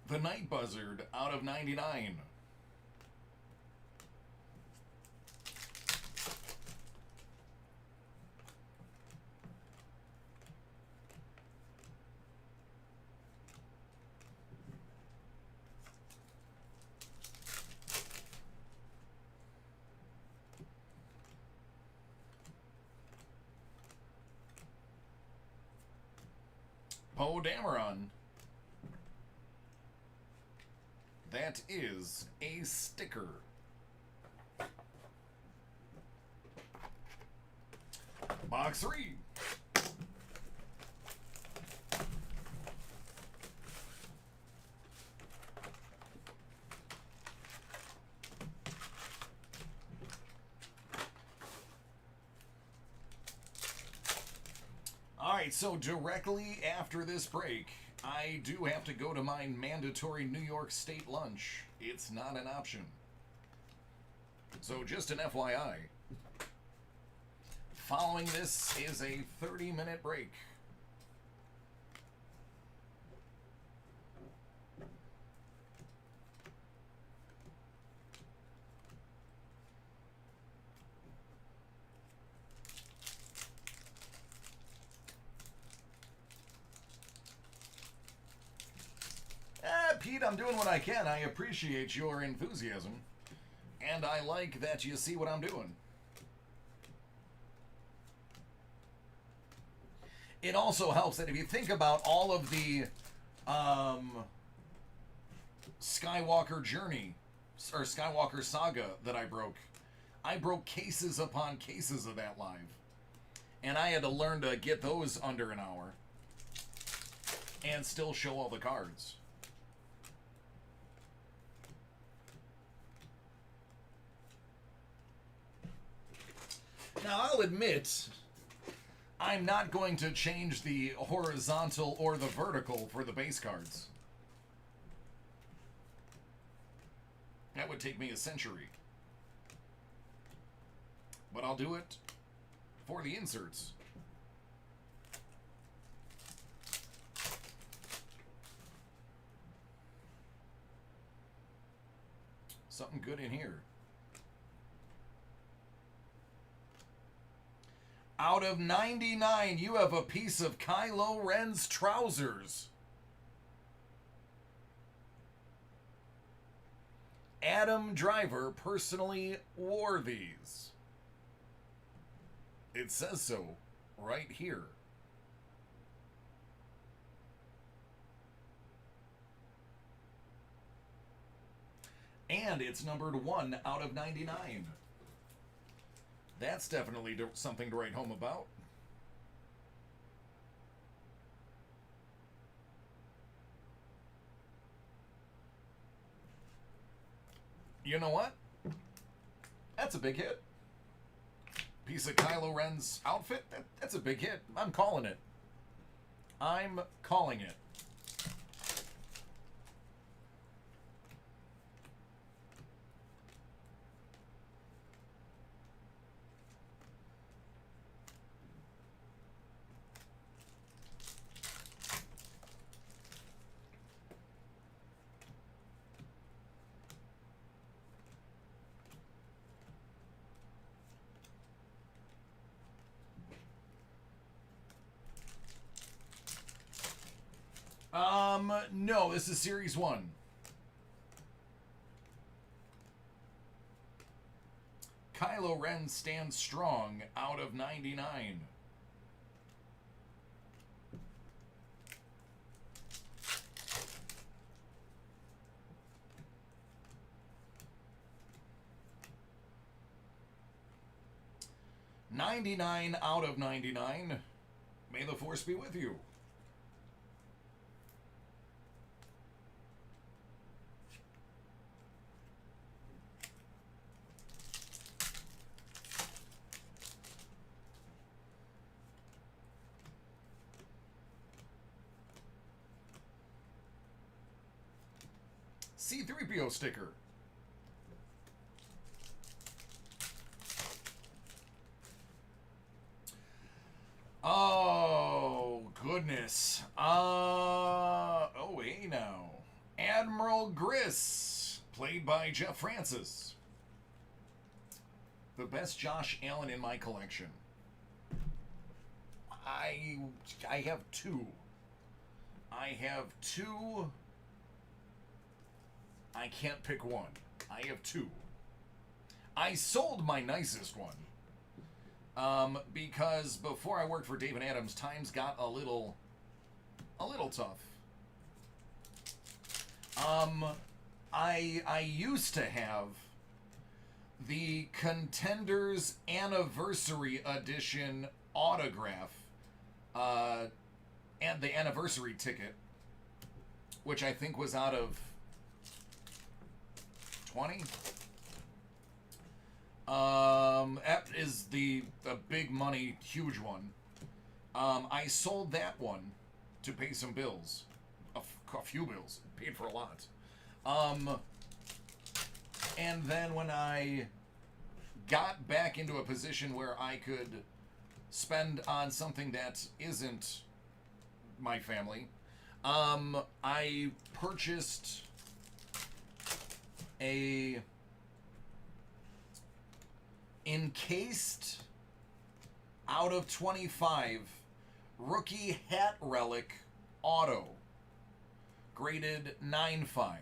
The Night Buzzard out of 99. Poe Dameron. That is a sticker. Box 3. Alright, so directly after this break, I do have to go to my mandatory New York State lunch. It's not an option. So just an FYI. Following this is a 30-minute break. Pete, I'm doing what I can. I appreciate your enthusiasm. And I like that you see what I'm doing. It also helps that if you think about all of the Skywalker journey, or Skywalker saga that I broke cases upon cases of that live. And I had to learn to get those under an hour. And still show all the cards. Now, I'll admit, I'm not going to change the horizontal or the vertical for the base cards. That would take me a century. But I'll do it for the inserts. Something good in here. Out of 99, you have a piece of Kylo Ren's trousers. Adam Driver personally wore these. It says so right here. And it's numbered 1 out of 99. That's definitely something to write home about. You know what? That's a big hit. Piece of Kylo Ren's outfit, that's a big hit. I'm calling it. I'm calling it. No, this is Series 1. Kylo Ren stands strong out of 99. $99 out of 99. May the Force be with you. C-3PO sticker. Oh, goodness. Oh, hey now. Admiral Griss, played by Jeff Francis. The best Josh Allen in my collection. I have two. I have two. I can't pick one. I have two. I sold my nicest one. Because before I worked for David Adams, times got a little A little tough. I used to have the Contenders Anniversary Edition autograph, and the anniversary ticket, which I think was out of 20. That is the big money, huge one. I sold that one to pay some bills, a few bills, paid for a lot. And then when I got back into a position where I could spend on something that isn't my family, I purchased a encased out of 25 rookie hat relic auto, graded 9.5.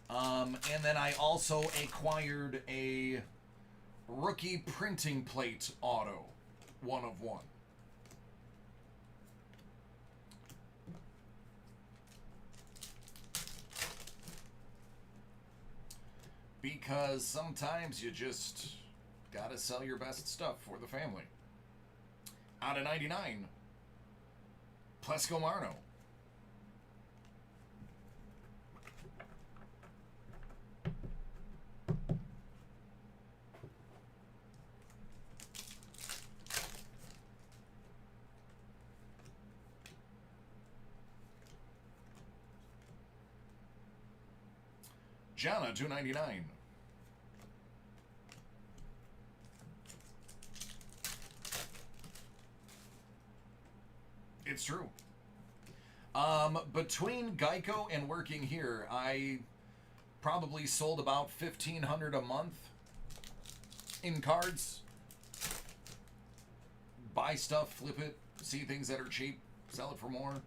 And then I also acquired a rookie printing plate auto, 1 of 1. Because sometimes you just gotta sell your best stuff for the family. Out of 99, Plesko Marno. Jana, 299. It's true. Between Geico and working here, I probably sold about $1,500 a month in cards. Buy stuff, flip it, see things that are cheap, sell it for more.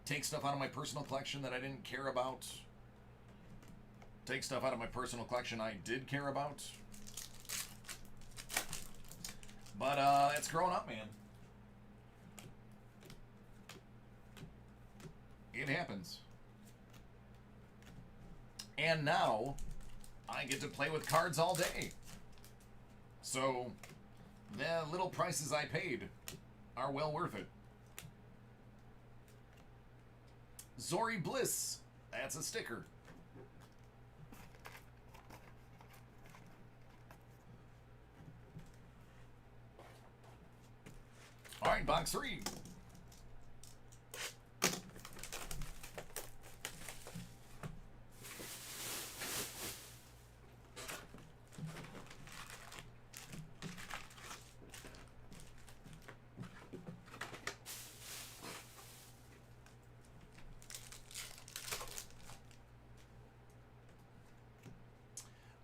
Take stuff out of my personal collection that I didn't care about. Take stuff out of my personal collection I did care about. But it's growing up, man. It happens. And now I get to play with cards all day. So the little prices I paid are well worth it. Zori Bliss. That's a sticker. All right, box 3.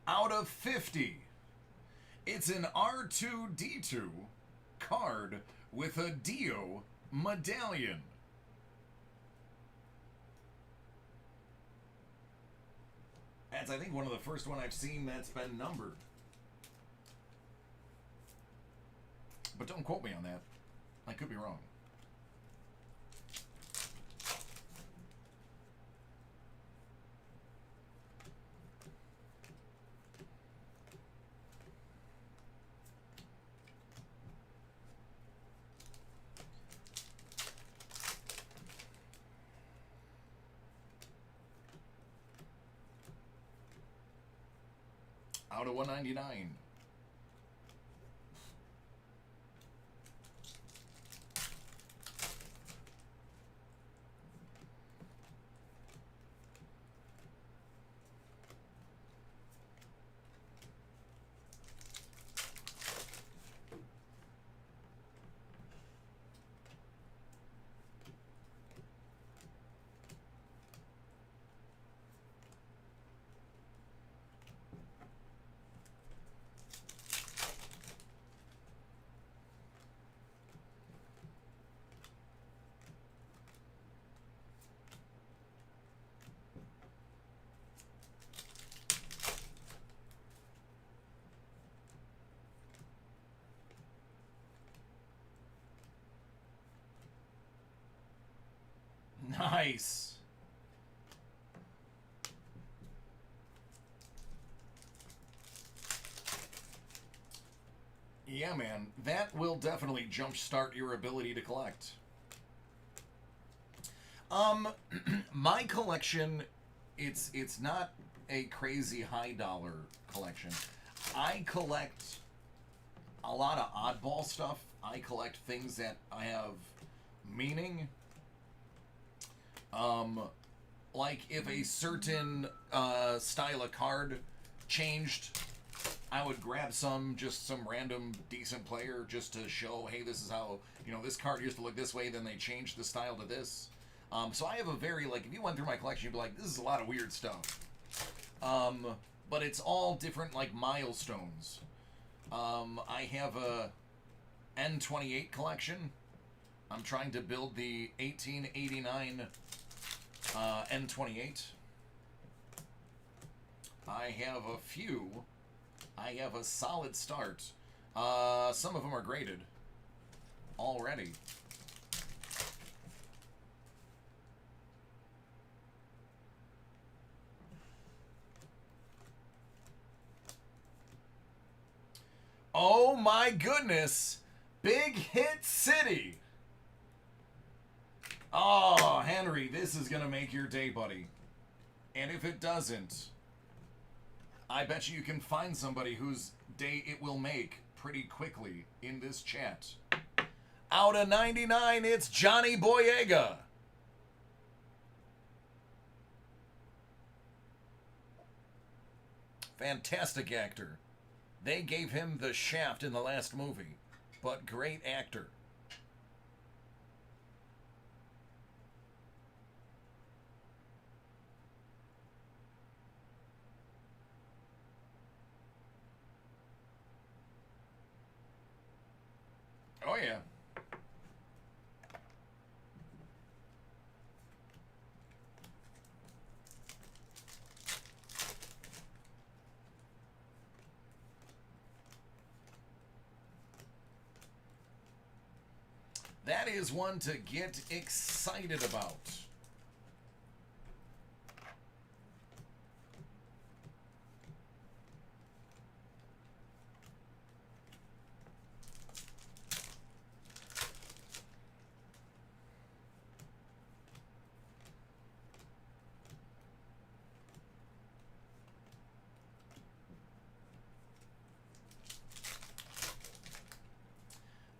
Out of 50, it's an R2-D2 card with a Dio medallion. That's, I think, one of the first one I've seen that's been numbered. But don't quote me on that. I could be wrong. Out of 199. Nice. Yeah, man. That will definitely jumpstart your ability to collect. My collection, it's not a crazy high dollar collection. I collect a lot of oddball stuff. I collect things that I have meaning. Like if a certain style of card changed, I would grab just some random decent player just to show, hey, this is how, this card used to look this way, then they changed the style to this. So I have a very, like, if you went through my collection, you'd be like, this is a lot of weird stuff. But it's all different, like, milestones. I have a N28 collection. I'm trying to build the 1889 N28. I have a few. I have a solid start. Some of them are graded already. Oh my goodness! Big Hit City! Oh, Henry, this is gonna make your day, buddy. And if it doesn't, I bet you can find somebody whose day it will make pretty quickly in this chat. Out of 99, it's Johnny Boyega. Fantastic actor. They gave him the shaft in the last movie, but great actor. Oh, yeah. That is one to get excited about.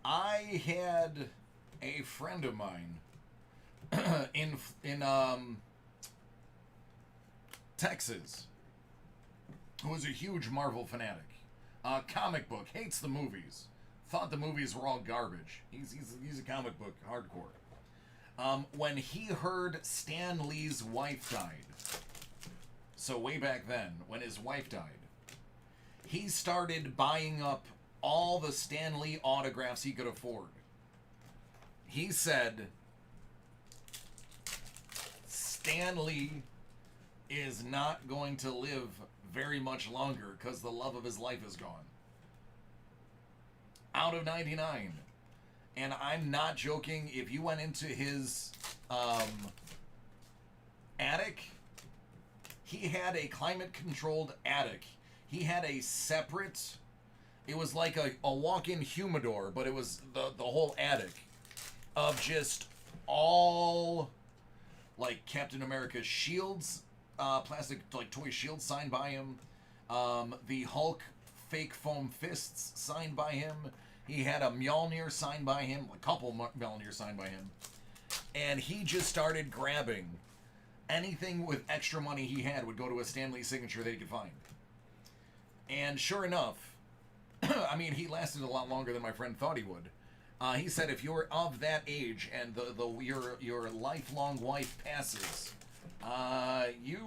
I had a friend of mine in Texas who was a huge Marvel fanatic. Comic book, hates the movies. Thought the movies were all garbage. He's a comic book hardcore. When he heard Stan Lee's wife died, so way back then, when his wife died, he started buying up all the Stan Lee autographs he could afford. He said, Stan Lee is not going to live very much longer because the love of his life is gone. Out of 99. And I'm not joking, if you went into his attic, he had a climate-controlled attic. He had a separate... It was like a walk-in humidor, but it was the whole attic of just all, like, Captain America's shields, plastic, like, toy shields signed by him. The Hulk fake foam fists signed by him. He had a Mjolnir signed by him, a couple Mjolnir signed by him. And he just started grabbing anything with extra money he had would go to a Stan Lee signature that he could find. And sure enough, I mean, he lasted a lot longer than my friend thought he would. He said if you're of that age and your lifelong wife passes, you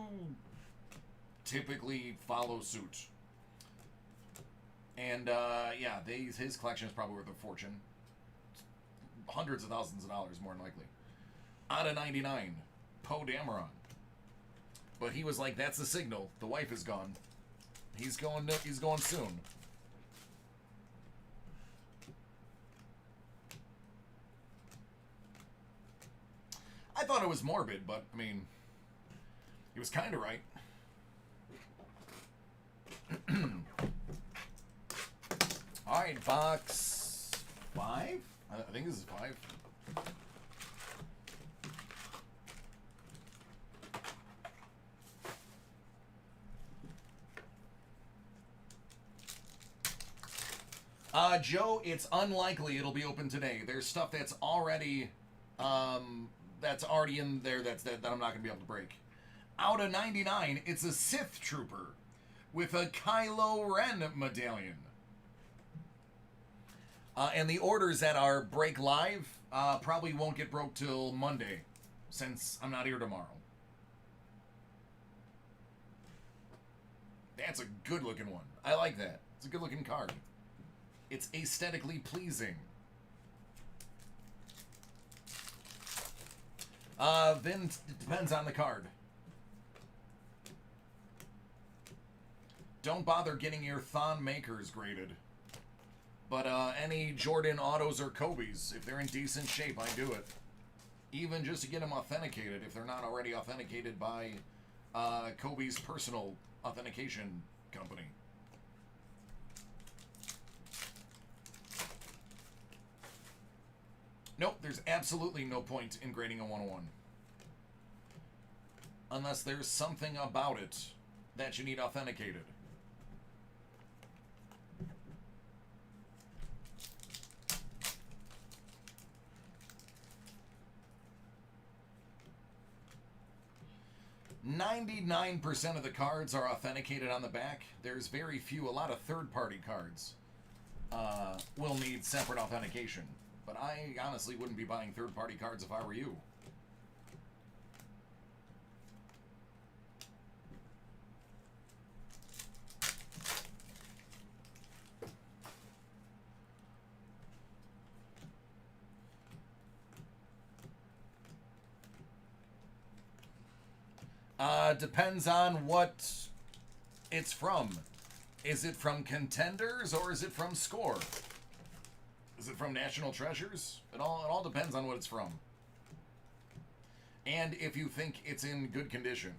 typically follow suit. And yeah, his collection is probably worth a fortune. Hundreds of thousands of dollars, more than likely. Out of 99, Poe Dameron. But he was like, that's the signal. The wife is gone. He's going soon. thought it was morbid, but, I mean, he was kind of right. All right, box 5? I think this is 5. Joe, it's unlikely it'll be open today. There's stuff that's already in there that I'm not going to be able to break. Out of 99, it's a Sith Trooper with a Kylo Ren medallion. And the orders that are break live probably won't get broke till Monday, since I'm not here tomorrow. That's a good looking one. I like that. It's a good looking card. It's aesthetically pleasing. Then it depends on the card. Don't bother getting your Thon Makers graded. But any Jordan Autos or Kobe's, if they're in decent shape, I do it. Even just to get them authenticated, if they're not already authenticated by Kobe's personal authentication company. Nope, there's absolutely no point in grading a 101. Unless there's something about it that you need authenticated. %99 of the cards are authenticated on the back. There's very few, a lot of third-party cards will need separate authentication. But I honestly wouldn't be buying third-party cards if I were you. Depends on what it's from. Is it from Contenders or is it from Score? Is it from National Treasures? It all depends on what it's from. And if you think it's in good condition.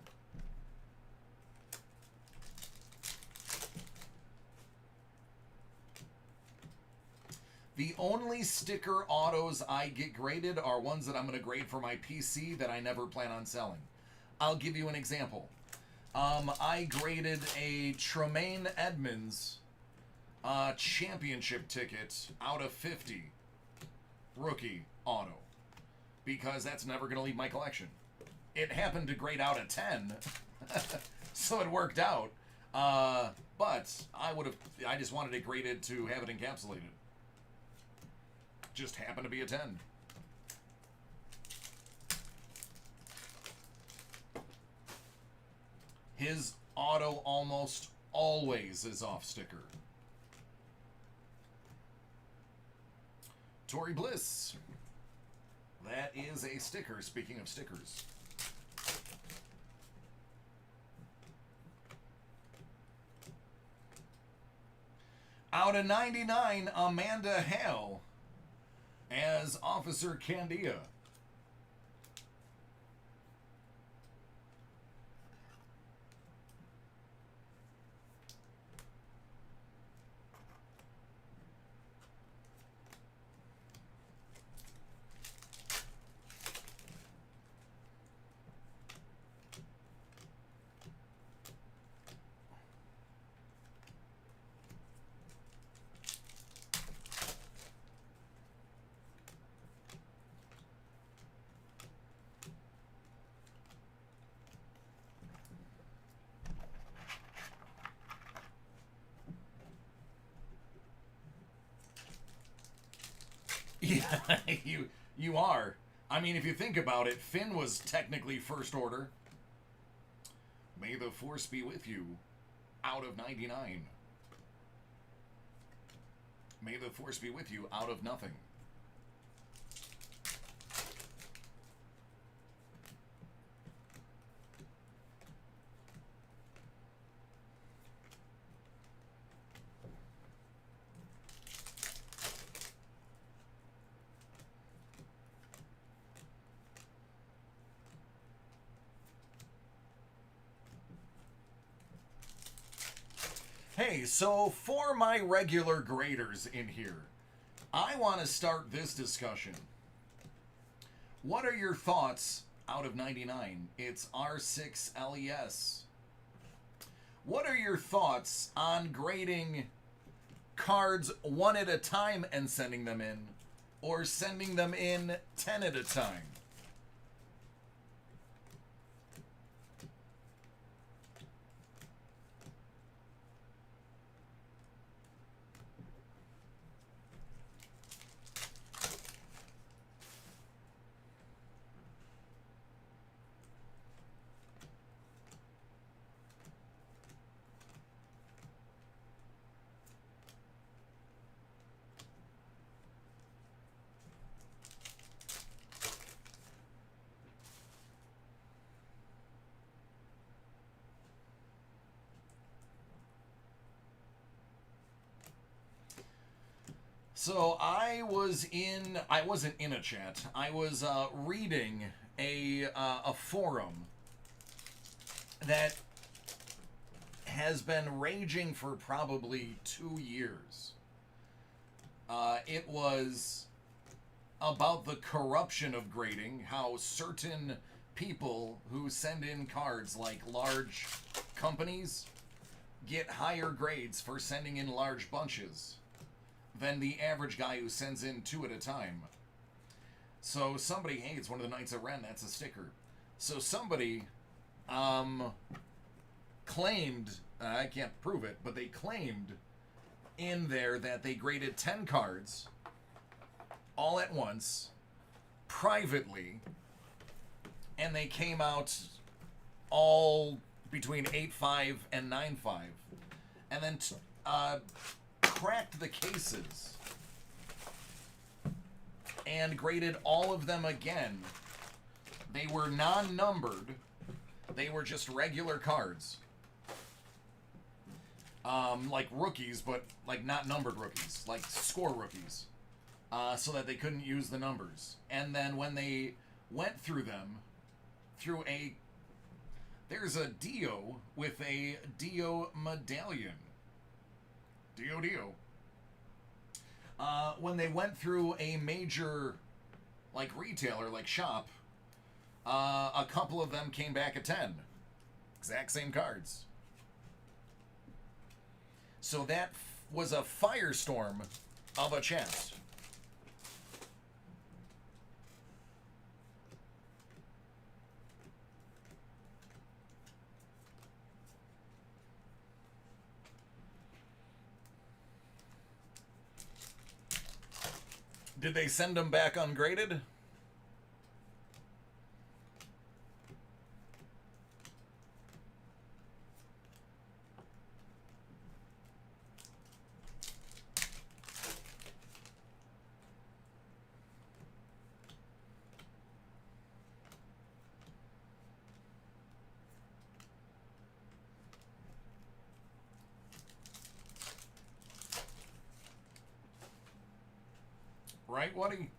The only sticker autos I get graded are ones that I'm going to grade for my PC that I never plan on selling. I'll give you an example. I graded a Tremaine Edmonds championship ticket out of 50 rookie auto because that's never going to leave my collection. It happened to grade out a 10 so it worked out, but I just wanted it graded to have it encapsulated. Just happened to be a 10. His auto almost always is off sticker. Tory Bliss. That is a sticker, speaking of stickers. Out of 99, Amanda Hale as Officer Candia. Yeah, you are. I mean, if you think about it, Finn was technically First Order. May the Force be with you. Out of 99. May the Force be with you. Out of nothing. Okay, so for my regular graders in here, I want to start this discussion. What are your thoughts out of 99? It's R6 LES. What are your thoughts on grading cards one at a time and sending them in, or sending them in 10 at a time? So I wasn't in a chat. I was reading a forum that has been raging for probably 2 years. It was about the corruption of grading, how certain people who send in cards, like large companies, get higher grades for sending in large bunches than the average guy who sends in 2 at a time. So somebody, hey, it's one of the Knights of Ren, that's a sticker. So somebody claimed, I can't prove it, but they claimed in there that they graded 10 cards all at once, privately, and they came out all between 8.5 and 9.5, and then cracked the cases and graded all of them again. They were non-numbered. They were just regular cards. Like rookies, but like not numbered rookies, like score rookies. So that they couldn't use the numbers. And then when they went through them, there's a Dio with a Dio medallion. Dio. When they went through a major, like, retailer, like shop, a couple of them came back at 10. Exact same cards. So that was a firestorm of a chest. Did they send them back ungraded? Right, Woody?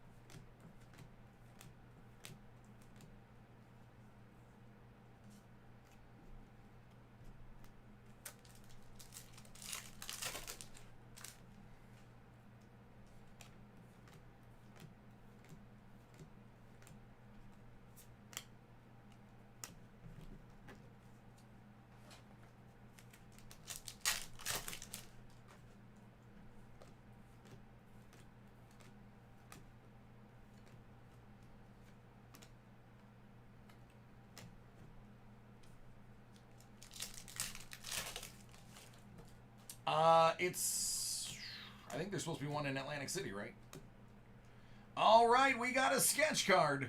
I think there's supposed to be one in Atlantic City, right? All right, we got a sketch card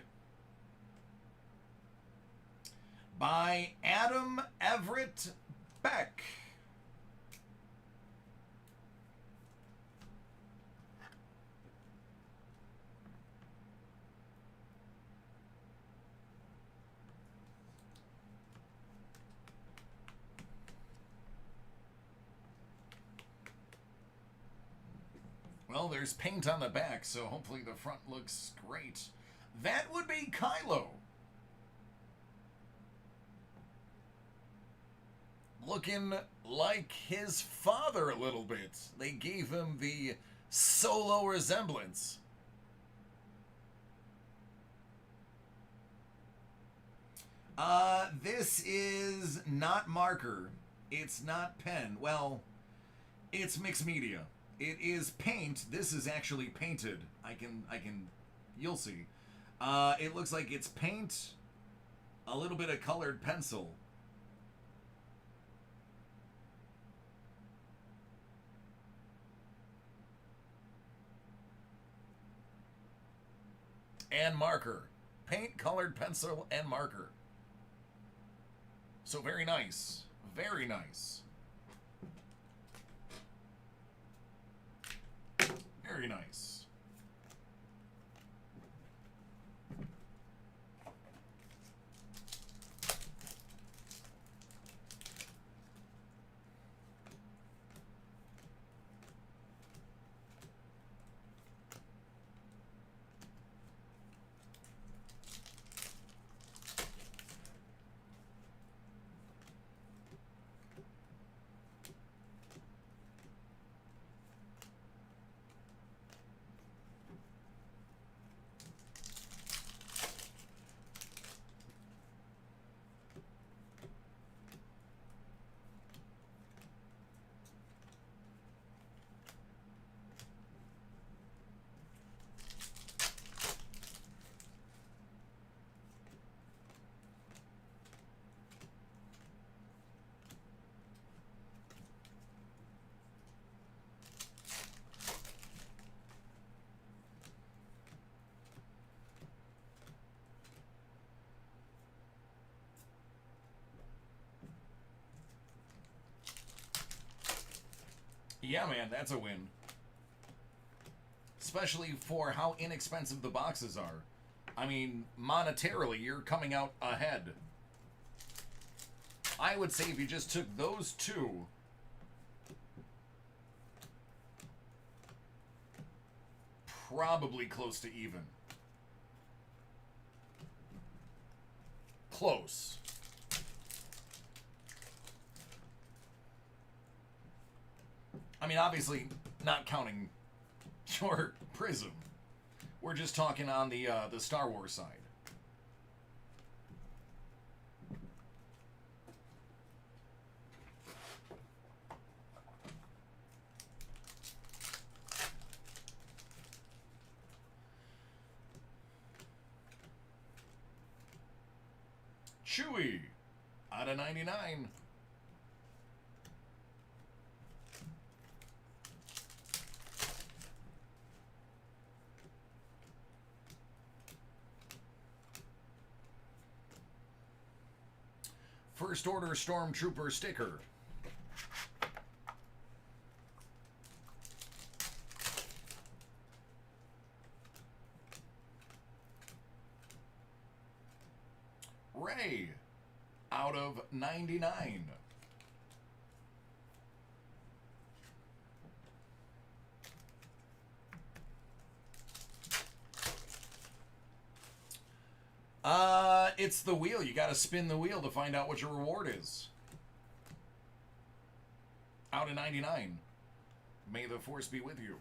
by Adam Everett Beck. Well, there's paint on the back, so hopefully the front looks great. That would be Kylo. Looking like his father a little bit. They gave him the Solo resemblance. This is not marker. It's not pen. Well, it's mixed media. It is paint. This is actually painted. You'll see. It looks like it's paint, a little bit of colored pencil. And marker. Paint, colored pencil, and marker. So very nice. Very nice. Very nice. Yeah, man, that's a win. Especially for how inexpensive the boxes are. I mean, monetarily, you're coming out ahead. I would say if you just took those two, probably close to even. Close. I mean, obviously, not counting your Prism. We're just talking on the Star Wars side. Chewie out of 99. First Order Stormtrooper sticker. Rey out of 99. It's the wheel. You got to spin the wheel to find out what your reward is. Out of 99. May the Force be with you.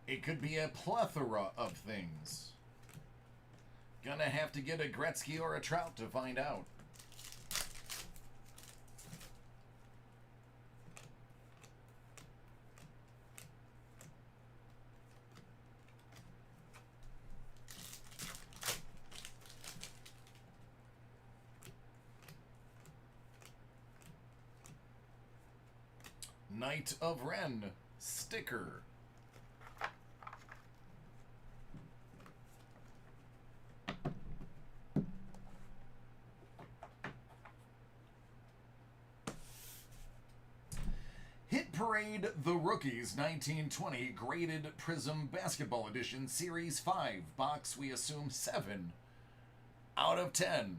It could be a plethora of things. Gonna have to get a Gretzky or a Trout to find out. Knight of Ren sticker. Hit Parade The Rookies 1920 Graded Prism Basketball Edition Series 5. Box, we assume 7. out of 10.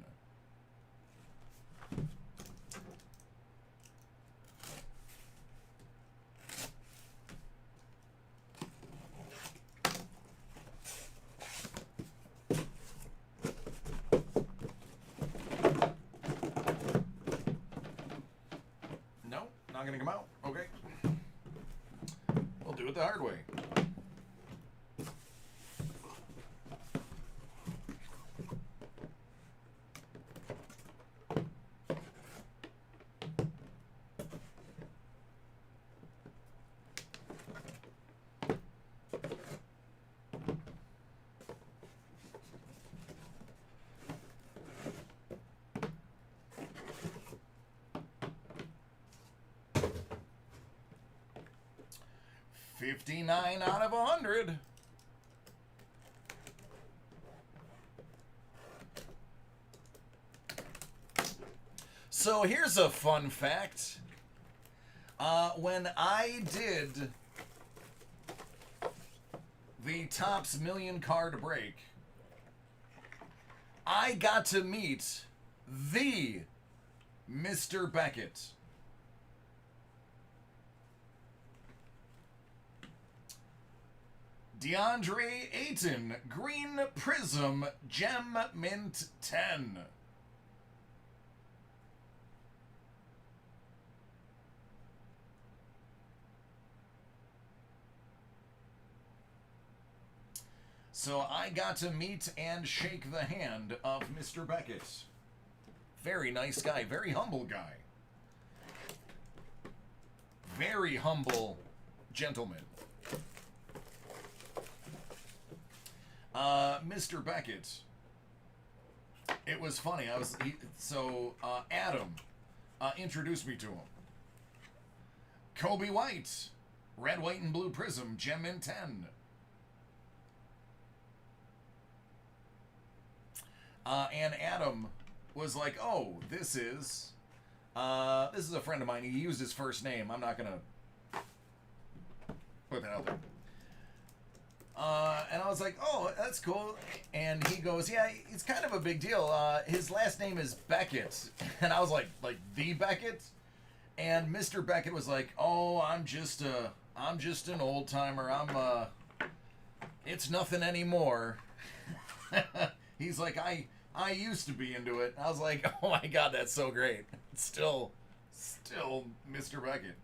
No, not going to come out. Okay. We'll do it the hard way. $59 out of 100. So here's a fun fact. When I did the Topps Million Card Break, I got to meet the Mr. Beckett. DeAndre Ayton, Green Prism, Gem Mint 10. So I got to meet and shake the hand of Mr. Beckett. Very nice guy, very humble guy. Very humble gentleman. Mr. Beckett. It was funny. Adam introduced me to him. Kobe White, red, white, and blue prism, gem in 10. And Adam was like, "Oh, this is a friend of mine. He used his first name. I'm not gonna put that out there." And I was like, "Oh, that's cool." And he goes, "Yeah, it's kind of a big deal. His last name is Beckett." And I was like the Beckett? And Mr. Beckett was like, "Oh, I'm just an old timer. It's nothing anymore." He's like, I used to be into it. I was like, "Oh my God, that's so great." Still Mr. Beckett.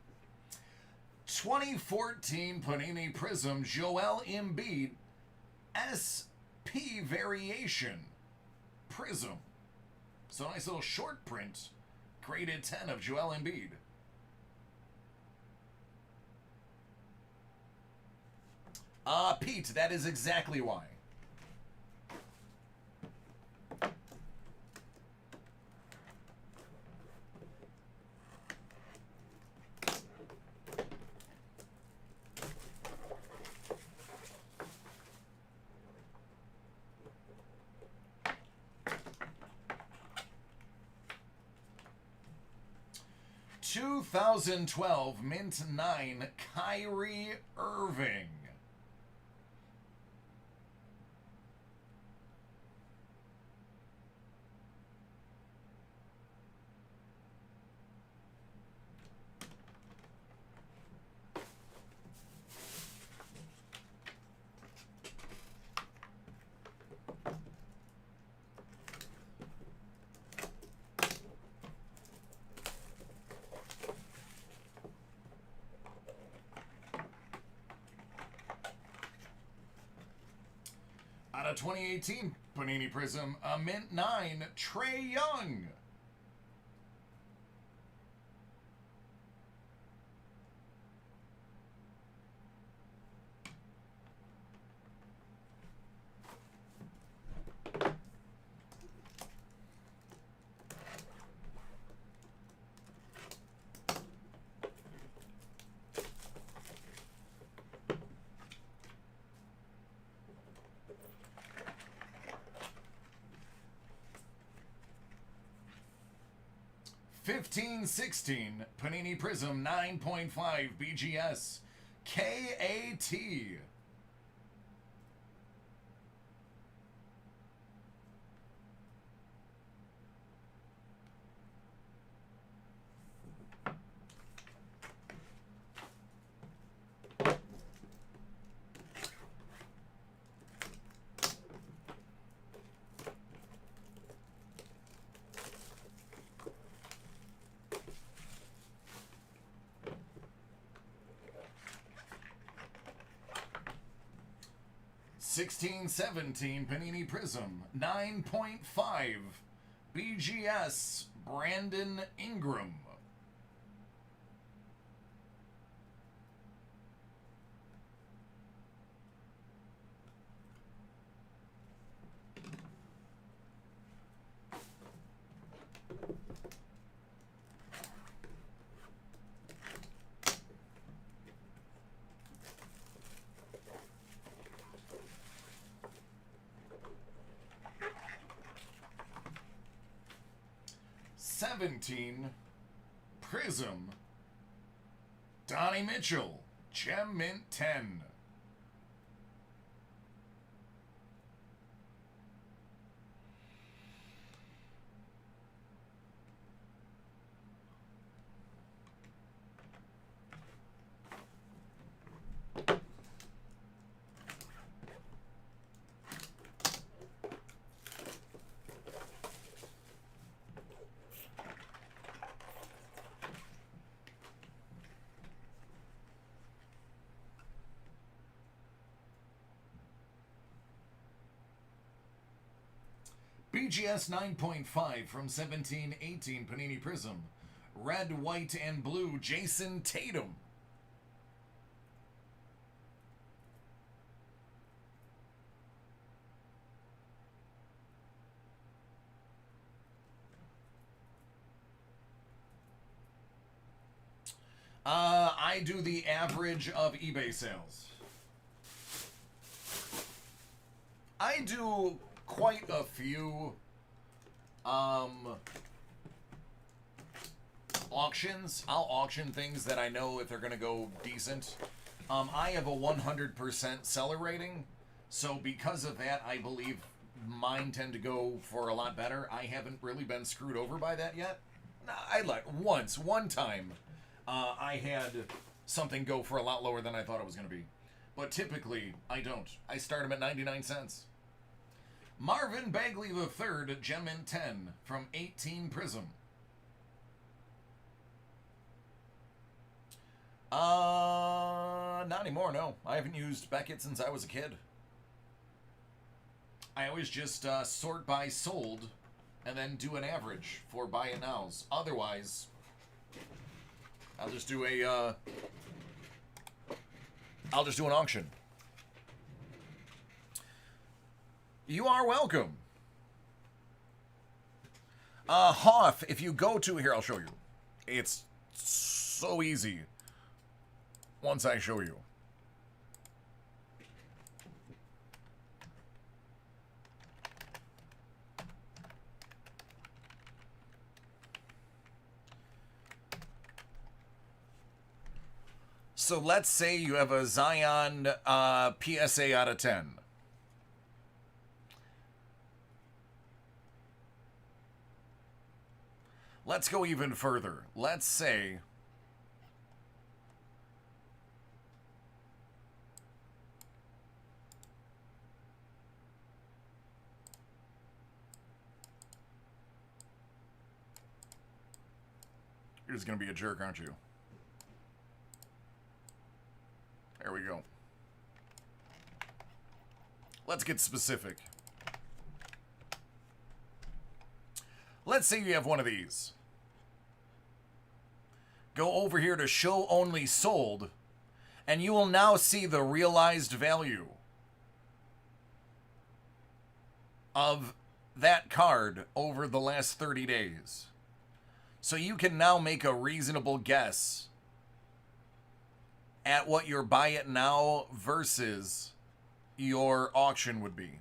2014 Panini Prism Joel Embiid SP Variation Prism. So nice little short print. Graded 10 of Joel Embiid. Pete, that is exactly why. (2012) Mint 9 Kyrie Irving. Out of 2018 Panini Prism, a Mint 9 Trae Young. (1516) Panini Prism 9.5 BGS KAT. 1617 Panini Prism, 9.5 BGS Brandon Ingram. Prism, Donnie Mitchell, Gem Mint 10. BGS 9.5 from 1718 Panini Prism. Red, white, and blue, Jason Tatum. I do the average of eBay sales. I do quite a few auctions. I'll auction things that I know if they're going to go decent. I have a 100% seller rating, so because of that, I believe mine tend to go for a lot better. I haven't really been screwed over by that yet. One time, I had something go for a lot lower than I thought it was going to be. But typically, I don't. I start them at 99 cents. Marvin Bagley III, Gem Mint 10 from 18 Prism. Not anymore, no. I haven't used Beckett since I was a kid. I always just sort by sold and then do an average for buy it nows. Otherwise, I'll just do an auction. You are welcome. Hoff, if you go to here, I'll show you. It's so easy once I show you. So let's say you have a Zion PSA out of 10. Let's go even further. Let's say you're just going to be a jerk, aren't you? There we go. Let's get specific. Let's say you have one of these. Go over here to show only sold, and you will now see the realized value of that card over the last 30 days. So you can now make a reasonable guess at what your buy it now versus your auction would be.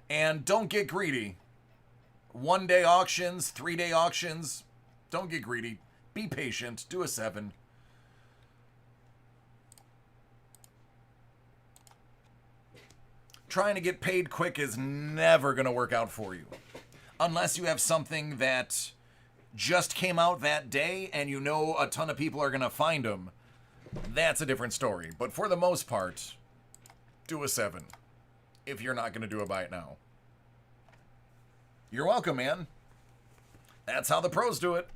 And don't get greedy. 1-day auctions, 3-day auctions, don't get greedy. Be patient. Do a 7. Trying to get paid quick is never going to work out for you. Unless you have something that just came out that day and you know a ton of people are going to find them. That's a different story. But for the most part, do a 7. If you're not going to do a buy it now. You're welcome, man. That's how the pros do it.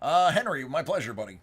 Henry, my pleasure, buddy.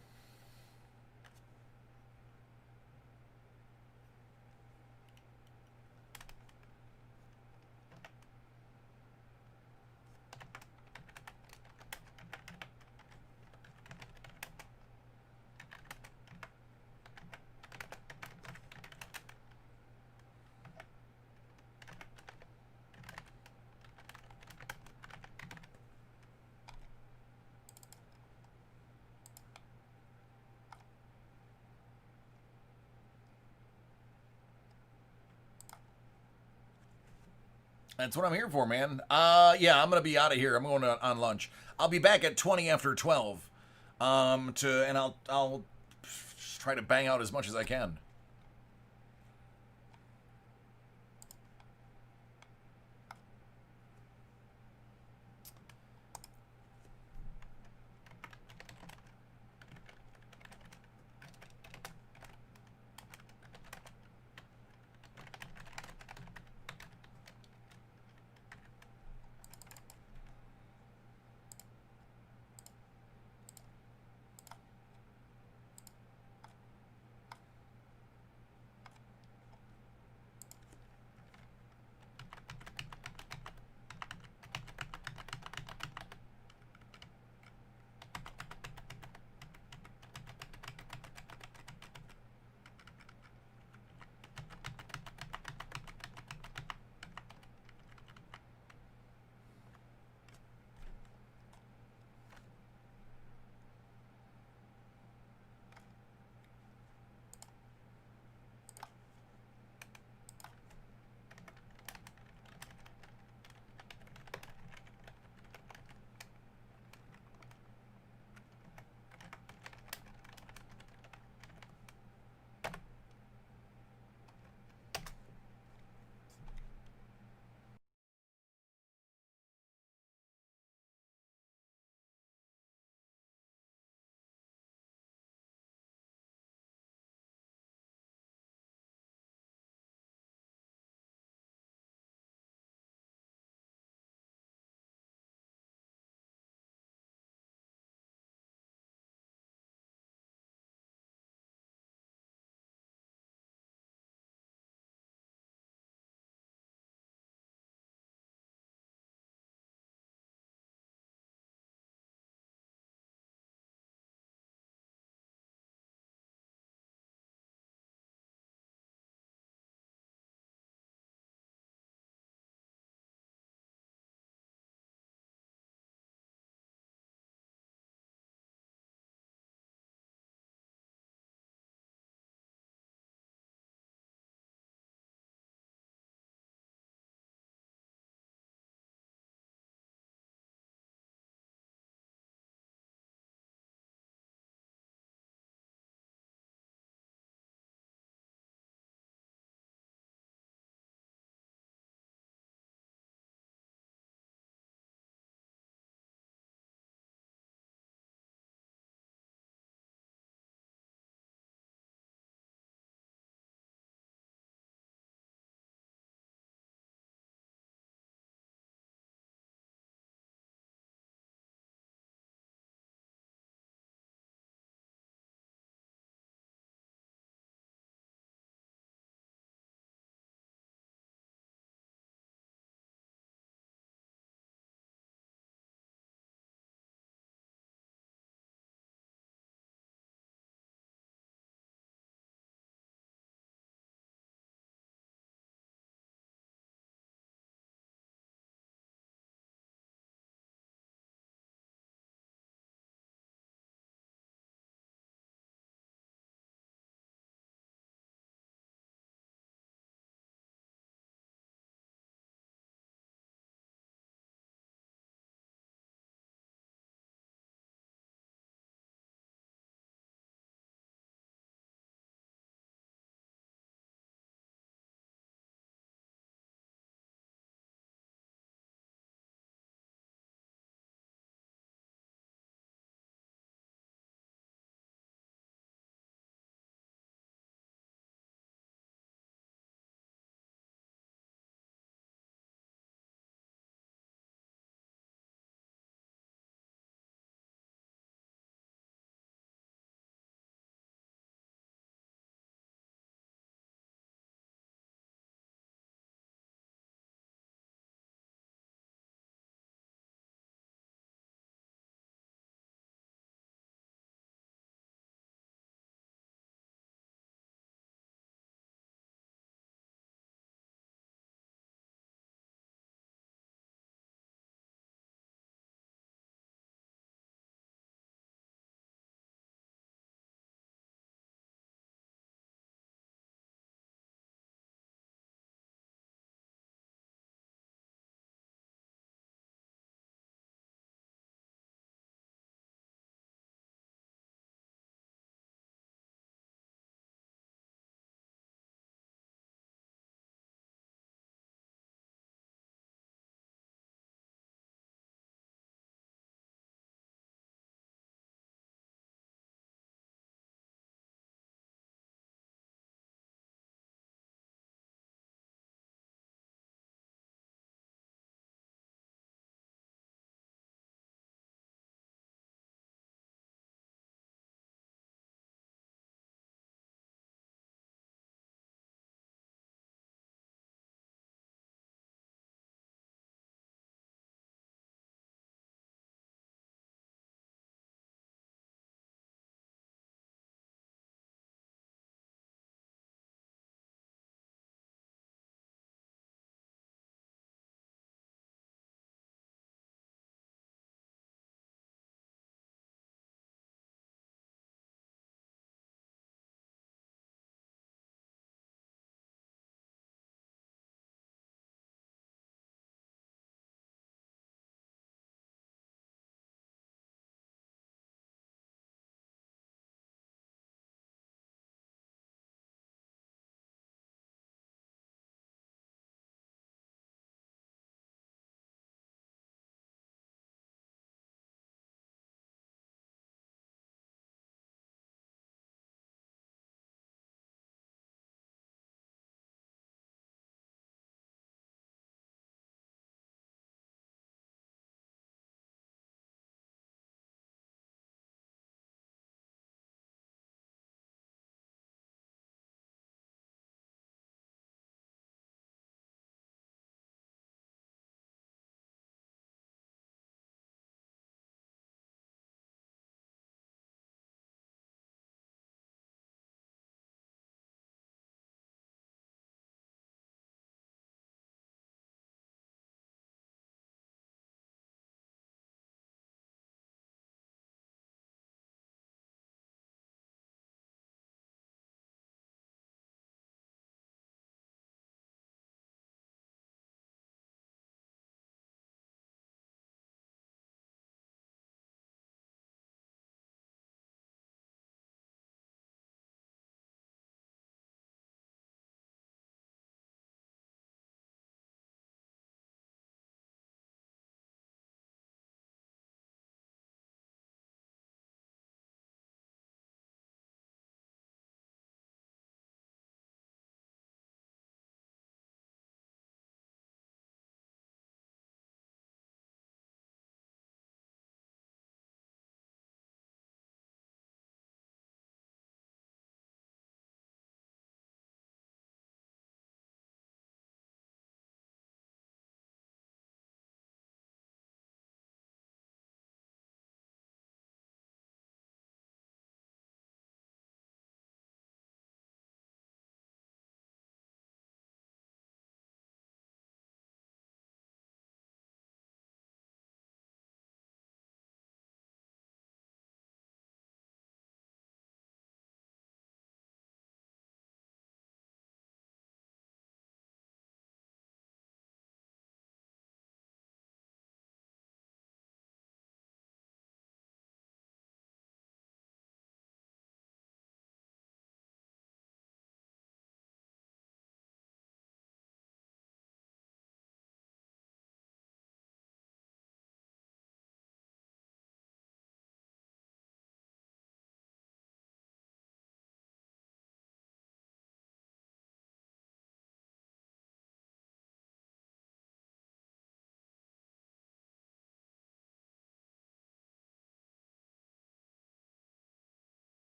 That's what I'm here for, man. Yeah, I'm gonna be out of here. I'm going on lunch. I'll be back at 20 after 12. And I'll try to bang out as much as I can.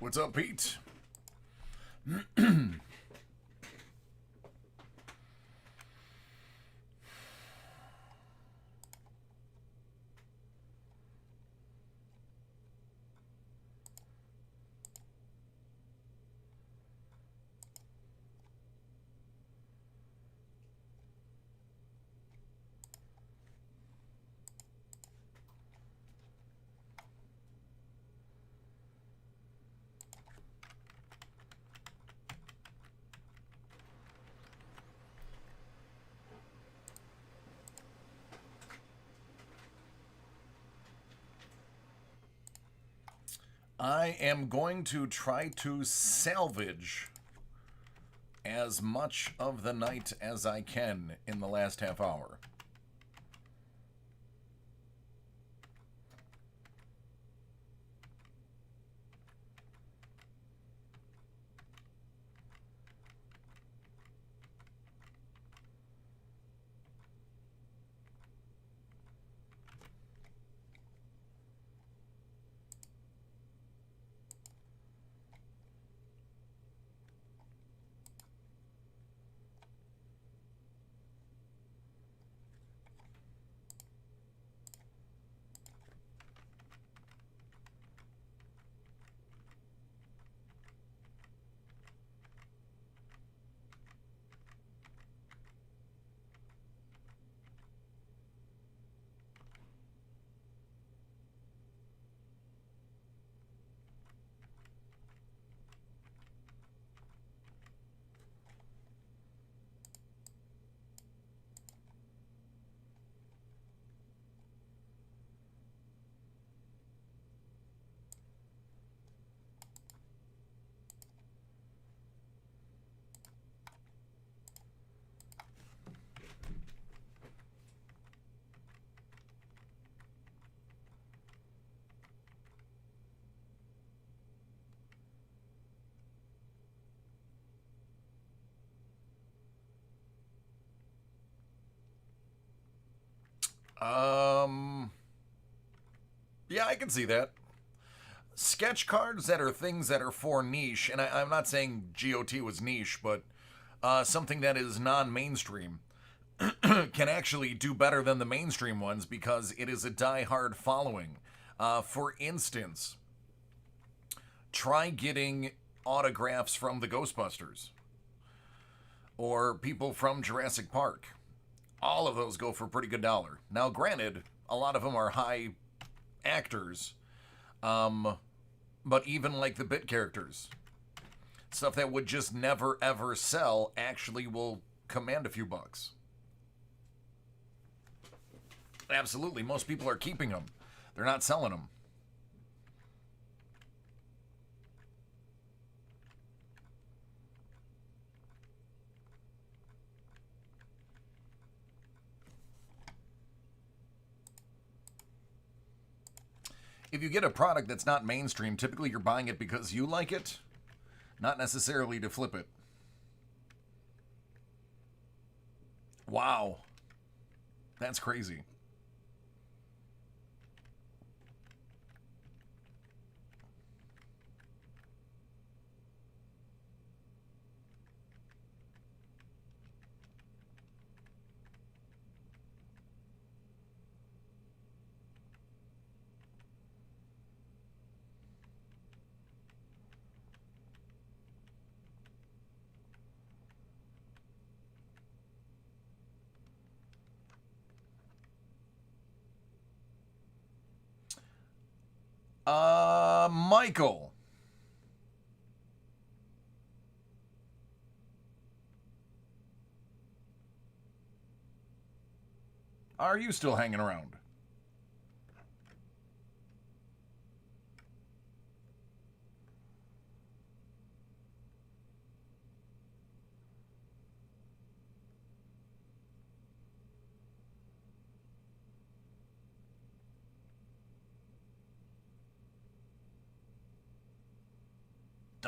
What's up, Pete? I am going to try to salvage as much of the night as I can in the last half hour. Yeah, I can see that. Sketch cards that are things that are for niche, and I'm not saying GOT was niche, but something that is non-mainstream can actually do better than the mainstream ones because it is a die-hard following. For instance, try getting autographs from the Ghostbusters or people from Jurassic Park. All of those go for a pretty good dollar. Now, granted, a lot of them are high actors, but even like the bit characters, stuff that would just never ever sell actually will command a few bucks. Absolutely, most people are keeping them. They're not selling them. If you get a product that's not mainstream, typically you're buying it because you like it, not necessarily to flip it. Wow. That's crazy. Michael. Are you still hanging around?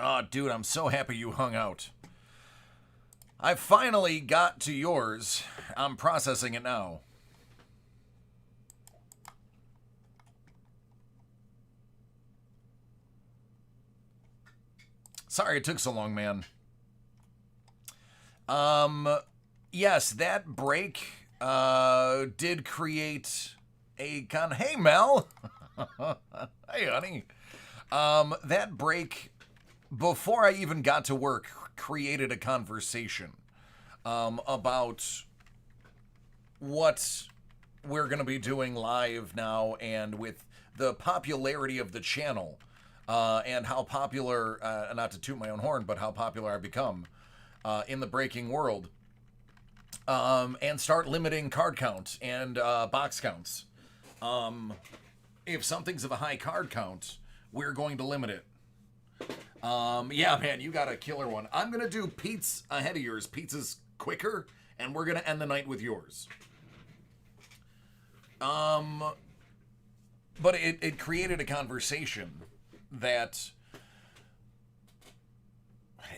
Oh, dude, I'm so happy you hung out. I finally got to yours. I'm processing it now. Sorry it took so long, man. Yes, that break did create a kind of, hey, Mel. Hey, honey. That break, before I even got to work, created a conversation about what we're going to be doing live now, and with the popularity of the channel and how popular, not to toot my own horn, but how popular I've become in the breaking world, and start limiting card count and box counts. If something's of a high card count, we're going to limit it. Yeah, man, you got a killer one. I'm going to do Pete's ahead of yours. Pete's quicker, and we're going to end the night with yours. But it created a conversation that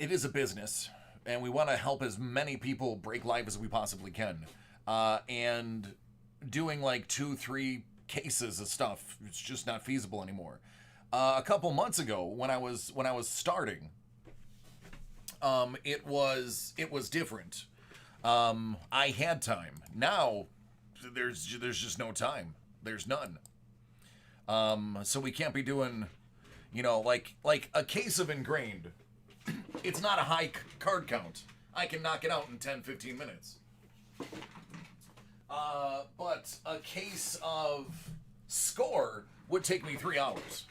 it is a business, and we want to help as many people break live as we possibly can. And doing like 2-3 cases of stuff, it's just not feasible anymore. A couple months ago, when I was starting, it was different. I had time. Now, there's just no time. There's none. So we can't be doing, like a case of Ingrained. It's not a high card count. I can knock it out in 10-15 minutes. But a case of Score would take me 3 hours.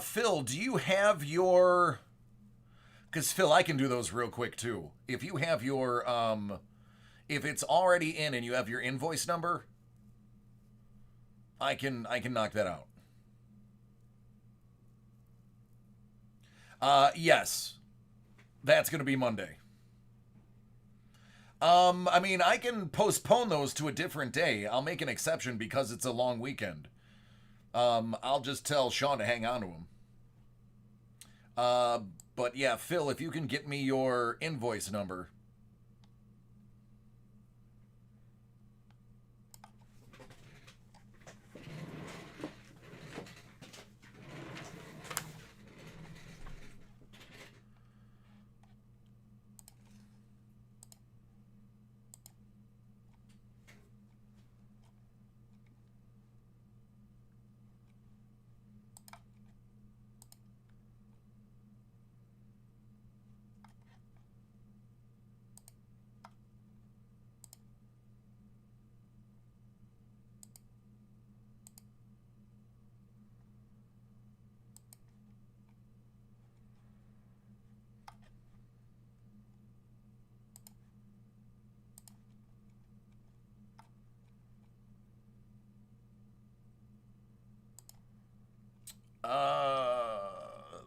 Phil, do you have your... Because, Phil, I can do those real quick, too. If you have your, if it's already in and you have your invoice number, I can knock that out. Yes. That's going to be Monday. I mean, I can postpone those to a different day. I'll make an exception because it's a long weekend. I'll just tell Sean to hang on to him. But yeah, Phil, if you can get me your invoice number.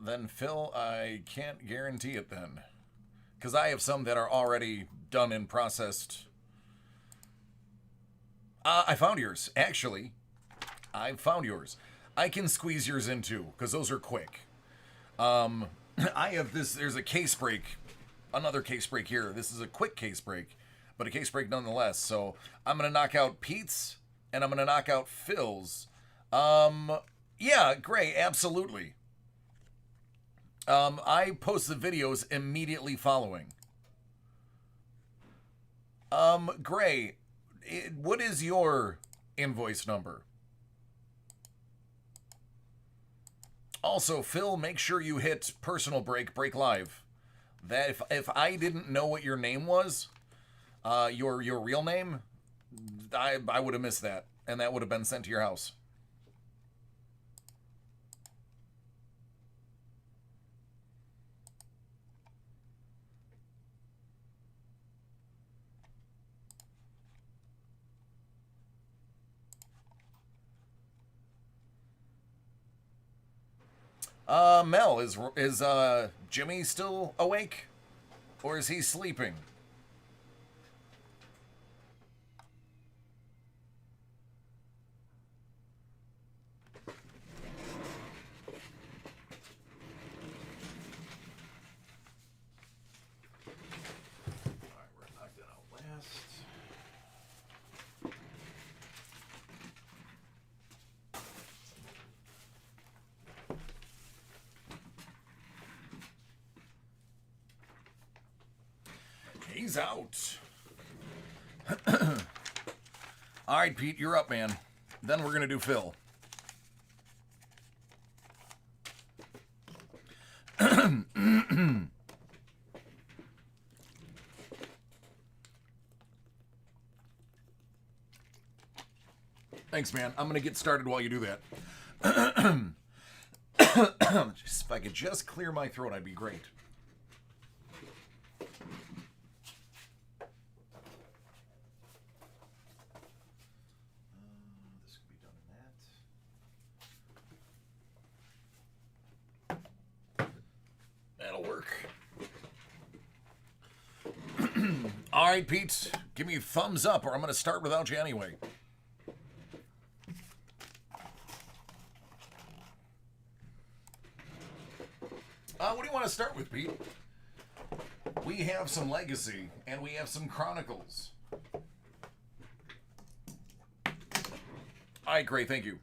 Then Phil, I can't guarantee it then. Because I have some that are already done and processed. I found yours, actually. I found yours. I can squeeze yours in too, because those are quick. I have this, there's a case break. Another case break here. This is a quick case break, but a case break nonetheless. So I'm going to knock out Pete's, and I'm going to knock out Phil's. Yeah, Gray, absolutely. I post the videos immediately following. Gray, what is your invoice number? Also, Phil, make sure you hit personal break live. That if I didn't know what your name was, your real name, I would have missed that, and that would have been sent to your house. Mel, is Jimmy still awake? Or is he sleeping? Alright, we're gonna knock that out last. He's out. All right, Pete, you're up, man. Then we're going to do Phil. Thanks, man. I'm going to get started while you do that. If I could just clear my throat, I'd be great. This could be done in that. That'll work. All right, Pete, give me a thumbs up or I'm going to start without you anyway. What do you want to start with, Pete? We have some Legacy, and we have some Chronicles. All right, great, thank you.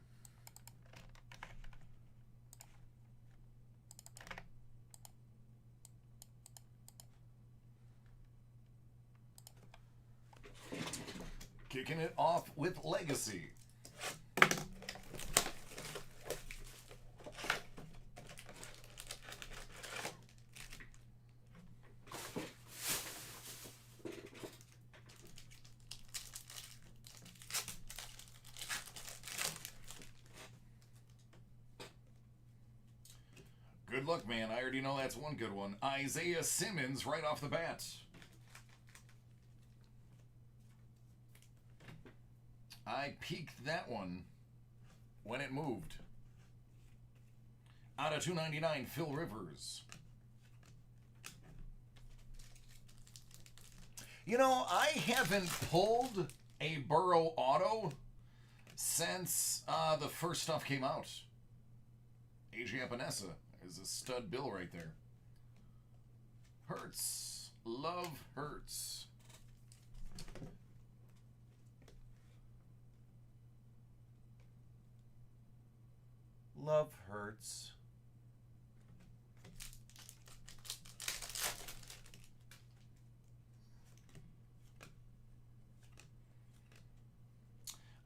Kicking it off with Legacy. Good luck, man. I already know that's one good one. Isaiah Simmons right off the bat. I peeked that one when it moved. Out of 299, Phil Rivers. You know, I haven't pulled a Burrow auto since the first stuff came out. AJ Epinesa is a stud bill right there. Hurts. Love Hurts. Love Hurts.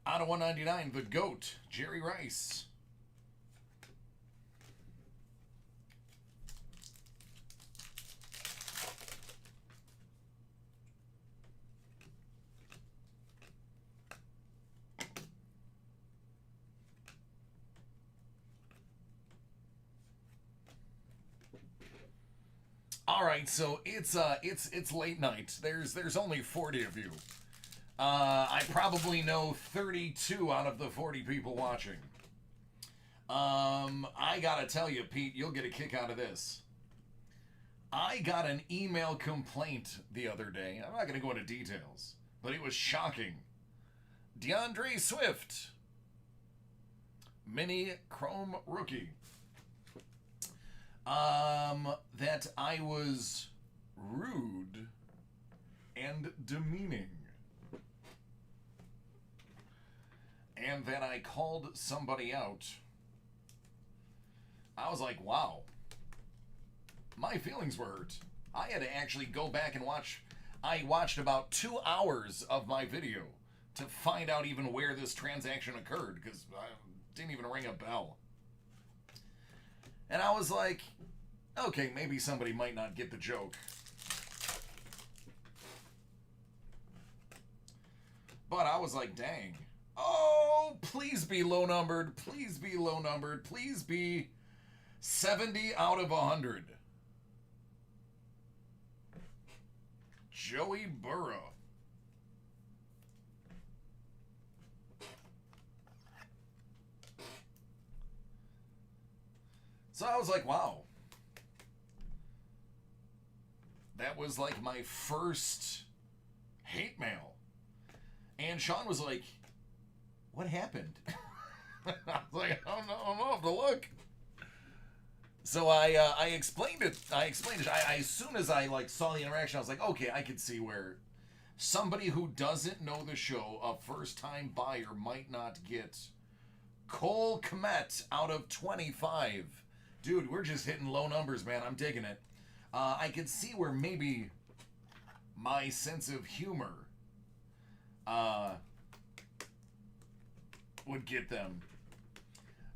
Out of 199, the GOAT, Jerry Rice. All right, so it's late night. There's only 40 of you. I probably know 32 out of the 40 people watching. I gotta tell you, Pete, you'll get a kick out of this. I got an email complaint the other day. I'm not gonna go into details, but it was shocking. DeAndre Swift, mini Chrome rookie. That I was rude and demeaning. And that I called somebody out. I was like, wow. My feelings were hurt. I had to actually go back and watch. I watched about 2 hours of my video to find out even where this transaction occurred, because I didn't even ring a bell. And I was like, okay, maybe somebody might not get the joke. But I was like, dang. Oh, please be low numbered. Please be low numbered. Please be 70 out of 100. Joey Burrow. So I was like, wow. That was like my first hate mail. And Sean was like, what happened? I was like, I don't know, I'll have to look. So I explained it. As soon as I saw the interaction, I was like, okay, I could see where somebody who doesn't know the show, a first-time buyer, might not get Cole Kmet out of 25. Dude, we're just hitting low numbers, man. I'm digging it. I could see where maybe my sense of humor would get them.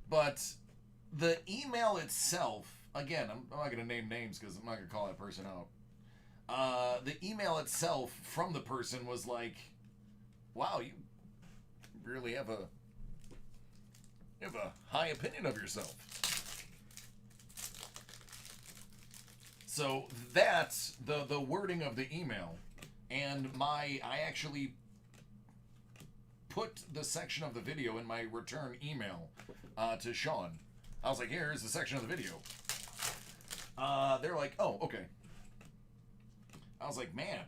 But the email itself, again, I'm not going to name names because I'm not going to call that person out. The email itself from the person was like, wow, you really have a high opinion of yourself. So that's the wording of the email. And I actually put the section of the video in my return email to Sean. I was like, here's the section of the video. They're like, oh, okay. I was like, man,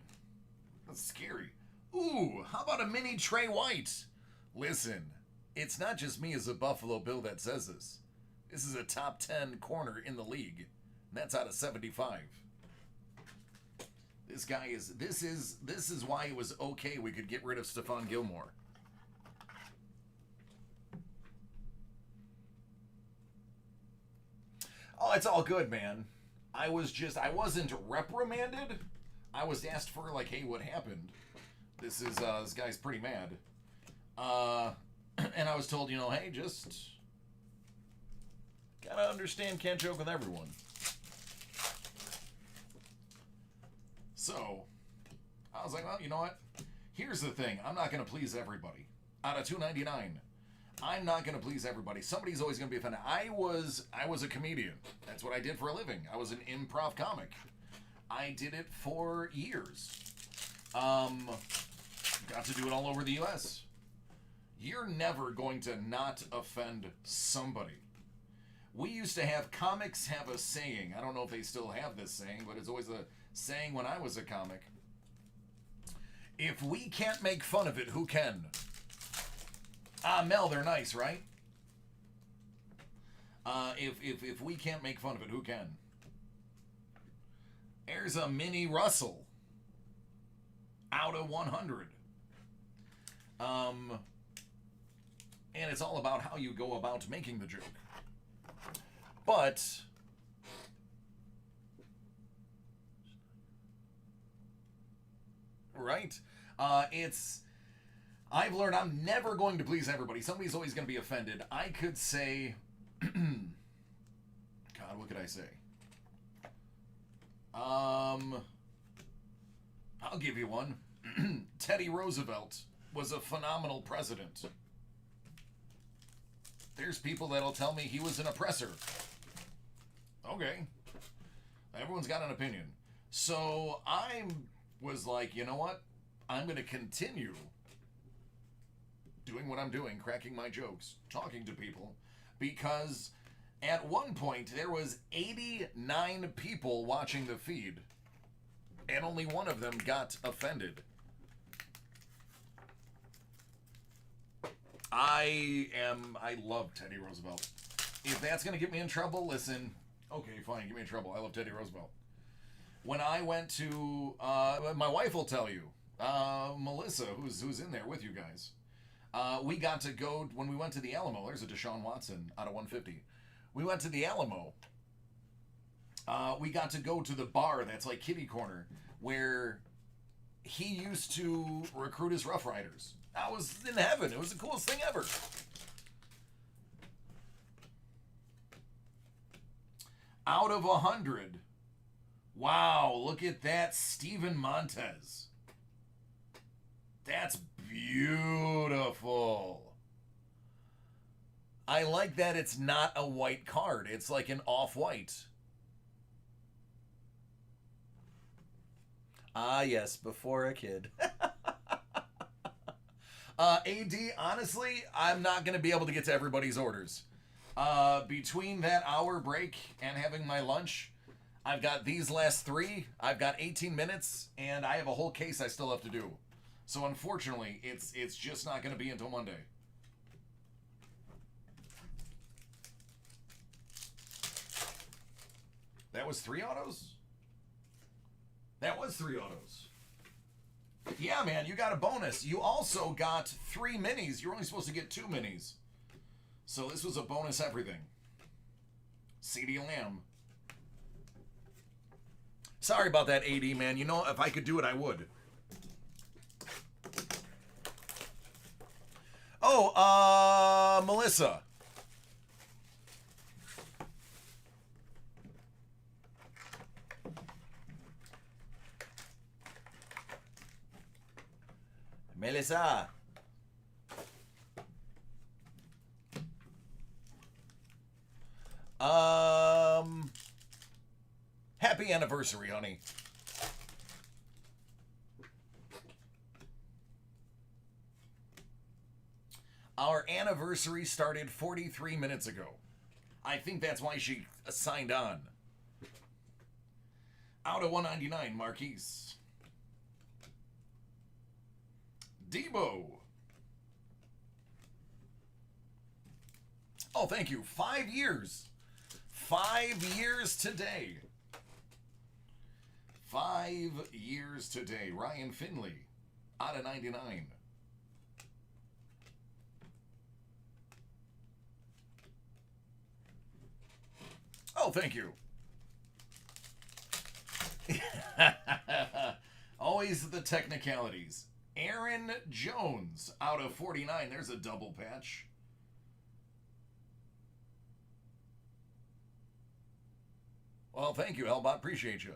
that's scary. Ooh, how about a mini Trey White? Listen, it's not just me as a Buffalo Bill that says this. This is a top 10 corner in the league. And that's out of 75. This guy is, this is why it was okay we could get rid of Stephon Gilmore. Oh, it's all good, man. I wasn't reprimanded. I was asked for, like, hey, what happened? This guy's pretty mad. And I was told, hey, just gotta understand, can't joke with everyone. So, I was like, well, you know what? Here's the thing. I'm not going to please everybody. Out of 299, I'm not going to please everybody. Somebody's always going to be offended. I was a comedian. That's what I did for a living. I was an improv comic. I did it for years. Got to do it all over the U.S. You're never going to not offend somebody. We used to have, comics have a saying. I don't know if they still have this saying, but it's always a saying when I was a comic. If we can't make fun of it, who can? Mel, they're nice, right? If we can't make fun of it, who can? There's a mini Russell. Out of 100. And it's all about how you go about making the joke. But right? I've learned I'm never going to please everybody. Somebody's always going to be offended. I could say, God, what could I say? I'll give you one. Teddy Roosevelt was a phenomenal president. There's people that'll tell me he was an oppressor. Okay. Everyone's got an opinion. So I was like, you know what? I'm going to continue doing what I'm doing, cracking my jokes, talking to people, because at one point there was 89 people watching the feed, and only one of them got offended. I love Teddy Roosevelt. If that's going to get me in trouble, listen, okay, fine, get me in trouble. I love Teddy Roosevelt. When I went to, my wife will tell you, Melissa, who's in there with you guys, we got to go, when we went to the Alamo, there's a Deshaun Watson out of 150. We went to the Alamo. We got to go to the bar that's like Kitty Corner, where he used to recruit his Rough Riders. I was in heaven. It was the coolest thing ever. Out of 100. Wow, look at that, Steven Montez. That's beautiful. I like that it's not a white card. It's like an off-white. Ah, yes, before a kid. AD, honestly, I'm not going to be able to get to everybody's orders. Between that hour break and having my lunch, I've got these last 3. I've got 18 minutes, and I have a whole case I still have to do. So unfortunately, it's just not going to be until Monday. That was 3 autos? That was 3 autos. Yeah, man, you got a bonus. You also got 3 minis. You're only supposed to get 2 minis. So this was a bonus everything. CeeDee Lamb. Sorry about that, AD, man. You know, if I could do it, I would. Oh, Melissa. Melissa. Happy anniversary, honey. Our anniversary started 43 minutes ago. I think that's why she signed on. Out of 199, Marquise. Debo. Oh, thank you. 5 years. 5 years today. 5 years today. Ryan Finley. Out of 99. Oh, thank you. Always the technicalities. Aaron Jones out of 49. There's a double patch. Well, thank you, Hellbot. Appreciate you.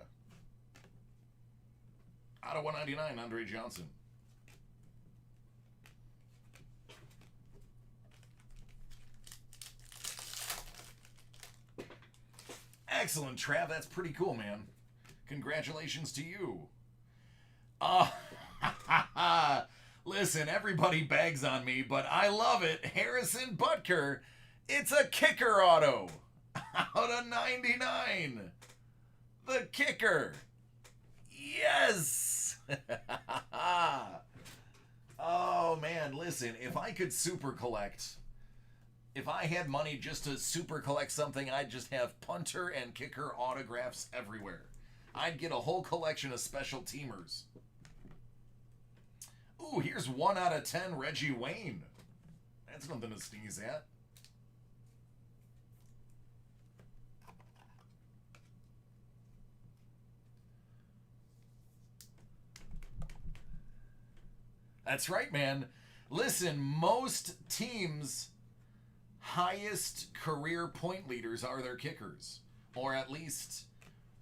Out of 199, Andre Johnson. Excellent, Trav. That's pretty cool, man. Congratulations to you. Listen, everybody bags on me, but I love it. Harrison Butker. It's a kicker auto. Out of 99. The kicker. Yes. Oh, man. Listen, if I could super collect, if I had money just to super collect something, I'd just have punter and kicker autographs everywhere. I'd get a whole collection of special teamers. Ooh, here's 1 out of 10 Reggie Wayne. That's nothing to sneeze at. That's right, man. Listen, most teams' highest career point leaders are their kickers, or at least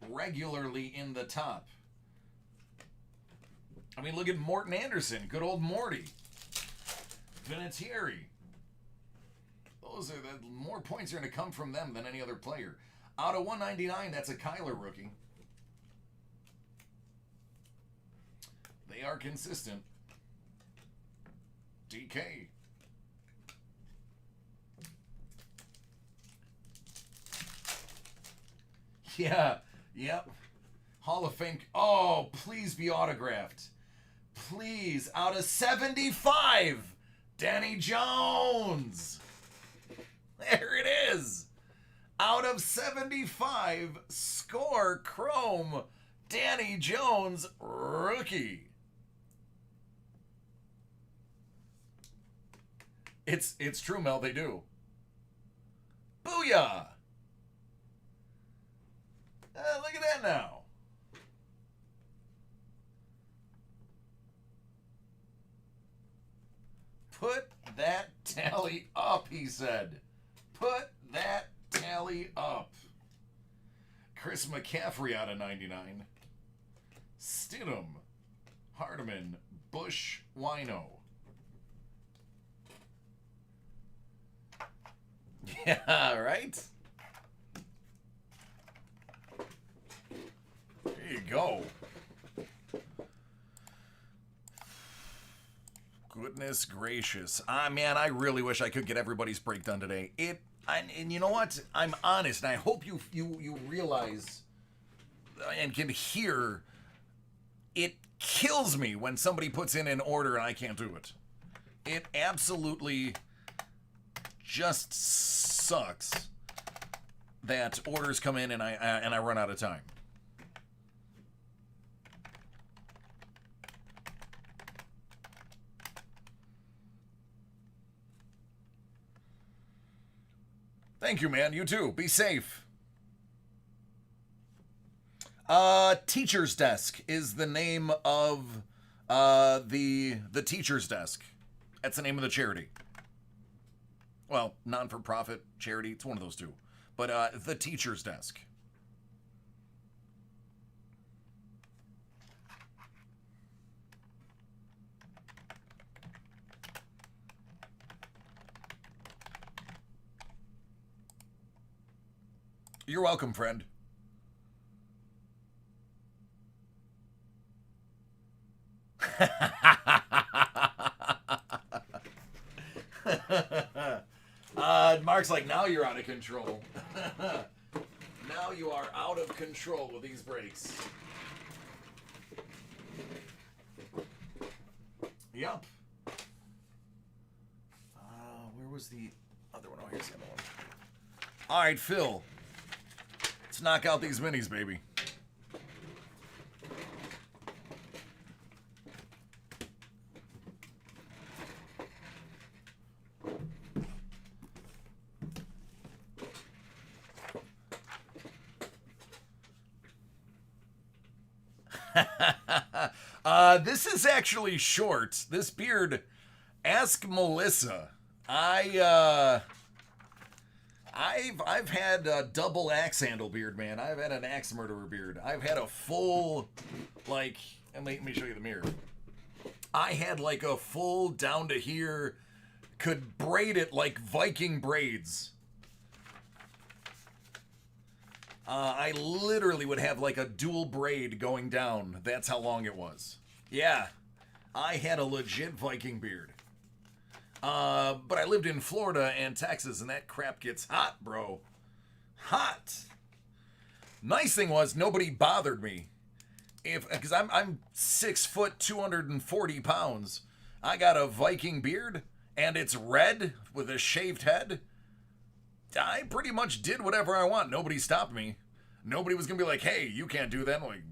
regularly in the top. I mean, look at Morton Anderson, good old Morty. Vinatieri. Those are the more points are going to come from them than any other player. Out of 199, that's a Kyler rookie. They are consistent. DK. Yeah, yep. Hall of Fame. Oh, please be autographed. Please, out of 75, Danny Jones. There it is. Out of 75, score chrome, Danny Jones, rookie. It's true, Mel, they do. Booyah! Look at that now. Put that tally up, he said. Put that tally up. Chris McCaffrey out of 99. Stidham, Hardeman, Bush, Wino. Yeah, right? There you go. Goodness gracious. Man, I really wish I could get everybody's break done today. And you know what? I'm honest, and I hope you realize and can hear it kills me when somebody puts in an order and I can't do it. It absolutely just sucks that orders come in and I run out of time. Thank you, man. You too. Be safe. Teacher's Desk is the name of the Teacher's Desk. That's the name of the charity. Well, non-for-profit charity. It's one of those two. But the Teacher's Desk. You're welcome, friend. Mark's like, now you're out of control. Now you are out of control with these brakes. Yep. Where was the other one? Oh, here's the other one. All right, Phil. Let's knock out these minis, baby. This is actually short. This beard, ask Melissa. I've had a double axe handle beard, man. I've had an axe murderer beard. I've had a full, like, and let me show you the mirror. I had like a full down to here, could braid it like Viking braids. I literally would have like a dual braid going down. That's how long it was. Yeah, I had a legit Viking beard. But I lived in Florida and Texas, and that crap gets hot, bro. Hot. Nice thing was nobody bothered me. Because I'm 6 foot, 240 pounds. I got a Viking beard, and it's red with a shaved head. I pretty much did whatever I want. Nobody stopped me. Nobody was going to be like, hey, you can't do that. I'm like,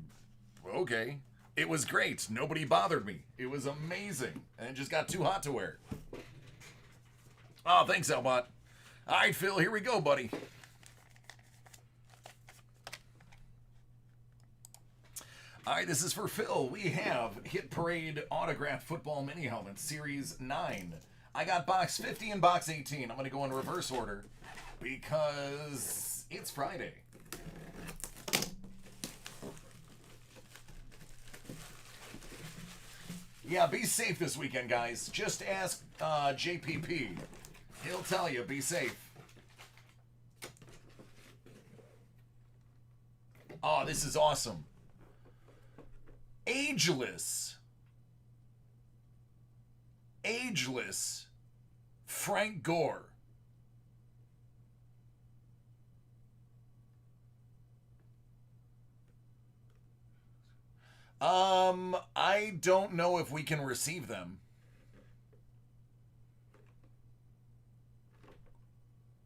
okay. It was great. Nobody bothered me. It was amazing. And it just got too hot to wear. Oh, thanks, Elbot. All right, Phil, here we go, buddy. All right, this is for Phil. We have Hit Parade Autographed Football Mini Helmet, Series 9. I got box 50 and box 18. I'm going to go in reverse order because it's Friday. Yeah, be safe this weekend, guys. Just ask JPP. He'll tell you, be safe. Oh, this is awesome. Ageless Frank Gore. I don't know if we can receive them.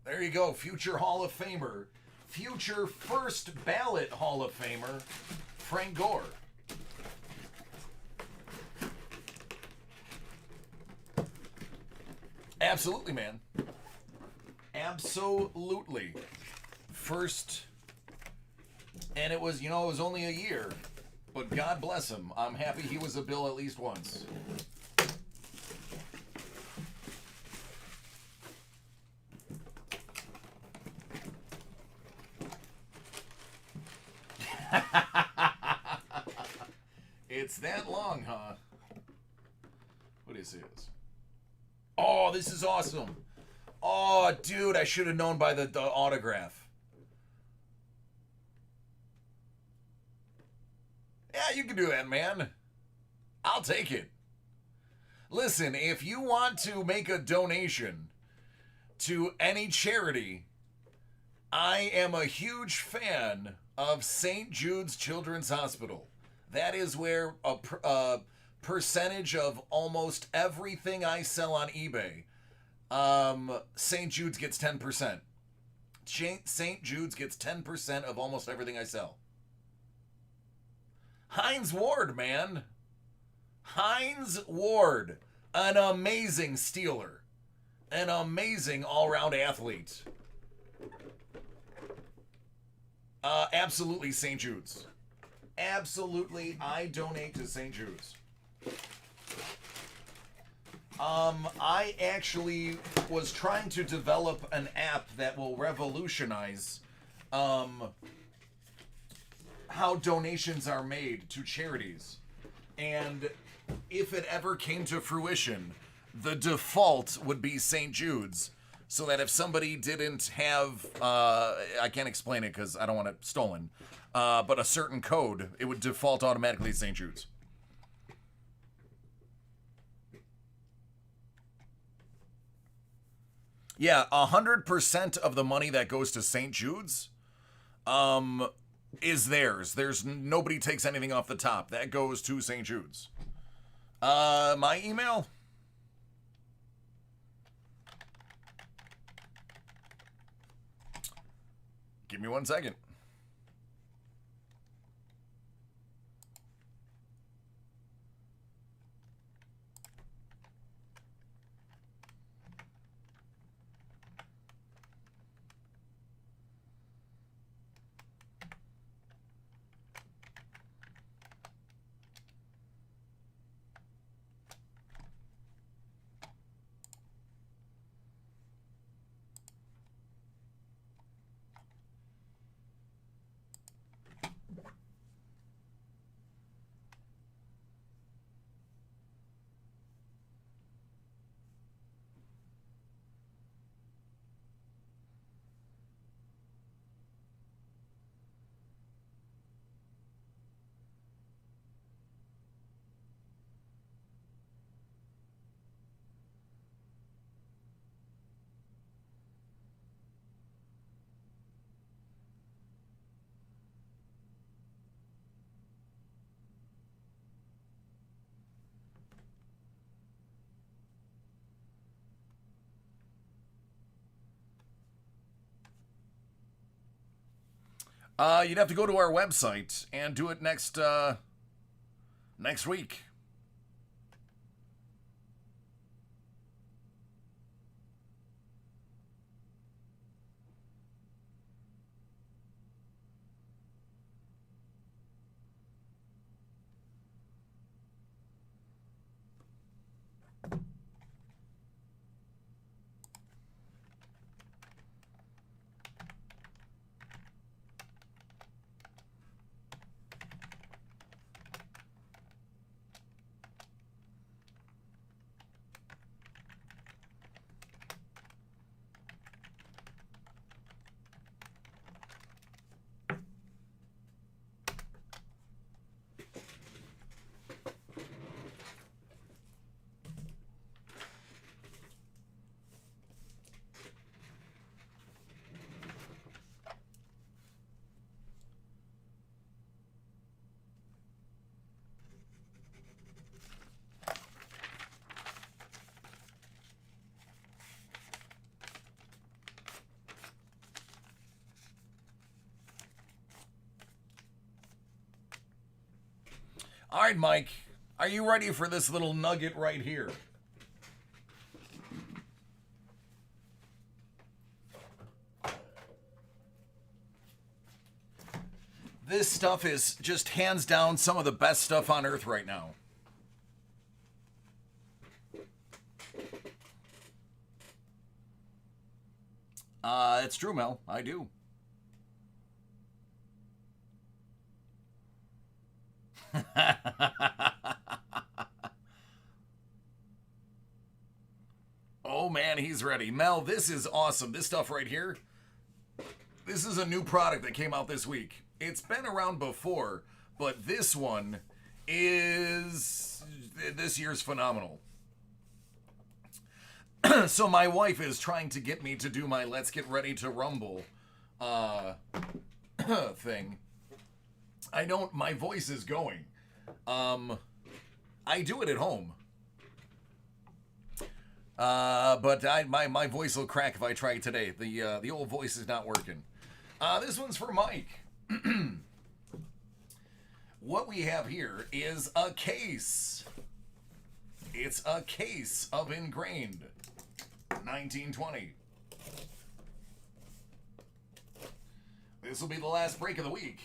There you go, future Hall of Famer. Future first ballot Hall of Famer, Frank Gore. Absolutely, man. Absolutely. First, and it was, it was only a year, but God bless him. I'm happy he was a Bill at least once. It's that long, huh? What is this? Oh, this is awesome. Oh, dude, I should have known by the autograph. Yeah, you can do that, man. I'll take it. Listen, if you want to make a donation to any charity, I am a huge fan of St. Jude's Children's Hospital. That is where a percentage of almost everything I sell on eBay, St. Jude's gets 10%. St. Jude's gets 10% of almost everything I sell. Hines Ward, man. Hines Ward. An amazing Steeler. An amazing all-round athlete. Absolutely St. Jude's. Absolutely, I donate to St. Jude's. I actually was trying to develop an app that will revolutionize how donations are made to charities. And if it ever came to fruition, the default would be St. Jude's. So that if somebody didn't have, I can't explain it because I don't want it stolen, but a certain code, it would default automatically to St. Jude's. Yeah, 100% of the money that goes to St. Jude's is theirs. There's nobody takes anything off the top. That goes to St. Jude's. My email? Give me 1 second. You'd have to go to our website and do it next week. All right, Mike, are you ready for this little nugget right here? This stuff is just hands down some of the best stuff on earth right now. It's true, Mel. I do. Oh man, he's ready. Mel, this is awesome. This stuff right here, this is a new product that came out this week. It's been around before, but this one is this year's phenomenal. So my wife is trying to get me to do my Let's Get Ready to Rumble thing. My voice is going. I do it at home. But my voice will crack if I try it today. The old voice is not working. This one's for Mike. What we have here is a case. It's a case of Ingrained 1920. This will be the last break of the week.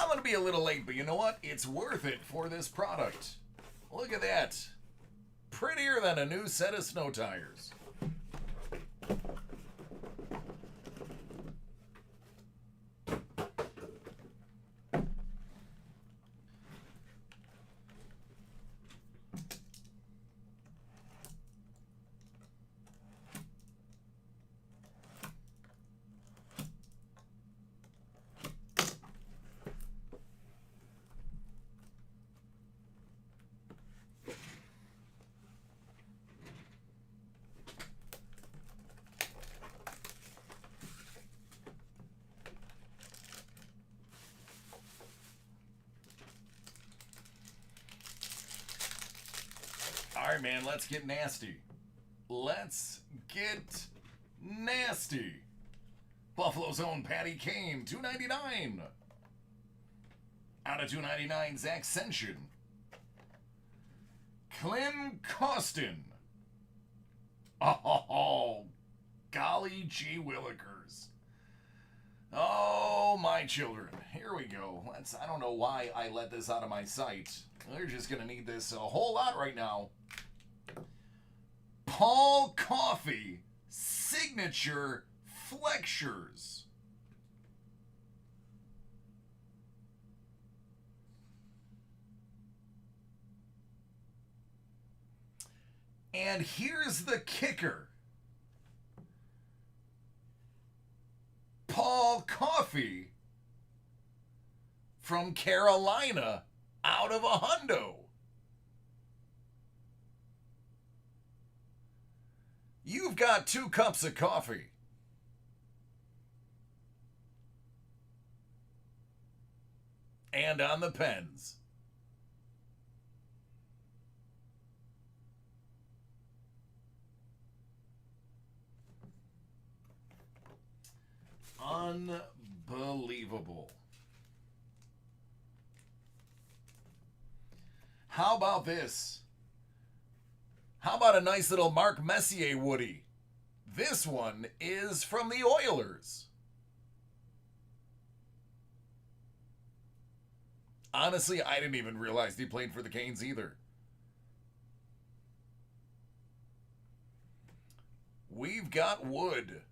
I'm going to be a little late, but you know what? It's worth it for this product. Look at that. Prettier than a new set of snow tires. All right, man, let's get nasty. Let's get nasty. Buffalo's own Patty Kane, $2.99. Out of $2.99, Zach Sension. Clem Costin. Oh, golly gee willikers. Oh, my children. Here we go. I don't know why I let this out of my sight. They're just going to need this a whole lot right now. Paul Coffey Signature Flexures. And here's the kicker. Paul Coffey from Carolina out of a hundo. You've got 2 cups of coffee. And on the pens. Unbelievable. How about this? How about a nice little Mark Messier Woody? This one is from the Oilers. Honestly, I didn't even realize he played for the Canes either. We've got Wood.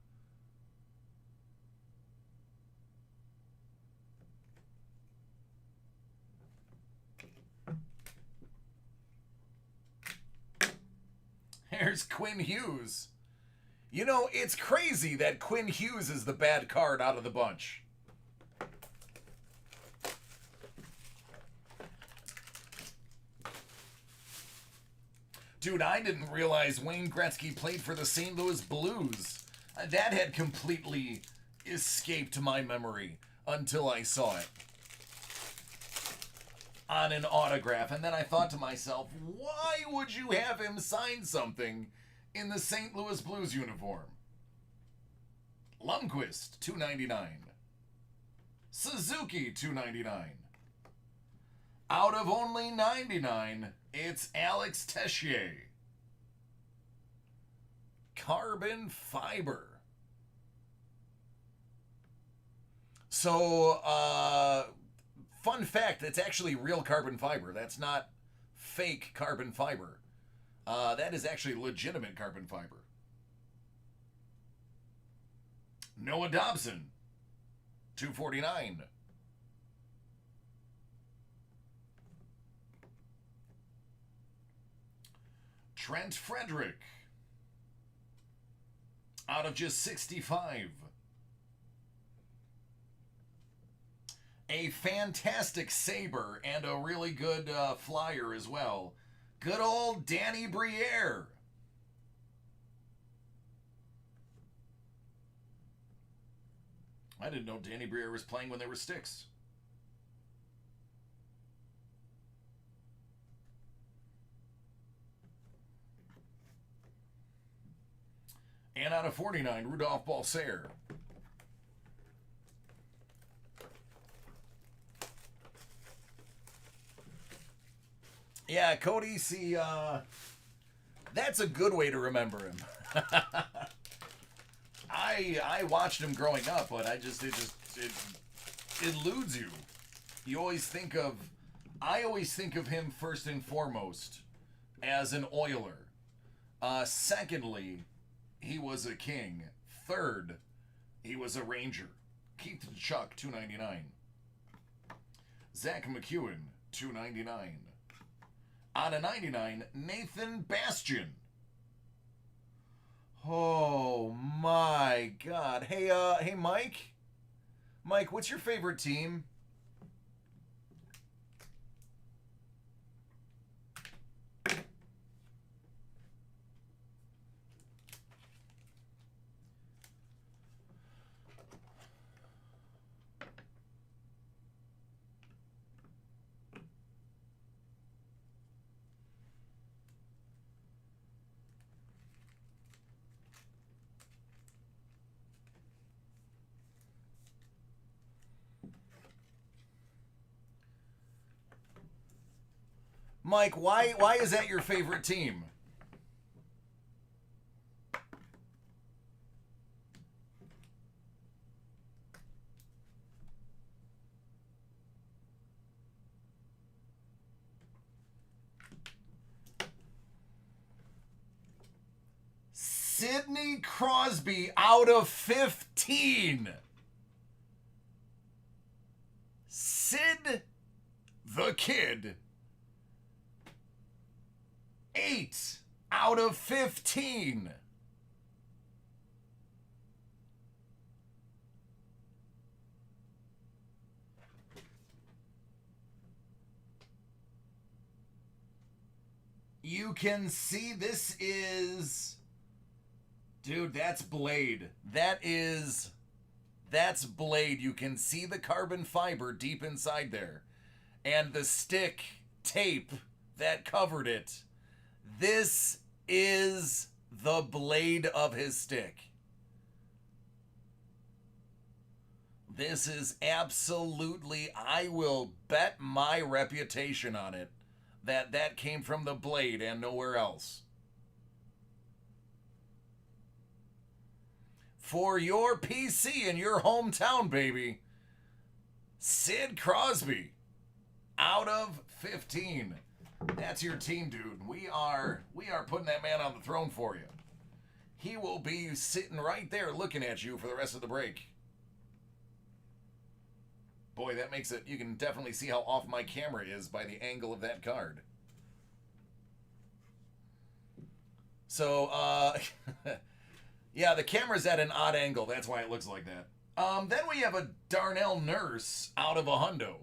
There's Quinn Hughes. You know, it's crazy that Quinn Hughes is the bad card out of the bunch. Dude, I didn't realize Wayne Gretzky played for the St. Louis Blues. That had completely escaped my memory until I saw it on an autograph. And then I thought to myself, why would you have him sign something in the St. Louis Blues uniform? Lundqvist, $2.99. Suzuki, $2.99. Out of only 99, it's Alex Tessier. Carbon fiber. So, fun fact, it's actually real carbon fiber. That's not fake carbon fiber. That is actually legitimate carbon fiber. Noah Dobson, $2.49. Trent Frederick, out of just 65. A fantastic saber and a really good flyer as well. Good old Danny Briere. I didn't know Danny Briere was playing when there were sticks. And out of 49, Rudolph Balcer. Yeah, Cody, see, that's a good way to remember him. I watched him growing up, but it eludes you. You always think of, I always think of him first and foremost as an Oiler. Secondly, he was a King. Third, he was a Ranger. Keith Chuck, $2.99. Zach McEwen, $2.99. Out of 99, Nathan Bastian. Oh my God! Hey, Mike. Mike, what's your favorite team? Mike, why is that your favorite team? Sidney Crosby out of 15. Sid the Kid. 8 out of 15. You can see this is... Dude, that's Blade. That's Blade. You can see the carbon fiber deep inside there. And the stick tape that covered it. This is the blade of his stick. This is absolutely, I will bet my reputation on it, that came from the blade and nowhere else. For your PC in your hometown, baby, Sid Crosby, out of 15. That's your team, dude. We are putting that man on the throne for you. He will be sitting right there looking at you for the rest of the break. Boy, that makes it... You can definitely see how off my camera is by the angle of that card. So, yeah, the camera's at an odd angle. That's why it looks like that. Then we have a Darnell Nurse out of a hundo.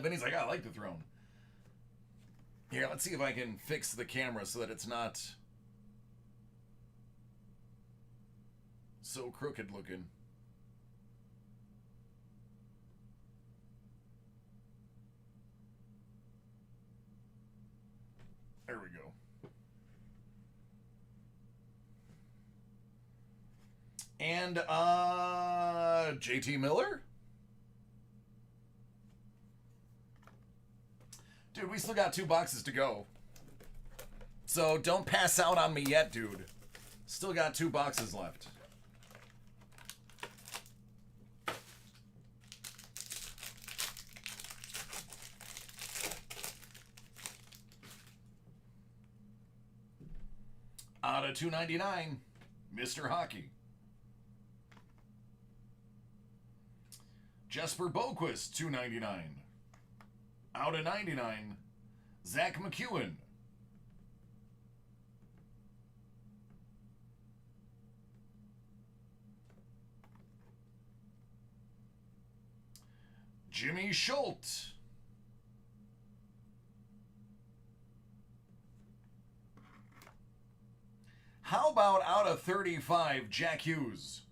Vinny's like, I like the throne. Here, let's see if I can fix the camera so that it's not so crooked looking. There we go. And JT Miller? Dude, we still got 2 boxes to go. So don't pass out on me yet, dude. Still got 2 boxes left. Out of 299, Mr. Hockey. Jesper Boquist, 299. Out of 99, Zach McEwen. Jimmy Schultz. How about out of 35, Jack Hughes?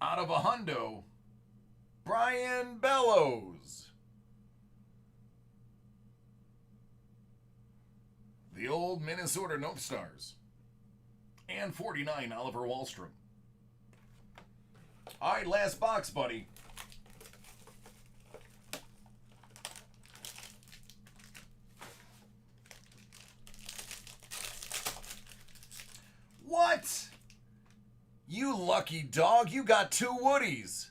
Out of a hundo, Brian Bellows. The old Minnesota North Stars. And 49, Oliver Wahlstrom. All right, last box, buddy. What? You lucky dog, you got 2 Woodies.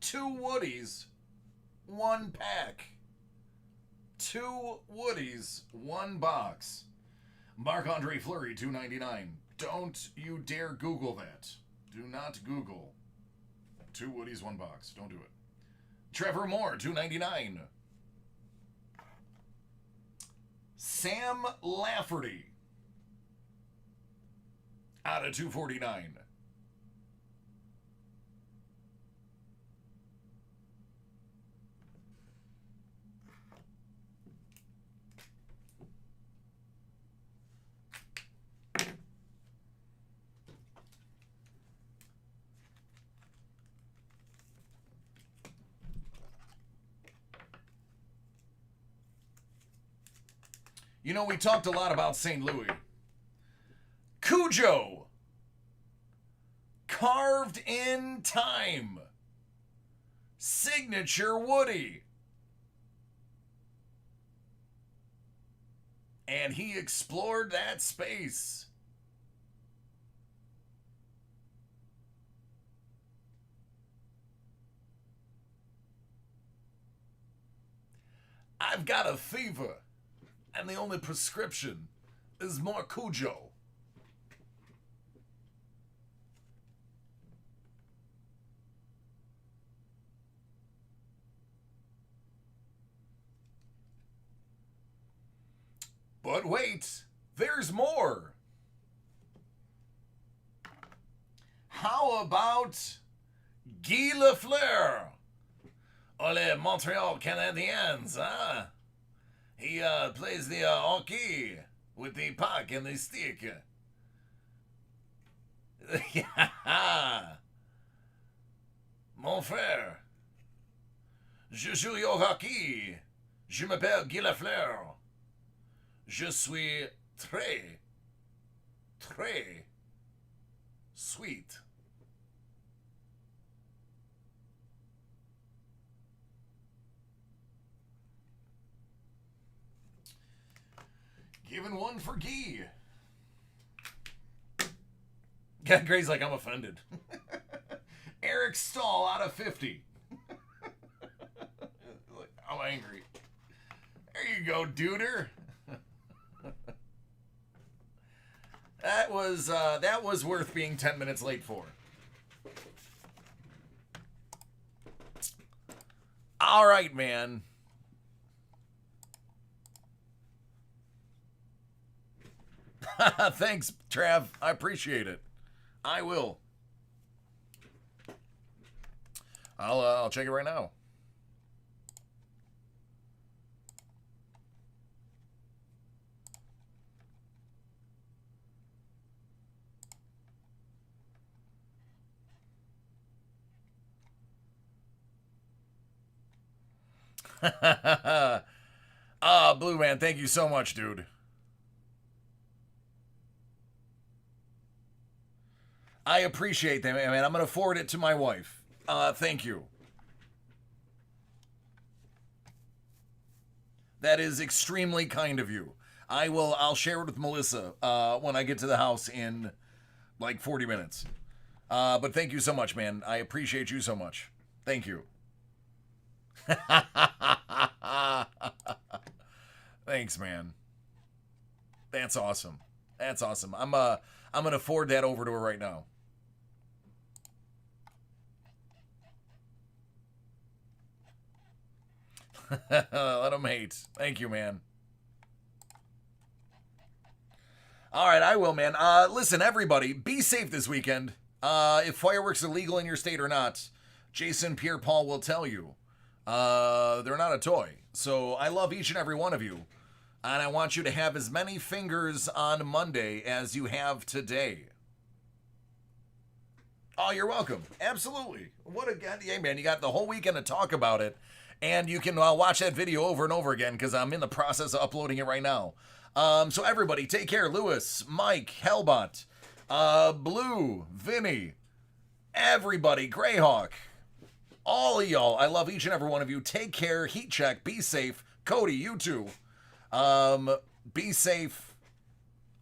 Two Woodies, 1 pack. 2 Woodies, 1 box. Marc-Andre Fleury, $2.99. Don't you dare Google that. Do not Google. 2 Woodies, 1 box. Don't do it. Trevor Moore, $2.99. Sam Lafferty out of $2.49. You know, we talked a lot about St. Louis. Cujo. Carved in time. Signature Woody. And he explored that space. I've got a fever. And the only prescription is more Cujo. But wait, there's more. How about Guy Lafleur? Les Montreal Canadiens, huh? He plays the hockey with the puck and the stick. Mon frère, je joue au hockey. Je m'appelle Guy Lafleur. Je suis très, très sweet. Giving one for Guy. Yeah, Gray's like, I'm offended. Eric Stahl out of 50. I'm angry. There you go, duder. That was worth being 10 minutes late for. All right, man. Thanks, Trav. I appreciate it. I will. I'll check it right now. Blue Man, thank you so much, dude. I appreciate that, man. I'm going to forward it to my wife. Thank you. That is extremely kind of you. I'll share it with Melissa when I get to the house in like 40 minutes. But thank you so much, man. I appreciate you so much. Thank you. Thanks, man. That's awesome. That's awesome. I'm going to forward that over to her right now. Let them hate. Thank you, man. All right, I will, man. Listen, everybody, be safe this weekend. If fireworks are legal in your state or not, Jason Pierre-Paul will tell you. They're not a toy. So I love each and every one of you. And I want you to have as many fingers on Monday as you have today. Oh, you're welcome. Absolutely. What a god, yeah, man. You got the whole weekend to talk about it. And you can watch that video over and over again because I'm in the process of uploading it right now. So everybody, take care. Lewis, Mike, Hellbot, Blue, Vinny, everybody, Greyhawk, all of y'all. I love each and every one of you. Take care. Heat check. Be safe. Cody, you too. Be safe.